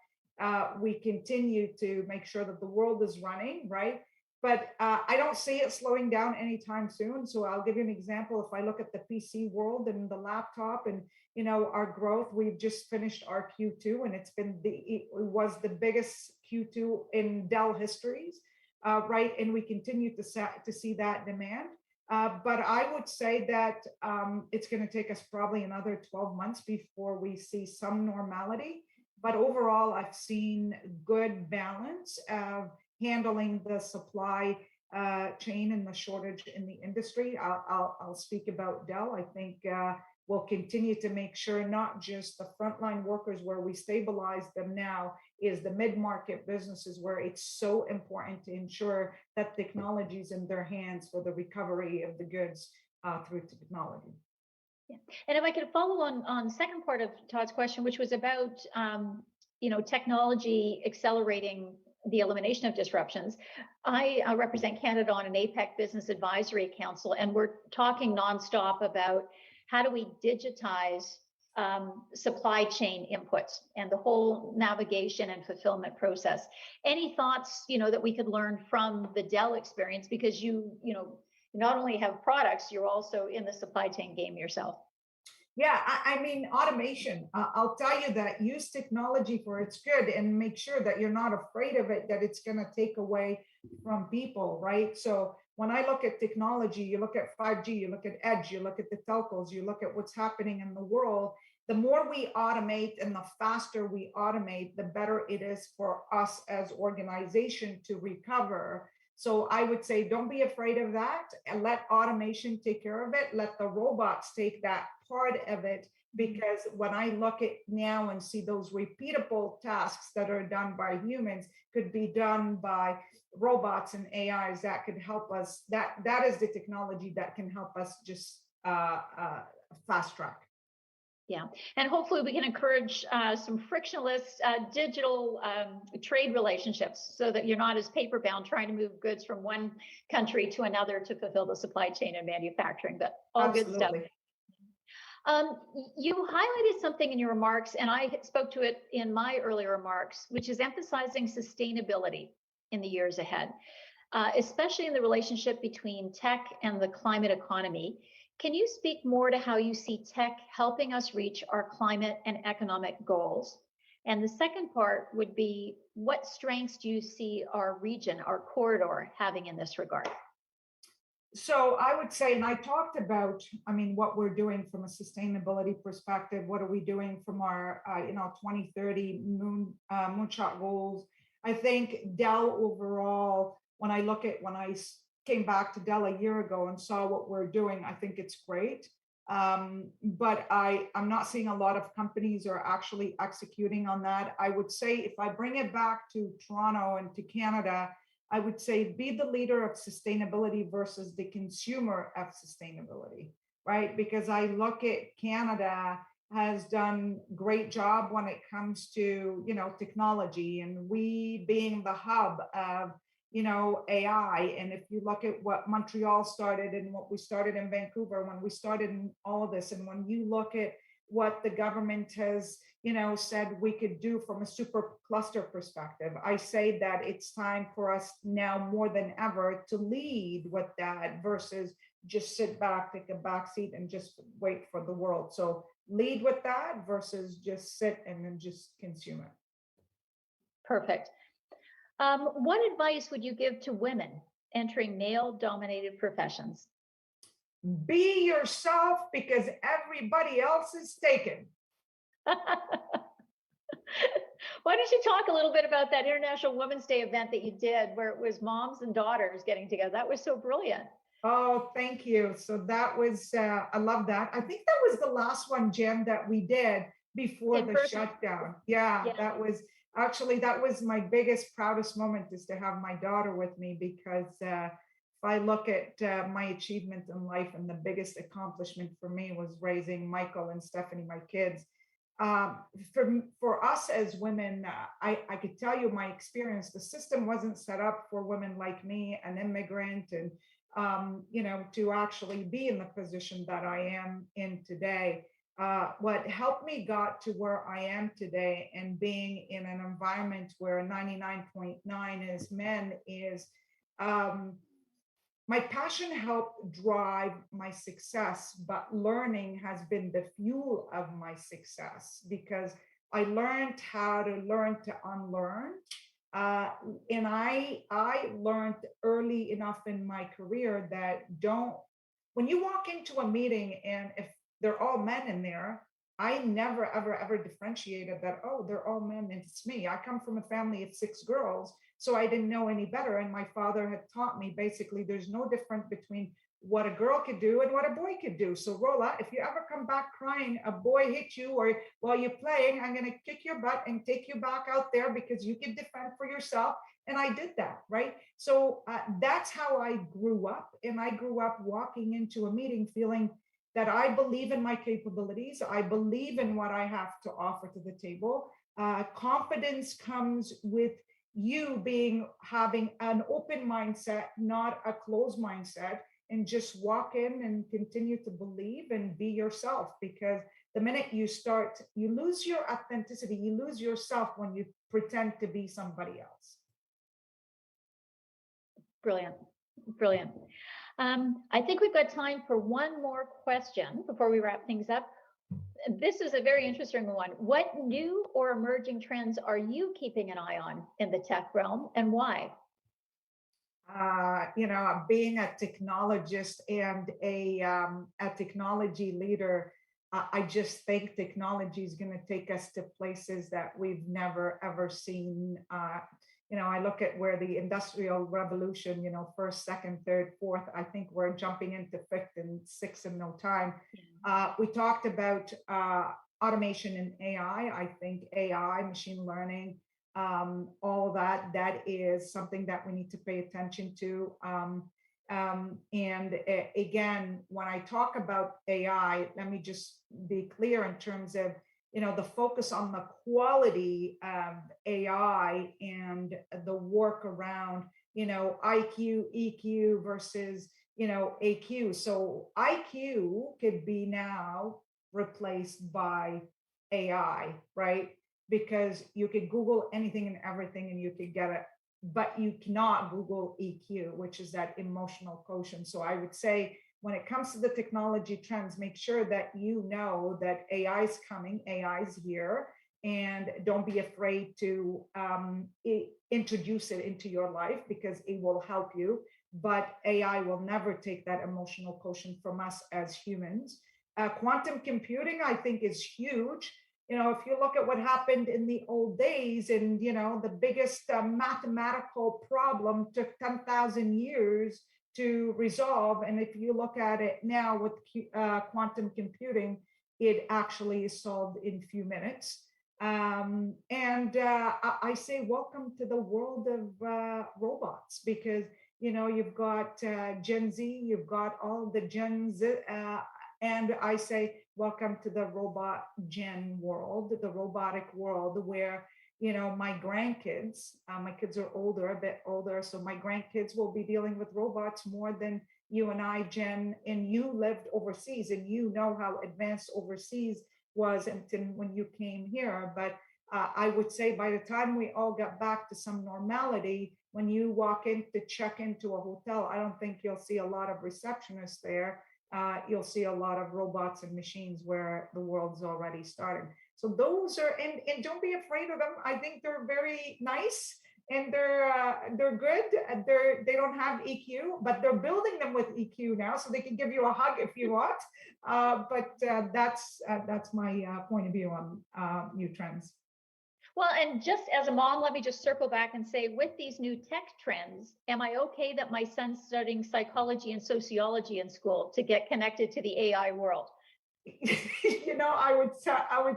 G: we continue to make sure that the world is running, right? But I don't see it slowing down anytime soon. So I'll give you an example. If I look at the PC world and the laptop and our growth, we've just finished our Q2, and it was the biggest Q2 in Dell histories, right? And we continue to see that demand. But I would say that it's going to take us probably another 12 months before we see some normality. But overall, I've seen good balance of handling the supply chain and the shortage in the industry. I'll speak about Dell. I think we'll continue to make sure not just the frontline workers where we stabilize them now, is the mid-market businesses where it's so important to ensure that technology is in their hands for the recovery of the goods through technology.
B: Yeah. And if I could follow on second part of Todd's question, which was about technology accelerating the elimination of disruptions. I represent Canada on an APEC Business Advisory Council, and we're talking nonstop about how do we digitize supply chain inputs and the whole navigation and fulfillment process. Any thoughts, that we could learn from the Dell experience, because you not only have products, you're also in the supply chain game yourself.
G: Yeah, I mean, automation. I'll tell you that use technology for its good and make sure that you're not afraid of it, that it's going to take away from people, right? So when I look at technology, you look at 5G, you look at edge, you look at the telcos, you look at what's happening in the world. The more we automate and the faster we automate, the better it is for us as organization to recover. So I would say, don't be afraid of that, and let automation take care of it. Let the robots take that part of it, because when I look at now and see those repeatable tasks that are done by humans could be done by robots and AIs, that could help us. That is the technology that can help us just fast track.
B: Yeah, and hopefully we can encourage some frictionless digital trade relationships, so that you're not as paper bound trying to move goods from one country to another to fulfill the supply chain and manufacturing, but all Absolutely. Good stuff. You highlighted something in your remarks, and I spoke to it in my earlier remarks, which is emphasizing sustainability in the years ahead, especially in the relationship between tech and the climate economy. Can you speak more to how you see tech helping us reach our climate and economic goals? And the second part would be, what strengths do you see our region, our corridor, having in this regard?
G: So I would say, and I talked about, what we're doing from a sustainability perspective. What are we doing from our, 2030 moonshot goals? I think Dell overall, when I came back to Dell a year ago and saw what we're doing, I think it's great. But I'm not seeing a lot of companies are actually executing on that. I would say, if I bring it back to Toronto and to Canada, I would say be the leader of sustainability versus the consumer of sustainability, right? Because I look at Canada has done great job when it comes to, technology, and we being the hub of AI. And if you look at what Montreal started and what we started in Vancouver, when we started in all of this, and when you look at what the government has, said we could do from a super cluster perspective, I say that it's time for us now more than ever to lead with that versus just sit back, take a back seat and just wait for the world. So lead with that versus just sit and then just consume it.
B: Perfect. What advice would you give to women entering male-dominated professions?
G: Be yourself, because everybody else is taken.
B: Why don't you talk a little bit about that International Women's Day event that you did, where it was moms and daughters getting together? That was so brilliant.
G: Oh, thank you. So that was, I love that. I think that was the last one, Jen, that we did before the shutdown. Yeah, that was my biggest, proudest moment, is to have my daughter with me, because if I look at my achievement in life, and the biggest accomplishment for me was raising Michael and Stephanie, my kids. For us as women, I could tell you my experience. The system wasn't set up for women like me, an immigrant, and to actually be in the position that I am in today. What helped me got to where I am today, and being in an environment where 99.9 is men, is my passion helped drive my success, but learning has been the fuel of my success, because I learned how to learn to unlearn. And I learned early enough in my career that don't when you walk into a meeting and if they're all men in there, I never, ever differentiated that, oh, they're all men and it's me. I come from a family of 6 girls, so I didn't know any better. And my father had taught me basically there's no difference between what a girl could do and what a boy could do. So Rolla, if you ever come back crying, a boy hit you or while you're playing, I'm going to kick your butt and take you back out there because you can defend for yourself. And I did that, right? So that's how I grew up. And I grew up walking into a meeting feeling that I believe in my capabilities. I believe in what I have to offer to the table. Confidence comes with you having an open mindset, not a closed mindset, and just walk in and continue to believe and be yourself. Because the minute you start, you lose your authenticity, you lose yourself when you pretend to be somebody else.
B: Brilliant, brilliant. I think we've got time for one more question before we wrap things up. This is a very interesting one. What new or emerging trends are you keeping an eye on in the tech realm and why?
G: Being a technologist and a technology leader, I just think technology is going to take us to places that we've never, ever seen. I look at where the industrial revolution, first, second, third, fourth, I think we're jumping into fifth and sixth in no time. We talked about automation and AI. I think AI, machine learning, all that is something that we need to pay attention to. Again, when I talk about AI, let me just be clear in terms of the focus on the quality of AI and the work around, IQ, EQ versus, AQ. So IQ could be now replaced by AI, right? Because you could Google anything and everything and you could get it, but you cannot Google EQ, which is that emotional quotient. So I would say, when it comes to the technology trends, make sure that you know that AI is coming, AI is here, and don't be afraid to introduce it into your life because it will help you. But AI will never take that emotional quotient from us as humans. Quantum computing, I think, is huge. If you look at what happened in the old days and, the biggest mathematical problem took 10,000 years to resolve. And if you look at it now with quantum computing, it actually is solved in a few minutes. I say, welcome to the world of robots, because, you've got Gen Z, you've got all the Gen Z, and I say, welcome to the robot gen world, the robotic world where, my grandkids, my kids are older, a bit older, so my grandkids will be dealing with robots more than you and I, Jen, and you lived overseas and you know how advanced overseas was until when you came here. But I would say by the time we all got back to some normality, when you walk in to check into a hotel, I don't think you'll see a lot of receptionists there. You'll see a lot of robots and machines where the world's already starting. So those are, and don't be afraid of them. I think they're very nice and they're good. They don't have EQ, but they're building them with EQ now, so they can give you a hug if you want. But that's my point of view on new trends.
B: Well, and just as a mom, let me just circle back and say, with these new tech trends, am I okay that my son's studying psychology and sociology in school to get connected to the AI world?
G: I would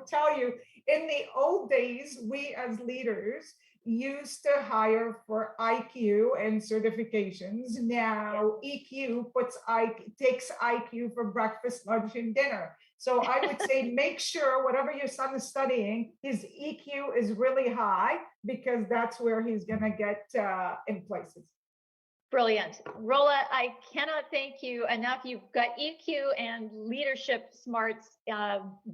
G: tell you, in the old days, we as leaders used to hire for IQ and certifications. Now EQ takes IQ for breakfast, lunch, and dinner. So I would say, make sure whatever your son is studying, his EQ is really high, because that's where he's going to get in places.
B: Brilliant. Rolla, I cannot thank you enough. You've got EQ and leadership smarts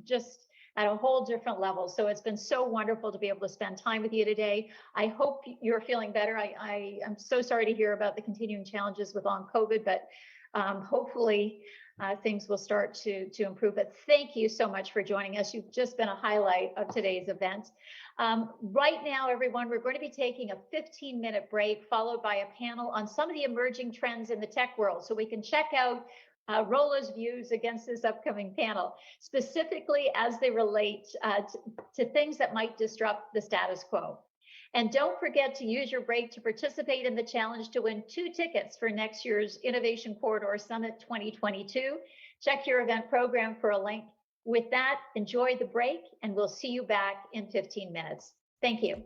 B: just at a whole different level. So it's been so wonderful to be able to spend time with you today. I hope you're feeling better. I'm so sorry to hear about the continuing challenges with long COVID, but hopefully things will start to improve. But thank you so much for joining us. You've just been a highlight of today's event. Right now, everyone, we're going to be taking a 15-minute break, followed by a panel on some of the emerging trends in the tech world. So we can check out Rola's views against this upcoming panel, specifically as they relate to things that might disrupt the status quo. And don't forget to use your break to participate in the challenge to win 2 tickets for next year's Innovation Corridor Summit 2022. Check your event program for a link. With that, enjoy the break, and we'll see you back in 15 minutes. Thank you.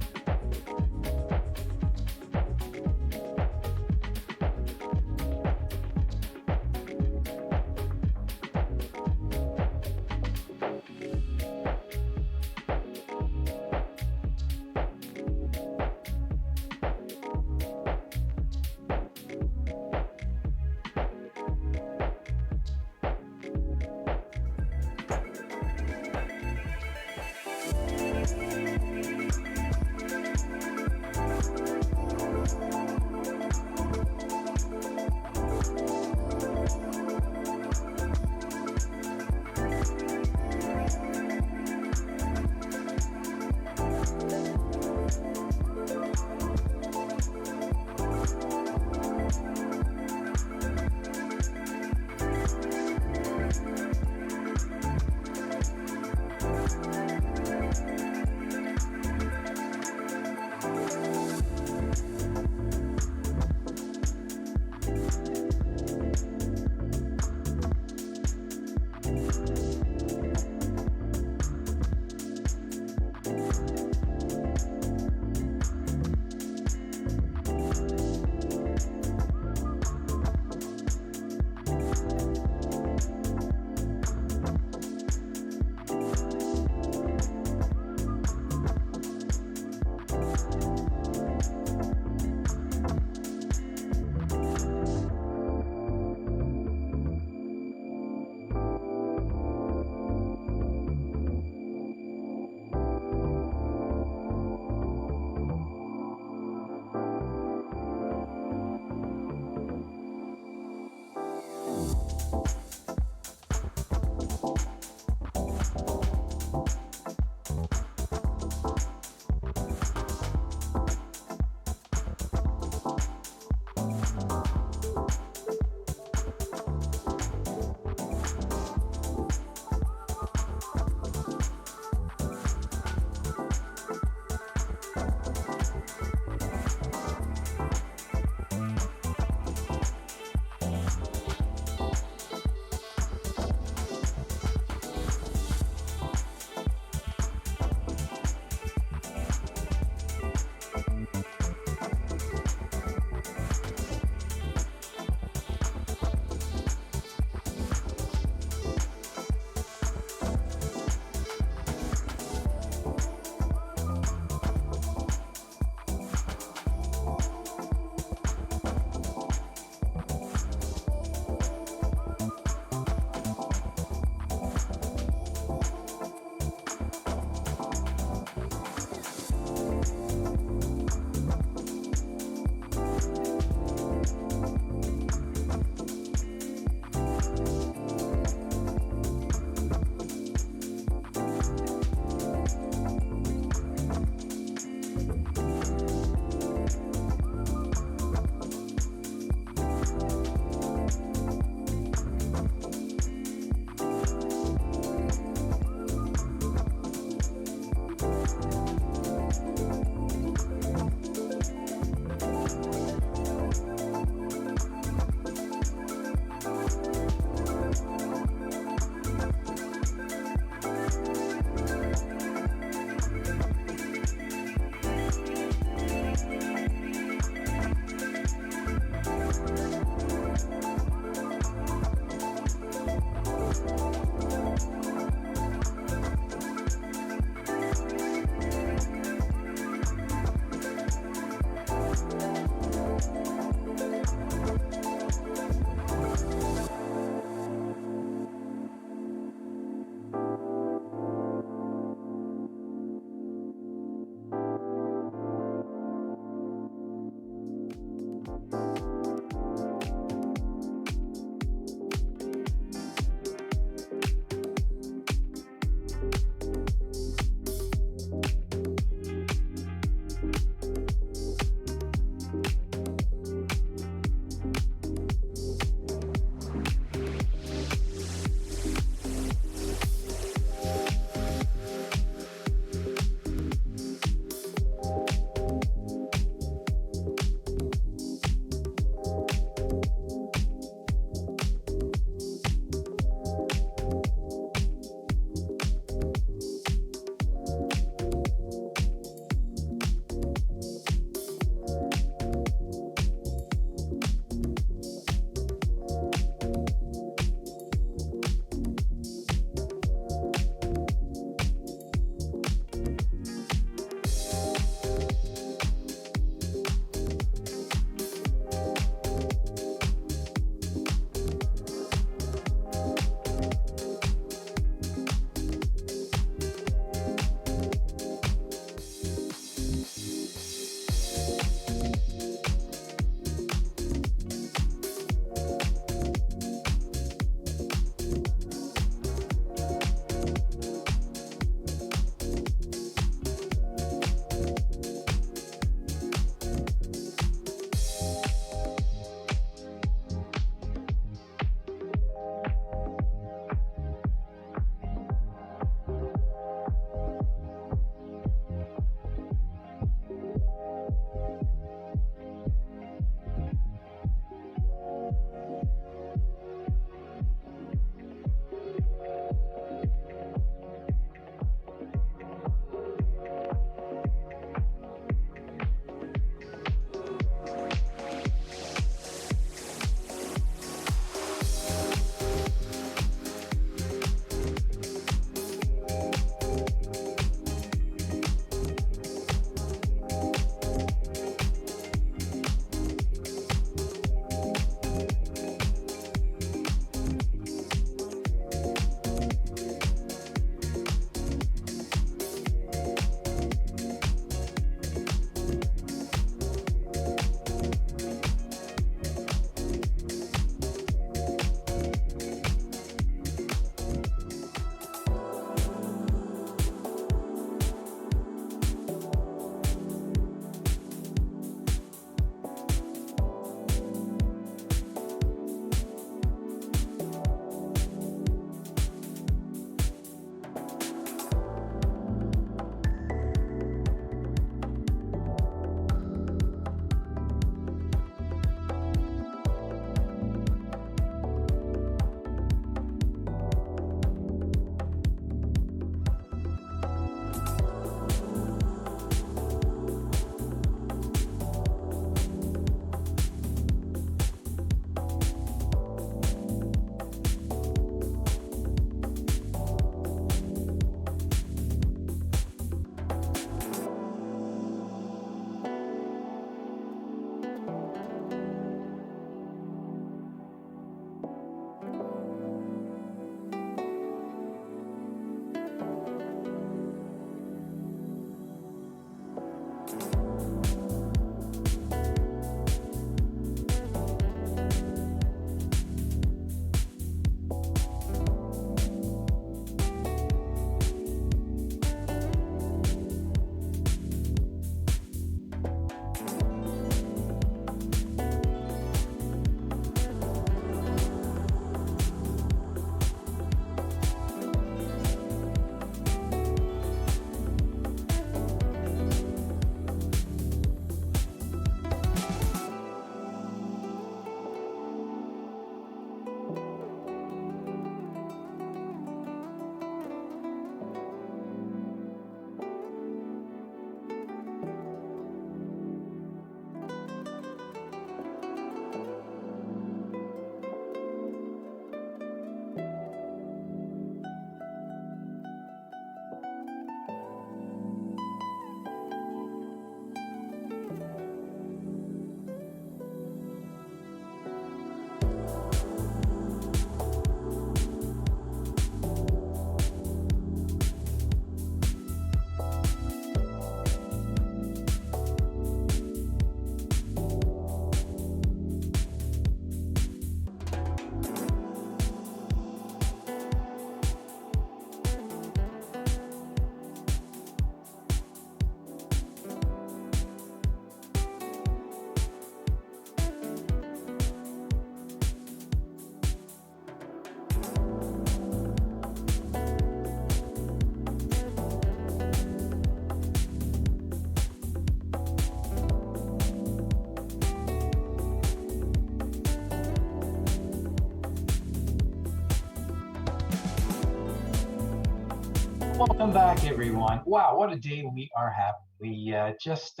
A: Welcome back, everyone. Wow, what a day we are having. We just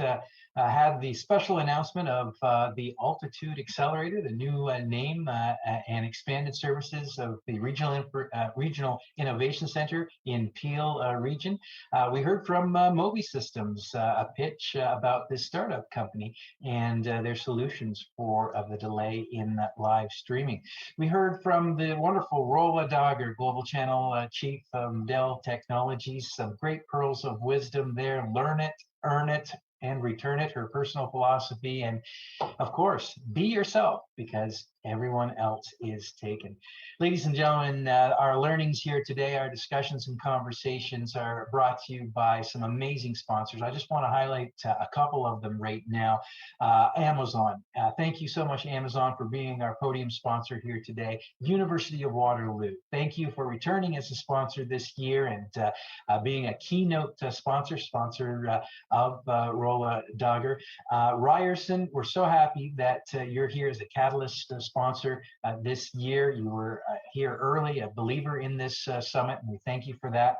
A: had the special announcement of the Altitude Accelerator, the new name and expanded services of the Regional Innovation Center in Peel region. We heard from Moby Systems, a pitch about this startup company and their solutions for the delay in live streaming. We heard from the wonderful Rola Dogger, Global Channel Chief of Dell Technologies, some great pearls of wisdom there. Learn it, earn it, and return it, her personal philosophy. And of course, be yourself, because everyone else is taken. Ladies and gentlemen, our learnings here today, our discussions and conversations are brought to you by some amazing sponsors. I just want to highlight a couple of them right now. Amazon. Thank you so much, Amazon, for being our podium sponsor here today. University of Waterloo. Thank you for returning as a sponsor this year and being a keynote sponsor of Rola Dogger. Ryerson, we're so happy that you're here as a Catalyst sponsor this year. You were here early, a believer in this summit, and we thank you for that.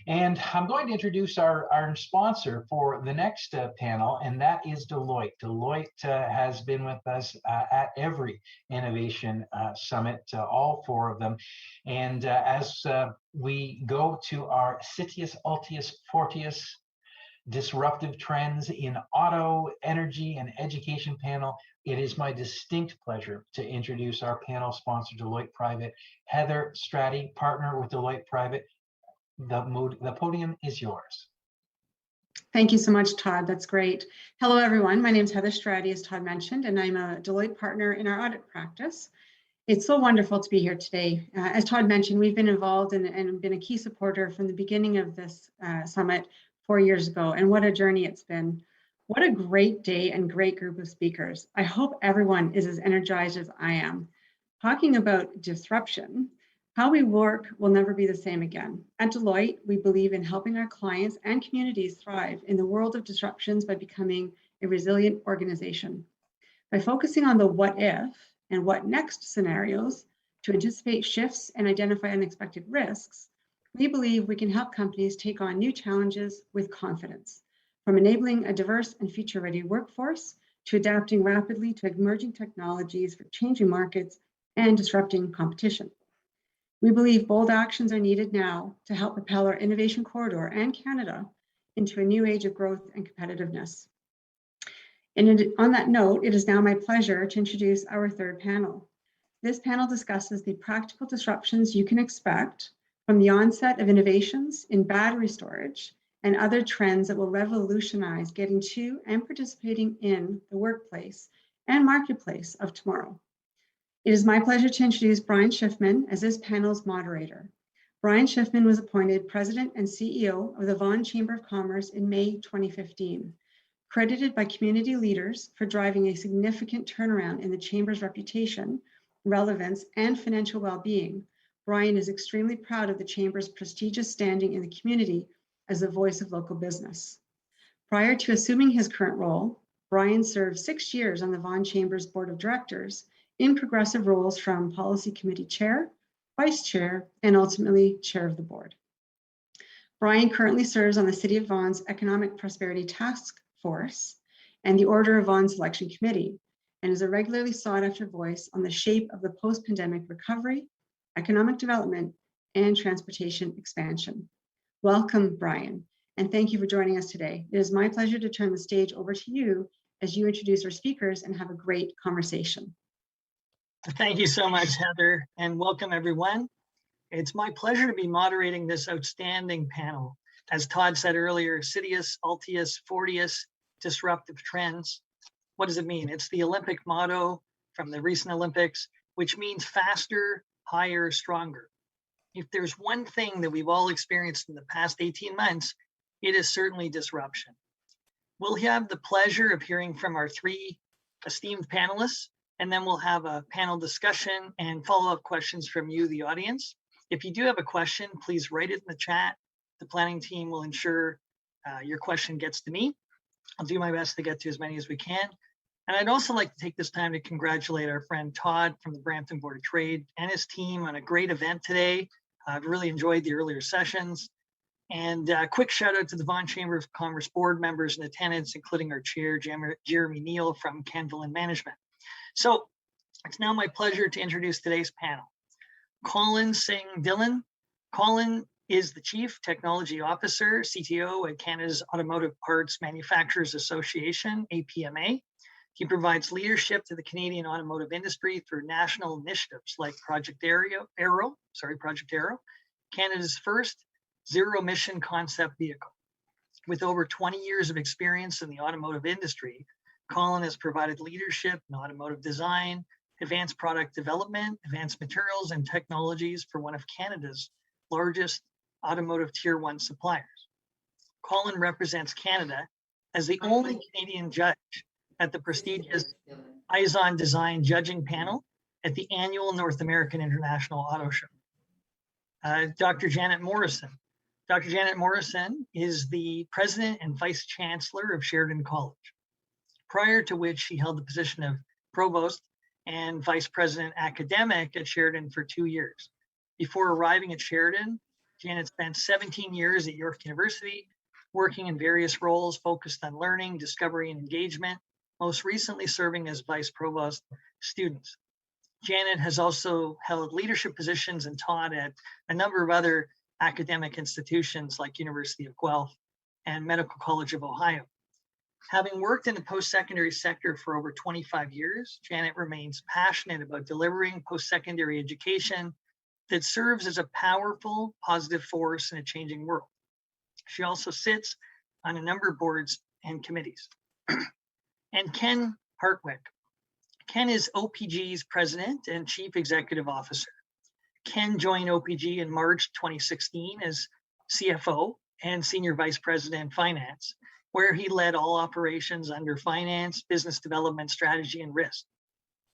A: And I'm going to introduce our sponsor for the next panel, and that is Deloitte. Deloitte has been with us at every innovation summit, all four of them. And as we go to our Citius, Altius, Fortius, Disruptive Trends in Auto, Energy, and Education panel, it is my distinct pleasure to introduce our panel sponsor, Deloitte Private. Heather Stratty, partner with Deloitte Private. The podium is yours.
H: Thank you so much, Todd. That's great. Hello, everyone. My name is Heather Stratty, as Todd mentioned, and I'm a Deloitte partner in our audit practice. It's so wonderful to be here today. As Todd mentioned, we've been involved and been a key supporter from the beginning of this summit 4 years ago, and what a journey it's been. What a great day and great group of speakers. I hope everyone is as energized as I am. Talking about disruption, how we work will never be the same again. At Deloitte, we believe in helping our clients and communities thrive in the world of disruptions by becoming a resilient organization. By focusing on the what if and what next scenarios to anticipate shifts and identify unexpected risks, we believe we can help companies take on new challenges with confidence, from enabling a diverse and future-ready workforce to adapting rapidly to emerging technologies for changing markets and disrupting competition. We believe bold actions are needed now to help propel our innovation corridor and Canada into a new age of growth and competitiveness. And on that note, it is now my pleasure to introduce our third panel. This panel discusses the practical disruptions you can expect from the onset of innovations in battery storage and other trends that will revolutionize getting to and participating in the workplace and marketplace of tomorrow. It is my pleasure to introduce Brian Schiffman as this panel's moderator. Brian Schiffman was appointed President and CEO of the Vaughan Chamber of Commerce in May 2015, credited by community leaders for driving a significant turnaround in the Chamber's reputation, relevance, and financial well-being. Brian is extremely proud of the Chamber's prestigious standing in the community as the voice of local business. Prior to assuming his current role, Brian served 6 years on the Vaughan Chamber's Board of Directors in progressive roles from Policy Committee Chair, Vice Chair, and ultimately Chair of the Board. Brian currently serves on the City of Vaughan's Economic Prosperity Task Force and the Order of Vaughan Selection Committee, and is a regularly sought-after voice on the shape of the post-pandemic recovery, economic development, and transportation expansion. Welcome, Brian, and thank you for joining us today. It is my pleasure to turn the stage over to you as you introduce our speakers and have a great conversation.
I: Thank you so much, Heather, and welcome everyone. It's my pleasure to be moderating this outstanding panel. As Todd said earlier, Citius, Altius, Fortius, Disruptive Trends. What does it mean? It's the Olympic motto from the recent Olympics, which means faster, higher, stronger. If there's one thing that we've all experienced in the past 18 months, it is certainly disruption. We'll have the pleasure of hearing from our three esteemed panelists, and then we'll have a panel discussion and follow-up questions from you, the audience. If you do have a question, please write it in the chat. The planning team will ensure your question gets to me. I'll do my best to get to as many as we can. And I'd also like to take this time to congratulate our friend Todd from the Brampton Board of Trade and his team on a great event today. I've really enjoyed the earlier sessions. And a quick shout out to the Vaughan Chamber of Commerce board members in attendance, including our chair, Jeremy Neal from Kenville Management. So it's now my pleasure to introduce today's panel. Colin Singh Dillon. Colin is the Chief Technology Officer, CTO at Canada's Automotive Parts Manufacturers Association, APMA. He provides leadership to the Canadian automotive industry through national initiatives like Project Arrow, Canada's first zero-emission concept vehicle. With over 20 years of experience in the automotive industry, Colin has provided leadership in automotive design, advanced product development, advanced materials and technologies for one of Canada's largest automotive tier 1 suppliers. Colin represents Canada as the only Canadian judge at the prestigious Eyes on Design judging panel at the annual North American International Auto Show. Dr. Janet Morrison. Dr. Janet Morrison is the President and Vice Chancellor of Sheridan College, prior to which she held the position of Provost and Vice President Academic at Sheridan for 2 years. Before arriving at Sheridan, Janet spent 17 years at York University, working in various roles focused on learning, discovery, and engagement, most recently serving as Vice Provost students. Janet has also held leadership positions and taught at a number of other academic institutions like University of Guelph and Medical College of Ohio. Having worked in the post-secondary sector for over 25 years, Janet remains passionate about delivering post-secondary education that serves as a powerful, positive force in a changing world. She also sits on a number of boards and committees. And Ken Hartwick. Ken is OPG's President and Chief Executive Officer. Ken joined OPG in March 2016 as CFO and Senior Vice President Finance, where he led all operations under finance, business development, strategy, and risk.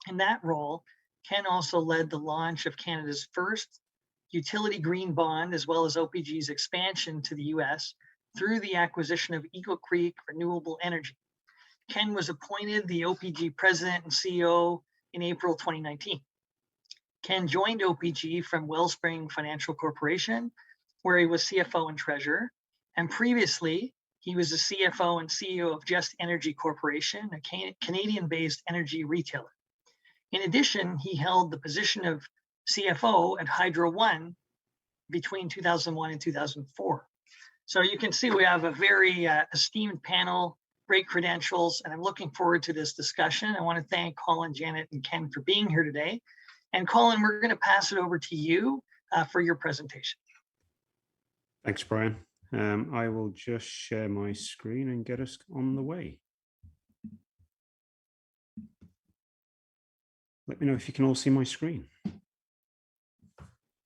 I: In that role, Ken also led the launch of Canada's first utility green bond, as well as OPG's expansion to the US through the acquisition of Eagle Creek Renewable Energy. Ken was appointed the OPG President and CEO in April 2019. Ken joined OPG from Wellspring Financial Corporation, where he was CFO and Treasurer, and previously he was the CFO and CEO of Just Energy Corporation, a Canadian-based energy retailer. In addition, he held the position of CFO at Hydro One between 2001 and 2004. So you can see we have a very esteemed panel, great credentials, and I'm looking forward to this discussion. I want to thank Colin, Janet, and Ken for being here today. And Colin, we're going to pass it over to you for your presentation.
E: Thanks, Brian. I will just share my screen and get us on the way. Let me know if you can all see my screen.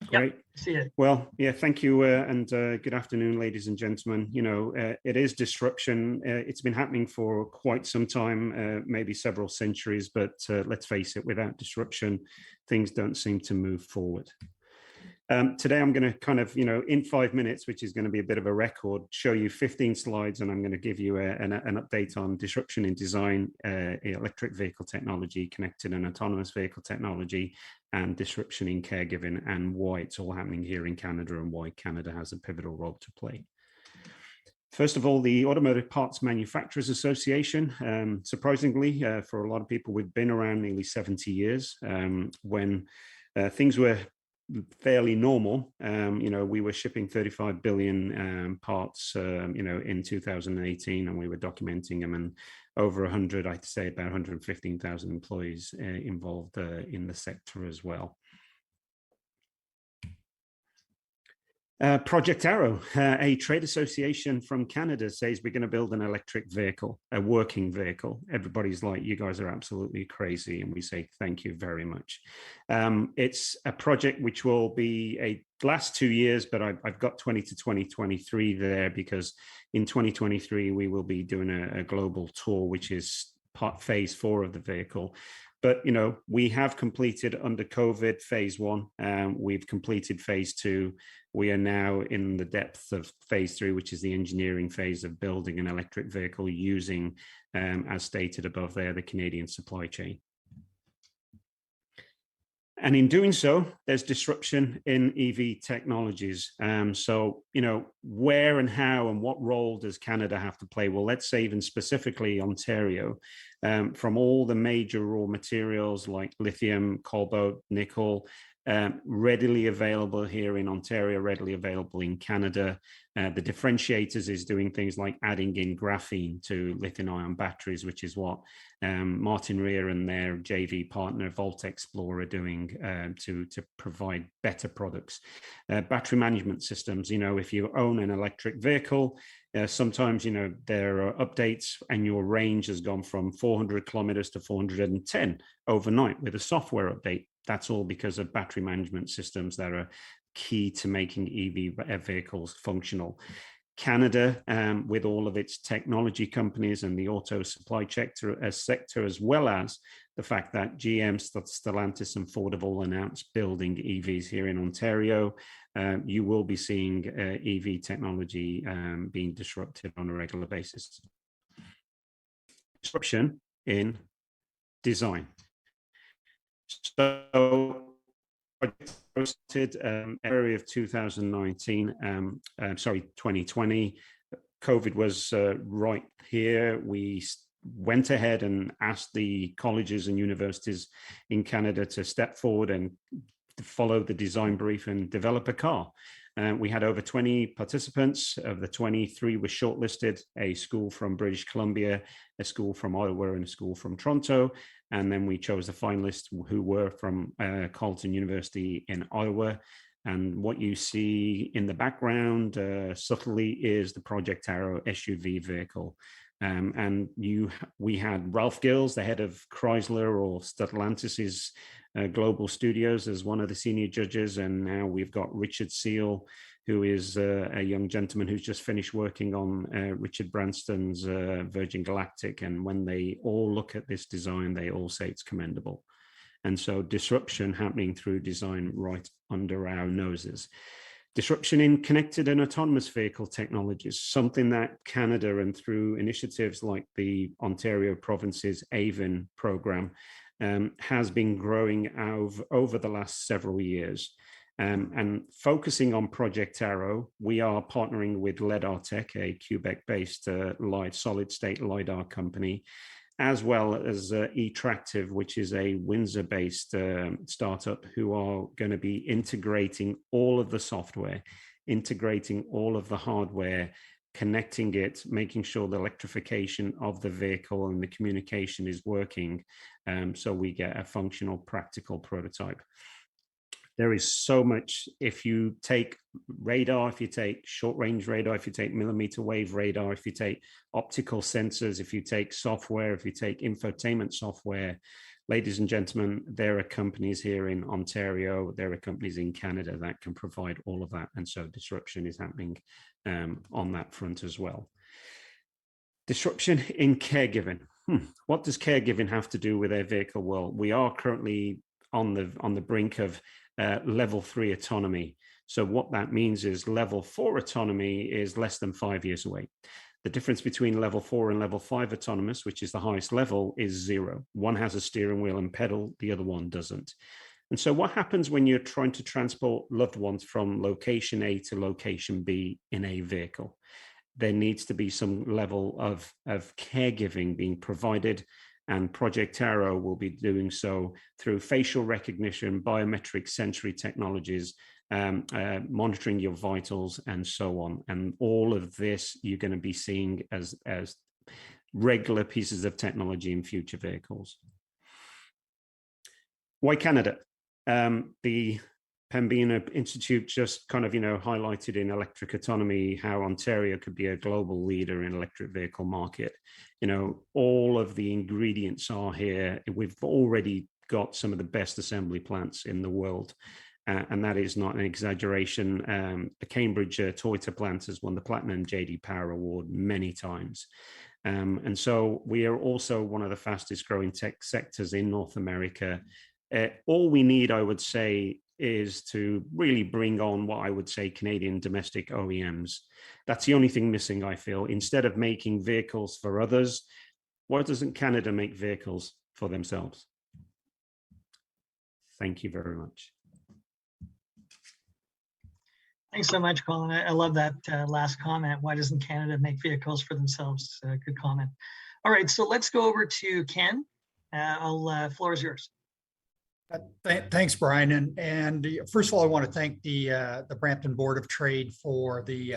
E: Great.
I: Yep, see it.
E: Well, yeah, thank you, and good afternoon, ladies and gentlemen. You know, it is disruption. It's been happening for quite some time, maybe several centuries, but let's face it, without disruption, things don't seem to move forward. Today, I'm going to kind of, in 5 minutes, which is going to be a bit of a record, show you 15 slides, and I'm going to give you an update on disruption in design, electric vehicle technology, connected and autonomous vehicle technology, and disruption in caregiving, and why it's all happening here in Canada and why Canada has a pivotal role to play. First of all, the Automotive Parts Manufacturers Association, surprisingly, for a lot of people, we've been around nearly 70 years. When things were fairly normal, we were shipping 35 billion parts, in 2018, and we were documenting them, and over 100, I'd say about 115,000 employees involved in the sector as well. Project Arrow, a trade association from Canada, says we're going to build an electric vehicle, a working vehicle. Everybody's like, you guys are absolutely crazy. And we say, thank you very much. It's a project which will be last 2 years, but I've got 20 to 2023 there, because in 2023, we will be doing a global tour, which is phase 4 of the vehicle. But, we have completed under COVID phase 1. We've completed phase 2. We are now in the depths of phase 3, which is the engineering phase of building an electric vehicle using, as stated above there, the Canadian supply chain. And in doing so, there's disruption in EV technologies. So, where and how and what role does Canada have to play? Well, let's say even specifically Ontario, from all the major raw materials like lithium, cobalt, nickel, readily available here in Ontario, readily available in Canada. The differentiators is doing things like adding in graphene to lithium-ion batteries, which is what Martin Rear and their JV partner Volt Explorer are doing to provide better products. Battery management systems, if you own an electric vehicle, sometimes, there are updates and your range has gone from 400 kilometers to 410 overnight with a software update. That's all because of battery management systems that are key to making EV vehicles functional. Canada, with all of its technology companies and the auto supply sector, as well as the fact that GM, Stellantis, and Ford have all announced building EVs here in Ontario, you will be seeing EV technology being disrupted on a regular basis. Disruption in design. So, area of 2019, 2020, COVID was right here. We went ahead and asked the colleges and universities in Canada to step forward and to follow the design brief and develop a car. We had over 20 participants. Of the 23 were shortlisted, a school from British Columbia, a school from Ottawa, and a school from Toronto. And then we chose the finalists who were from Carleton University in Ottawa. And what you see in the background subtly is the Project Arrow SUV vehicle. And we had Ralph Gills, the head of Chrysler or Stellantis' global studios, as one of the senior judges. And now we've got Richard Seal, who is a young gentleman who's just finished working on Richard Branston's Virgin Galactic. And when they all look at this design, they all say it's commendable. And so disruption happening through design right under our noses. Disruption in connected and autonomous vehicle technologies, something that Canada, and through initiatives like the Ontario Province's AVIN program, has been growing over the last several years. And focusing on Project Arrow, we are partnering with LiDAR Tech, a Quebec-based solid-state LiDAR company, as well as eTractive, which is a Windsor-based startup who are going to be integrating all of the software, integrating all of the hardware, connecting it, making sure the electrification of the vehicle and the communication is working, so we get a functional, practical prototype. There is so much. If you take radar, if you take short-range radar, if you take millimeter wave radar, if you take optical sensors, if you take software, if you take infotainment software, ladies and gentlemen, there are companies here in Ontario, there are companies in Canada that can provide all of that. And so disruption is happening on that front as well. Disruption in caregiving. What does caregiving have to do with their vehicle? Well, we are currently on the brink of level 3 autonomy. So what that means is level 4 autonomy is less than 5 years away. The difference between level 4 and level 5 autonomous, which is the highest level, is 0. One has a steering wheel and pedal, the other one doesn't. And so what happens when you're trying to transport loved ones from location A to location B in a vehicle? There needs to be some level of caregiving being provided, and Project Arrow will be doing so through facial recognition, biometric sensory technologies, monitoring your vitals, and so on. And all of this you're going to be seeing as regular pieces of technology in future vehicles. Why Canada? The Pembina Institute just kind of, highlighted in electric autonomy how Ontario could be a global leader in electric vehicle market. All of the ingredients are here. We've already got some of the best assembly plants in the world. And that is not an exaggeration. The Cambridge Toyota plant has won the Platinum JD Power Award many times. And so we are also one of the fastest growing tech sectors in North America. All we need, I would say, is to really bring on what I would say Canadian domestic OEMs. That's the only thing missing, I feel. Instead of making vehicles for others, why doesn't Canada make vehicles for themselves? Thank you very much.
I: Thanks so much, Colin. I love that last comment. Why doesn't Canada make vehicles for themselves? Good comment. All right, so let's go over to Ken. Floor is yours.
J: Thanks, Brian. And first of all, I want to thank the Brampton Board of Trade for the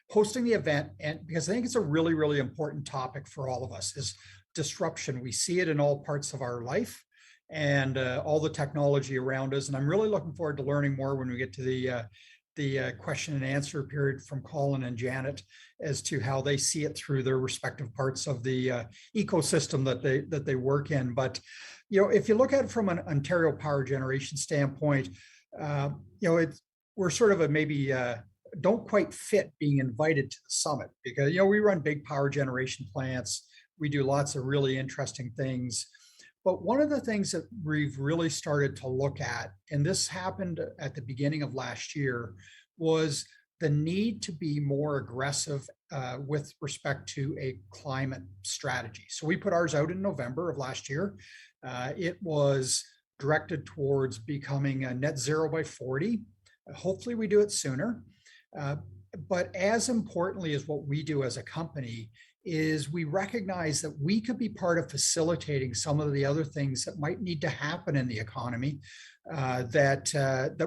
J: hosting the event, and because I think it's a really, really important topic for all of us is disruption. We see it in all parts of our life and all the technology around us. And I'm really looking forward to learning more when we get to the question and answer period from Colin and Janet as to how they see it through their respective parts of the ecosystem that they work in. But if you look at it from an Ontario power generation standpoint, we're sort of maybe don't quite fit being invited to the summit because we run big power generation plants, we do lots of really interesting things. But one of the things that we've really started to look at, and this happened at the beginning of last year, was the need to be more aggressive with respect to a climate strategy. So we put ours out in November of last year. It was directed towards becoming a net zero by 40. Hopefully we do it sooner. But as importantly as what we do as a company is we recognize that we could be part of facilitating some of the other things that might need to happen in the economy that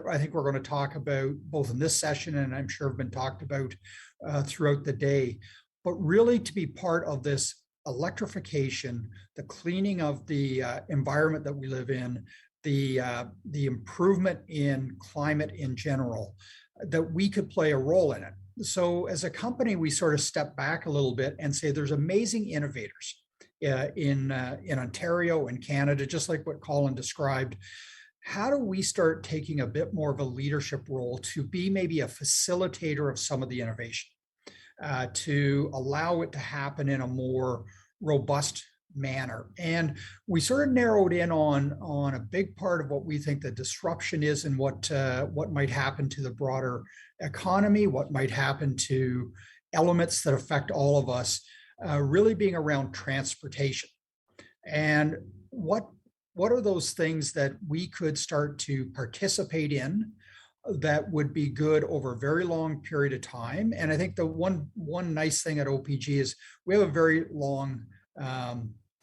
J: I think we're going to talk about both in this session and I'm sure have been talked about throughout the day. But really to be part of this electrification, the cleaning of the environment that we live in, the improvement in climate in general, that we could play a role in it. So as a company, we sort of step back a little bit and say there's amazing innovators in Ontario and Canada, just like what Colin described. How do we start taking a bit more of a leadership role to be maybe a facilitator of some of the innovation, to allow it to happen in a more robust manner? And we sort of narrowed in on a big part of what we think the disruption is and what might happen to the broader economy, what might happen to elements that affect all of us, really being around transportation. And what are those things that we could start to participate in that would be good over a very long period of time? And I think the one nice thing at OPG is we have a very long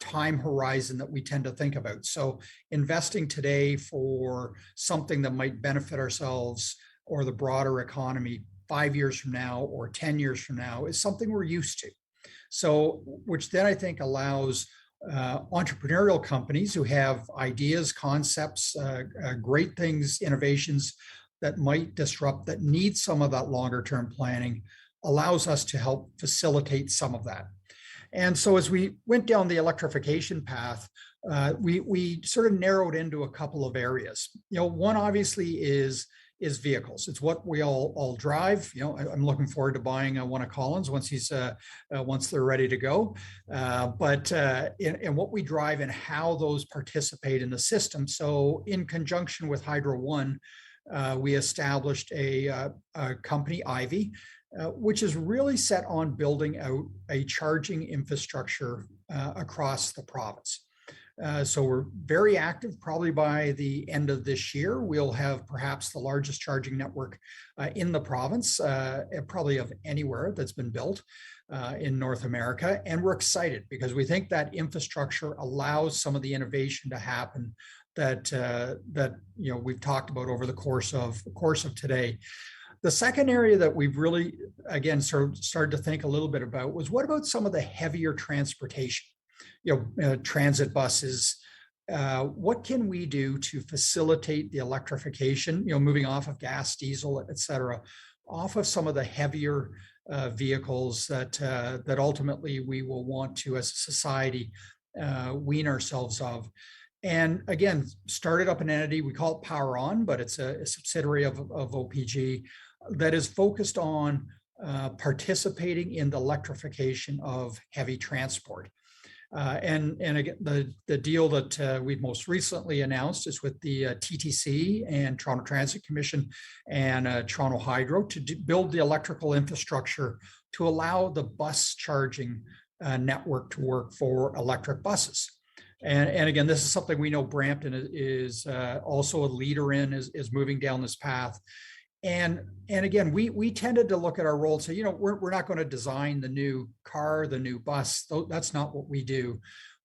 J: time horizon that we tend to think about. So investing today for something that might benefit ourselves or the broader economy 5 years from now or 10 years from now is something we're used to. So, which then I think allows entrepreneurial companies who have ideas, concepts, great things, innovations that might disrupt, that need some of that longer term planning, allows us to help facilitate some of that. And so as we went down the electrification path, we sort of narrowed into a couple of areas. One obviously is vehicles. It's what we all drive. I'm looking forward to buying one of Colin's once they're ready to go. But in what we drive and how those participate in the system. So in conjunction with Hydro One, we established a company, Ivy, which is really set on building out a charging infrastructure across the province. So we're very active. Probably by the end of this year, we'll have perhaps the largest charging network in the province, probably of anywhere that's been built in North America. And we're excited because we think that infrastructure allows some of the innovation to happen that we've talked about over the course of today. The second area that we've really, again, sort of started to think a little bit about was what about some of the heavier transportation, transit buses? What can we do to facilitate the electrification, moving off of gas, diesel, et cetera, off of some of the heavier vehicles that ultimately we will want to, as a society, wean ourselves of? And again, started up an entity, we call it Power On, but it's a subsidiary of OPG that is focused on participating in the electrification of heavy transport. And again, the deal that we've most recently announced is with the TTC and Toronto Transit Commission and Toronto Hydro to build the electrical infrastructure to allow the bus charging network to work for electric buses. And again, this is something we know Brampton is also a leader in, is moving down this path. And again, we tended to look at our role and say, we're not going to design the new car, the new bus. That's not what we do.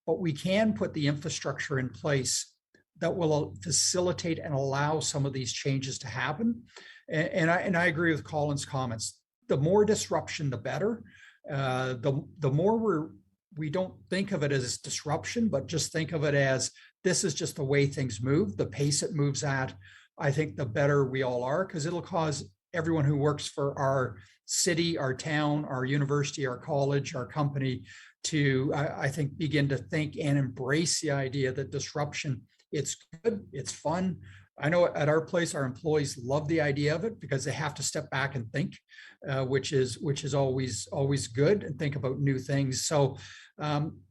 J: But we can put the infrastructure in place that will facilitate and allow some of these changes to happen. And I agree with Colin's comments. The more disruption, the better. The more we don't think of it as disruption, but just think of it as this is just the way things move, the pace it moves at. I think the better we all are, because it'll cause everyone who works for our city, our town, our university, our college, our company to, I think, begin to think and embrace the idea that disruption, it's good, it's fun. I know at our place, our employees love the idea of it because they have to step back and think, which is always good, and think about new things. So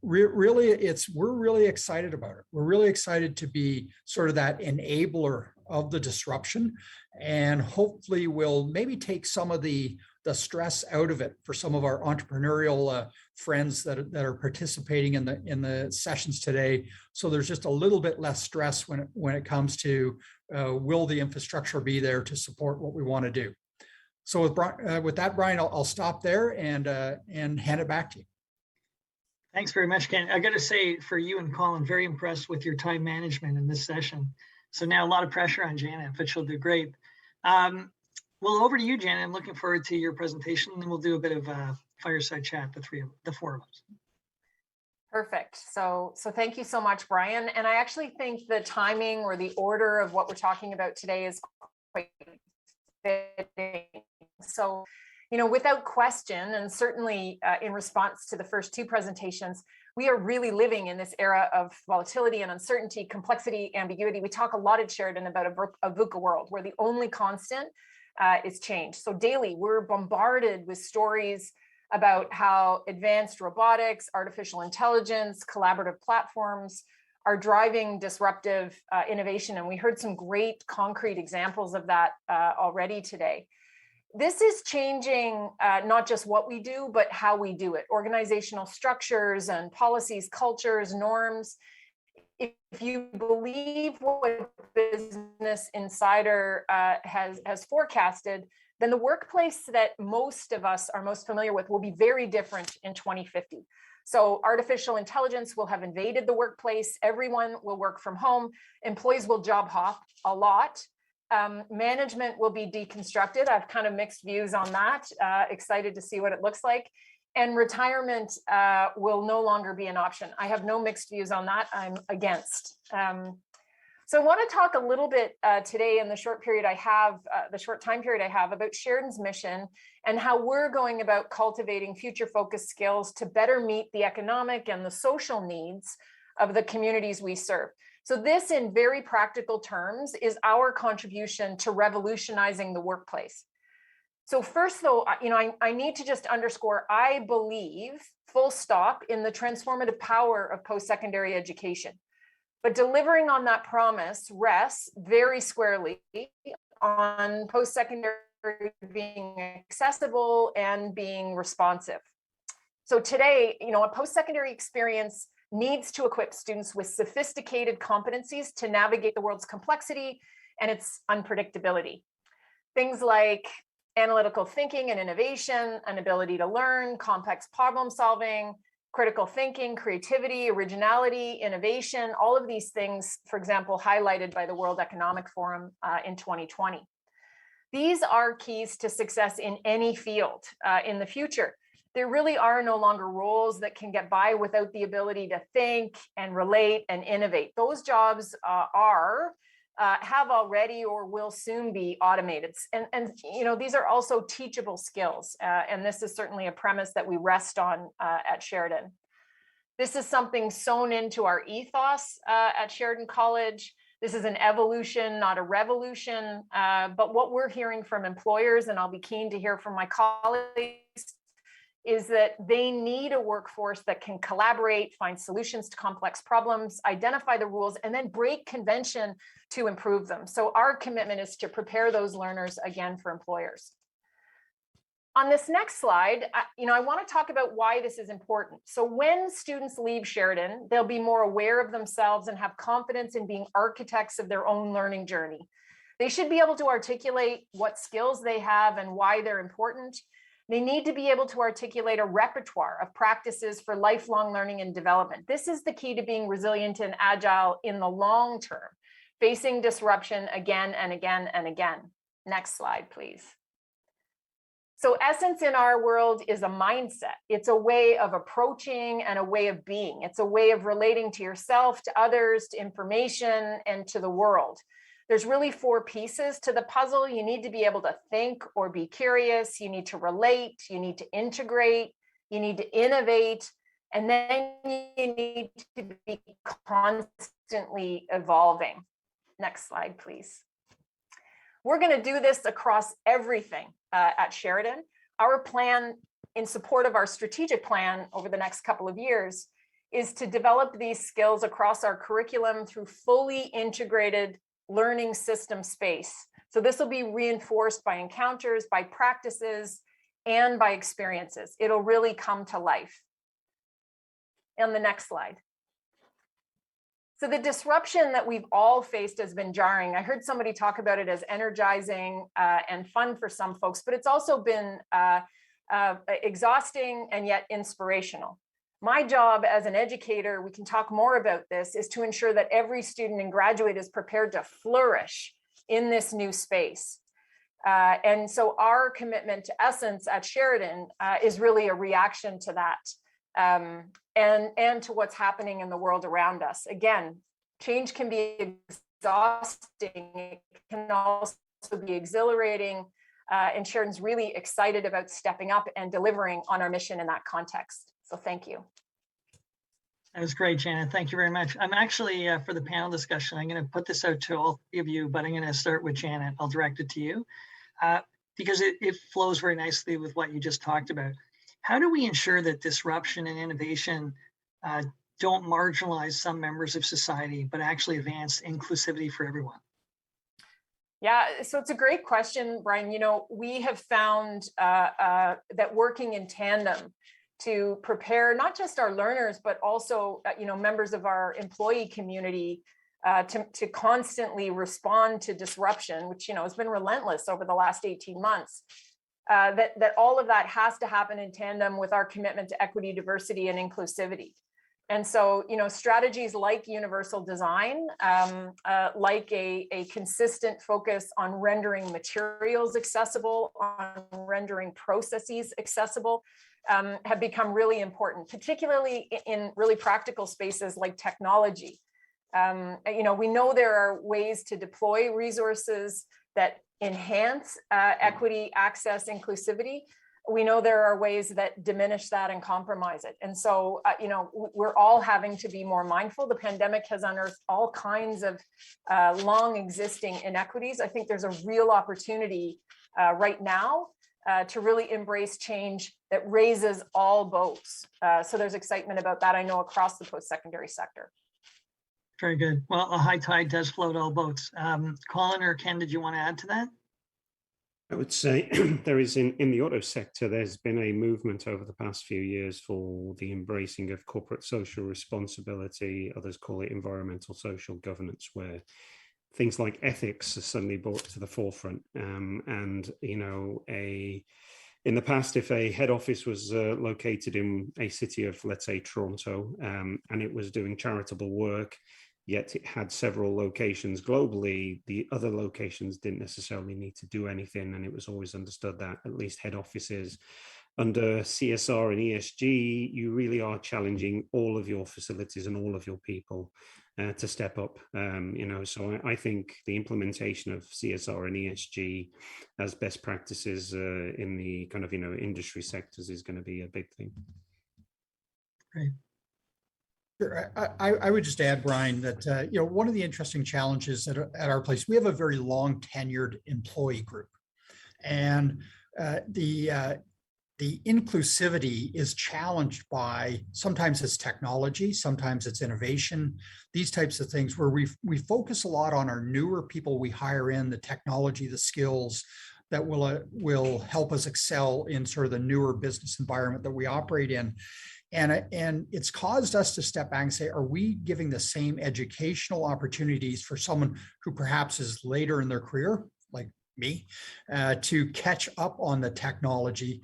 J: really, we're really excited about it. We're really excited to be sort of that enabler of the disruption, and hopefully we'll maybe take some of the stress out of it for some of our entrepreneurial friends that are participating in the sessions today. So there's just a little bit less stress when it comes to will the infrastructure be there to support what we want to do. So with that, Brian, I'll stop there and hand it back to you.
I: Thanks very much, Ken. I got to say, for you and Colin, very impressed with your time management in this session. So now a lot of pressure on Janet, but she'll do great. Well, over to you, Janet. I'm looking forward to your presentation, and then we'll do a bit of a fireside chat, the four of us.
K: Perfect. So thank you so much, Brian. And I actually think the timing or the order of what we're talking about today is quite fitting. So, without question, and certainly in response to the first two presentations, we are really living in this era of volatility and uncertainty, complexity, ambiguity. We talk a lot at Sheridan about a VUCA world where the only constant is change. So daily, we're bombarded with stories about how advanced robotics, artificial intelligence, collaborative platforms are driving disruptive innovation. And we heard some great concrete examples of that already today. This is changing not just what we do, but how we do it. Organizational structures and policies, cultures, norms. If you believe what Business Insider has forecasted, then the workplace that most of us are most familiar with will be very different in 2050. So artificial intelligence will have invaded the workplace. Everyone will work from home. Employees will job hop a lot. Management will be deconstructed. I've kind of mixed views on that. Excited to see what it looks like. And retirement will no longer be an option. I have no mixed views on that. I'm against. So I want to talk a little bit today in the short period I have, the short time period I have, about Sheridan's mission and how we're going about cultivating future-focused skills to better meet the economic and the social needs of the communities we serve. So this, in very practical terms, is our contribution to revolutionizing the workplace. So first, though, I need to just underscore, I believe, full stop, in the transformative power of post-secondary education. But delivering on that promise rests very squarely on post-secondary being accessible and being responsive. So today, a post-secondary experience needs to equip students with sophisticated competencies to navigate the world's complexity and its unpredictability. Things like analytical thinking and innovation, an ability to learn, complex problem solving, critical thinking, creativity, originality, innovation, all of these things, for example, highlighted by the World Economic Forum in 2020. These are keys to success in any field in the future. There really are no longer roles that can get by without the ability to think and relate and innovate. Those jobs have already or will soon be automated. And these are also teachable skills. And this is certainly a premise that we rest on at Sheridan. This is something sewn into our ethos at Sheridan College. This is an evolution, not a revolution. But what we're hearing from employers, and I'll be keen to hear from my colleagues, is that they need a workforce that can collaborate, find solutions to complex problems, identify the rules, and then break convention to improve them. So our commitment is to prepare those learners again for employers. On this next slide, I want to talk about why this is important. So when students leave Sheridan, they'll be more aware of themselves and have confidence in being architects of their own learning journey. They should be able to articulate what skills they have and why they're important. They need to be able to articulate a repertoire of practices for lifelong learning and development. This is the key to being resilient and agile in the long term, facing disruption again and again and again. Next slide, please. So essence in our world is a mindset. It's a way of approaching and a way of being. It's a way of relating to yourself, to others, to information, and to the world. There's really 4 pieces to the puzzle. You need to be able to think or be curious. You need to relate. You need to integrate. You need to innovate. And then you need to be constantly evolving. Next slide, please. We're going to do this across everything at Sheridan. Our plan in support of our strategic plan over the next couple of years is to develop these skills across our curriculum through fully integrated learning system space. So this will be reinforced by encounters, by practices, and by experiences. It'll really come to life. On the next slide. So the disruption that we've all faced has been jarring. I heard somebody talk about it as energizing and fun for some folks, but it's also been exhausting and yet inspirational. My job as an educator, we can talk more about this, is to ensure that every student and graduate is prepared to flourish in this new space. And so our commitment to Essence at Sheridan is really a reaction to that. And to what's happening in the world around us. Again, change can be exhausting. It can also be exhilarating. And Sheridan's really excited about stepping up and delivering on our mission in that context. So thank you.
I: That was great, Janet. Thank you very much. I'm actually, for the panel discussion, I'm going to put this out to all of you, but I'm going to start with Janet. I'll direct it to you because it flows very nicely with what you just talked about. How do we ensure that disruption and innovation don't marginalize some members of society, but actually advance inclusivity for everyone?
K: Yeah, so it's a great question, Brian. You know, we have found that working in tandem to prepare not just our learners, but also, members of our employee community to constantly respond to disruption, which, has been relentless over the last 18 months. That all of that has to happen in tandem with our commitment to equity, diversity, and inclusivity. And so, strategies like universal design, like a consistent focus on rendering materials accessible, on rendering processes accessible, have become really important, particularly in really practical spaces like technology. We know there are ways to deploy resources that enhance equity, access, inclusivity. We know there are ways that diminish that and compromise it. And so, we're all having to be more mindful. The pandemic has unearthed all kinds of long existing inequities. I think there's a real opportunity right now to really embrace change that raises all boats. So there's excitement about that, I know, across the post-secondary sector.
I: Very good. Well, a high tide does float all boats. Colin or Ken, did you want to add to that?
E: I would say there is in the auto sector, there's been a movement over the past few years for the embracing of corporate social responsibility. Others call it environmental social governance, where things like ethics are suddenly brought to the forefront. In the past, if a head office was located in a city of, let's say, Toronto, and it was doing charitable work, yet it had several locations globally, the other locations didn't necessarily need to do anything. And it was always understood that at least head offices under CSR and ESG, you really are challenging all of your facilities and all of your people to step up. So I think the implementation of CSR and ESG as best practices in the kind of, industry sectors is going to be a big thing.
I: Great.
J: Sure. I would just add, Brian, that one of the interesting challenges at our place, we have a very long tenured employee group, and the inclusivity is challenged by sometimes it's technology, sometimes it's innovation, these types of things where we focus a lot on our newer people we hire in, the technology, the skills, that will help us excel in sort of the newer business environment that we operate in. And it's caused us to step back and say, are we giving the same educational opportunities for someone who perhaps is later in their career, like me, to catch up on the technology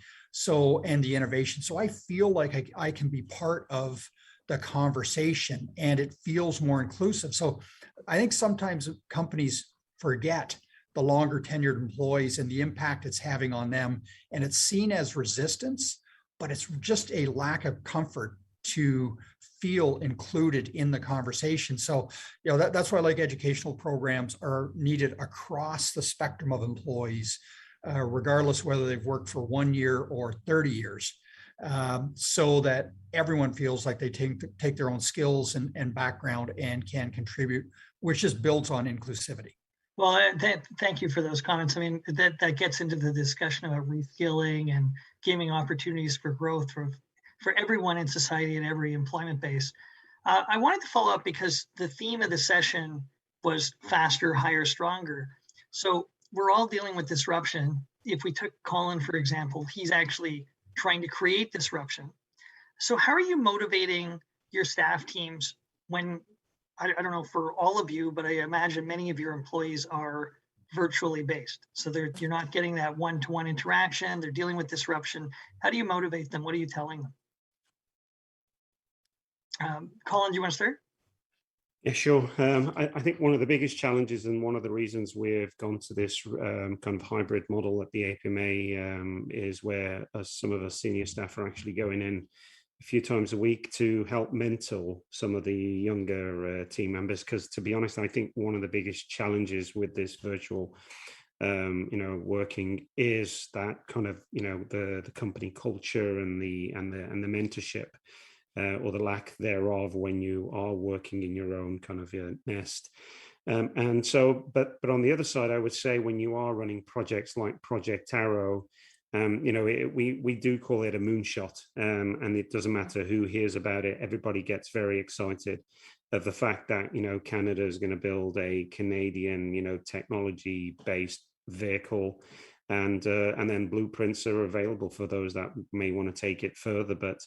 J: and the innovation? So I feel like I can be part of the conversation, and it feels more inclusive. So I think sometimes companies forget the longer tenured employees and the impact it's having on them, and it's seen as resistance, but it's just a lack of comfort to feel included in the conversation. So, that's why I like educational programs are needed across the spectrum of employees, regardless whether they've worked for 1 year or 30 years, so that everyone feels like they take their own skills and background and can contribute, which just builds on inclusivity.
I: Well, thank you for those comments. I mean, that gets into the discussion about reskilling and giving opportunities for growth for everyone in society and every employment base. I wanted to follow up because the theme of the session was faster, higher, stronger. So we're all dealing with disruption. If we took Colin, for example, he's actually trying to create disruption. So how are you motivating your staff teams when, I don't know for all of you, but I imagine many of your employees are virtually based. So you're not getting that one-to-one interaction. They're dealing with disruption. How do you motivate them? What are you telling them? Colin, do you want to start?
E: Yeah, sure. I think one of the biggest challenges and one of the reasons we've gone to this kind of hybrid model at the APMA is where some of our senior staff are actually going in a few times a week to help mentor some of the younger team members. Because to be honest, I think one of the biggest challenges with this virtual, working is that kind of, the company culture and the mentorship. Or the lack thereof when you are working in your own kind of nest. And so, but on the other side, I would say when you are running projects like Project Arrow, we do call it a moonshot, and it doesn't matter who hears about it. Everybody gets very excited of the fact that, Canada is going to build a Canadian, technology-based vehicle. And then blueprints are available for those that may want to take it further. But,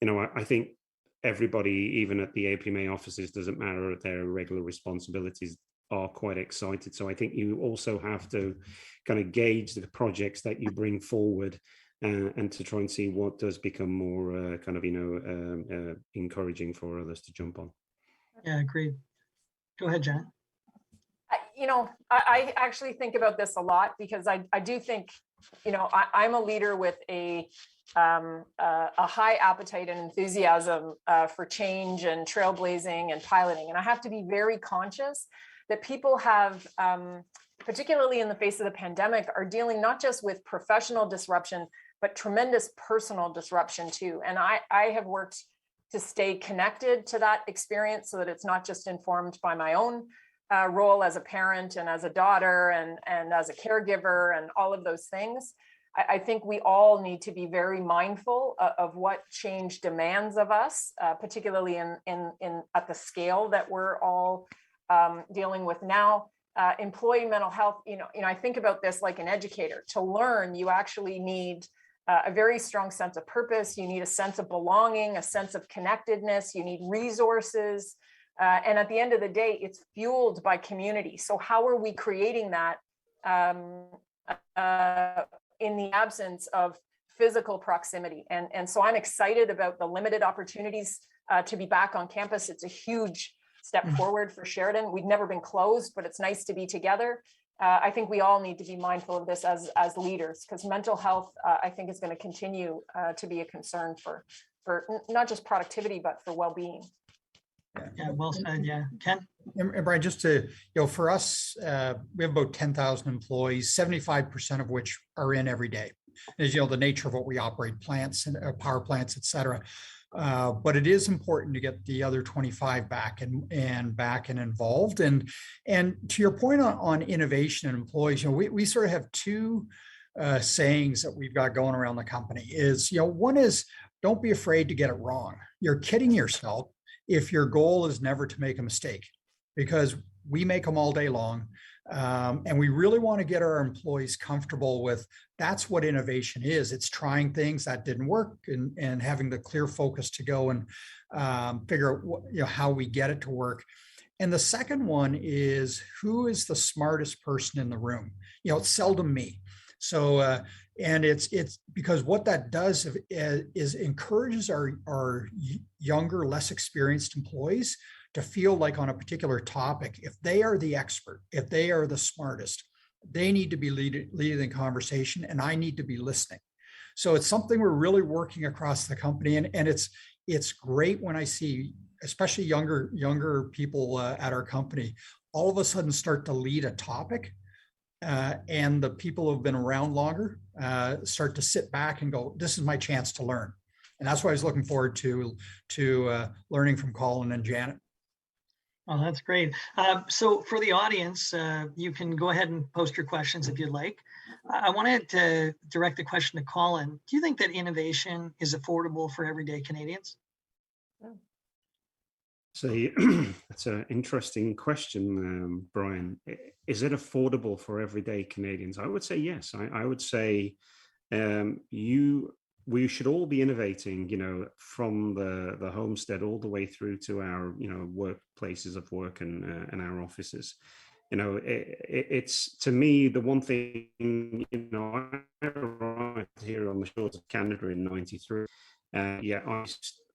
E: I think everybody, even at the APMA offices, doesn't matter, their regular responsibilities are quite excited. So I think you also have to kind of gauge the projects that you bring forward and to try and see what does become more encouraging for others to jump on.
I: Yeah, agreed. Go ahead, Jen.
K: I actually think about this a lot because I do think, I'm a leader with a high appetite and enthusiasm for change and trailblazing and piloting. And I have to be very conscious that people have, particularly in the face of the pandemic, are dealing not just with professional disruption, but tremendous personal disruption too. And I have worked to stay connected to that experience so that it's not just informed by my own role as a parent and as a daughter and as a caregiver and all of those things. I think we all need to be very mindful of what change demands of us, particularly in at the scale that we're all dealing with now. Employee mental health, I think about this like an educator. To learn, you actually need a very strong sense of purpose. You need a sense of belonging, a sense of connectedness. You need resources. And at the end of the day, it's fueled by community. So how are we creating that in the absence of physical proximity? And so I'm excited about the limited opportunities to be back on campus. It's a huge step forward for Sheridan. We've never been closed, but it's nice to be together. I think we all need to be mindful of this as leaders, because mental health, I think, is going to continue to be a concern for not just productivity, but for well-being.
I: Yeah, well said. Yeah, Ken.
J: And Brian, just to, for us, we have about 10,000 employees, 75% of which are in every day. As the nature of what we operate, plants and power plants, et cetera. But it is important to get the other 25 back and involved. And to your point on innovation and employees, we sort of have two sayings that we've got going around the company. Is one is, don't be afraid to get it wrong. You're kidding yourself if your goal is never to make a mistake, because we make them all day long. And we really want to get our employees comfortable with that's what innovation is. It's trying things that didn't work and having the clear focus to go and figure out what, how we get it to work. And the second one is, who is the smartest person in the room? It's seldom me. So, and it's because what that does is encourages our younger, less experienced employees to feel like on a particular topic, if they are the expert, if they are the smartest, they need to be leading the conversation, and I need to be listening. So it's something we're really working across the company, and it's great when I see, especially younger people at our company, all of a sudden start to lead a topic, and the people who've been around longer start to sit back and go, "This is my chance to learn," and that's why I was looking forward to learning from Colin and Janet.
I: Oh, that's great. So for the audience, you can go ahead and post your questions if you'd like. I wanted to direct the question to Colin. Do you think that innovation is affordable for everyday Canadians?
E: So that's an interesting question, Brian. Is it affordable for everyday Canadians? I would say yes. I would say we should all be innovating, from the homestead all the way through to our, workplaces of work and our offices. It's, to me, the one thing, I arrived here on the shores of Canada in '93. I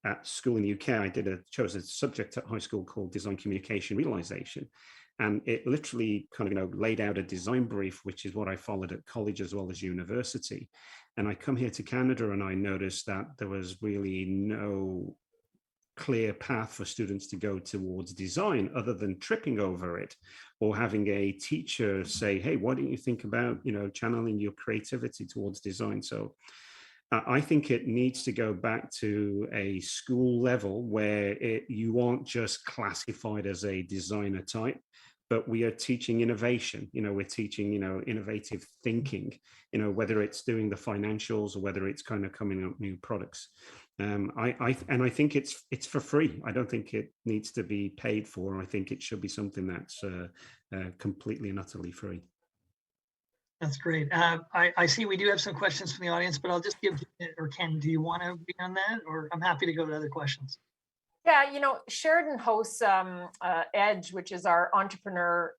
E: at school in the UK, I chose a subject at high school called Design Communication Realization. And it literally kind of, laid out a design brief, which is what I followed at college as well as university. And I come here to Canada and I noticed that there was really no clear path for students to go towards design other than tripping over it or having a teacher say, "Hey, why don't you think about, channeling your creativity towards design?" So I think it needs to go back to a school level where you aren't just classified as a designer type, but we are teaching innovation. We're teaching, innovative thinking, whether it's doing the financials or whether it's kind of coming up new products. I think it's for free. I don't think it needs to be paid for. I think it should be something that's completely and utterly free.
I: That's great. I see we do have some questions from the audience, but I'll just give, or Ken, do you want to be on that? Or I'm happy to go to other questions.
K: Yeah, Sheridan hosts EDGE, which is our entrepreneur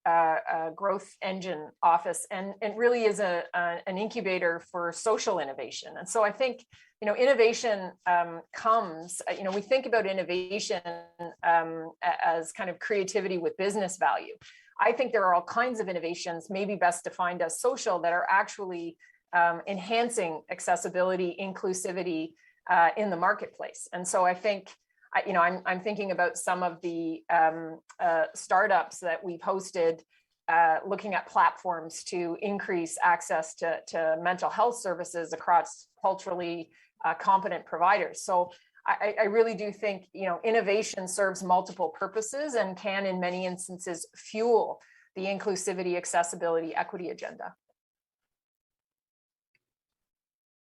K: growth engine office, and it really is an incubator for social innovation. And so I think, innovation comes, we think about innovation as kind of creativity with business value. I think there are all kinds of innovations, maybe best defined as social, that are actually enhancing accessibility, inclusivity in the marketplace. And so I think, I'm thinking about some of the startups that we've hosted, looking at platforms to increase access to mental health services across culturally competent providers. So I really do think, innovation serves multiple purposes and can, in many instances, fuel the inclusivity, accessibility, equity agenda.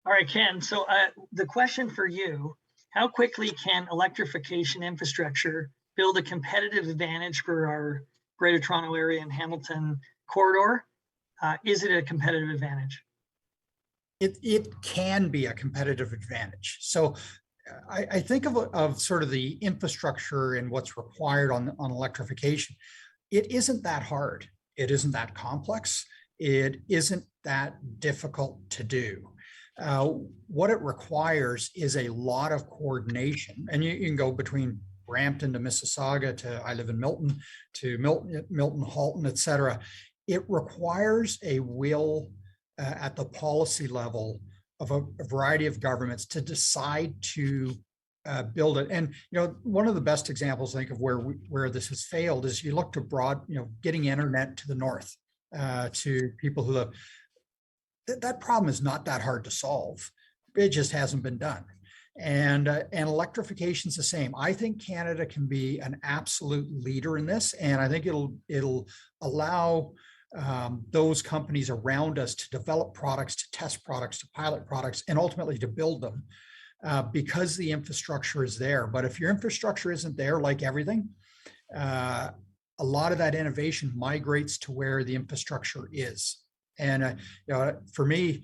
I: All right, Ken. So the question for you, how quickly can electrification infrastructure build a competitive advantage for our Greater Toronto Area and Hamilton corridor? Is it a competitive advantage?
J: It can be a competitive advantage. So I think of sort of the infrastructure and what's required on electrification. It isn't that hard. It isn't that complex. It isn't that difficult to do. What it requires is a lot of coordination, and you can go between Brampton to Mississauga to, I live in Milton, to Milton, Halton, et cetera. It requires a will at the policy level of a variety of governments to decide to build it. And one of the best examples, I think, of where this has failed is you look to getting internet to the north, to people who live. That problem is not that hard to solve. It just hasn't been done. And electrification is the same. I think Canada can be an absolute leader in this, and I think it'll allow those companies around us to develop products, to test products, to pilot products, and ultimately to build them because the infrastructure is there. But if your infrastructure isn't there, like everything, a lot of that innovation migrates to where the infrastructure is. And for me, it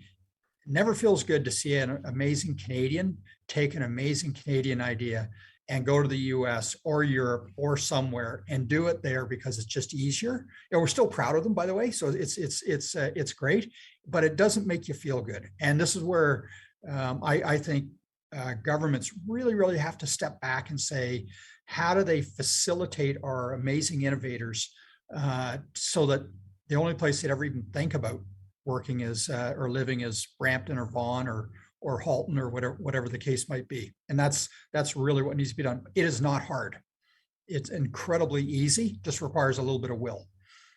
J: never feels good to see an amazing Canadian take an amazing Canadian idea and go to the US or Europe or somewhere and do it there because it's just easier. We're still proud of them, by the way, so it's great, but it doesn't make you feel good. And this is where I think governments really have to step back and say, how do they facilitate our amazing innovators so that the only place they'd ever even think about working is or living is Brampton or Vaughan or Halton or whatever the case might be. And that's really what needs to be done. It is not hard. It's incredibly easy, just requires a little bit of will.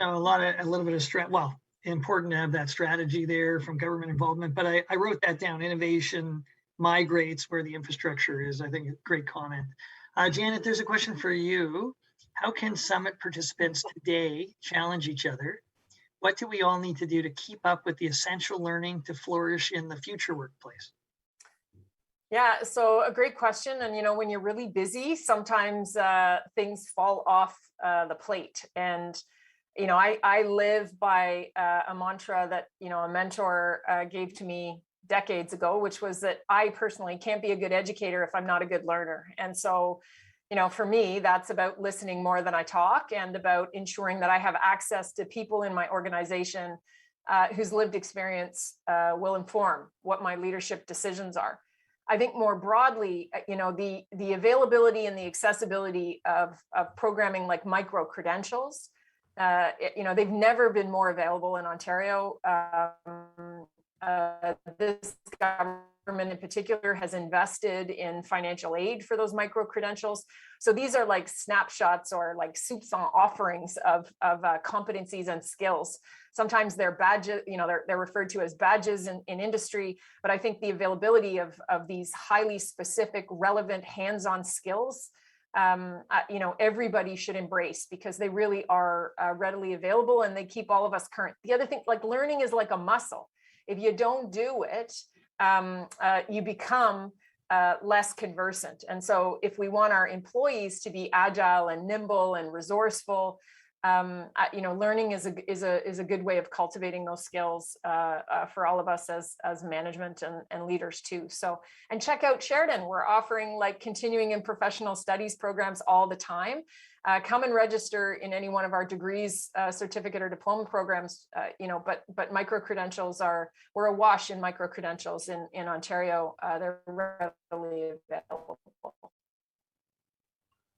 I: A little bit of strength. Well, important to have that strategy there from government involvement, but I wrote that down. Innovation migrates where the infrastructure is. I think a great comment. Janet, there's a question for you. How can summit participants today challenge each other? What do we all need to do to keep up with the essential learning to flourish in the future workplace?
K: Yeah, so a great question. And, when you're really busy, sometimes things fall off the plate. And, I live by a mantra that, a mentor gave to me decades ago, which was that I personally can't be a good educator if I'm not a good learner. And so, for me, that's about listening more than I talk and about ensuring that I have access to people in my organization whose lived experience will inform what my leadership decisions are. I think more broadly, the availability and the accessibility of programming like micro-credentials, they've never been more available in Ontario. This government in particular has invested in financial aid for those micro-credentials. So these are like snapshots or like soupçon offerings of competencies and skills. Sometimes they're badges, they're referred to as badges in industry, but I think the availability of these highly specific, relevant, hands-on skills, everybody should embrace because they really are readily available and they keep all of us current. The other thing, like learning is like a muscle. If you don't do it, you become less conversant. And so if we want our employees to be agile and nimble and resourceful, learning is a good way of cultivating those skills for all of us as management and leaders too. So, and check out Sheridan. We're offering like continuing and professional studies programs all the time. Come and register in any one of our degrees, certificate or diploma programs, but micro-credentials we're awash in micro-credentials in Ontario. They're readily available.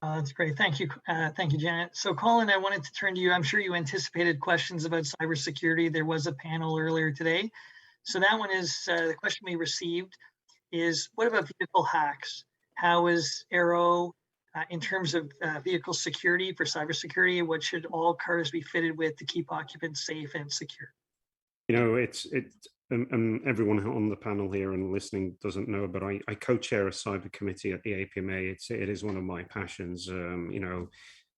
I: That's great. Thank you. Thank you, Janet. So Colin, I wanted to turn to you. I'm sure you anticipated questions about cybersecurity. There was a panel earlier today. So that one is, the question we received is, what about vehicle hacks? How is Aero in terms of vehicle security for cybersecurity? What should all cars be fitted with to keep occupants safe and secure?
E: Everyone on the panel here and listening doesn't know, but I co-chair a cyber committee at the APMA. It is one of my passions.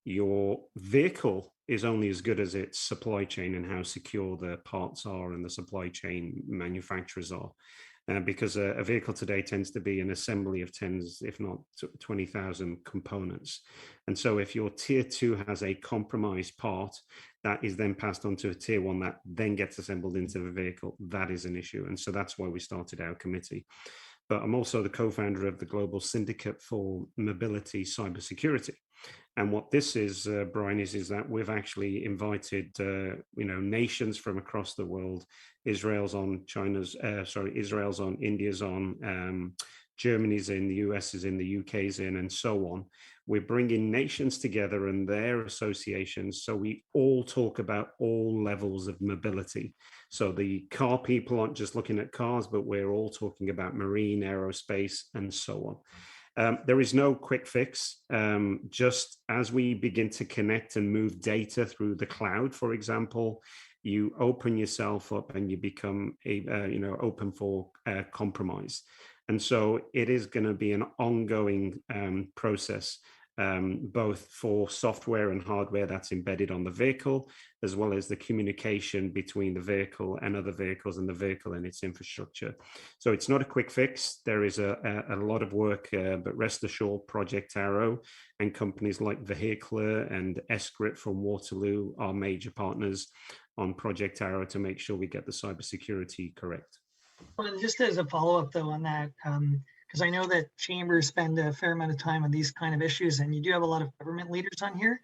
E: Your vehicle is only as good as its supply chain and how secure the parts are and the supply chain manufacturers are. Because a vehicle today tends to be an assembly of tens, if not 20,000 components. And so if your tier 2 has a compromised part that is then passed on to a tier 1 that then gets assembled into the vehicle, that is an issue. And so that's why we started our committee. But I'm also the co-founder of the Global Syndicate for Mobility Cybersecurity. And what this is, Brian, is that we've actually invited, nations from across the world. Israel's on, India's on, Germany's in, the US is in, the UK's in, and so on. We're bringing nations together and their associations, so we all talk about all levels of mobility. So the car people aren't just looking at cars, but we're all talking about marine, aerospace, and so on. There is no quick fix. Just as we begin to connect and move data through the cloud, for example, you open yourself up and you become open for compromise. And so it is going to be an ongoing process. both for software and hardware that's embedded on the vehicle, as well as the communication between the vehicle and other vehicles and the vehicle and its infrastructure. So it's not a quick fix. There is a lot of work, but rest assured, Project Arrow and companies like Vehicler and Escrit from Waterloo are major partners on Project Arrow to make sure we get the cybersecurity correct.
I: Well, just as a follow-up though on that, because I know that chambers spend a fair amount of time on these kind of issues, and you do have a lot of government leaders on here.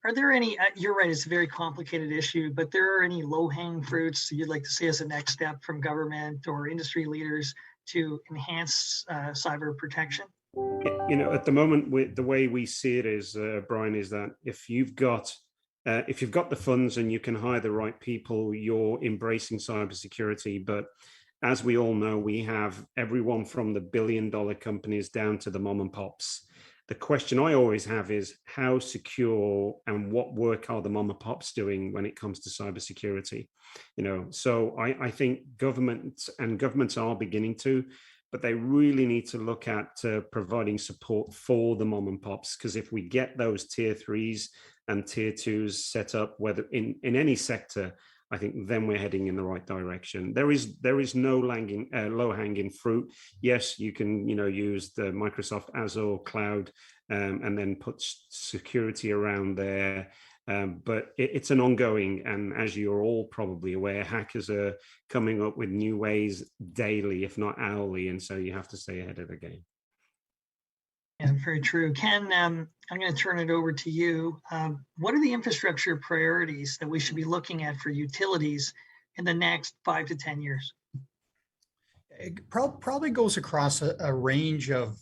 I: Are there any, you're right, it's a very complicated issue, but there are any low-hanging fruits you'd like to see as a next step from government or industry leaders to enhance cyber protection?
E: You know, at the moment, the way we see it is, Brian, is that if you've got the funds and you can hire the right people, you're embracing cybersecurity. But as we all know, we have everyone from the billion-dollar companies down to the mom and pops. The question I always have is how secure and what work are the mom and pops doing when it comes to cybersecurity? You know, so I think governments are beginning to, but they really need to look at providing support for the mom and pops, because if we get those tier 3s and tier 2s set up, whether in any sector, I think then we're heading in the right direction. There is no low-hanging fruit. Yes, you can use the Microsoft Azure cloud and then put security around there. But it's an ongoing, and as you're all probably aware, hackers are coming up with new ways daily, if not hourly, and so you have to stay ahead of the game.
I: Yeah, very true. Ken, I'm going to turn it over to you. What are the infrastructure priorities that we should be looking at for utilities in the next 5 to 10 years?
J: It probably goes across a range of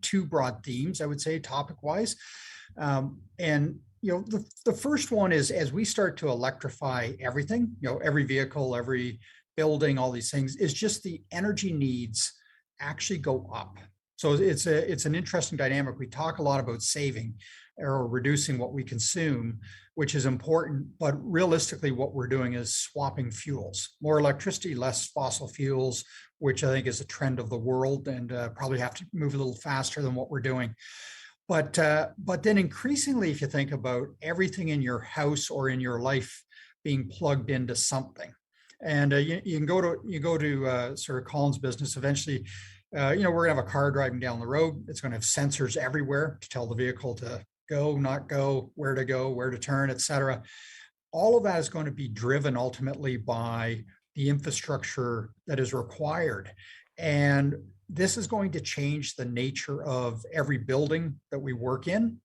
J: two broad themes, I would say, topic-wise. And the first one is, as we start to electrify everything, every vehicle, every building, all these things, is just the energy needs actually go up. So it's an interesting dynamic. We talk a lot about saving or reducing what we consume, which is important, but realistically what we're doing is swapping fuels. More electricity, less fossil fuels, which I think is a trend of the world, and probably have to move a little faster than what we're doing. But then increasingly, if you think about everything in your house or in your life being plugged into something, and you can go to sort of Colin's business eventually. We're gonna have a car driving down the road. It's gonna have sensors everywhere to tell the vehicle to go, not go, where to turn, et cetera. All of that is going to be driven ultimately by the infrastructure that is required. And this is going to change the nature of every building that we work in,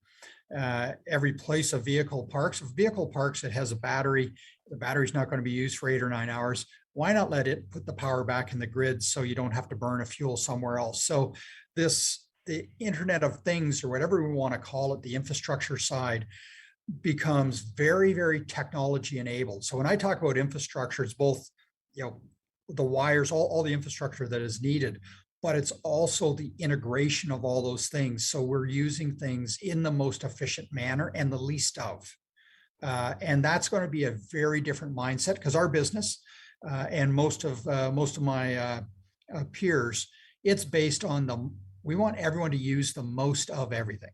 J: every place a vehicle parks. If a vehicle parks, it has a battery, the battery's not going to be used for 8 or 9 hours. Why not let it put the power back in the grid so you don't have to burn a fuel somewhere else? So the Internet of Things, or whatever we want to call it, the infrastructure side, becomes very, very technology enabled. So when I talk about infrastructure, it's both, the wires, all the infrastructure that is needed, but it's also the integration of all those things. So we're using things in the most efficient manner and the least of. And that's going to be a very different mindset, because our business and most of my peers, it's based on we want everyone to use the most of everything.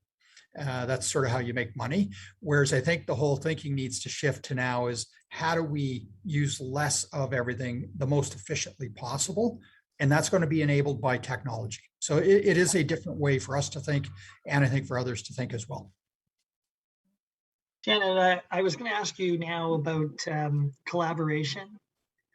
J: That's sort of how you make money. Whereas I think the whole thinking needs to shift to now is, how do we use less of everything the most efficiently possible? And that's going to be enabled by technology. So it is a different way for us to think, and I think for others to think as well.
I: Janet, I was going to ask you now about collaboration,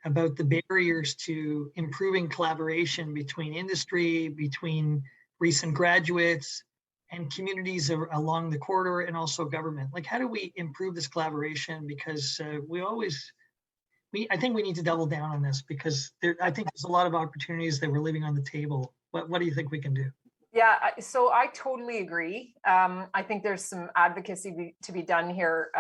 I: about the barriers to improving collaboration between industry, between recent graduates and communities along the corridor, and also government. Like, how do we improve this collaboration? Because I think we need to double down on this, because I think there's a lot of opportunities that we're leaving on the table. What do you think we can do?
K: Yeah, so I totally agree. I think there's some advocacy to be done here,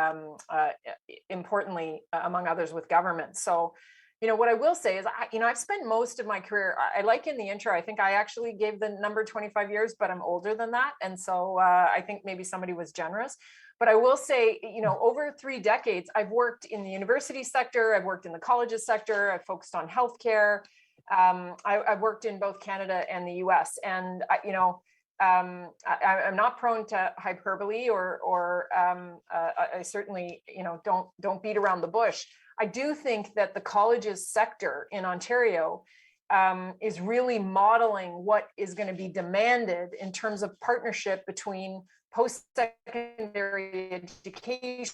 K: importantly, among others, with government. So, what I will say is, I've spent most of my career, I like in the intro, I think I actually gave the number 25 years, but I'm older than that. And so I think maybe somebody was generous. But I will say, over 3 decades, I've worked in the university sector, I've worked in the colleges sector, I've focused on healthcare. I've worked in both Canada and the US. And, I'm not prone to hyperbole or I certainly, don't beat around the bush. I do think that the colleges sector in Ontario is really modeling what is going to be demanded in terms of partnership between post-secondary education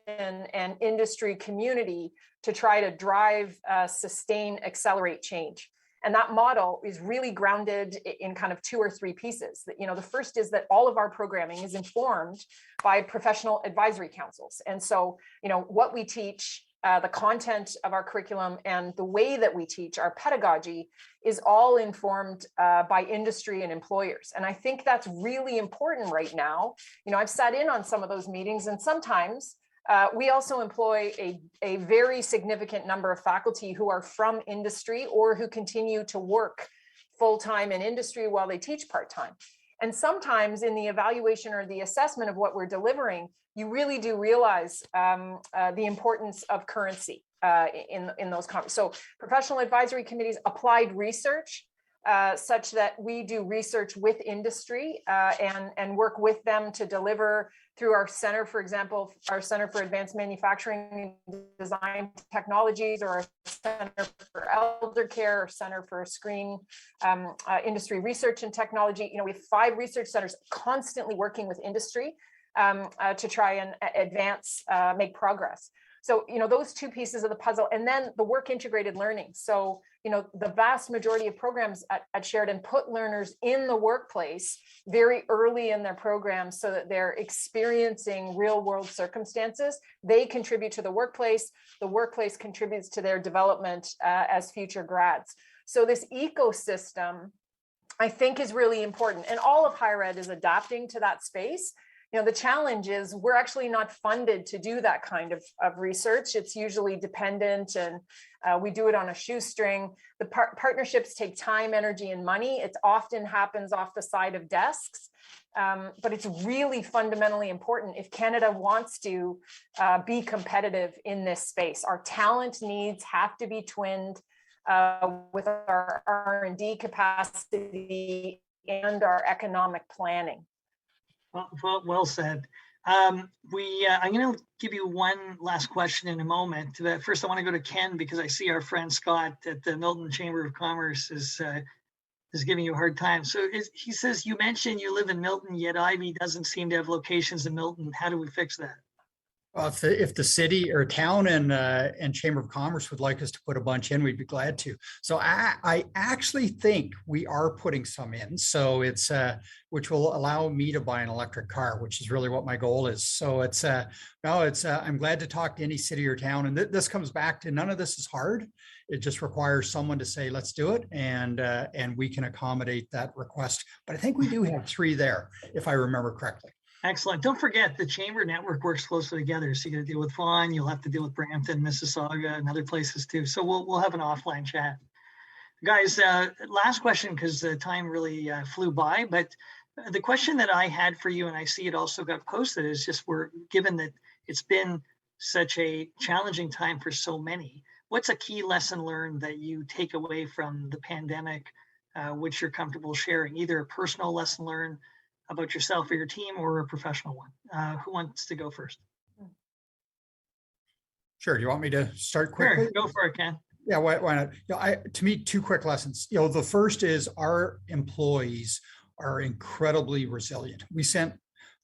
K: and industry community to try to drive, sustain, accelerate change. And that model is really grounded in kind of 2 or 3 pieces. The first is that all of our programming is informed by professional advisory councils. And so, what we teach, the content of our curriculum and the way that we teach our pedagogy is all informed by industry and employers. And I think that's really important right now. I've sat in on some of those meetings, and sometimes we also employ a very significant number of faculty who are from industry or who continue to work full-time in industry while they teach part-time. And sometimes in the evaluation or the assessment of what we're delivering, you really do realize the importance of currency in those conferences. So professional advisory committees, applied research, such that we do research with industry and work with them to deliver through our center, for example, our Center for Advanced Manufacturing and Design Technologies, or our Center for Elder Care, or Center for Screen Industry Research and Technology. We have 5 research centers constantly working with industry to try and advance, make progress. So, those 2 pieces of the puzzle, and then the work integrated learning. So, the vast majority of programs at Sheridan put learners in the workplace very early in their programs so that they're experiencing real world circumstances. They contribute to the workplace contributes to their development as future grads. So this ecosystem, I think, is really important. And all of higher ed is adapting to that space. The challenge is we're actually not funded to do that kind of research. It's usually dependent, and we do it on a shoestring. The partnerships take time, energy, and money. It often happens off the side of desks, but it's really fundamentally important if Canada wants to be competitive in this space. Our talent needs have to be twinned with our R&D capacity and our economic planning.
I: Well said. I'm going to give you one last question in a moment. But first, I want to go to Ken, because I see our friend Scott at the Milton Chamber of Commerce is giving you a hard time. So he says, you mentioned you live in Milton, yet Ivy doesn't seem to have locations in Milton. How do we fix that?
J: If the city or town and Chamber of Commerce would like us to put a bunch in, we'd be glad to. So I actually think we are putting some in. So it's which will allow me to buy an electric car, which is really what my goal is. So I'm glad to talk to any city or town. And this comes back to, none of this is hard. It just requires someone to say, let's do it. And we can accommodate that request. But I think we do have 3 there, if I remember correctly.
I: Excellent. Don't forget, the Chamber network works closely together. So you're going to deal with Vaughan, you'll have to deal with Brampton, Mississauga, and other places too. So we'll have an offline chat. Guys, last question, because the time really flew by. But the question that I had for you, and I see it also got posted, is just given that it's been such a challenging time for so many, what's a key lesson learned that you take away from the pandemic, which you're comfortable sharing, either a personal lesson learned about yourself or your team, or a professional one? Who wants to go first?
J: Sure. Do you want me to start quickly?
I: Sure, go for it, Ken.
J: Yeah, why not? To me, 2 quick lessons. The first is our employees are incredibly resilient. We sent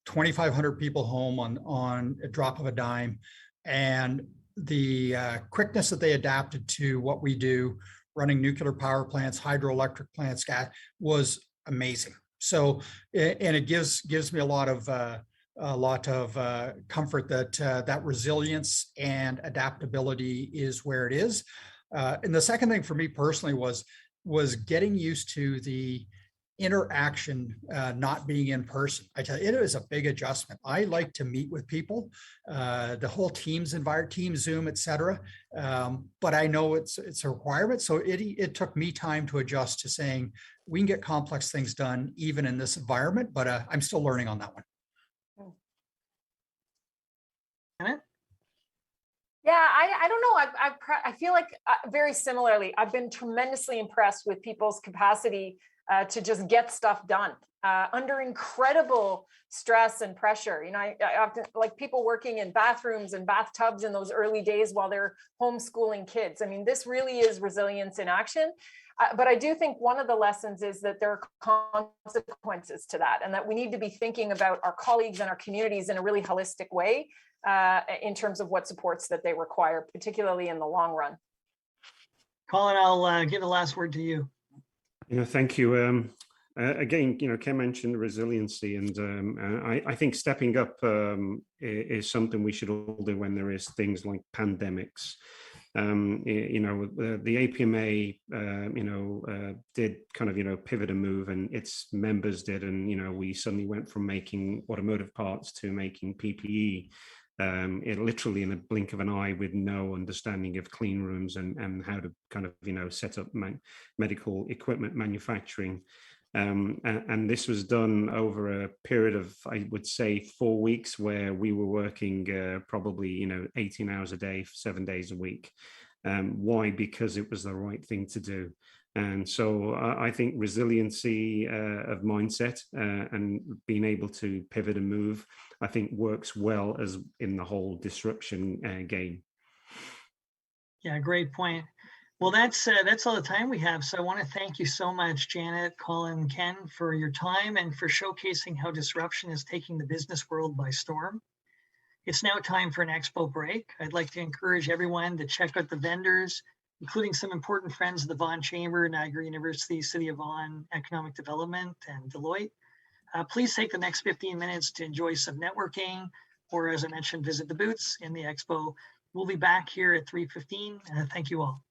J: 2,500 people home on a drop of a dime, and the quickness that they adapted to what we do, running nuclear power plants, hydroelectric plants, was amazing. So, and it gives me a lot of comfort that that resilience and adaptability is where it is. And the second thing for me personally was getting used to the interaction not being in person. I tell you, it is a big adjustment. I like to meet with people, the whole Teams environment, Team, Zoom, etc. But I know it's a requirement. So it took me time to adjust to saying we can get complex things done even in this environment. But I'm still learning on that one.
K: Yeah, I don't know. I feel like very similarly, I've been tremendously impressed with people's capacity to just get stuff done under incredible stress and pressure. You know, I often like people working in bathrooms and bathtubs in those early days while they're homeschooling kids. I mean, this really is resilience in action. But I do think one of the lessons is that there are consequences to that, and that we need to be thinking about our colleagues and our communities in a really holistic way in terms of what supports that they require, particularly in the long run.
I: Colin, I'll give the last word to you.
E: Thank you. Again, Ken mentioned resiliency, and I think stepping up is something we should all do when there is things like pandemics. The APMA, did kind of, pivot and move, and its members did, and we suddenly went from making automotive parts to making PPE. It literally in a blink of an eye, with no understanding of clean rooms and how to kind of set up medical equipment manufacturing. And this was done over a period of, I would say, 4 weeks, where we were working probably 18 hours a day, 7 days a week. Why? Because it was the right thing to do. And so I think resiliency of mindset and being able to pivot and move, I think works well as in the whole disruption game.
I: Yeah, great point. Well, that's all the time we have. So I want to thank you so much, Janet, Colin, Ken, for your time and for showcasing how disruption is taking the business world by storm. It's now time for an expo break. I'd like to encourage everyone to check out the vendors, including some important friends of the Vaughan Chamber, Niagara University, City of Vaughan, Economic Development, and Deloitte. Please take the next 15 minutes to enjoy some networking, or as I mentioned, visit the booths in the expo. We'll be back here at 3:15. Thank you all.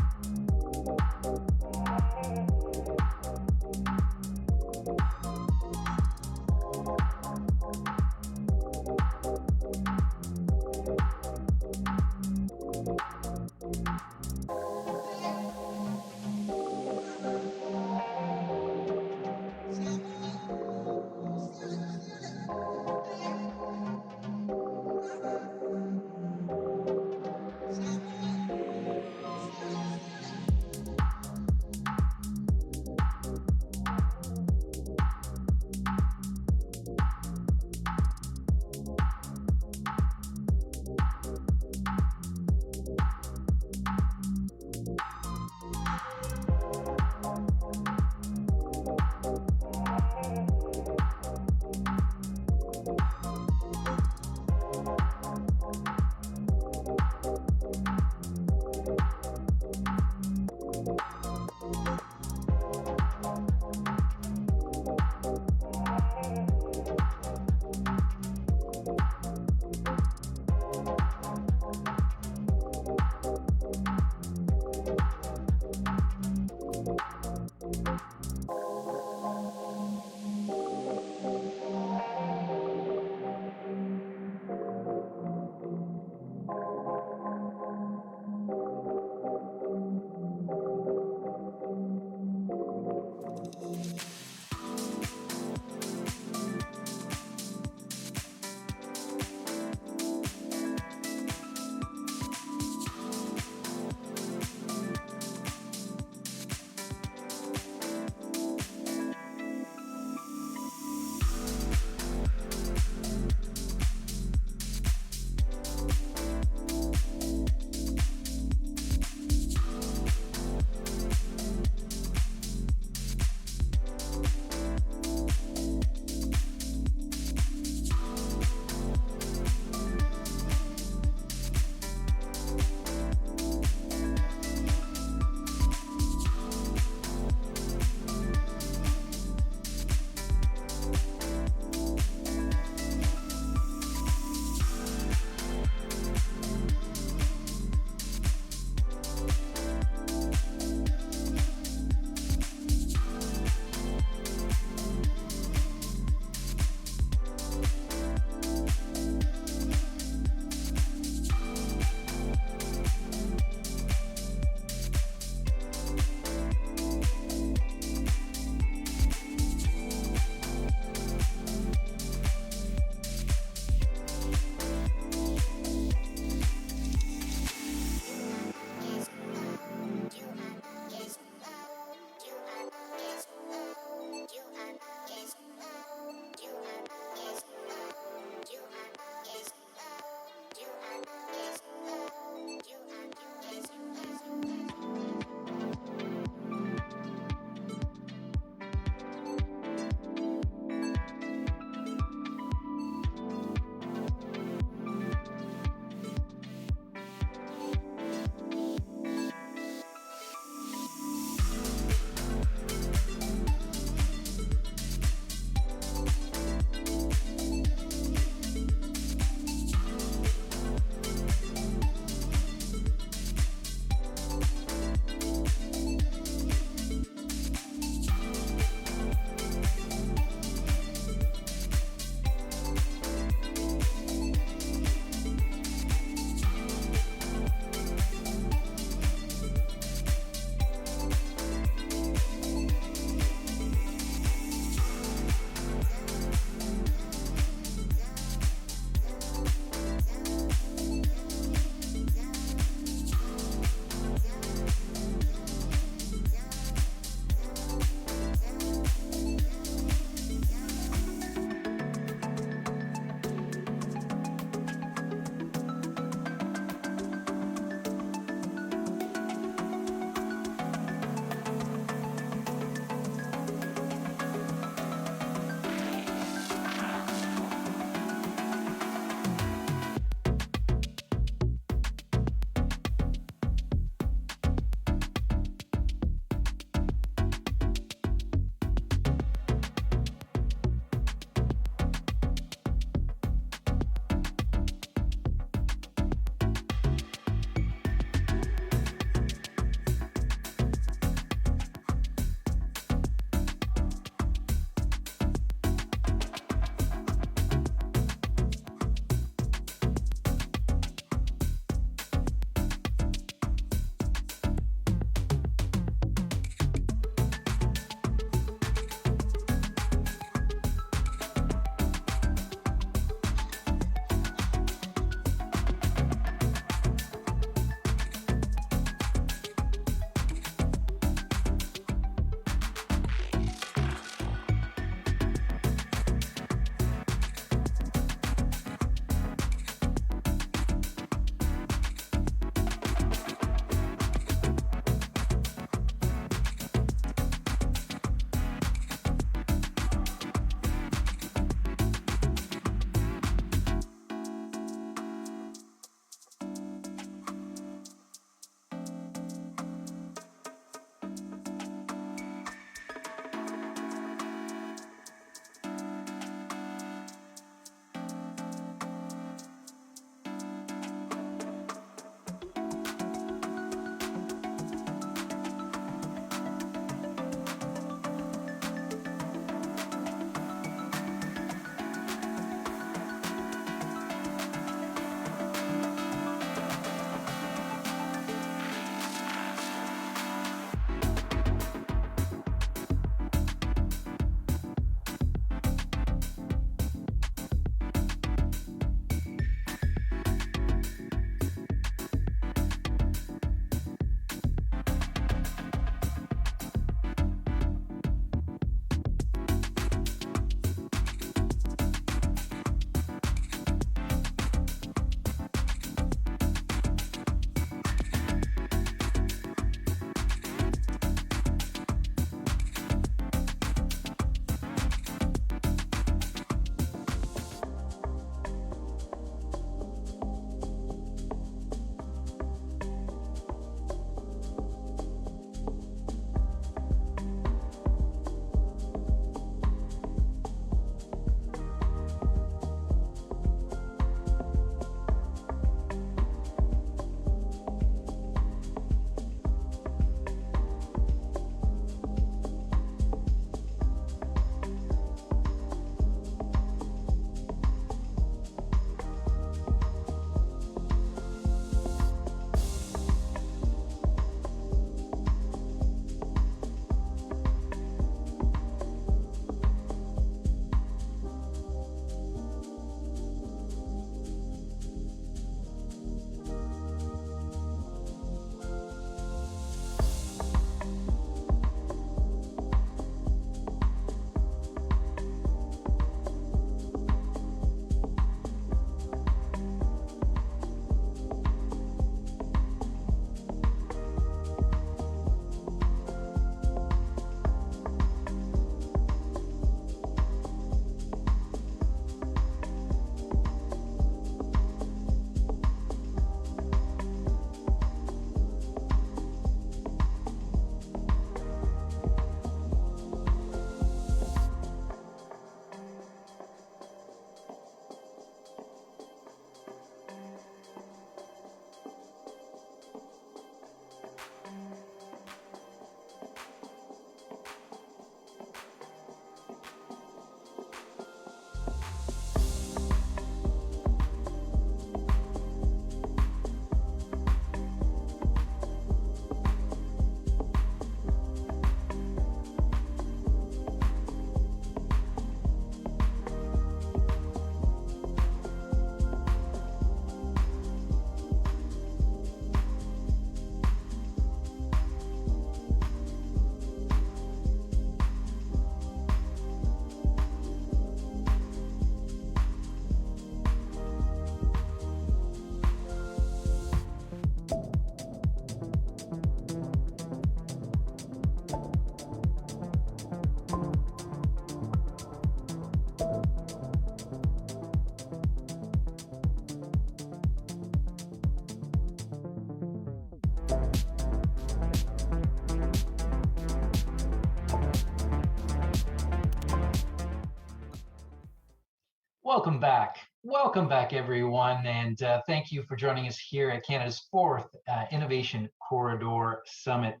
A: Welcome back. Welcome back, everyone. And thank you for joining us here at Canada's 4th Innovation Corridor Summit.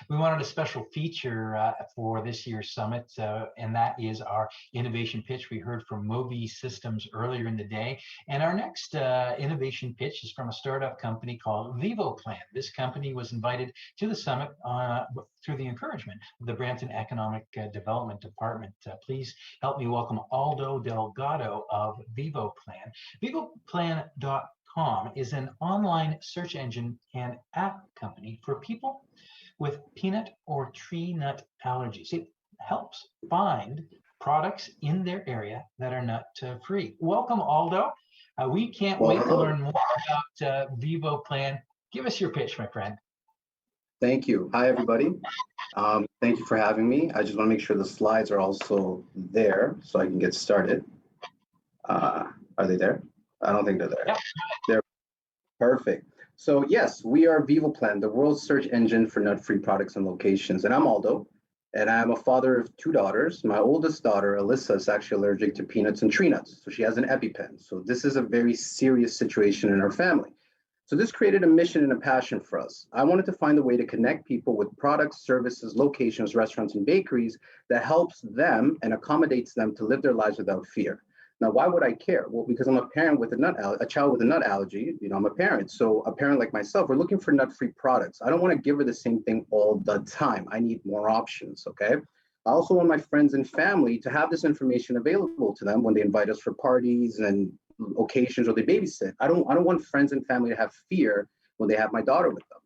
A: We wanted a special feature for this year's summit, and that is our innovation pitch. We heard from Moby Systems earlier in the day. And our next innovation pitch is from a startup company called VivoPlan. This company was invited to the summit through the encouragement of the Brampton Economic Development Department. Please help me welcome Aldo Delgado of VivoPlan. VivoPlan.com is an online search engine and app company for people with peanut or tree nut allergies. It helps find products in their area that are nut free. Welcome, Aldo. We can't wait to learn more about VivoPlan. Give us your pitch, my friend.
L: Thank you. Hi, everybody. Thank you for having me. I just want to make sure the slides are also there so I can get started. Are they there? I don't think they're there.
A: Yep.
L: They're perfect. So yes, we are VivoPlan, the world's search engine for nut-free products and locations. And I'm Aldo, and I'm a father of 2 daughters. My oldest daughter, Alyssa, is actually allergic to peanuts and tree nuts. So she has an EpiPen. So this is a very serious situation in our family. So this created a mission and a passion for us. I wanted to find a way to connect people with products, services, locations, restaurants, and bakeries that helps them and accommodates them to live their lives without fear. Now, why would I care? Well, because I'm a parent with a child with a nut allergy. You know, I'm a parent. So a parent like myself, we're looking for nut-free products. I don't want to give her the same thing all the time. I need more options, okay? I also want my friends and family to have this information available to them when they invite us for parties and occasions or they babysit. I don't want friends and family to have fear when they have my daughter with them.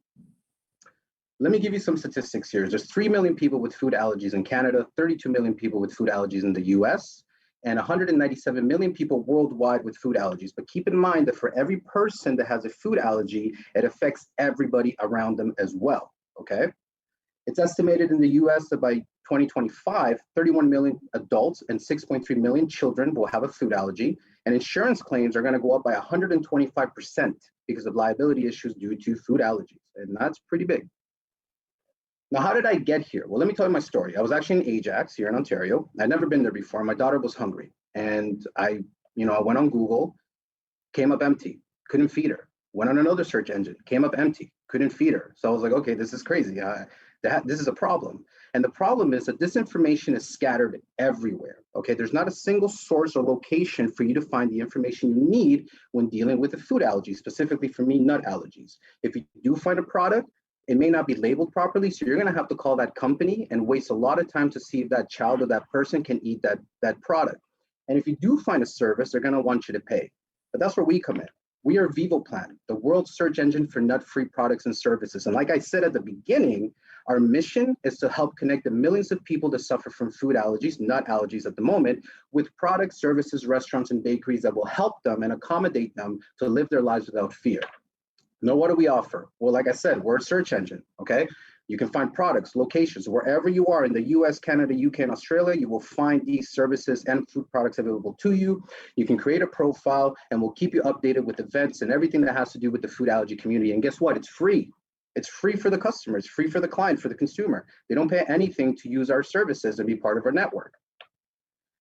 L: Let me give you some statistics here. There's 3 million people with food allergies in Canada, 32 million people with food allergies in the US, and 197 million people worldwide with food allergies. But keep in mind that for every person that has a food allergy, it affects everybody around them as well, okay? It's estimated in the US that by 2025, 31 million adults and 6.3 million children will have a food allergy, and insurance claims are gonna go up by 125% because of liability issues due to food allergies, and that's pretty big. Now, how did I get here? Well, let me tell you my story. I was actually in Ajax here in Ontario. I'd never been there before. My daughter was hungry, and I went on Google, came up empty, couldn't feed her. Went on another search engine, came up empty, couldn't feed her. So I was like, okay, this is crazy. This is a problem. And the problem is that this information is scattered everywhere, okay? There's not a single source or location for you to find the information you need when dealing with a food allergy, specifically for me, nut allergies. If you do find a product, it may not be labeled properly, so you're gonna have to call that company and waste a lot of time to see if that child or that person can eat that product. And if you do find a service, they're gonna want you to pay. But that's where we come in. We are VivoPlan, the world's search engine for nut-free products and services. And like I said at the beginning, our mission is to help connect the millions of people that suffer from food allergies, nut allergies at the moment, with products, services, restaurants, and bakeries that will help them and accommodate them to live their lives without fear. Now, what do we offer? Well, like I said, we're a search engine, okay? You can find products, locations, wherever you are in the US, Canada, UK, and Australia, you will find these services and food products available to you. You can create a profile and we'll keep you updated with events and everything that has to do with the food allergy community. And guess what? It's free. It's free for the customer. It's free for the client, for the consumer. They don't pay anything to use our services and be part of our network.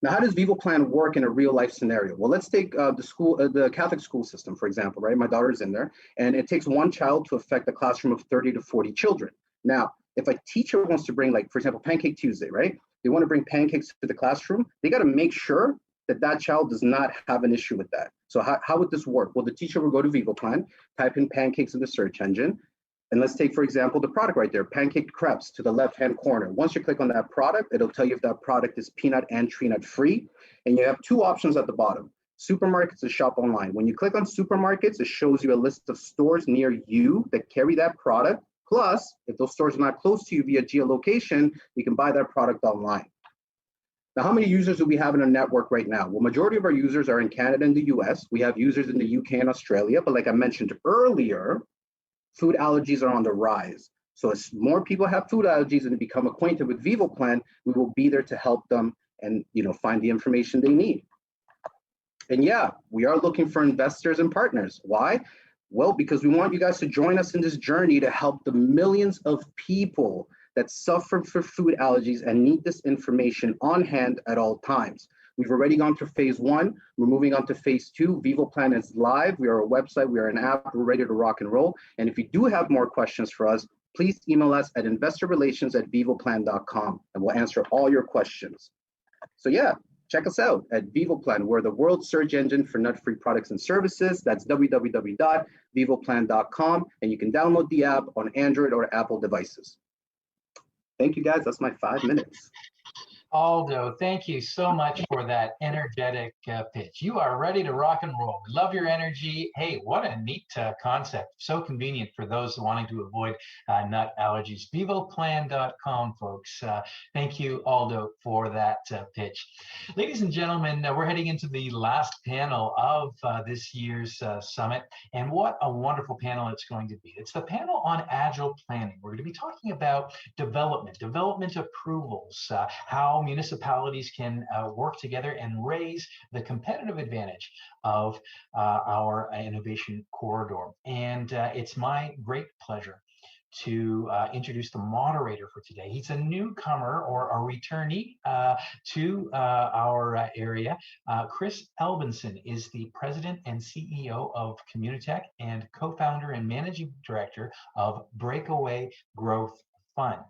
L: Now, how does VivoPlan work in a real life scenario? Well, let's take the Catholic school system, for example, right? My daughter's in there, and it takes one child to affect a classroom of 30 to 40 children. Now, if a teacher wants to bring, like, for example, Pancake Tuesday, right? They want to bring pancakes to the classroom, they got to make sure that that child does not have an issue with that. So how would this work? Well, the teacher will go to VivoPlan, type in pancakes in the search engine, and let's take, for example, the product right there, pancake crepes to the left-hand corner. Once you click on that product, it'll tell you if that product is peanut and tree nut free. And you have 2 options at the bottom. Supermarkets and shop online. When you click on supermarkets, it shows you a list of stores near you that carry that product. Plus, if those stores are not close to you via geolocation, you can buy that product online. Now, how many users do we have in our network right now? Well, majority of our users are in Canada and the US. We have users in the UK and Australia, but like I mentioned earlier, food allergies are on the rise. So as more people have food allergies and become acquainted with VivoPlan, we will be there to help them and find the information they need. And yeah, we are looking for investors and partners. Why? Well, because we want you guys to join us in this journey to help the millions of people that suffer from food allergies and need this information on hand at all times. We've already gone through phase 1. We're moving on to phase 2. VivoPlan is live. We are a website. We are an app. We're ready to rock and roll. And if you do have more questions for us, please email us at investorrelations@vivoplan.com, and we'll answer all your questions. So yeah, check us out at VivoPlan. We're the world's search engine for nut-free products and services. That's www.vivoplan.com, and you can download the app on Android or Apple devices. Thank you, guys. That's my 5 minutes.
A: Aldo, thank you so much for that energetic pitch. You are ready to rock and roll. We love your energy. Hey, what a neat concept. So convenient for those wanting to avoid nut allergies. Vivoplan.com, folks. Thank you, Aldo, for that pitch. Ladies and gentlemen, we're heading into the last panel of this year's summit. And what a wonderful panel it's going to be. It's the panel on agile planning. We're going to be talking about development approvals, how municipalities can work together and raise the competitive advantage of our innovation corridor. And it's my great pleasure to introduce the moderator for today. He's a newcomer or a returnee to our area. Chris Elbenson is the president and CEO of Communitech and co-founder and managing director of Breakaway Growth Fund.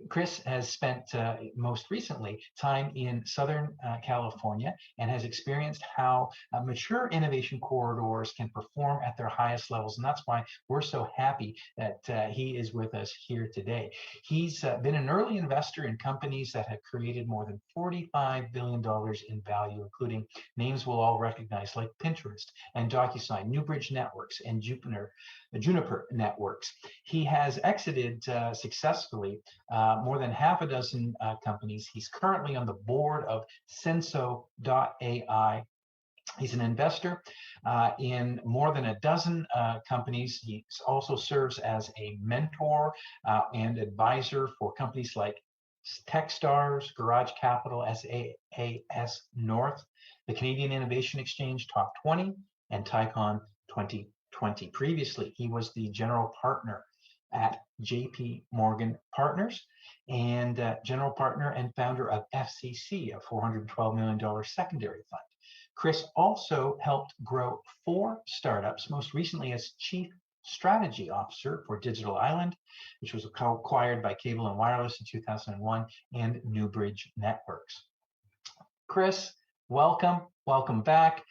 A: Chris has spent most recently time in Southern California and has experienced how mature innovation corridors can perform at their highest levels. And that's why we're so happy that he is with us here today. He's been an early investor in companies that have created more than $45 billion in value, including names we'll all recognize like Pinterest and DocuSign, Newbridge Networks, and Juniper Networks. He has exited successfully more than half a dozen companies. He's currently on the board of Senso.ai. He's an investor in more than a dozen companies. He also serves as a mentor and advisor for companies like Techstars, Garage Capital, SAS North, the Canadian Innovation Exchange Top 20, and Tycon 2020. Previously, he was the general partner at JP Morgan Partners and general partner and founder of FCC, a $412 million secondary fund. Chris also helped grow 4 startups, most recently as chief strategy officer for Digital Island, which was acquired by Cable and Wireless in 2001, and Newbridge Networks. Chris, welcome back.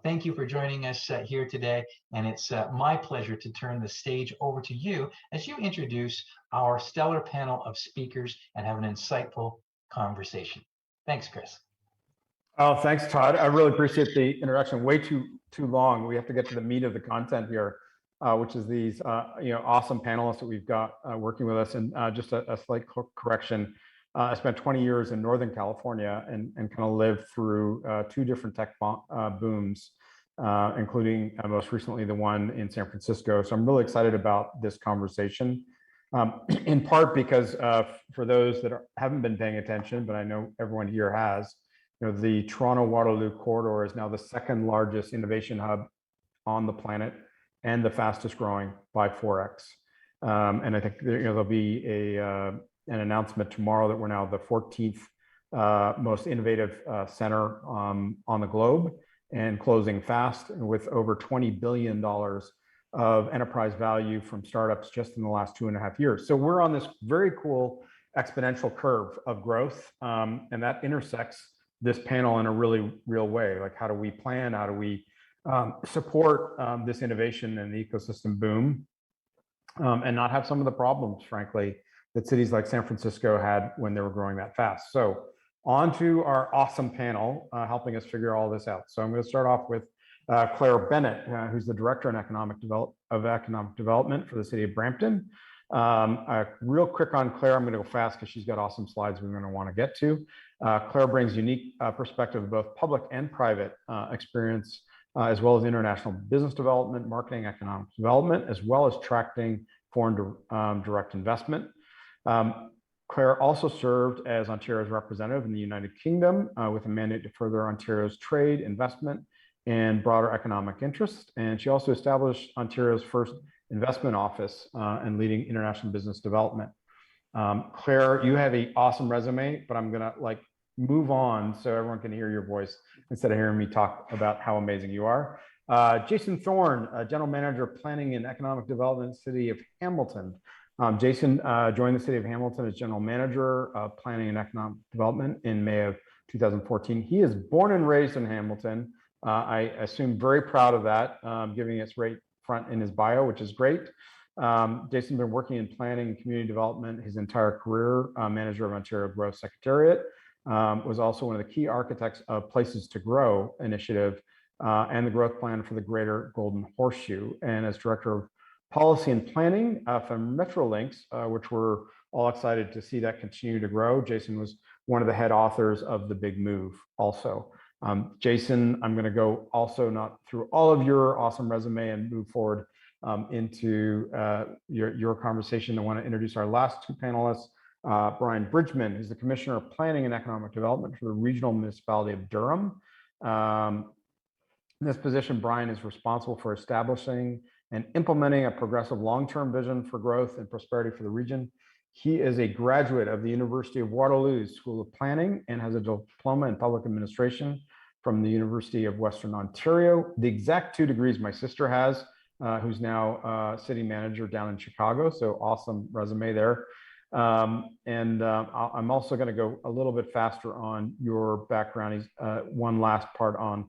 A: Thank you for joining us here today. And it's my pleasure to turn the stage over to you as you introduce our stellar panel of speakers and have an insightful conversation. Thanks, Chris.
M: Oh, thanks, Todd. I really appreciate the introduction. Way too long. We have to get to the meat of the content here, which is these awesome panelists that we've got working with us. And just a slight correction. I spent 20 years in Northern California and kind of lived through 2 different tech booms, including most recently the one in San Francisco. So I'm really excited about this conversation, in part because for those that haven't been paying attention, but I know everyone here has, the Toronto-Waterloo corridor is now the 2nd largest innovation hub on the planet and the fastest growing by 4x. And I think there'll be an announcement tomorrow that we're now the 14th most innovative center on the globe and closing fast with over $20 billion of enterprise value from startups just in the last 2.5 years. So we're on this very cool exponential curve of growth, and that intersects this panel in a really real way. Like, how do we plan? How do we support this innovation and the ecosystem boom and not have some of the problems, frankly, that cities like San Francisco had when they were growing that fast? So on to our awesome panel helping us figure all this out. So I'm going to start off with Claire Bennett, who's the Director of Economic Development for the City of Brampton. Real quick on Claire, I'm going to go fast because she's got awesome slides we're going to want to get to. Claire brings unique perspective of both public and private experience, as well as international business development, marketing, economic development, as well as attracting foreign direct investment. Claire also served as Ontario's representative in the United Kingdom with a mandate to further Ontario's trade, investment, and broader economic interest. And she also established Ontario's first investment office and leading international business development. Claire, you have an awesome resume, but I'm gonna move on so everyone can hear your voice instead of hearing me talk about how amazing you are. Jason Thorne, General Manager of Planning and Economic Development, City of Hamilton. Jason joined the City of Hamilton as General Manager of Planning and Economic Development in May of 2014. He is born and raised in Hamilton. I assume very proud of that, giving us right front in his bio, which is great. Jason's been working in planning and community development his entire career, manager of Ontario Growth Secretariat, was also one of the key architects of Places to Grow initiative and the growth plan for the Greater Golden Horseshoe. And as Director of Policy and Planning for Metrolinx, which we're all excited to see that continue to grow. Jason was one of the head authors of The Big Move also. Jason, I'm going to go also not through all of your awesome resume and move forward into your conversation. I want to introduce our last two panelists. Brian Bridgman, who's the Commissioner of Planning and Economic Development for the Regional Municipality of Durham. In this position, Brian is responsible for establishing and implementing a progressive long-term vision for growth and prosperity for the region. He is a graduate of the University of Waterloo's School of Planning and has a diploma in public administration from the University of Western Ontario, the exact 2 degrees my sister has, who's now city manager down in Chicago. So awesome resume there. I'm also going to go a little bit faster on your background. He's one last part on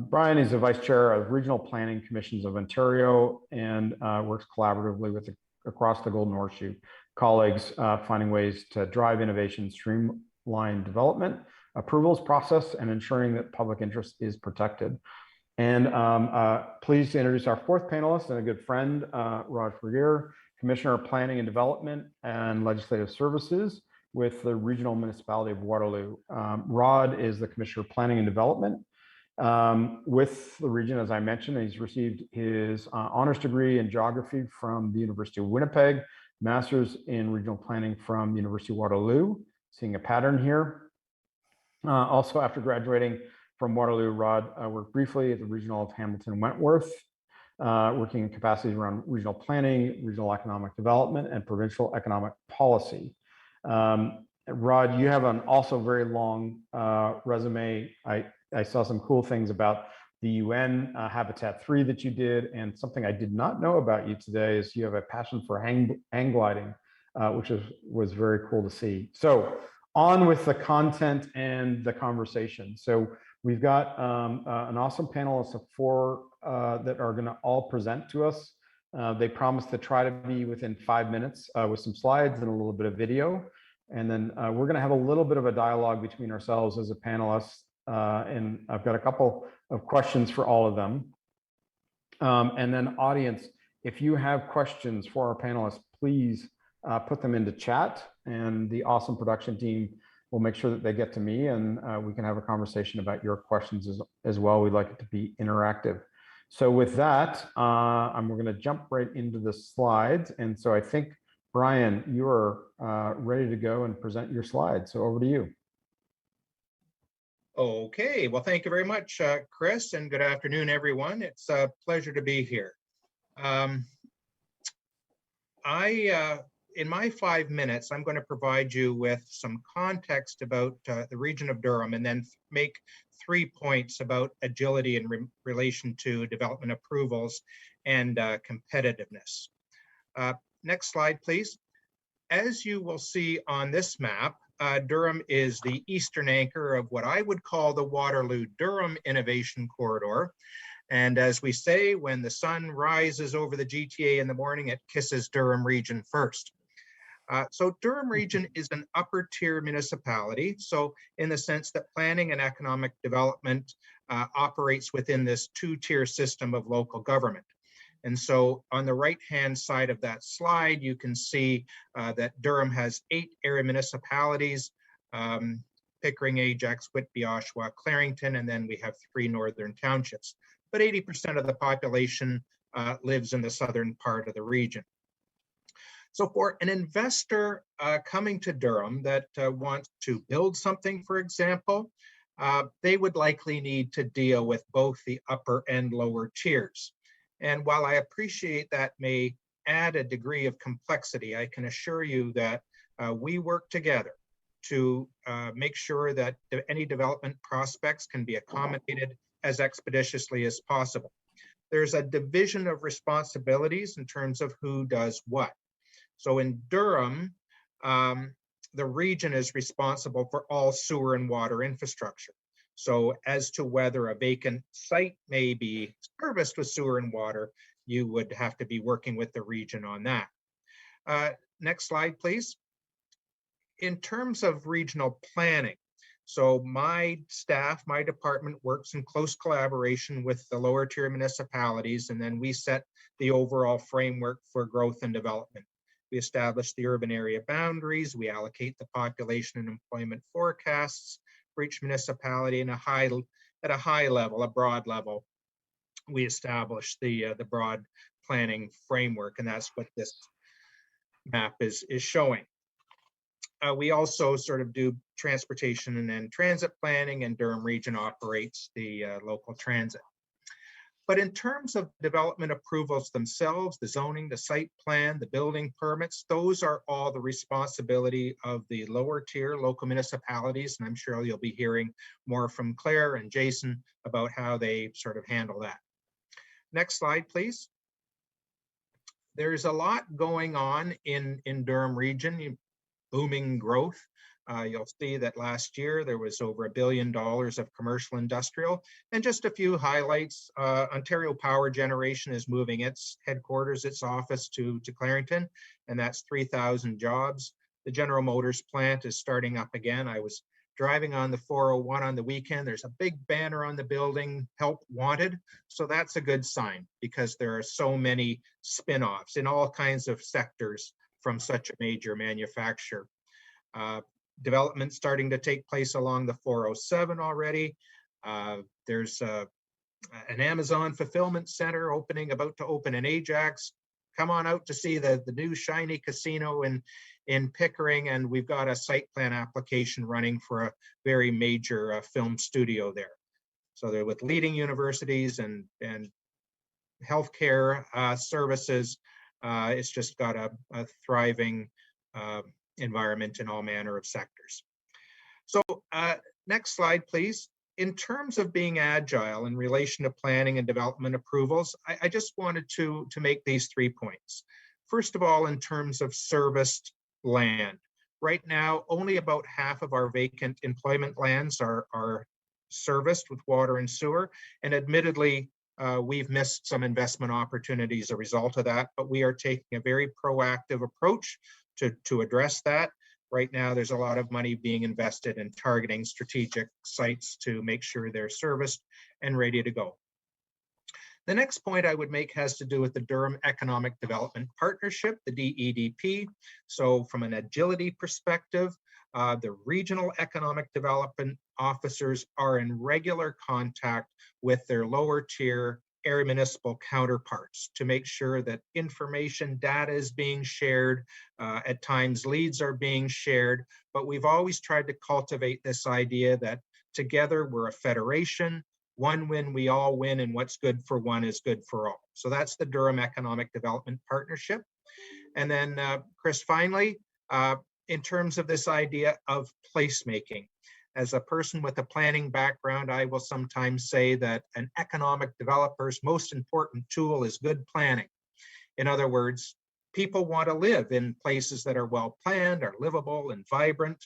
M: Brian. He's the Vice Chair of Regional Planning Commissions of Ontario and works collaboratively with across the Golden Horseshoe colleagues, finding ways to drive innovation, streamline development, approvals process, and ensuring that public interest is protected. And pleased to introduce our fourth panelist and a good friend, Rod Fergier, Commissioner of Planning and Development and Legislative Services with the Regional Municipality of Waterloo. Rod is the Commissioner of Planning and Development with the region, as I mentioned. He's received his honors degree in geography from the University of Winnipeg, master's in regional planning from the University of Waterloo, seeing a pattern here. Also, after graduating from Waterloo, Rod worked briefly at the Regional of Hamilton Wentworth, working in capacities around regional planning, regional economic development, and provincial economic policy. Rod, you have an also very long resume. I saw some cool things about the UN Habitat 3 that you did, and something I did not know about you today is you have a passion for hang gliding, which was very cool to see. So on with the content and the conversation. So we've got an awesome panelist of 4 that are going to all present to us. They promised to try to be within 5 minutes with some slides and a little bit of video. And then we're going to have a little bit of a dialogue between ourselves as a panelist. And I've got a couple of questions for all of them. And then audience, if you have questions for our panelists, please put them into chat, and the awesome production team will make sure that they get to me, and we can have a conversation about your questions as well. We'd like it to be interactive. So with that, we're going to jump right into the slides. And so I think, Brian, you are ready to go and present your slides. So over to you.
N: Okay, well, thank you very much, Chris, and good afternoon, everyone. It's a pleasure to be here. In my 5 minutes, I'm going to provide you with some context about the region of Durham, and then make 3 points about agility in relation to development approvals and competitiveness. Next slide, please. As you will see on this map, Durham is the eastern anchor of what I would call the Waterloo-Durham Innovation Corridor. And as we say, when the sun rises over the GTA in the morning, it kisses Durham region first. So Durham region is an upper tier municipality. So in the sense that planning and economic development operates within this 2-tier system of local government. And so on the right-hand side of that slide, you can see that Durham has 8 area municipalities, Pickering, Ajax, Whitby, Oshawa, Clarington, and then we have 3 northern townships. But 80% of the population lives in the southern part of the region. So for an investor coming to Durham that wants to build something, for example, they would likely need to deal with both the upper and lower tiers. And while I appreciate that may add a degree of complexity, I can assure you that we work together to make sure that any development prospects can be accommodated as expeditiously as possible. There's a division of responsibilities in terms of who does what. So in Durham, the region is responsible for all sewer and water infrastructure. So as to whether a vacant site may be serviced with sewer and water, you would have to be working with the region on that. Next slide, please. In terms of regional planning, so my staff, my department works in close collaboration with the lower tier municipalities, and then we set the overall framework for growth and development. We establish the urban area boundaries, we allocate the population and employment forecasts for each municipality at a high level, a broad level. We establish the broad planning framework, and that's what this map is showing. We also sort of do transportation and then transit planning, and Durham Region operates the local transit. But in terms of development approvals themselves, the zoning, the site plan, the building permits, those are all the responsibility of the lower tier local municipalities. And I'm sure you'll be hearing more from Claire and Jason about how they sort of handle that. Next slide, please. There's a lot going on in Durham Region. Booming growth. You'll see that last year there was over $1 billion of commercial industrial. And just a few highlights, Ontario Power Generation is moving its headquarters, its office to Clarington, and that's 3,000 jobs. The General Motors plant is starting up again. I was driving on the 401 on the weekend. There's a big banner on the building, help wanted. So that's a good sign because there are so many spin-offs in all kinds of sectors from such a major manufacturer. Development starting to take place along the 407 already. There's an Amazon fulfillment center about to open in Ajax. Come on out to see the new shiny casino in Pickering, and we've got a site plan application running for a very major film studio there. So they're with leading universities and healthcare services. It's just got a thriving environment in all manner of sectors. So next slide, please. In terms of being agile in relation to planning and development approvals, I just wanted to make these 3 points. First of all, in terms of serviced land. Right now, only about half of our vacant employment lands are serviced with water and sewer, and admittedly, we've missed some investment opportunities as a result of that, but we are taking a very proactive approach to address that. Right now, there's a lot of money being invested in targeting strategic sites to make sure they're serviced and ready to go. The next point I would make has to do with the Durham Economic Development Partnership, the DEDP. So from an agility perspective, the regional economic development officers are in regular contact with their lower tier area municipal counterparts to make sure that information, data is being shared. At times leads are being shared, but we've always tried to cultivate this idea that together we're a federation, one win, we all win, and what's good for one is good for all. So that's the Durham Economic Development Partnership. And then Chris, finally, in terms of this idea of placemaking. As a person with a planning background, I will sometimes say that an economic developer's most important tool is good planning. In other words, people want to live in places that are well planned, are livable and vibrant,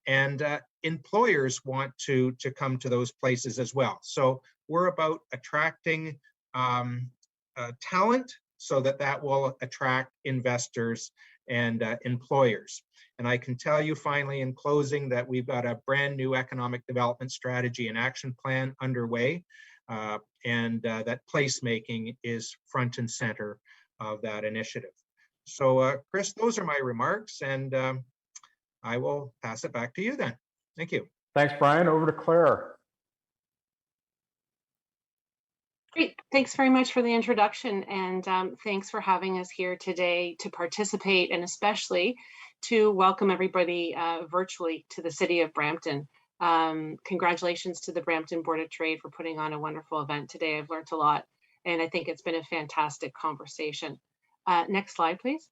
N: and employers want to come to those places as well. So we're about attracting talent so that will attract investors and employers. And I can tell you finally in closing that we've got a brand new economic development strategy and action plan underway, and that placemaking is front and center of that initiative. So Chris, those are my remarks, and I will pass it back to you then. Thank you.
M: Thanks, Brian. Over to Claire.
R: Great. Thanks very much for the introduction, and thanks for having us here today to participate, and especially to welcome everybody virtually to the city of Brampton. Congratulations to the Brampton Board of Trade for putting on a wonderful event today. I've learned a lot, and I think it's been a fantastic conversation. Next slide, please.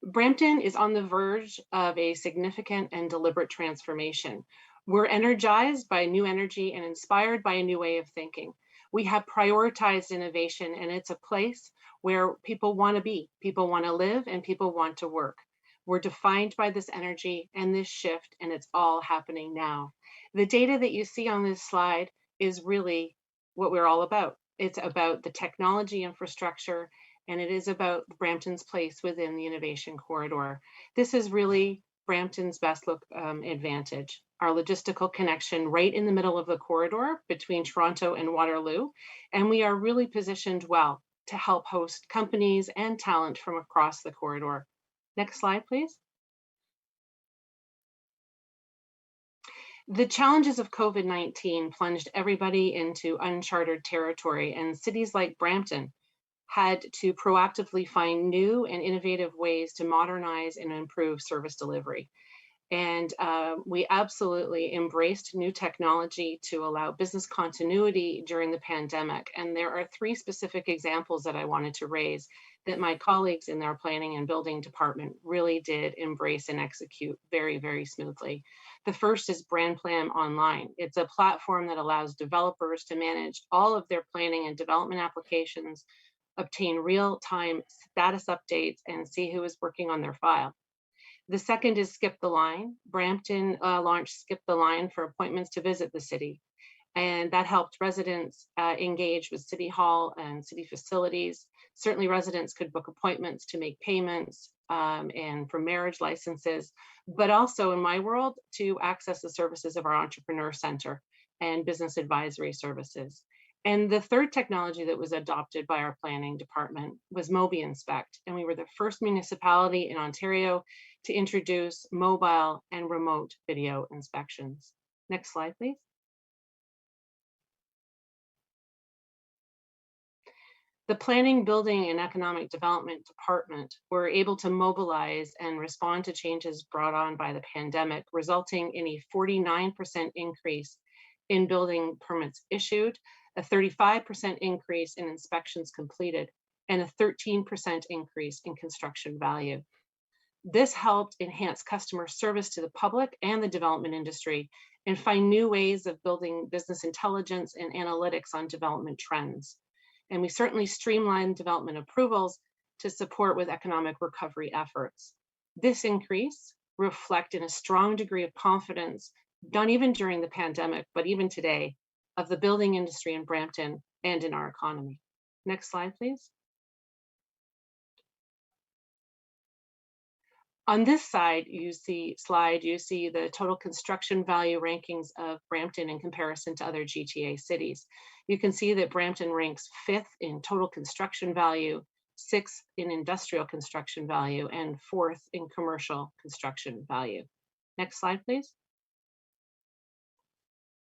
R: Brampton is on the verge of a significant and deliberate transformation. We're energized by new energy and inspired by a new way of thinking. We have prioritized innovation, and it's a place where people want to be, people want to live, and people want to work. We're defined by this energy and this shift, and it's all happening now. The data that you see on this slide is really what we're all about. It's about the technology infrastructure, and it is about Brampton's place within the innovation corridor. This is really Brampton's best look advantage. Our logistical connection right in the middle of the corridor between Toronto and Waterloo, and we are really positioned well to help host companies and talent from across the corridor. Next slide, please. The challenges of COVID-19 plunged everybody into uncharted territory, and cities like Brampton had to proactively find new and innovative ways to modernize and improve service delivery. And we absolutely embraced new technology to allow business continuity during the pandemic. And there are three specific examples that I wanted to raise that my colleagues in their planning and building department really did embrace and execute very, very smoothly. The first is BrandPlan Online. It's a platform that allows developers to manage all of their planning and development applications, obtain real-time status updates, and see who is working on their file. The second is Skip the Line. Brampton launched Skip the Line for appointments to visit the city. And that helped residents engage with City Hall and city facilities. Certainly residents could book appointments to make payments and for marriage licenses, but also in my world to access the services of our Entrepreneur Center and business advisory services. And the third technology that was adopted by our planning department was Mobi Inspect. And we were the first municipality in Ontario to introduce mobile and remote video inspections. Next slide, please. The Planning, Building, and Economic Development Department were able to mobilize and respond to changes brought on by the pandemic, resulting in a 49% increase in building permits issued, a 35% increase in inspections completed, and a 13% increase in construction value. This helped enhance customer service to the public and the development industry and find new ways of building business intelligence and analytics on development trends. And we certainly streamlined development approvals to support with economic recovery efforts. This increase reflected a strong degree of confidence, not even during the pandemic, but even today, of the building industry in Brampton and in our economy. Next slide, please. On this slide, you see the total construction value rankings of Brampton in comparison to other GTA cities. You can see that Brampton ranks 5th in total construction value, 6th in industrial construction value, and 4th in commercial construction value. Next slide, please.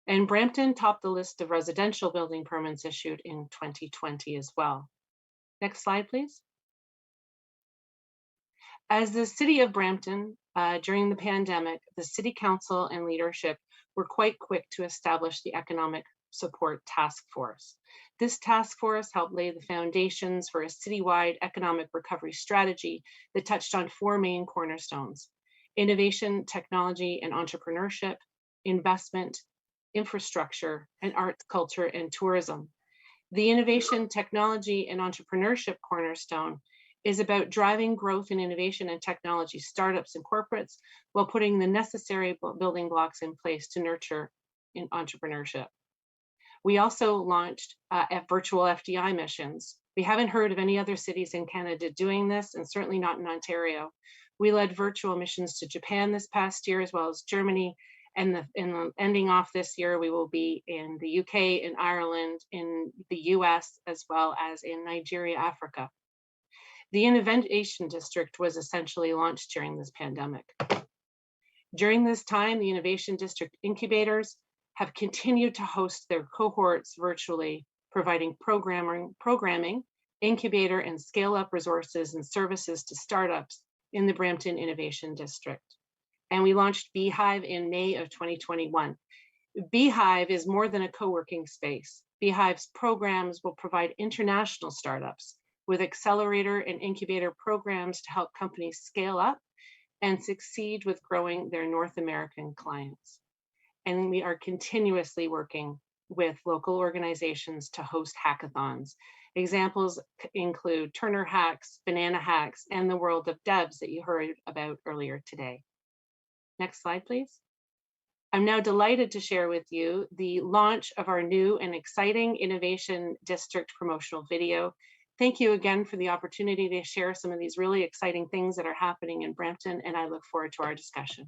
R: And Brampton topped the list of residential building permits issued in 2020 as well. Next slide, please. As the city of Brampton, during the pandemic, the city council and leadership were quite quick to establish the Economic Support Task Force. This task force helped lay the foundations for a citywide economic recovery strategy that touched on 4 main cornerstones: innovation, technology, and entrepreneurship, investment, infrastructure, and arts, culture, and tourism. The innovation, technology, and entrepreneurship cornerstone is about driving growth in innovation and technology startups and corporates while putting the necessary building blocks in place to nurture in entrepreneurship. We also launched virtual FDI missions. We haven't heard of any other cities in Canada doing this, and certainly not in Ontario. We led virtual missions to Japan this past year, as well as Germany, and ending off this year, we will be in the UK, in Ireland, in the US, as well as in Nigeria, Africa. The Innovation District was essentially launched during this pandemic. During this time, the Innovation District incubators have continued to host their cohorts virtually, providing programming, incubator, and scale-up resources and services to startups in the Brampton Innovation District. And we launched Beehive in May of 2021. Beehive is more than a co-working space. Beehive's programs will provide international startups with accelerator and incubator programs to help companies scale up and succeed with growing their North American clients. And we are continuously working with local organizations to host hackathons. Examples include Turner Hacks, Banana Hacks, and the World of Devs that you heard about earlier today. Next slide, please. I'm now delighted to share with you the launch of our new and exciting Innovation District promotional video. Thank you again for the opportunity to share some of these really exciting things that are happening in Brampton, and I look forward to our discussion.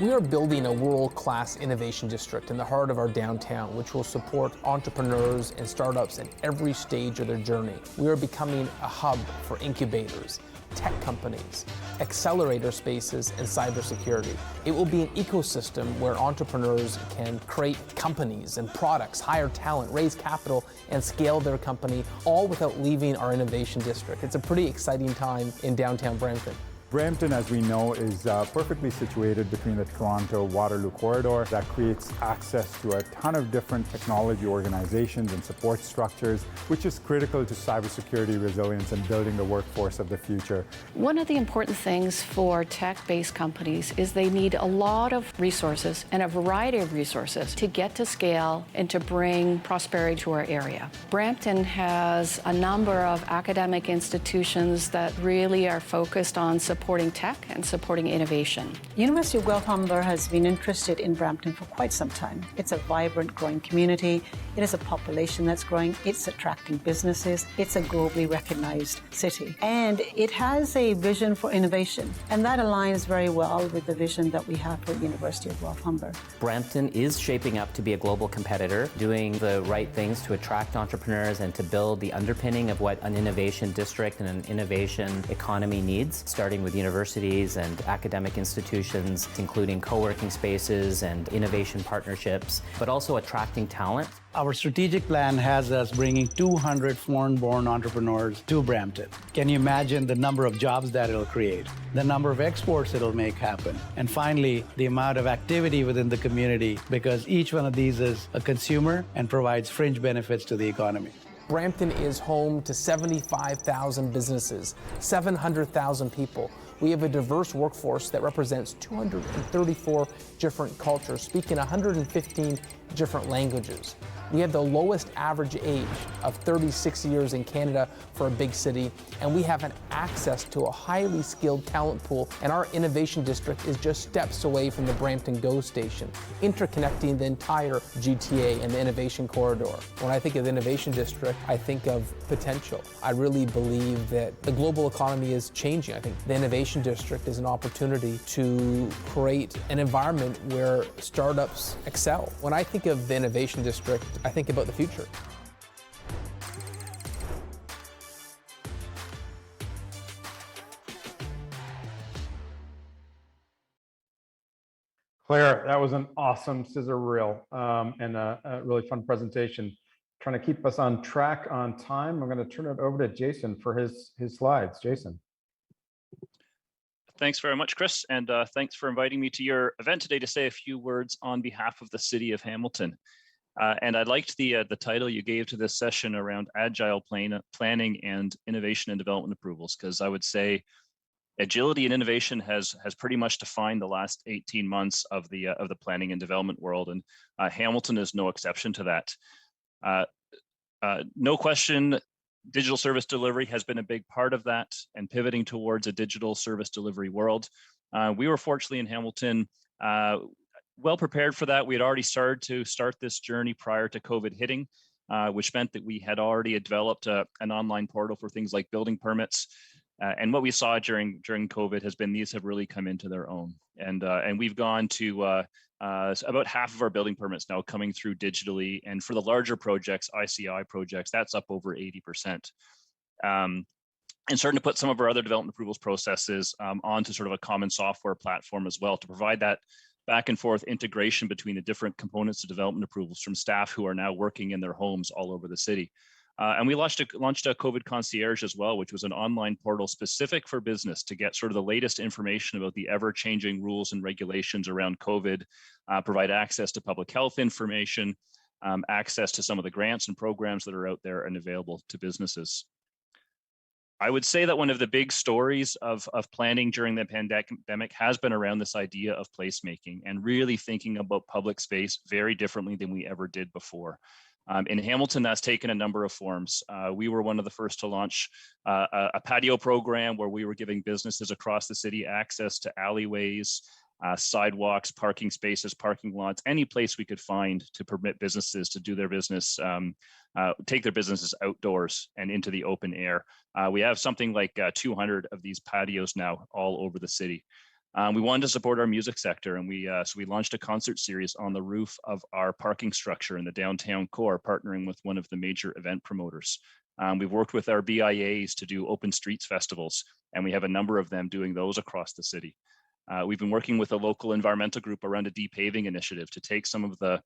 O: We are building a world-class innovation district in the heart of our downtown, which will support entrepreneurs and startups at every stage of their journey. We are becoming a hub for incubators, tech companies, accelerator spaces, and cybersecurity. It will be an ecosystem where entrepreneurs can create companies and products, hire talent, raise capital, and scale their company, all without leaving our innovation district. It's a pretty exciting time in downtown Brampton.
P: Brampton, as we know, is perfectly situated between the Toronto-Waterloo corridor that creates access to a ton of different technology organizations and support structures, which is critical to cybersecurity resilience and building the workforce of the future.
V: One of the important things for tech-based companies is they need a lot of resources and a variety of resources to get to scale and to bring prosperity to our area. Brampton has a number of academic institutions that really are focused on supporting tech and supporting innovation.
Q: University of Guelph Humber has been interested in Brampton for quite some time. It's a vibrant, growing community. It is a population that's growing. It's attracting businesses. It's a globally recognized city. And it has a vision for innovation. And that aligns very well with the vision that we have for University of Guelph Humber.
X: Brampton is shaping up to be a global competitor, doing the right things to attract entrepreneurs and to build the underpinning of what an innovation district and an innovation economy needs, starting with universities and academic institutions, including co-working spaces and innovation partnerships, but also attracting talent.
Y: Our strategic plan has us bringing 200 foreign-born entrepreneurs to Brampton. Can you imagine the number of jobs that it'll create, the number of exports it'll make happen, and finally, the amount of activity within the community, because each one of these is a consumer and provides fringe benefits to the economy.
O: Brampton is home to 75,000 businesses, 700,000 people. We have a diverse workforce that represents 234 different cultures, speaking 115 different languages. We have the lowest average age of 36 years in Canada for a big city, and we have an access to a highly skilled talent pool, and our innovation district is just steps away from the Brampton GO station, interconnecting the entire GTA and the innovation corridor. When I think of the innovation district, I think of potential. I really believe that the global economy is changing. I think the innovation district is an opportunity to create an environment where startups excel. When I think of the innovation district, I think about the future.
M: Claire, that was an awesome scissor reel and a really fun presentation. Trying to keep us on track on time, I'm going to turn it over to Jason for his slides. Jason.
Z: Thanks very much, Chris, and thanks for inviting me to your event today to say a few words on behalf of the City of Hamilton. And I liked the title you gave to this session around agile planning and innovation and development approvals, because I would say agility and innovation has pretty much defined the last 18 months of the planning and development world, and Hamilton is no exception to that. No question, digital service delivery has been a big part of that, and pivoting towards a digital service delivery world. We were fortunately in Hamilton well prepared for that. We had already started this journey prior to COVID hitting, which meant that we had already developed an online portal for things like building permits. And what we saw during COVID has been these have really come into their own. And we've gone to about half of our building permits now coming through digitally. And for the larger projects, ICI projects, that's up over 80%. And starting to put some of our other development approvals processes onto sort of a common software platform as well to provide that back and forth integration between the different components of development approvals from staff who are now working in their homes all over the city. And we launched a COVID concierge as well, which was an online portal specific for business to get sort of the latest information about the ever-changing rules and regulations around COVID, provide access to public health information, access to some of the grants and programs that are out there and available to businesses. I would say that one of the big stories of planning during the pandemic has been around this idea of placemaking and really thinking about public space very differently than we ever did before. In Hamilton, that's taken a number of forms. We were one of the first to launch a patio program where we were giving businesses across the city access to alleyways, sidewalks, parking spaces, parking lots, any place we could find to permit businesses to do their business, take their businesses outdoors and into the open air. We have something like 200 of these patios now all over the city. We wanted to support our music sector, and so we launched a concert series on the roof of our parking structure in the downtown core, partnering with one of the major event promoters. We've worked with our BIAs to do open streets festivals, and we have a number of them doing those across the city. We've been working with a local environmental group around a depaving initiative to take some of the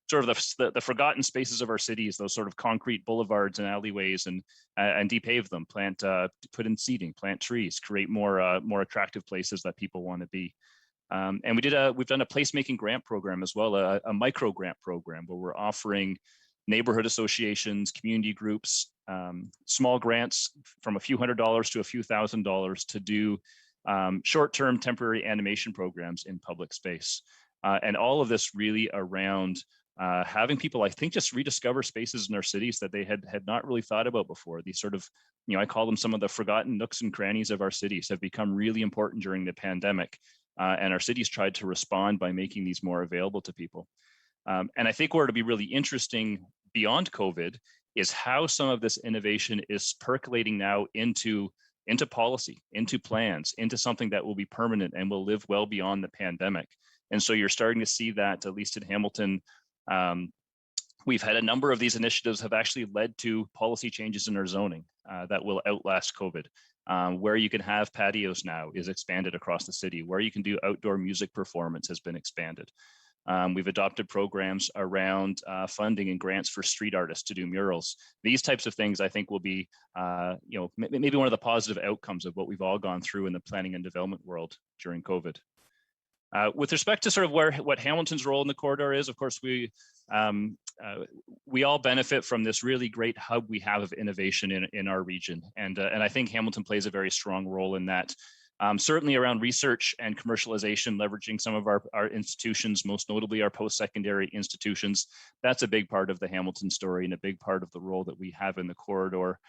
Z: sort of the forgotten spaces of our cities, those sort of concrete boulevards and alleyways, and depave them, put in seating, plant trees, create more attractive places that people want to be. And we've done a placemaking grant program as well, a micro grant program where we're offering neighborhood associations, community groups, small grants from a few $100s to a few $1,000s to do short-term temporary animation programs in public space. And all of this really around having people, I think, just rediscover spaces in our cities that they had not really thought about before. These sort of, I call them some of the forgotten nooks and crannies of our cities have become really important during the pandemic. And our cities tried to respond by making these more available to people. And I think where it'll be really interesting beyond COVID is how some of this innovation is percolating now into policy, into plans, into something that will be permanent and will live well beyond the pandemic. And so you're starting to see that, at least in Hamilton, we've had a number of these initiatives have actually led to policy changes in our zoning that will outlast COVID. Where you can have patios now is expanded across the city. Where you can do outdoor music performance has been expanded. We've adopted programs around funding and grants for street artists to do murals. These types of things, I think, will be, maybe one of the positive outcomes of what we've all gone through in the planning and development world during COVID. With respect to sort of what Hamilton's role in the corridor is, of course, we all benefit from this really great hub we have of innovation in our region, and I think Hamilton plays a very strong role in that. Certainly around research and commercialization, leveraging some of our institutions, most notably our post-secondary institutions. That's a big part of the Hamilton story and a big part of the role that we have in the corridor.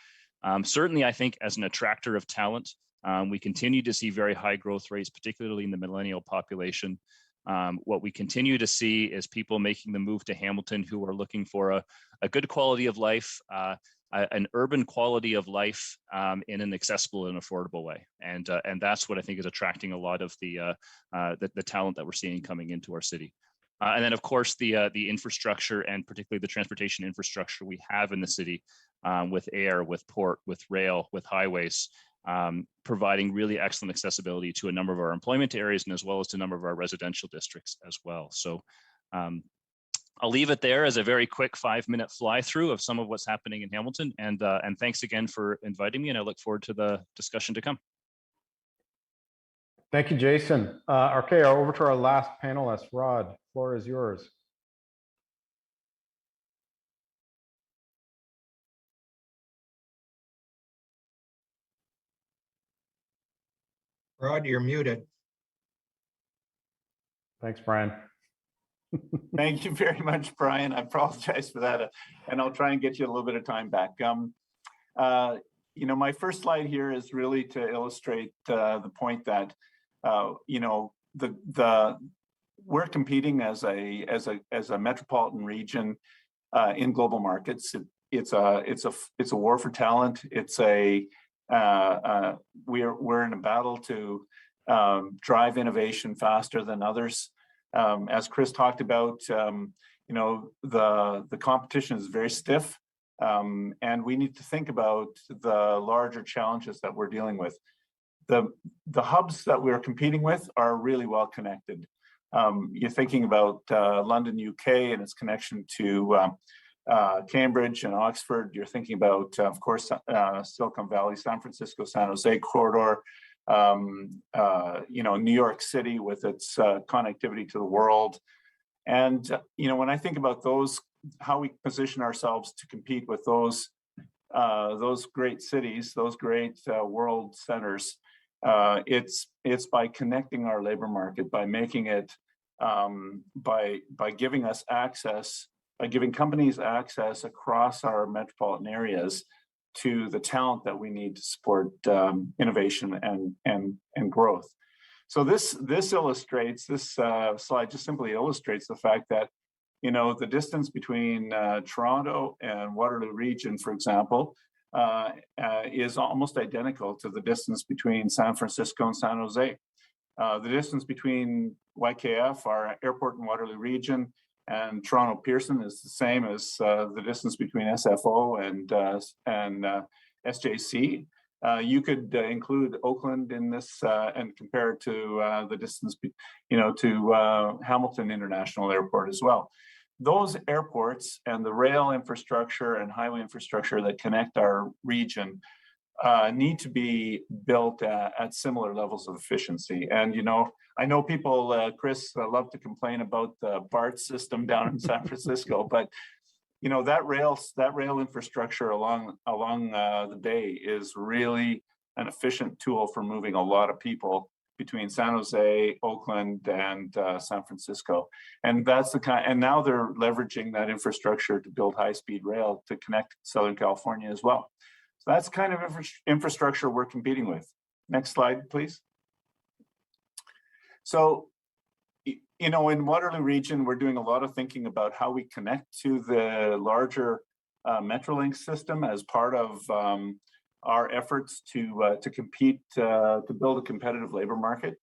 Z: Certainly, I think as an attractor of talent, we continue to see very high growth rates, particularly in the millennial population. What we continue to see is people making the move to Hamilton who are looking for a good quality of life, an urban quality of life in an accessible and affordable way. And that's what I think is attracting a lot of the talent that we're seeing coming into our city. And then, of course, the infrastructure, and particularly the transportation infrastructure we have in the city, with air, with port, with rail, with highways, providing really excellent accessibility to a number of our employment areas and as well as to a number of our residential districts as well. So I'll leave it there as a very quick 5-minute fly through of some of what's happening in Hamilton. And thanks again for inviting me, and I look forward to the discussion to come.
M: Thank you, Jason. Okay, over to our last panelist, Rod. Floor is yours.
N: Rod, you're muted.
M: Thanks, Brian.
C: Thank you very much, Brian. I apologize for that, and I'll try and get you a little bit of time back. My first slide here is really to illustrate the point that we're competing as a metropolitan region in global markets. It's a war for talent. We're in a battle to drive innovation faster than others. As Chris talked about, the competition is very stiff, and we need to think about the larger challenges that we're dealing with. The hubs that we're competing with are really well connected. You're thinking about London, UK, and its connection to Cambridge and Oxford. You're thinking about, of course, Silicon Valley, San Francisco, San Jose corridor. New York City with its connectivity to the world. And when I think about those how we position ourselves to compete with those great cities, those great world centers. It's by connecting our labor market, by making it, by giving us access, by giving companies access across our metropolitan areas to the talent that we need to support innovation and growth. So this illustrates, this slide just simply illustrates the fact that, you know, the distance between Toronto and Waterloo Region, for example, is almost identical to the distance between San Francisco and San Jose. The distance between YKF, our airport in Waterloo Region, and Toronto Pearson is the same as the distance between SFO and SJC. You could include Oakland in this and compare it to the distance, to Hamilton International Airport as well. Those airports and the rail infrastructure and highway infrastructure that connect our region need to be built at similar levels of efficiency. And, you know, I know people, Chris, love to complain about the BART system down in San Francisco, but, you know, that rail infrastructure along the bay is really an efficient tool for moving a lot of people between San Jose, Oakland, and San Francisco. And that's the kind, and now they're leveraging that infrastructure to build high-speed rail to connect Southern California as well. So that's kind of infrastructure we're competing with. Next slide, please. So, you know, in Waterloo Region, we're doing a lot of thinking about how we connect to the larger Metrolink system as part of our efforts to compete, to build a competitive labor market.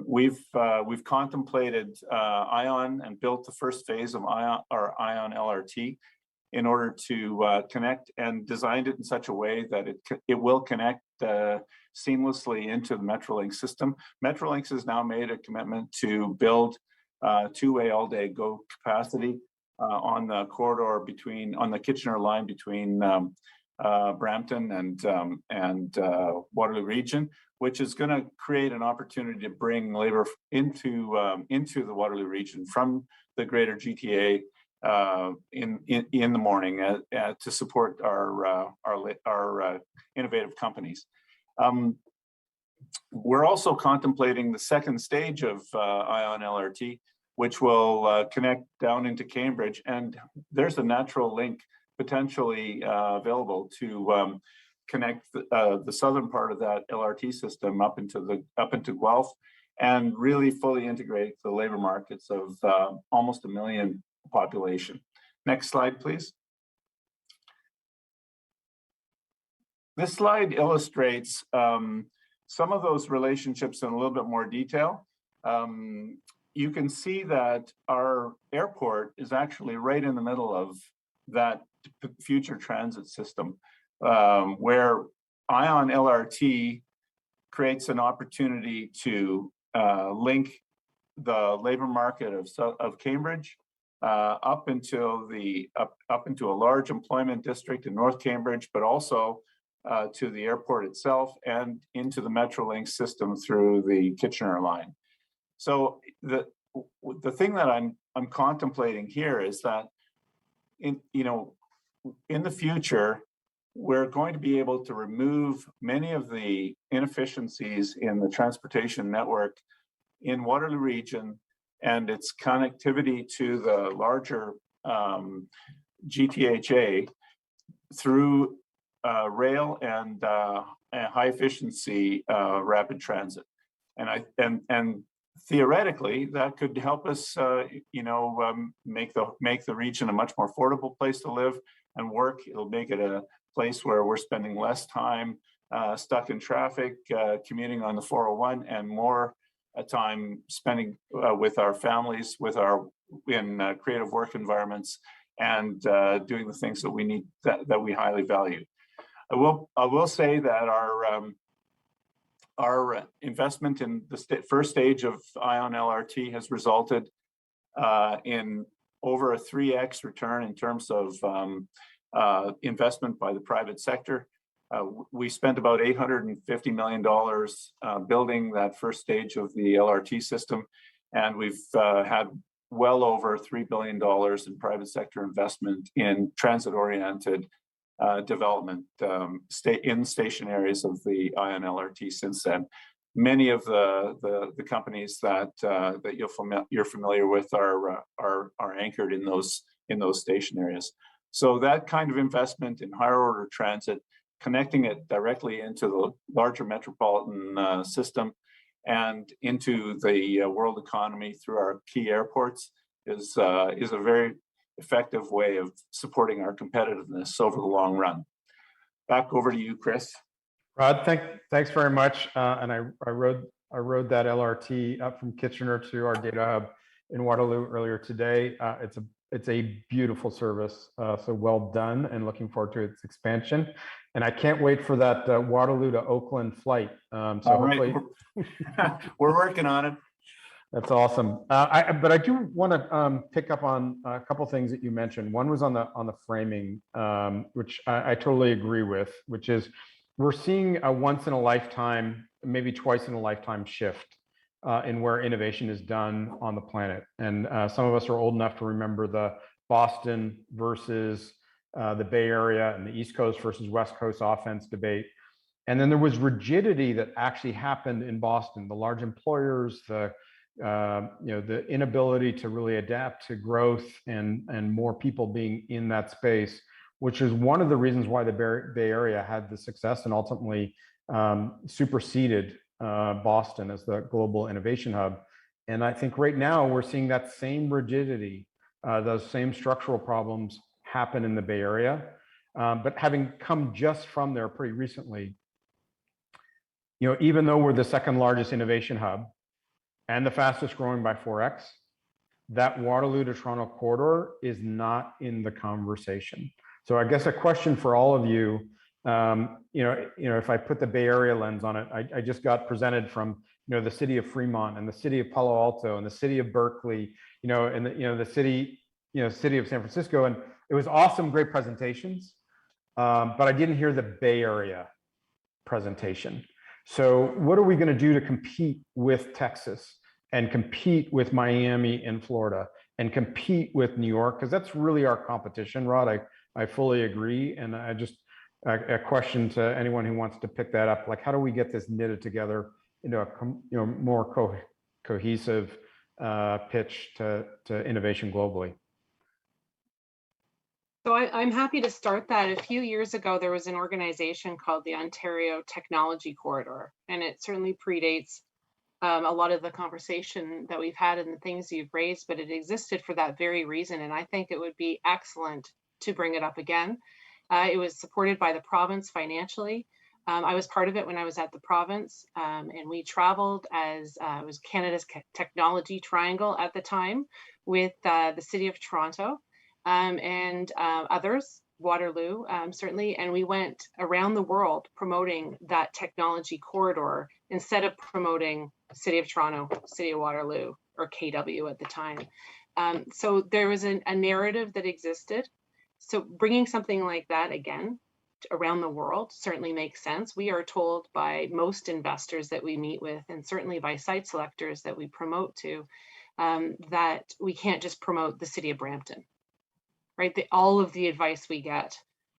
C: We've contemplated ION and built the first phase of ION, our ION LRT, in order to connect, and designed it in such a way that it will connect seamlessly into the Metrolink system. Metrolinx has now made a commitment to build two-way all-day go capacity on the corridor between, on the Kitchener line between Brampton and Waterloo Region, which is going to create an opportunity to bring labor into the Waterloo Region from the greater GTA in the morning to support our innovative companies. We're also contemplating the second stage of ION LRT, which will connect down into Cambridge, and there's a natural link potentially available to connect the southern part of that LRT system up into Guelph, and really fully integrate the labor markets of almost 1 million population. Next slide, please. This slide illustrates some of those relationships in a little bit more detail. You can see that our airport is actually right in the middle of that future transit system, where ION LRT creates an opportunity to link the labor market of Cambridge up into a large employment district in North Cambridge, but also to the airport itself and into the Metrolink system through the Kitchener line. So the thing that I'm contemplating here is that in the future, we're going to be able to remove many of the inefficiencies in the transportation network in Waterloo Region and its connectivity to the larger GTHA through rail and high efficiency rapid transit. And theoretically, that could help us, make the region a much more affordable place to live and work. It'll make it a place where we're spending less time stuck in traffic, commuting on the 401, and more time spending with our families, in creative work environments, and doing the things that we need, that we highly value. I will say that our investment in the first stage of ION LRT has resulted in over a 3x return in terms of investment by the private sector. We spent about $850 million building that first stage of the LRT system, and we've had well over $3 billion in private sector investment in transit-oriented development in station areas of the ION LRT since then. Many of the companies that you're familiar with are anchored in those station areas. So that kind of investment in higher order transit, connecting it directly into the larger metropolitan system and into the world economy through our key airports is a very effective way of supporting our competitiveness over the long run. Back over to you, Chris.
M: Rod, thanks very much. And I rode that LRT up from Kitchener to our data hub in Waterloo earlier today. It's a beautiful service, so well done, and looking forward to its expansion. And I can't wait for that Waterloo to Oakland flight. So hopefully,
C: we're working on it.
M: That's awesome. But I do want to pick up on a couple things that you mentioned. One was on the framing, which I totally agree with, which is we're seeing a once in a lifetime, maybe twice in a lifetime shift in where innovation is done on the planet. And some of us are old enough to remember the Boston versus the Bay Area and the East Coast versus West Coast offense debate. And then there was rigidity that actually happened in Boston. The large employers, the inability to really adapt to growth and more people being in that space, which is one of the reasons why the Bay Area had the success and ultimately superseded Boston as the global innovation hub. And I think right now we're seeing that same rigidity, those same structural problems happen in the Bay Area. But having come just from there pretty recently, even though we're the second largest innovation hub and the fastest growing by 4x, that Waterloo to Toronto corridor is not in the conversation. So I guess a question for all of you, if I put the Bay Area lens on it, I just got presented from, the city of Fremont and the city of Palo Alto and the city of Berkeley, and the city of San Francisco, and it was awesome, great presentations, but I didn't hear the Bay Area presentation. So what are we going to do to compete with Texas and compete with Miami and Florida and compete with New York? Because that's really our competition, Rod. I fully agree. And I just, a question to anyone who wants to pick that up, like how do we get this knitted together into a more cohesive pitch to innovation globally?
R: So I'm happy to start that. A few years ago, there was an organization called the Ontario Technology Corridor, and it certainly predates a lot of the conversation that we've had and the things you've raised, but it existed for that very reason. And I think it would be excellent to bring it up again. It was supported by the province financially. I was part of it when I was at the province, and we traveled as it was Canada's technology triangle at the time with the city of Toronto. And others, Waterloo, certainly. And we went around the world promoting that technology corridor instead of promoting City of Toronto, City of Waterloo, or KW at the time. So there was a narrative that existed. So bringing something like that again around the world certainly makes sense. We are told by most investors that we meet with, and certainly by site selectors that we promote to, that we can't just promote the city of Brampton. Right, all of the advice we get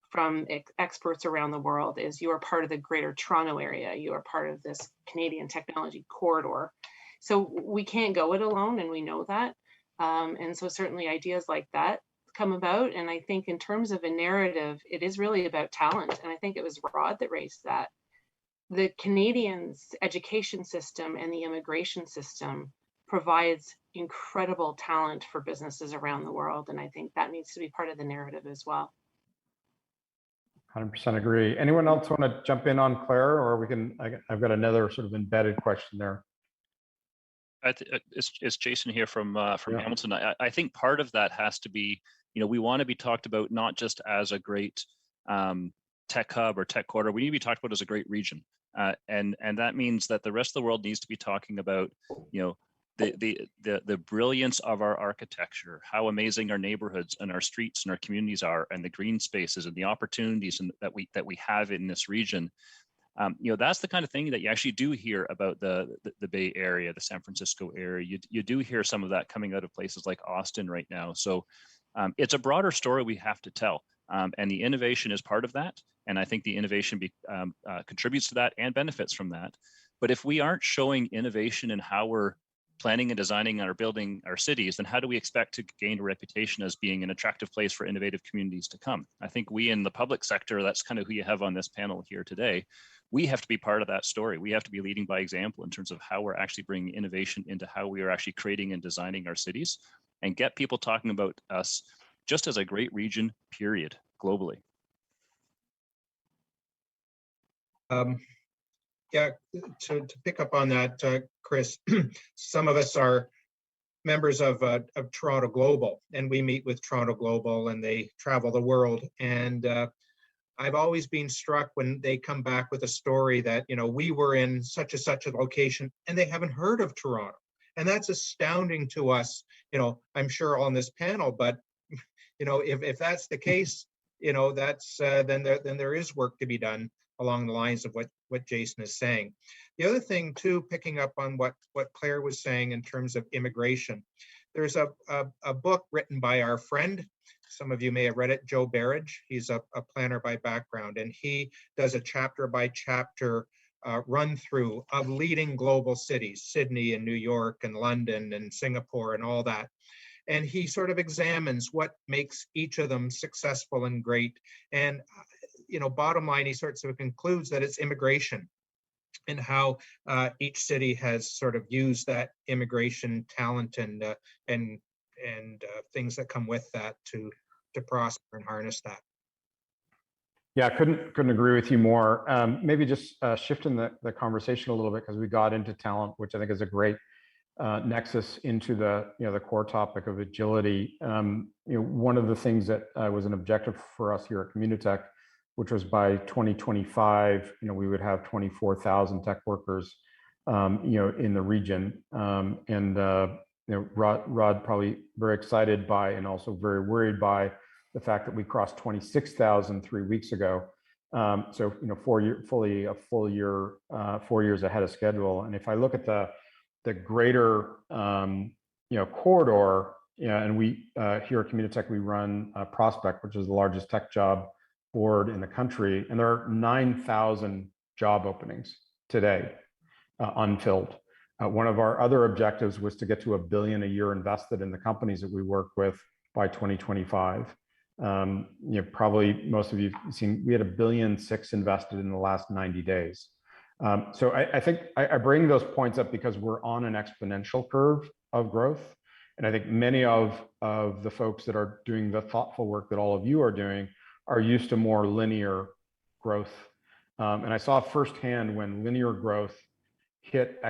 R: from experts around the world is you are part of the Greater Toronto Area. You are part of this Canadian technology corridor. So we can't go it alone, and we know that. And so certainly ideas like that come about. And I think in terms of a narrative, it is really about talent. And I think it was Rod that raised that. The Canadians' education system and the immigration system provides incredible talent for businesses around the world. And I think that needs to be part of the narrative as well.
M: 100% agree. Anyone else want to jump in on Claire, or I've got another sort of embedded question there.
Z: It's Jason here from Hamilton. I think part of that has to be, we want to be talked about not just as a great tech hub or tech corridor. We need to be talked about as a great region. And that means that the rest of the world needs to be talking about, the brilliance of our architecture, how amazing our neighborhoods and our streets and our communities are, and the green spaces and the opportunities that we have in this region. That's the kind of thing that you actually do hear about the Bay Area, the San Francisco area. You do hear some of that coming out of places like Austin right now. So it's a broader story we have to tell. And the innovation is part of that. And I think the innovation contributes to that and benefits from that. But if we aren't showing innovation in how we're planning and designing or building our cities, then how do we expect to gain a reputation as being an attractive place for innovative communities to come? I think we in the public sector, that's kind of who you have on this panel here today. We have to be part of that story. We have to be leading by example in terms of how we're actually bringing innovation into how we are actually creating and designing our cities, and get people talking about us just as a great region, period, globally.
N: Yeah, to pick up on that, Chris, some of us are members of Toronto Global, and we meet with Toronto Global and they travel the world. And I've always been struck when they come back with a story that, we were in such a location and they haven't heard of Toronto. And that's astounding to us, I'm sure on this panel, but if that's the case, that's then there is work to be done along the lines of what Jason is saying. The other thing too, picking up on what Claire was saying in terms of immigration, there's a book written by our friend, some of you may have read it, Joe Barrage. He's a planner by background, and he does a chapter by chapter run through of leading global cities, Sydney and New York and London and Singapore and all that. And he sort of examines what makes each of them successful and great. And, bottom line, he sort of concludes that it's immigration and how each city has sort of used that immigration talent and things that come with that to prosper and harness that.
M: Yeah, couldn't agree with you more. Maybe just shifting the conversation a little bit, because we got into talent, which I think is a great nexus into the the core topic of agility. One of the things that was an objective for us here at Communitech, which was by 2025, we would have 24,000 tech workers, in the region. Rod probably very excited by and also very worried by the fact that we crossed 26,000 3 weeks ago. So 4 years ahead of schedule. And if I look at the greater corridor, and we here at Communitech, we run Prospect, which is the largest tech job board in the country, and there are 9,000 job openings today, unfilled. One of our other objectives was to get to $1 billion a year invested in the companies that we work with by 2025. Probably most of you have seen we had $1.6 billion invested in the last 90 days. So I think I bring those points up because we're on an exponential curve of growth. And I think many of the folks that are doing the thoughtful work that all of you are doing are used to more linear growth. And I saw firsthand when linear growth hit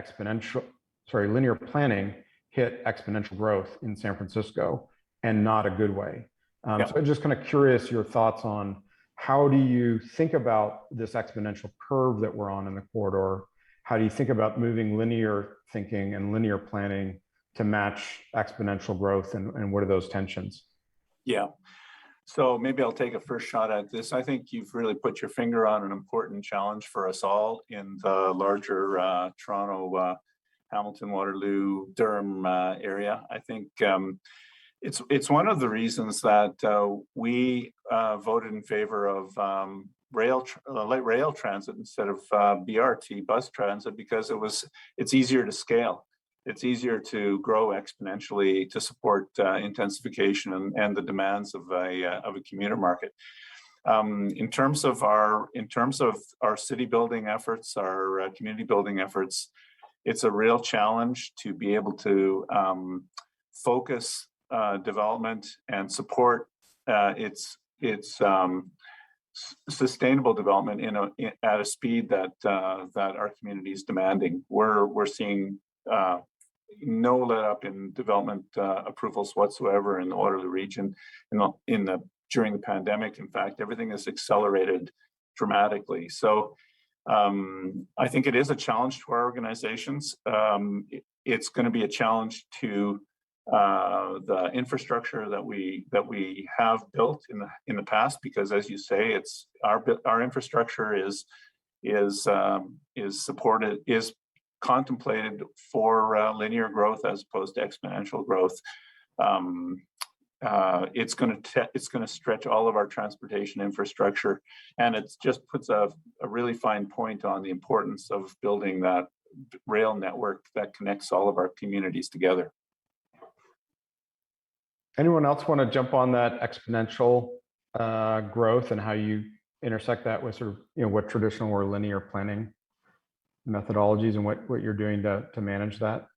M: linear planning hit exponential growth in San Francisco, and not a good way. So I'm just kind of curious your thoughts on how do you think about this exponential curve that we're on in the corridor? How do you think about moving linear thinking and linear planning to match exponential growth, and what are those tensions?
C: Yeah. So maybe I'll take a first shot at this. I think you've really put your finger on an important challenge for us all in the larger Toronto, Hamilton, Waterloo, Durham area. I think it's one of the reasons that we voted in favor of light rail transit instead of BRT, bus transit, because it's easier to scale. It's easier to grow exponentially to support intensification and the demands of a commuter market. In terms of our city building efforts, our community building efforts, it's a real challenge to be able to focus development and support its sustainable development at a speed that our community is demanding. We're seeing no let up in development approvals whatsoever in the Waterloo region during the pandemic. In fact, everything has accelerated dramatically. So I think it is a challenge to our organizations. It's going to be a challenge to the infrastructure that we have built in the past, because as you say, it's our infrastructure is is contemplated for linear growth as opposed to exponential growth. It's going to stretch all of our transportation infrastructure, and it just puts a really fine point on the importance of building that rail network that connects all of our communities together.
M: Anyone else want to jump on that exponential growth and how you intersect that with sort of, you know, what traditional or linear planning methodologies and what you're doing to manage that?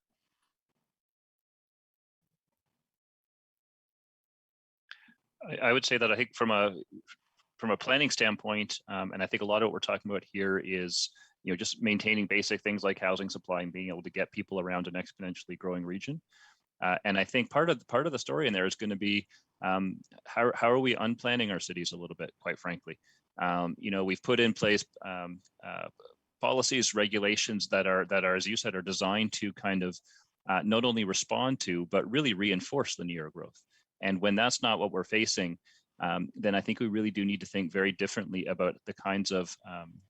Z: I would say that I think from a planning standpoint, and I think a lot of what we're talking about here is, you know, just maintaining basic things like housing supply and being able to get people around an exponentially growing region. And I think part of the story in there is going to be how are we unplanning our cities a little bit, quite frankly. You know, we've put in place policies, regulations that are, as you said, are designed to kind of not only respond to, but really reinforce linear growth. And when that's not what we're facing, then I think we really do need to think very differently about the kinds of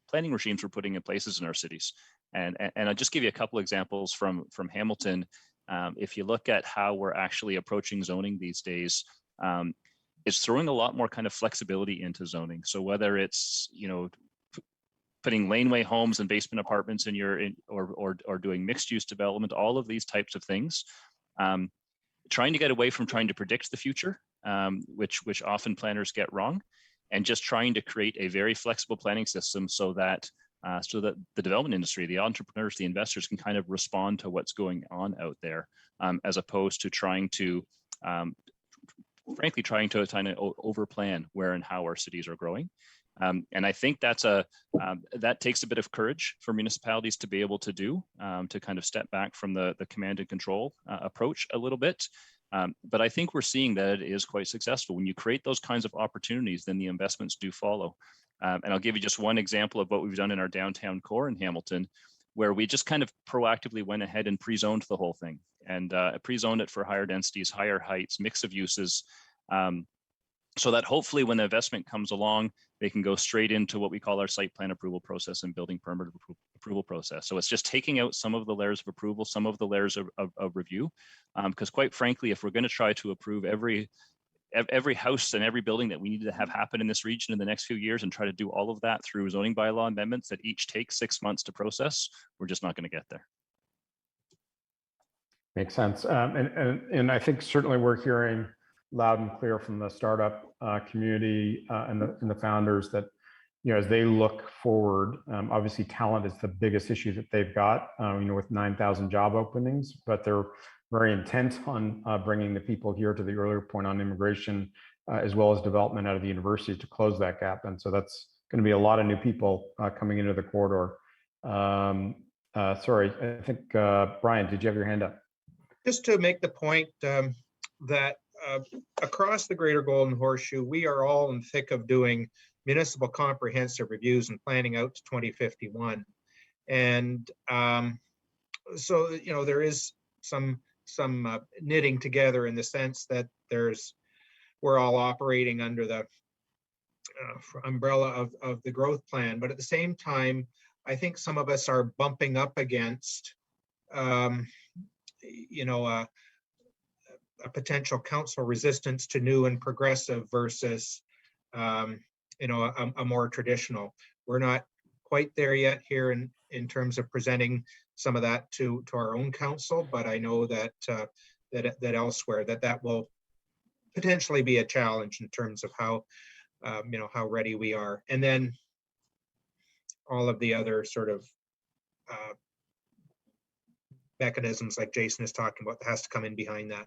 Z: planning regimes we're putting in places in our cities. And I'll just give you a couple examples from Hamilton. If you look at how we're actually approaching zoning these days, it's throwing a lot more kind of flexibility into zoning. So whether it's, you know, putting laneway homes and basement apartments or doing mixed use development, all of these types of things, trying to get away from trying to predict the future, which often planners get wrong, and just trying to create a very flexible planning system so that the development industry, the entrepreneurs, the investors can kind of respond to what's going on out there, as opposed to trying to kind of overplan where and how our cities are growing. And I think that takes a bit of courage for municipalities to be able to do, to kind of step back from the command and control approach a little bit. But I think we're seeing that it is quite successful. When you create those kinds of opportunities, then the investments do follow. And I'll give you just one example of what we've done in our downtown core in Hamilton, where we just kind of proactively went ahead and pre-zoned the whole thing and pre-zoned it for higher densities, higher heights, mix of uses, so that hopefully when the investment comes along, they can go straight into what we call our site plan approval process and building permit approval process. So it's just taking out some of the layers of approval, some of the layers of review, because quite frankly, if we're going to try to approve every house and every building that we need to have happen in this region in the next few years and try to do all of that through zoning bylaw amendments that each take 6 months to process, we're just not going to get there.
M: Makes sense. And I think certainly we're hearing loud and clear from the startup community and the founders that, you know, as they look forward, obviously talent is the biggest issue that they've got, you know, with 9,000 job openings, but they're very intent on bringing the people here, to the earlier point on immigration, as well as development out of the university to close that gap. And so that's going to be a lot of new people coming into the corridor. Sorry, I think, Brian, did you have your hand up?
N: Just to make the point that across the Greater Golden Horseshoe, we are all in the thick of doing municipal comprehensive reviews and planning out to 2051. And so, you know, there is some knitting together in the sense that we're all operating under the umbrella of the growth plan. But at the same time, I think some of us are bumping up against, you know, a potential council resistance to new and progressive versus, you know, a more traditional. We're not quite there yet here in terms of presenting some of that to our own council, but I know that that elsewhere that will potentially be a challenge in terms of how, you know, how ready we are. And then all of the other sort of mechanisms like Jason is talking about that has to come in behind that.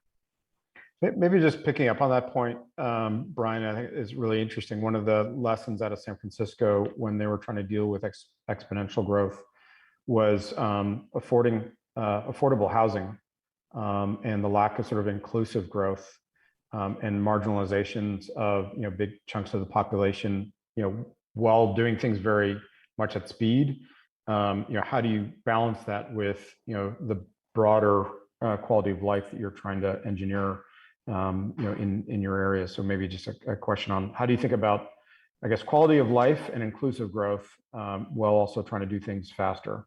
M: Maybe just picking up on that point, Brian, I think is really interesting. One of the lessons out of San Francisco when they were trying to deal with exponential growth was affordable housing and the lack of sort of inclusive growth and marginalizations of, you know, big chunks of the population, you know, while doing things very much at speed. You know, how do you balance that with, you know, the broader quality of life that you're trying to engineer, you know, in your area? So maybe just a question on how do you think about I guess, quality of life and inclusive growth, while also trying to do things faster?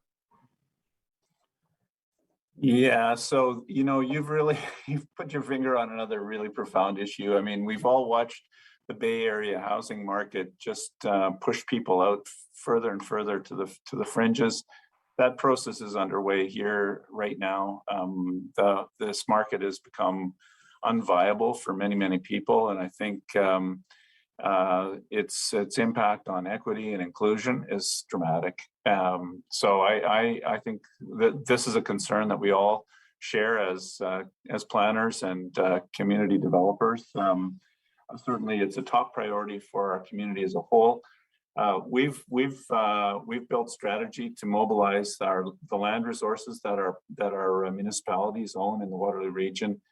C: Yeah, so you've put your finger on another really profound issue. I mean, we've all watched the Bay Area housing market just push people out further and further to the fringes. That process is underway here right now. This market has become unviable for many people, and I think its impact on equity and inclusion is dramatic. So I think that this is a concern that we all share as planners and community developers. Certainly, it's a top priority for our community as a whole. We've built strategy to mobilize the land resources that our municipalities own in the Waterloo region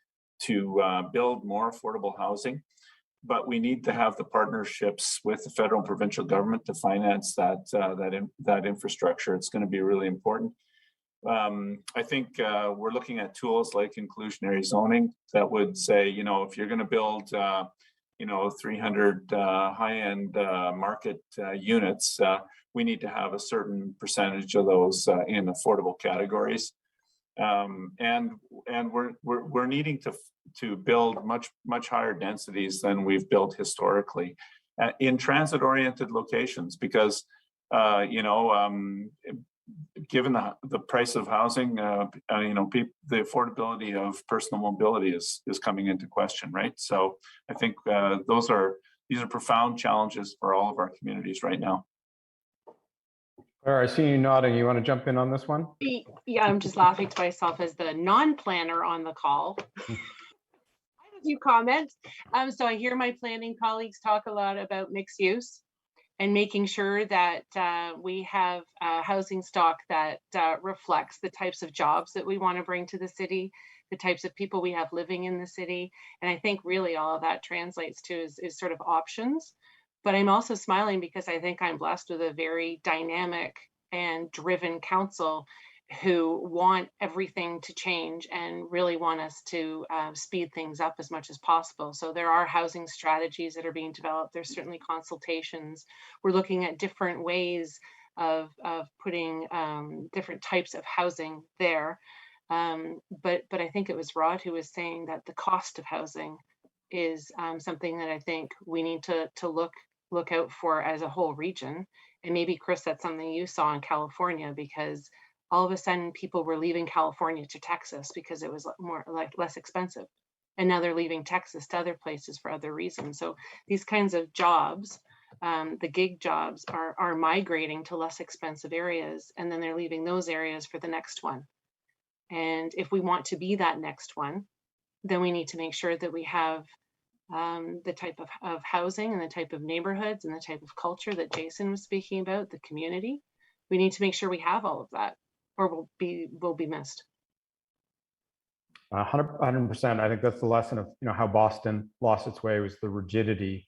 C: to build more affordable housing. But we need to have the partnerships with the federal and provincial government to finance that infrastructure. It's going to be really important. I think we're looking at tools like inclusionary zoning that would say, if you're going to build 300 high-end market units, we need to have a certain percentage of those in affordable categories. And we're needing to build much higher densities than we've built historically in transit-oriented locations, because given the price of housing, the affordability of personal mobility is coming into question, right? So I think these are profound challenges for all of our communities right now.
M: All right, I see you nodding. You want to jump in on this one?
R: Yeah, I'm just laughing to myself as the non-planner on the call. I have a few comments. So I hear my planning colleagues talk a lot about mixed use and making sure that we have housing stock that reflects the types of jobs that we want to bring to the city, the types of people we have living in the city. And I think really all of that translates to is sort of options. But I'm also smiling because I think I'm blessed with a very dynamic and driven council who want everything to change and really want us to speed things up as much as possible. So there are housing strategies that are being developed. There's certainly consultations. We're looking at different ways of putting different types of housing there. But I think it was Rod who was saying that the cost of housing is something that I think we need to look out for as a whole region. And maybe, Chris, that's something you saw in California, because all of a sudden people were leaving California to Texas because it was less expensive. And now they're leaving Texas to other places for other reasons. So these kinds of jobs, the gig jobs are migrating to less expensive areas, and then they're leaving those areas for the next one. And if we want to be that next one, then we need to make sure that we have the type of housing and the type of neighborhoods and the type of culture that Jason was speaking about, the community. We need to make sure we have all of that, or we'll be missed.
M: 100%. I think that's the lesson of how Boston lost its way, was the rigidity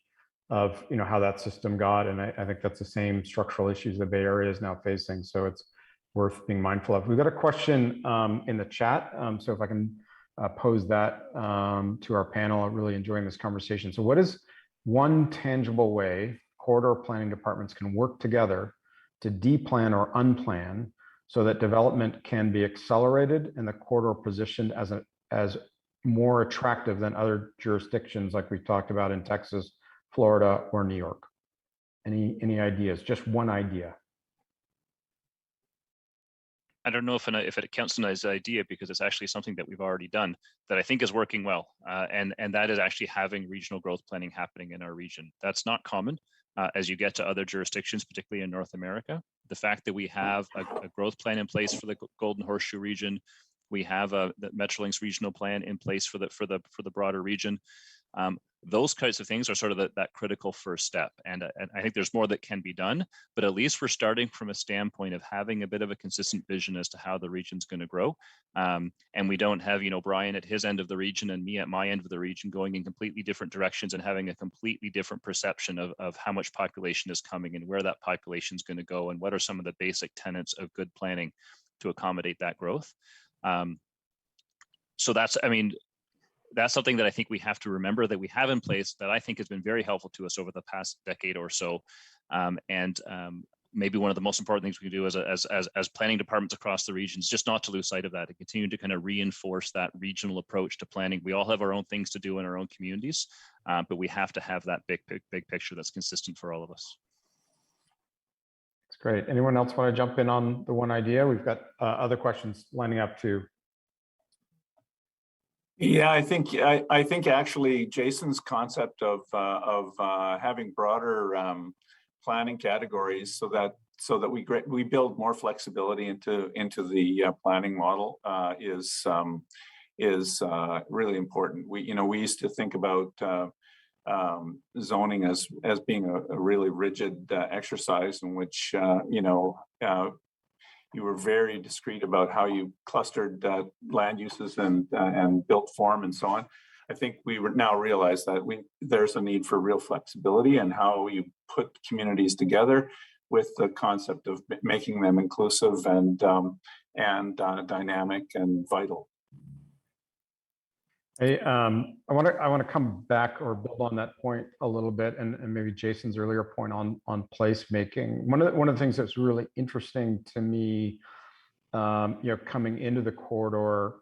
M: of how that system got, and I think that's the same structural issues the Bay Area is now facing. So it's worth being mindful of. We've got a question in the chat, so if I can pose that to our panel. I'm really enjoying this conversation. So what is one tangible way corridor planning departments can work together to deplan or unplan so that development can be accelerated and the corridor positioned as more attractive than other jurisdictions like we talked about in Texas, Florida, or New York? Any ideas? Just one idea.
Z: I don't know if it counts as an idea, because it's actually something that we've already done that I think is working well, and that is actually having regional growth planning happening in our region. That's not common as you get to other jurisdictions, particularly in North America. The fact that we have a growth plan in place for the Golden Horseshoe region, we have the Metrolinx regional plan in place for the broader region. Those kinds of things are sort of that critical first step. And I think there's more that can be done, but at least we're starting from a standpoint of having a bit of a consistent vision as to how the region's going to grow. And we don't have, Brian at his end of the region and me at my end of the region going in completely different directions and having a completely different perception of how much population is coming and where that population is going to go and what are some of the basic tenets of good planning to accommodate that growth. So that's, that's something that I think we have to remember that we have in place that I think has been very helpful to us over the past decade or so. Maybe one of the most important things we can do as planning departments across the regions, just not to lose sight of that and continue to kind of reinforce that regional approach to planning. We all have our own things to do in our own communities, but we have to have that big picture that's consistent for all of us.
M: That's great. Anyone else want to jump in on the one idea? We've got other questions lining up too.
C: Yeah, I think actually Jason's concept of having broader planning categories so that we build more flexibility into the planning model is really important. We used to think about zoning as being a really rigid exercise in which you were very discreet about how you clustered land uses and built form and so on. I think we now realize that there's a need for real flexibility in how you put communities together, with the concept of making them inclusive and dynamic and vital.
M: Hey, I want to come back or build on that point a little bit, and maybe Jason's earlier point on placemaking. One of the things that's really interesting to me, coming into the corridor,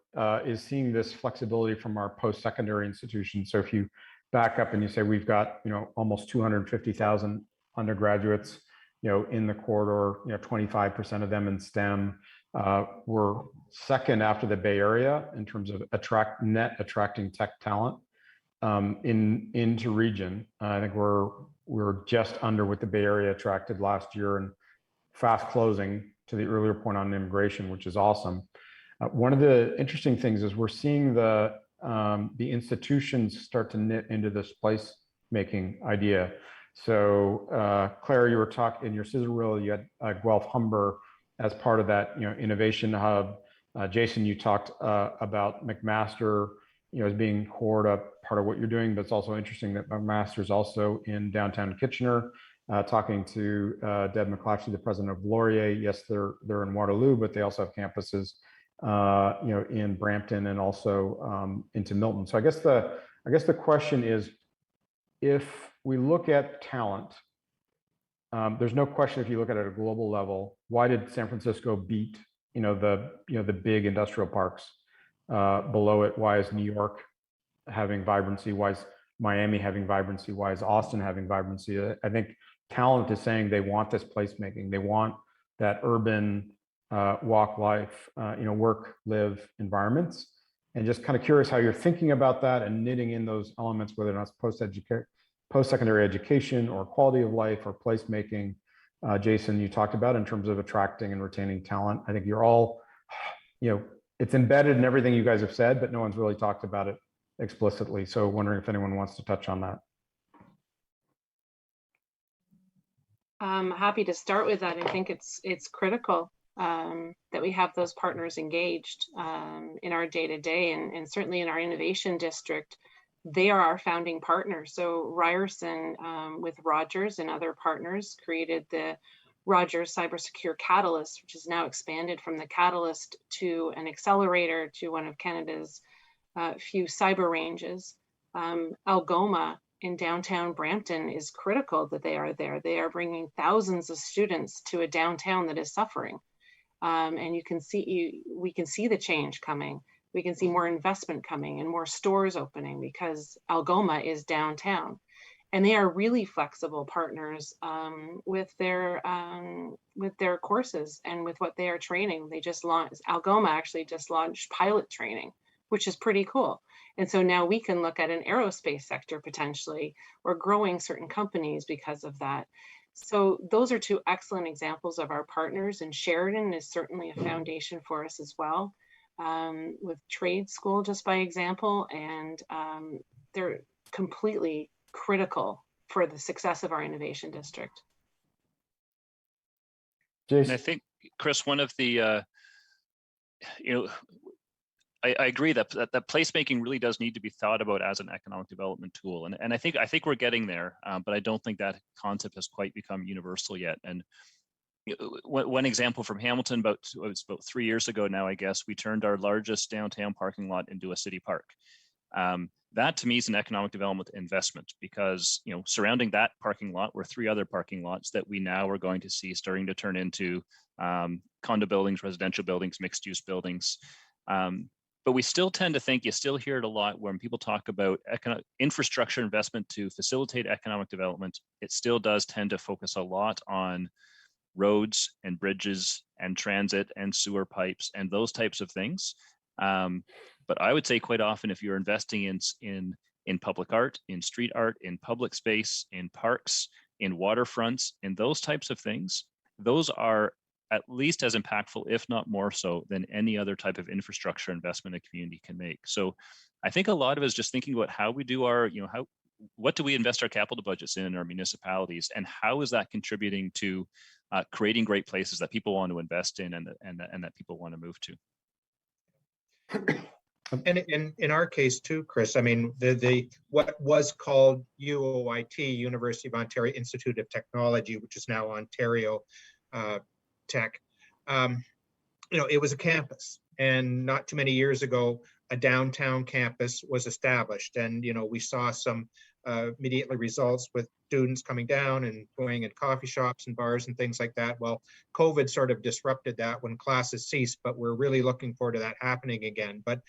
M: is seeing this flexibility from our post-secondary institutions. So if you back up and you say we've got almost 250,000 undergraduates in the corridor, 25% of them in STEM. We're second after the Bay Area in terms of attracting tech talent into region. I think we're just under what the Bay Area attracted last year, and fast closing to the earlier point on immigration, which is awesome. One of the interesting things is we're seeing the institutions start to knit into this place-making idea. So Claire, you were talking in your sizzle reel, you had Guelph Humber as part of that innovation hub. Jason, you talked about McMaster as being core to part of what you're doing, but it's also interesting that McMaster is also in downtown Kitchener. Talking to Deb McClatchy, the president of Laurier. Yes, they're in Waterloo, but they also have campuses in Brampton and also into Milton. So I guess the question is, if we look at talent, there's no question if you look at it at a global level, why did San Francisco beat the big industrial parks below it? Why is New York having vibrancy? Why is Miami having vibrancy? Why is Austin having vibrancy? I think talent is saying they want this placemaking. They want that urban walk life, work, live environments. And just kind of curious how you're thinking about that and knitting in those elements, whether or not it's post-secondary education or quality of life or placemaking. Jason, you talked about in terms of attracting and retaining talent. I think you're all, it's embedded in everything you guys have said, but no one's really talked about it explicitly. So wondering if anyone wants to touch on that.
R: I'm happy to start with that. I think it's critical that we have those partners engaged in our day-to-day, and certainly in our innovation district. They are our founding partners. So Ryerson, with Rogers and other partners, created the Rogers Cybersecure Catalyst, which is now expanded from the Catalyst to an accelerator to one of Canada's few cyber ranges. Algoma in downtown Brampton is critical that they are there. They are bringing thousands of students to a downtown that is suffering. And we can see the change coming. We can see more investment coming and more stores opening because Algoma is downtown. And they are really flexible partners with their courses and with what they are training. Algoma actually just launched pilot training, which is pretty cool. And so now we can look at an aerospace sector potentially, or growing certain companies because of that. So those are two excellent examples of our partners, and Sheridan is certainly a foundation for us as well, with trade school just by example, and they're completely critical for the success of our innovation district.
Z: And I think, Chris, one of the, I agree that placemaking really does need to be thought about as an economic development tool, and I think we're getting there, but I don't think that concept has quite become universal yet. And one example from Hamilton, about 3 years ago now, I guess, we turned our largest downtown parking lot into a city park. That to me is an economic development investment, because surrounding that parking lot were 3 other parking lots that we now are going to see starting to turn into condo buildings, residential buildings, mixed use buildings. But we still tend to think, you still hear it a lot when people talk about infrastructure investment to facilitate economic development. It still does tend to focus a lot on roads and bridges and transit and sewer pipes and those types of things. But I would say quite often, if you're investing in public art, in street art, in public space, in parks, in waterfronts, in those types of things, those are at least as impactful, if not more so, than any other type of infrastructure investment a community can make. So I think a lot of it is just thinking about how we do our, what do we invest our capital budgets in our municipalities, and how is that contributing to creating great places that people want to invest in and that people want to move to.
N: And in our case too, Chris, I mean, the what was called UOIT, University of Ontario Institute of Technology, which is now Ontario Tech, it was a campus, and not too many years ago, a downtown campus was established, and we saw some immediately results with students coming down and going in coffee shops and bars and things like that. Well, COVID sort of disrupted that when classes ceased, but we're really looking forward to that happening again. But,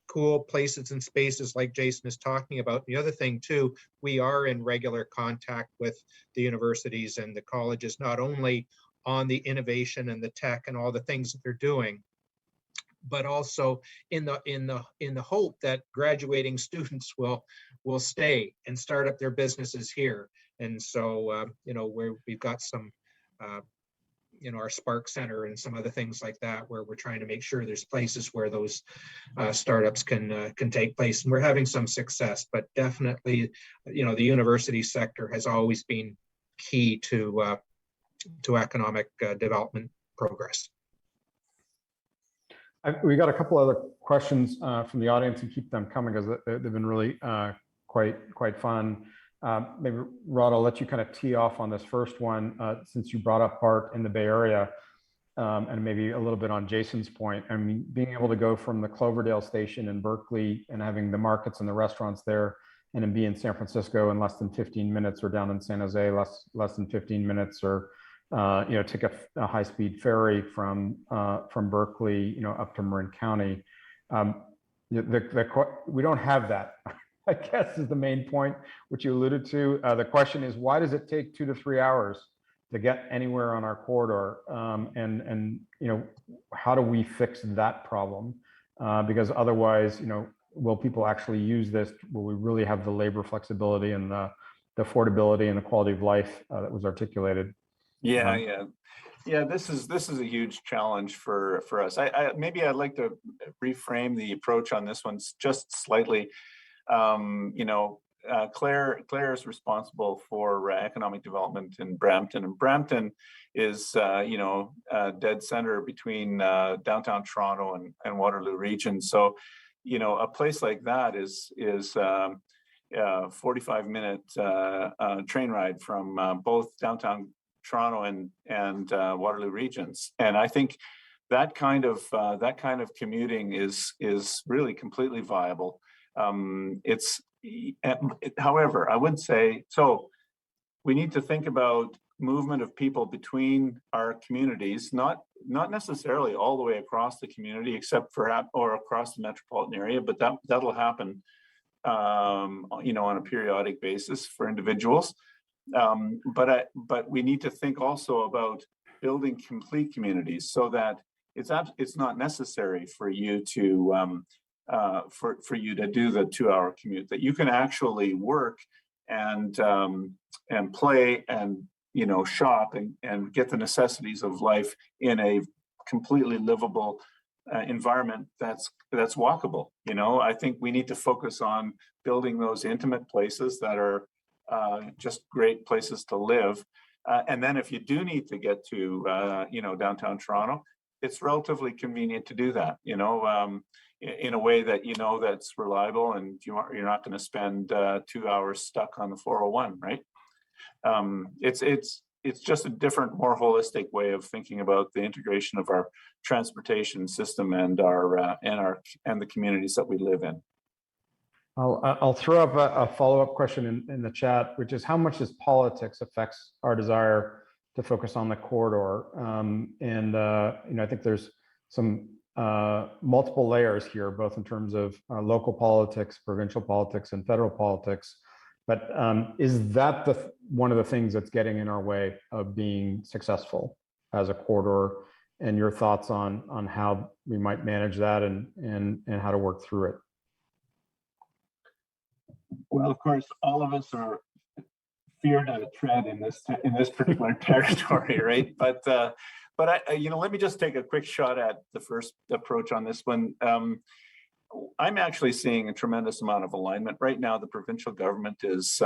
N: cool places and spaces like Jason is talking about. The other thing too, we are in regular contact with the universities and the colleges, not only on the innovation and the tech and all the things that they're doing, but also in the hope that graduating students will stay and start up their businesses here. And so we've got some our Spark Center and some other things like that, where we're trying to make sure there's places where those startups can take place, and we're having some success. But definitely, the university sector has always been key to economic development progress.
M: We got a couple other questions from the audience, and keep them coming because they've been really quite fun. Maybe Rod, I'll let you kind of tee off on this first one, since you brought up art in the Bay Area, and maybe a little bit on Jason's point. I mean, being able to go from the Cloverdale station in Berkeley and having the markets and the restaurants there, and then be in San Francisco in less than 15 minutes, or down in San Jose less than 15 minutes, or take a high-speed ferry from Berkeley, up to Marin County. We don't have that, I guess, is the main point, which you alluded to. The question is, why does it take 2 to 3 hours to get anywhere on our corridor? And how do we fix that problem? Because otherwise, will people actually use this? Will we really have the labor flexibility and the affordability and the quality of life that was articulated?
C: Yeah. This is a huge challenge for us. Maybe I'd like to reframe the approach on this one just slightly. Claire is responsible for economic development in Brampton, and Brampton is dead center between downtown Toronto and Waterloo region. So a place like that is 45-minute train ride from both downtown Toronto and Waterloo regions, and I think that kind of commuting is really completely viable. However, I would say, so we need to think about movement of people between our communities, not necessarily all the way across the community, except for or across the metropolitan area, but that'll happen on a periodic basis for individuals. But we need to think also about building complete communities, so that it's not necessary for you to for you to do the 2-hour commute, that you can actually work and play and shop and get the necessities of life in a completely livable environment that's walkable. I think we need to focus on building those intimate places that are just great places to live. And then if you do need to get to, downtown Toronto, it's relatively convenient to do that, in a way that, that's reliable, and you're not going to spend 2 hours stuck on the 401, right? It's just a different, more holistic way of thinking about the integration of our transportation system and the communities that we live in.
M: I'll throw up a follow-up question in the chat, which is how much does politics affects our desire to focus on the corridor? I think there's some multiple layers here, both in terms of local politics, provincial politics, and federal politics. But is that one of the things that's getting in our way of being successful as a corridor? And your thoughts on how we might manage that and how to work through it?
C: Well, of course, all of us are fear to tread in this particular territory, right? But let me just take a quick shot at the first approach on this one. I'm actually seeing a tremendous amount of alignment right now. The provincial government is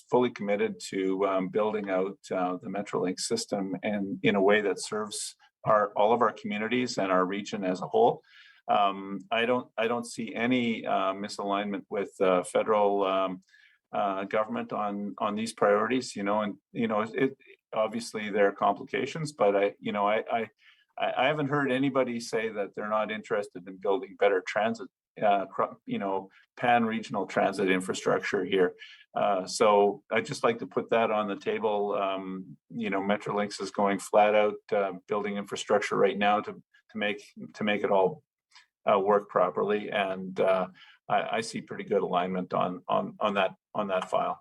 C: fully committed to building out the Metrolink system and in a way that serves all of our communities and our region as a whole. I don't see any misalignment with federal government on these priorities. It obviously there are complications, but I haven't heard anybody say that they're not interested in building better transit, pan-regional transit infrastructure here. So I'd just like to put that on the table. Metrolinx is going flat out building infrastructure right now to make it all work properly, and I see pretty good alignment on that file.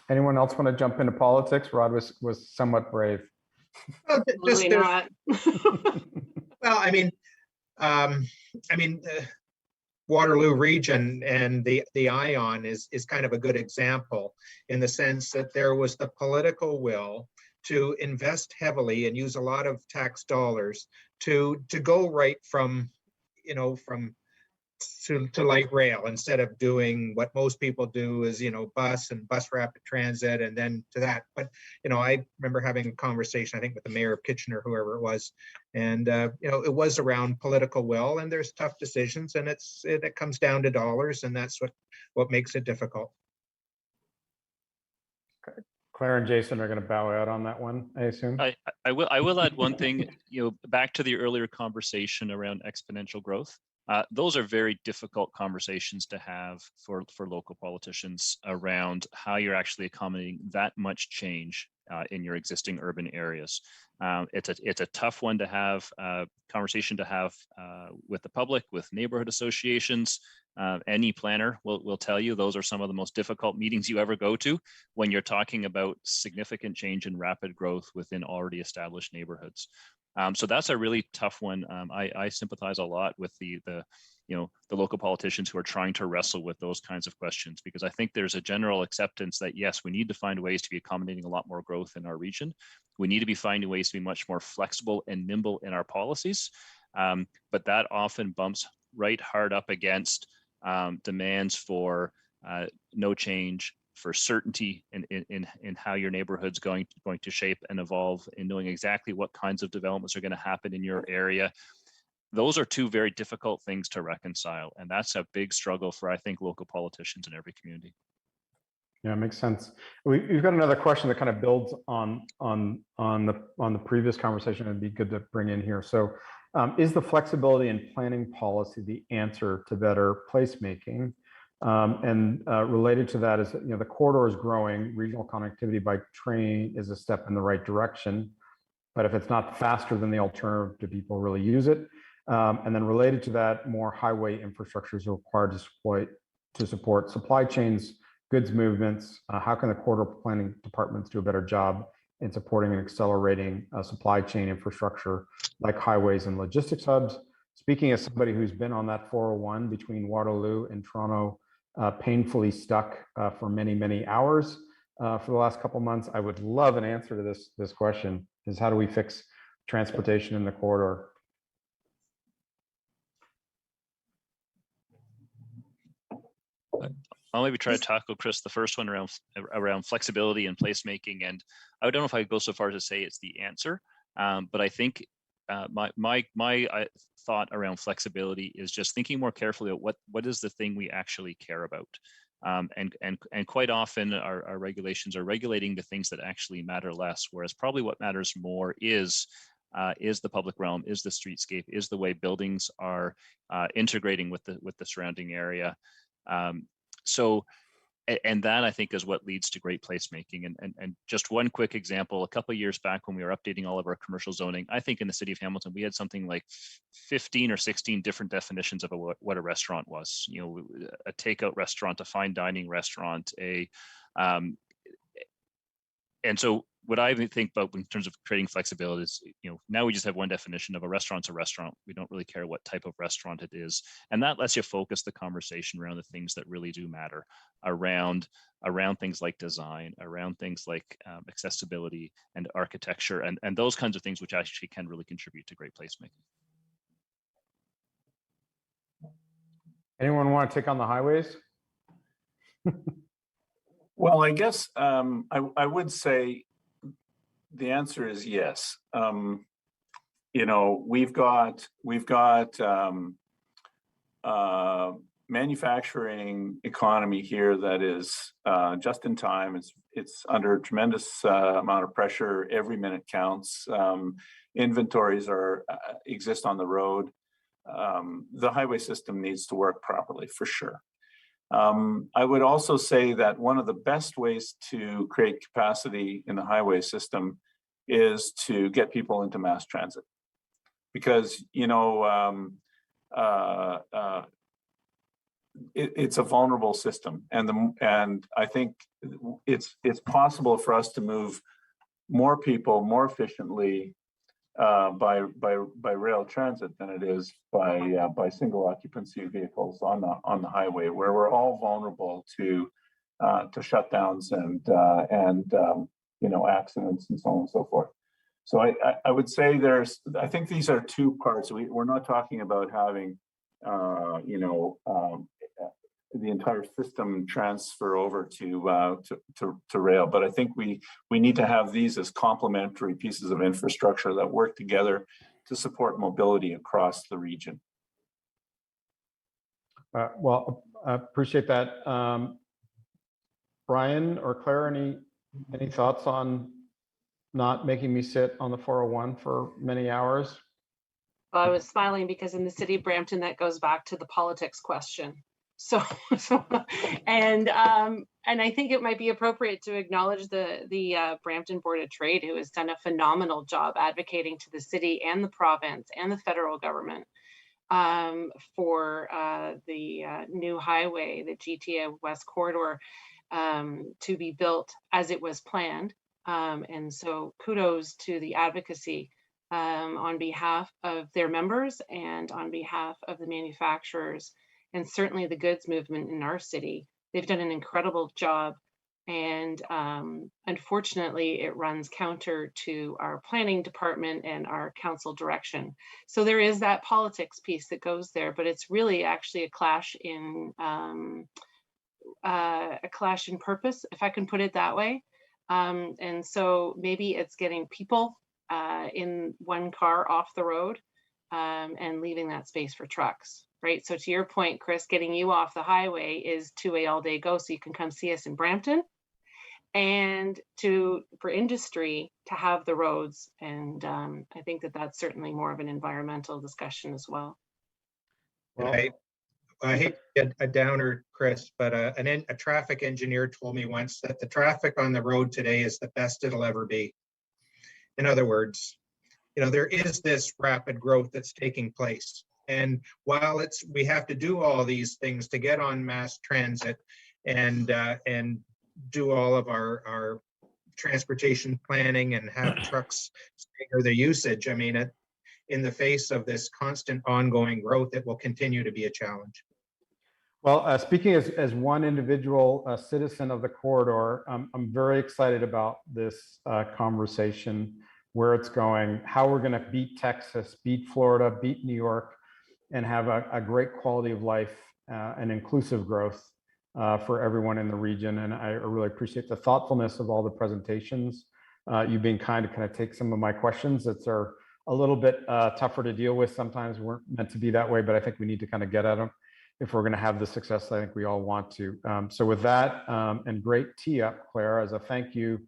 M: Anyone else want to jump into politics? Rod was somewhat brave.
N: Absolutely not. Well, Waterloo region and the ION is kind of a good example in the sense that there was the political will to invest heavily and use a lot of tax dollars to go right from to light rail instead of doing what most people do is bus and bus rapid transit and then to that. But I remember having a conversation, I think with the mayor of Kitchener, whoever it was, and it was around political will, and there's tough decisions, and it comes down to dollars, and that's what makes it difficult.
M: Claire and Jason are going to bow out on that one, I assume.
Z: I will add one thing, back to the earlier conversation around exponential growth. Those are very difficult conversations to have for local politicians around how you're actually accommodating that much change in your existing urban areas. It's a tough one to have, conversation to have with the public, with neighborhood associations. Any planner will tell you those are some of the most difficult meetings you ever go to when you're talking about significant change and rapid growth within already established neighborhoods. So that's a really tough one. I sympathize a lot with the local politicians who are trying to wrestle with those kinds of questions, because I think there's a general acceptance that yes, we need to find ways to be accommodating a lot more growth in our region. We need to be finding ways to be much more flexible and nimble in our policies, but that often bumps right hard up against demands for no change, for certainty in how your neighborhood's going to shape and evolve, and knowing exactly what kinds of developments are going to happen in your area. Those are two very difficult things to reconcile, and that's a big struggle for, I think, local politicians in every community.
M: Yeah, it makes sense. We've got another question that kind of builds on the previous conversation. It'd be good to bring in here. So, is the flexibility in planning policy the answer to better placemaking? Related to that is that, the corridor is growing. Regional connectivity by train is a step in the right direction, but if it's not faster than the alternative, do people really use it? And then related to that, more highway infrastructure is required to support supply chains, goods movements. How can the corridor planning departments do a better job in supporting and accelerating supply chain infrastructure like highways and logistics hubs? Speaking as somebody who's been on that 401 between Waterloo and Toronto, painfully stuck for many, many hours for the last couple of months, I would love an answer to this question: is how do we fix transportation in the corridor?
Z: I'll maybe try to tackle, Chris, the first one around flexibility and placemaking. And I don't know if I go so far as to say it's the answer, but I think my thought around flexibility is just thinking more carefully about what is the thing we actually care about. And quite often our regulations are regulating the things that actually matter less, whereas probably what matters more is is the public realm, is the streetscape, is the way buildings are integrating with the surrounding area. And that, I think, is what leads to great placemaking. And just one quick example, a couple of years back when we were updating all of our commercial zoning, I think in the city of Hamilton, we had something like 15 or 16 different definitions of what a restaurant was. You know, a takeout restaurant, a fine dining restaurant, and so what I think about in terms of creating flexibility is, you know, now we just have one definition of a restaurant's a restaurant. We don't really care what type of restaurant it is. And that lets you focus the conversation around the things that really do matter, around things like design, around things like accessibility and architecture, and those kinds of things, which actually can really contribute to great placemaking.
M: Anyone want to take on the highways?
C: Well, I guess I would say the answer is yes. You know, we've got manufacturing economy here that is just in time. It's under a tremendous amount of pressure. Every minute counts. Inventories exist on the road. The highway system needs to work properly, for sure. I would also say that one of the best ways to create capacity in the highway system is to get people into mass transit, because, you know, it's a vulnerable system, and I think it's possible for us to move more people more efficiently by rail transit than it is by single occupancy vehicles on the highway, where we're all vulnerable to shutdowns and you know, accidents and so on and so forth. So I would say I think these are two parts. We're not talking about having you know, the entire system transfer over to rail, but I think we need to have these as complementary pieces of infrastructure that work together to support mobility across the region.
M: Well, I appreciate that. Brian or Claire, any thoughts on not making me sit on the 401 for many hours?
R: Well, I was smiling because in the city of Brampton, that goes back to the politics question. So and I think it might be appropriate to acknowledge the Brampton Board of Trade, who has done a phenomenal job advocating to the city and the province and the federal government for the new highway, the GTA West Corridor, to be built as it was planned. And so kudos to the advocacy on behalf of their members and on behalf of the manufacturers, and certainly the goods movement in our city. They've done an incredible job, and unfortunately it runs counter to our planning department and our council direction. So there is that politics piece that goes there, but it's really actually a clash in purpose, if I can put it that way. And so maybe it's getting people in one car off the road and leaving that space for trucks, right? So to your point, Chris, getting you off the highway is two-way all day go, so you can come see us in Brampton, and for industry to have the roads. And I think that's certainly more of an environmental discussion as well.
N: Well, I hate to get a downer, Chris, but a traffic engineer told me once that the traffic on the road today is the best it'll ever be. In other words, you know, there is this rapid growth that's taking place. And while we have to do all these things to get on mass transit and do all of our transportation planning and have trucks stagger their usage, I mean, in the face of this constant ongoing growth, it will continue to be a challenge.
M: Well, speaking as one individual citizen of the corridor, I'm very excited about this conversation, where it's going, how we're going to beat Texas, beat Florida, beat New York, and have a great quality of life and inclusive growth for everyone in the region. And I really appreciate the thoughtfulness of all the presentations. You being kind to kind of take some of my questions that are a little bit tougher to deal with. Sometimes weren't meant to be that way, but I think we need to kind of get at them if we're going to have the success I think we all want to. So with that, and great tee up, Claire, as a thank you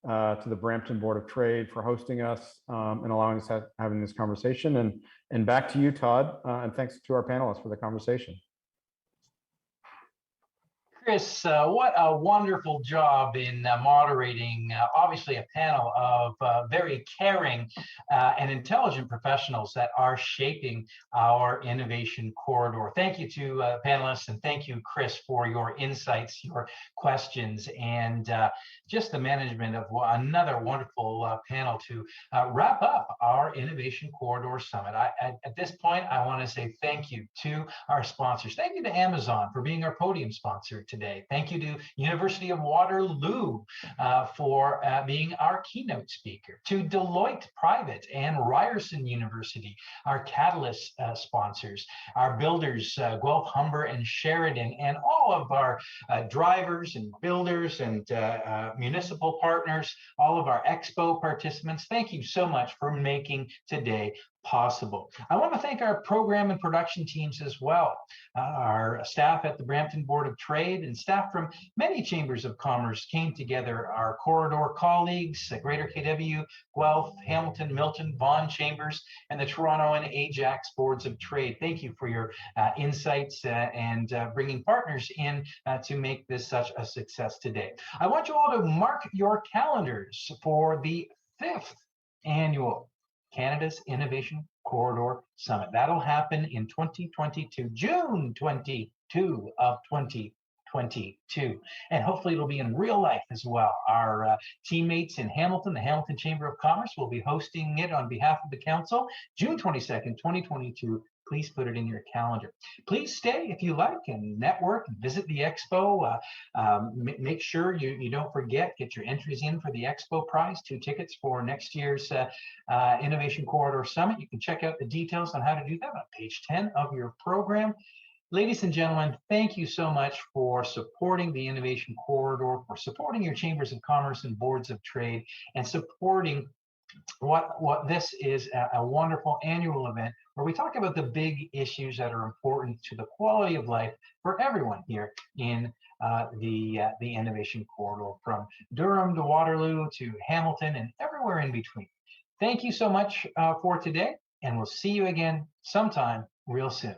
M: to the Brampton Board of Trade for hosting us and allowing us having this conversation. And back to you, Todd, and thanks to our panelists for the conversation.
A: Chris, what a wonderful job in moderating, obviously a panel of very caring and intelligent professionals that are shaping our innovation corridor. Thank you to panelists, and thank you, Chris, for your insights, your questions, and just the management of another wonderful panel to wrap up our Innovation Corridor Summit. At this point, I want to say thank you to our sponsors. Thank you to Amazon for being our podium sponsor today. Thank you to University of Waterloo for being our keynote speaker, to Deloitte Private and Ryerson University, our Catalyst sponsors, our builders, Guelph, Humber, and Sheridan, and all of our drivers and builders and municipal partners, all of our expo participants. Thank you so much for making today possible. I want to thank our program and production teams as well, our staff at the Brampton Board of Trade and staff from many chambers of commerce came together, our corridor colleagues, Greater KW, Guelph, Hamilton, Milton, Vaughan chambers, and the Toronto and Ajax boards of trade. Thank you for your insights and bringing partners in to make this such a success today. I want you all to mark your calendars for the 5th annual Canada's Innovation Corridor Summit. That'll happen in 2022, June 22 of 2022. And hopefully it'll be in real life as well. Our teammates in Hamilton, the Hamilton Chamber of Commerce, will be hosting it on behalf of the council, June 22nd, 2022. Please put it in your calendar. Please stay if you like and network and visit the expo. Make sure you don't forget, get your entries in for the expo prize, 2 tickets for next year's Innovation Corridor Summit. You can check out the details on how to do that on page 10 of your program. Ladies and gentlemen, thank you so much for supporting the Innovation Corridor, for supporting your chambers of commerce and boards of trade, and supporting what this is a wonderful annual event where we talk about the big issues that are important to the quality of life for everyone here in the Innovation Corridor, from Durham to Waterloo to Hamilton and everywhere in between. Thank you so much for today, and we'll see you again sometime real soon.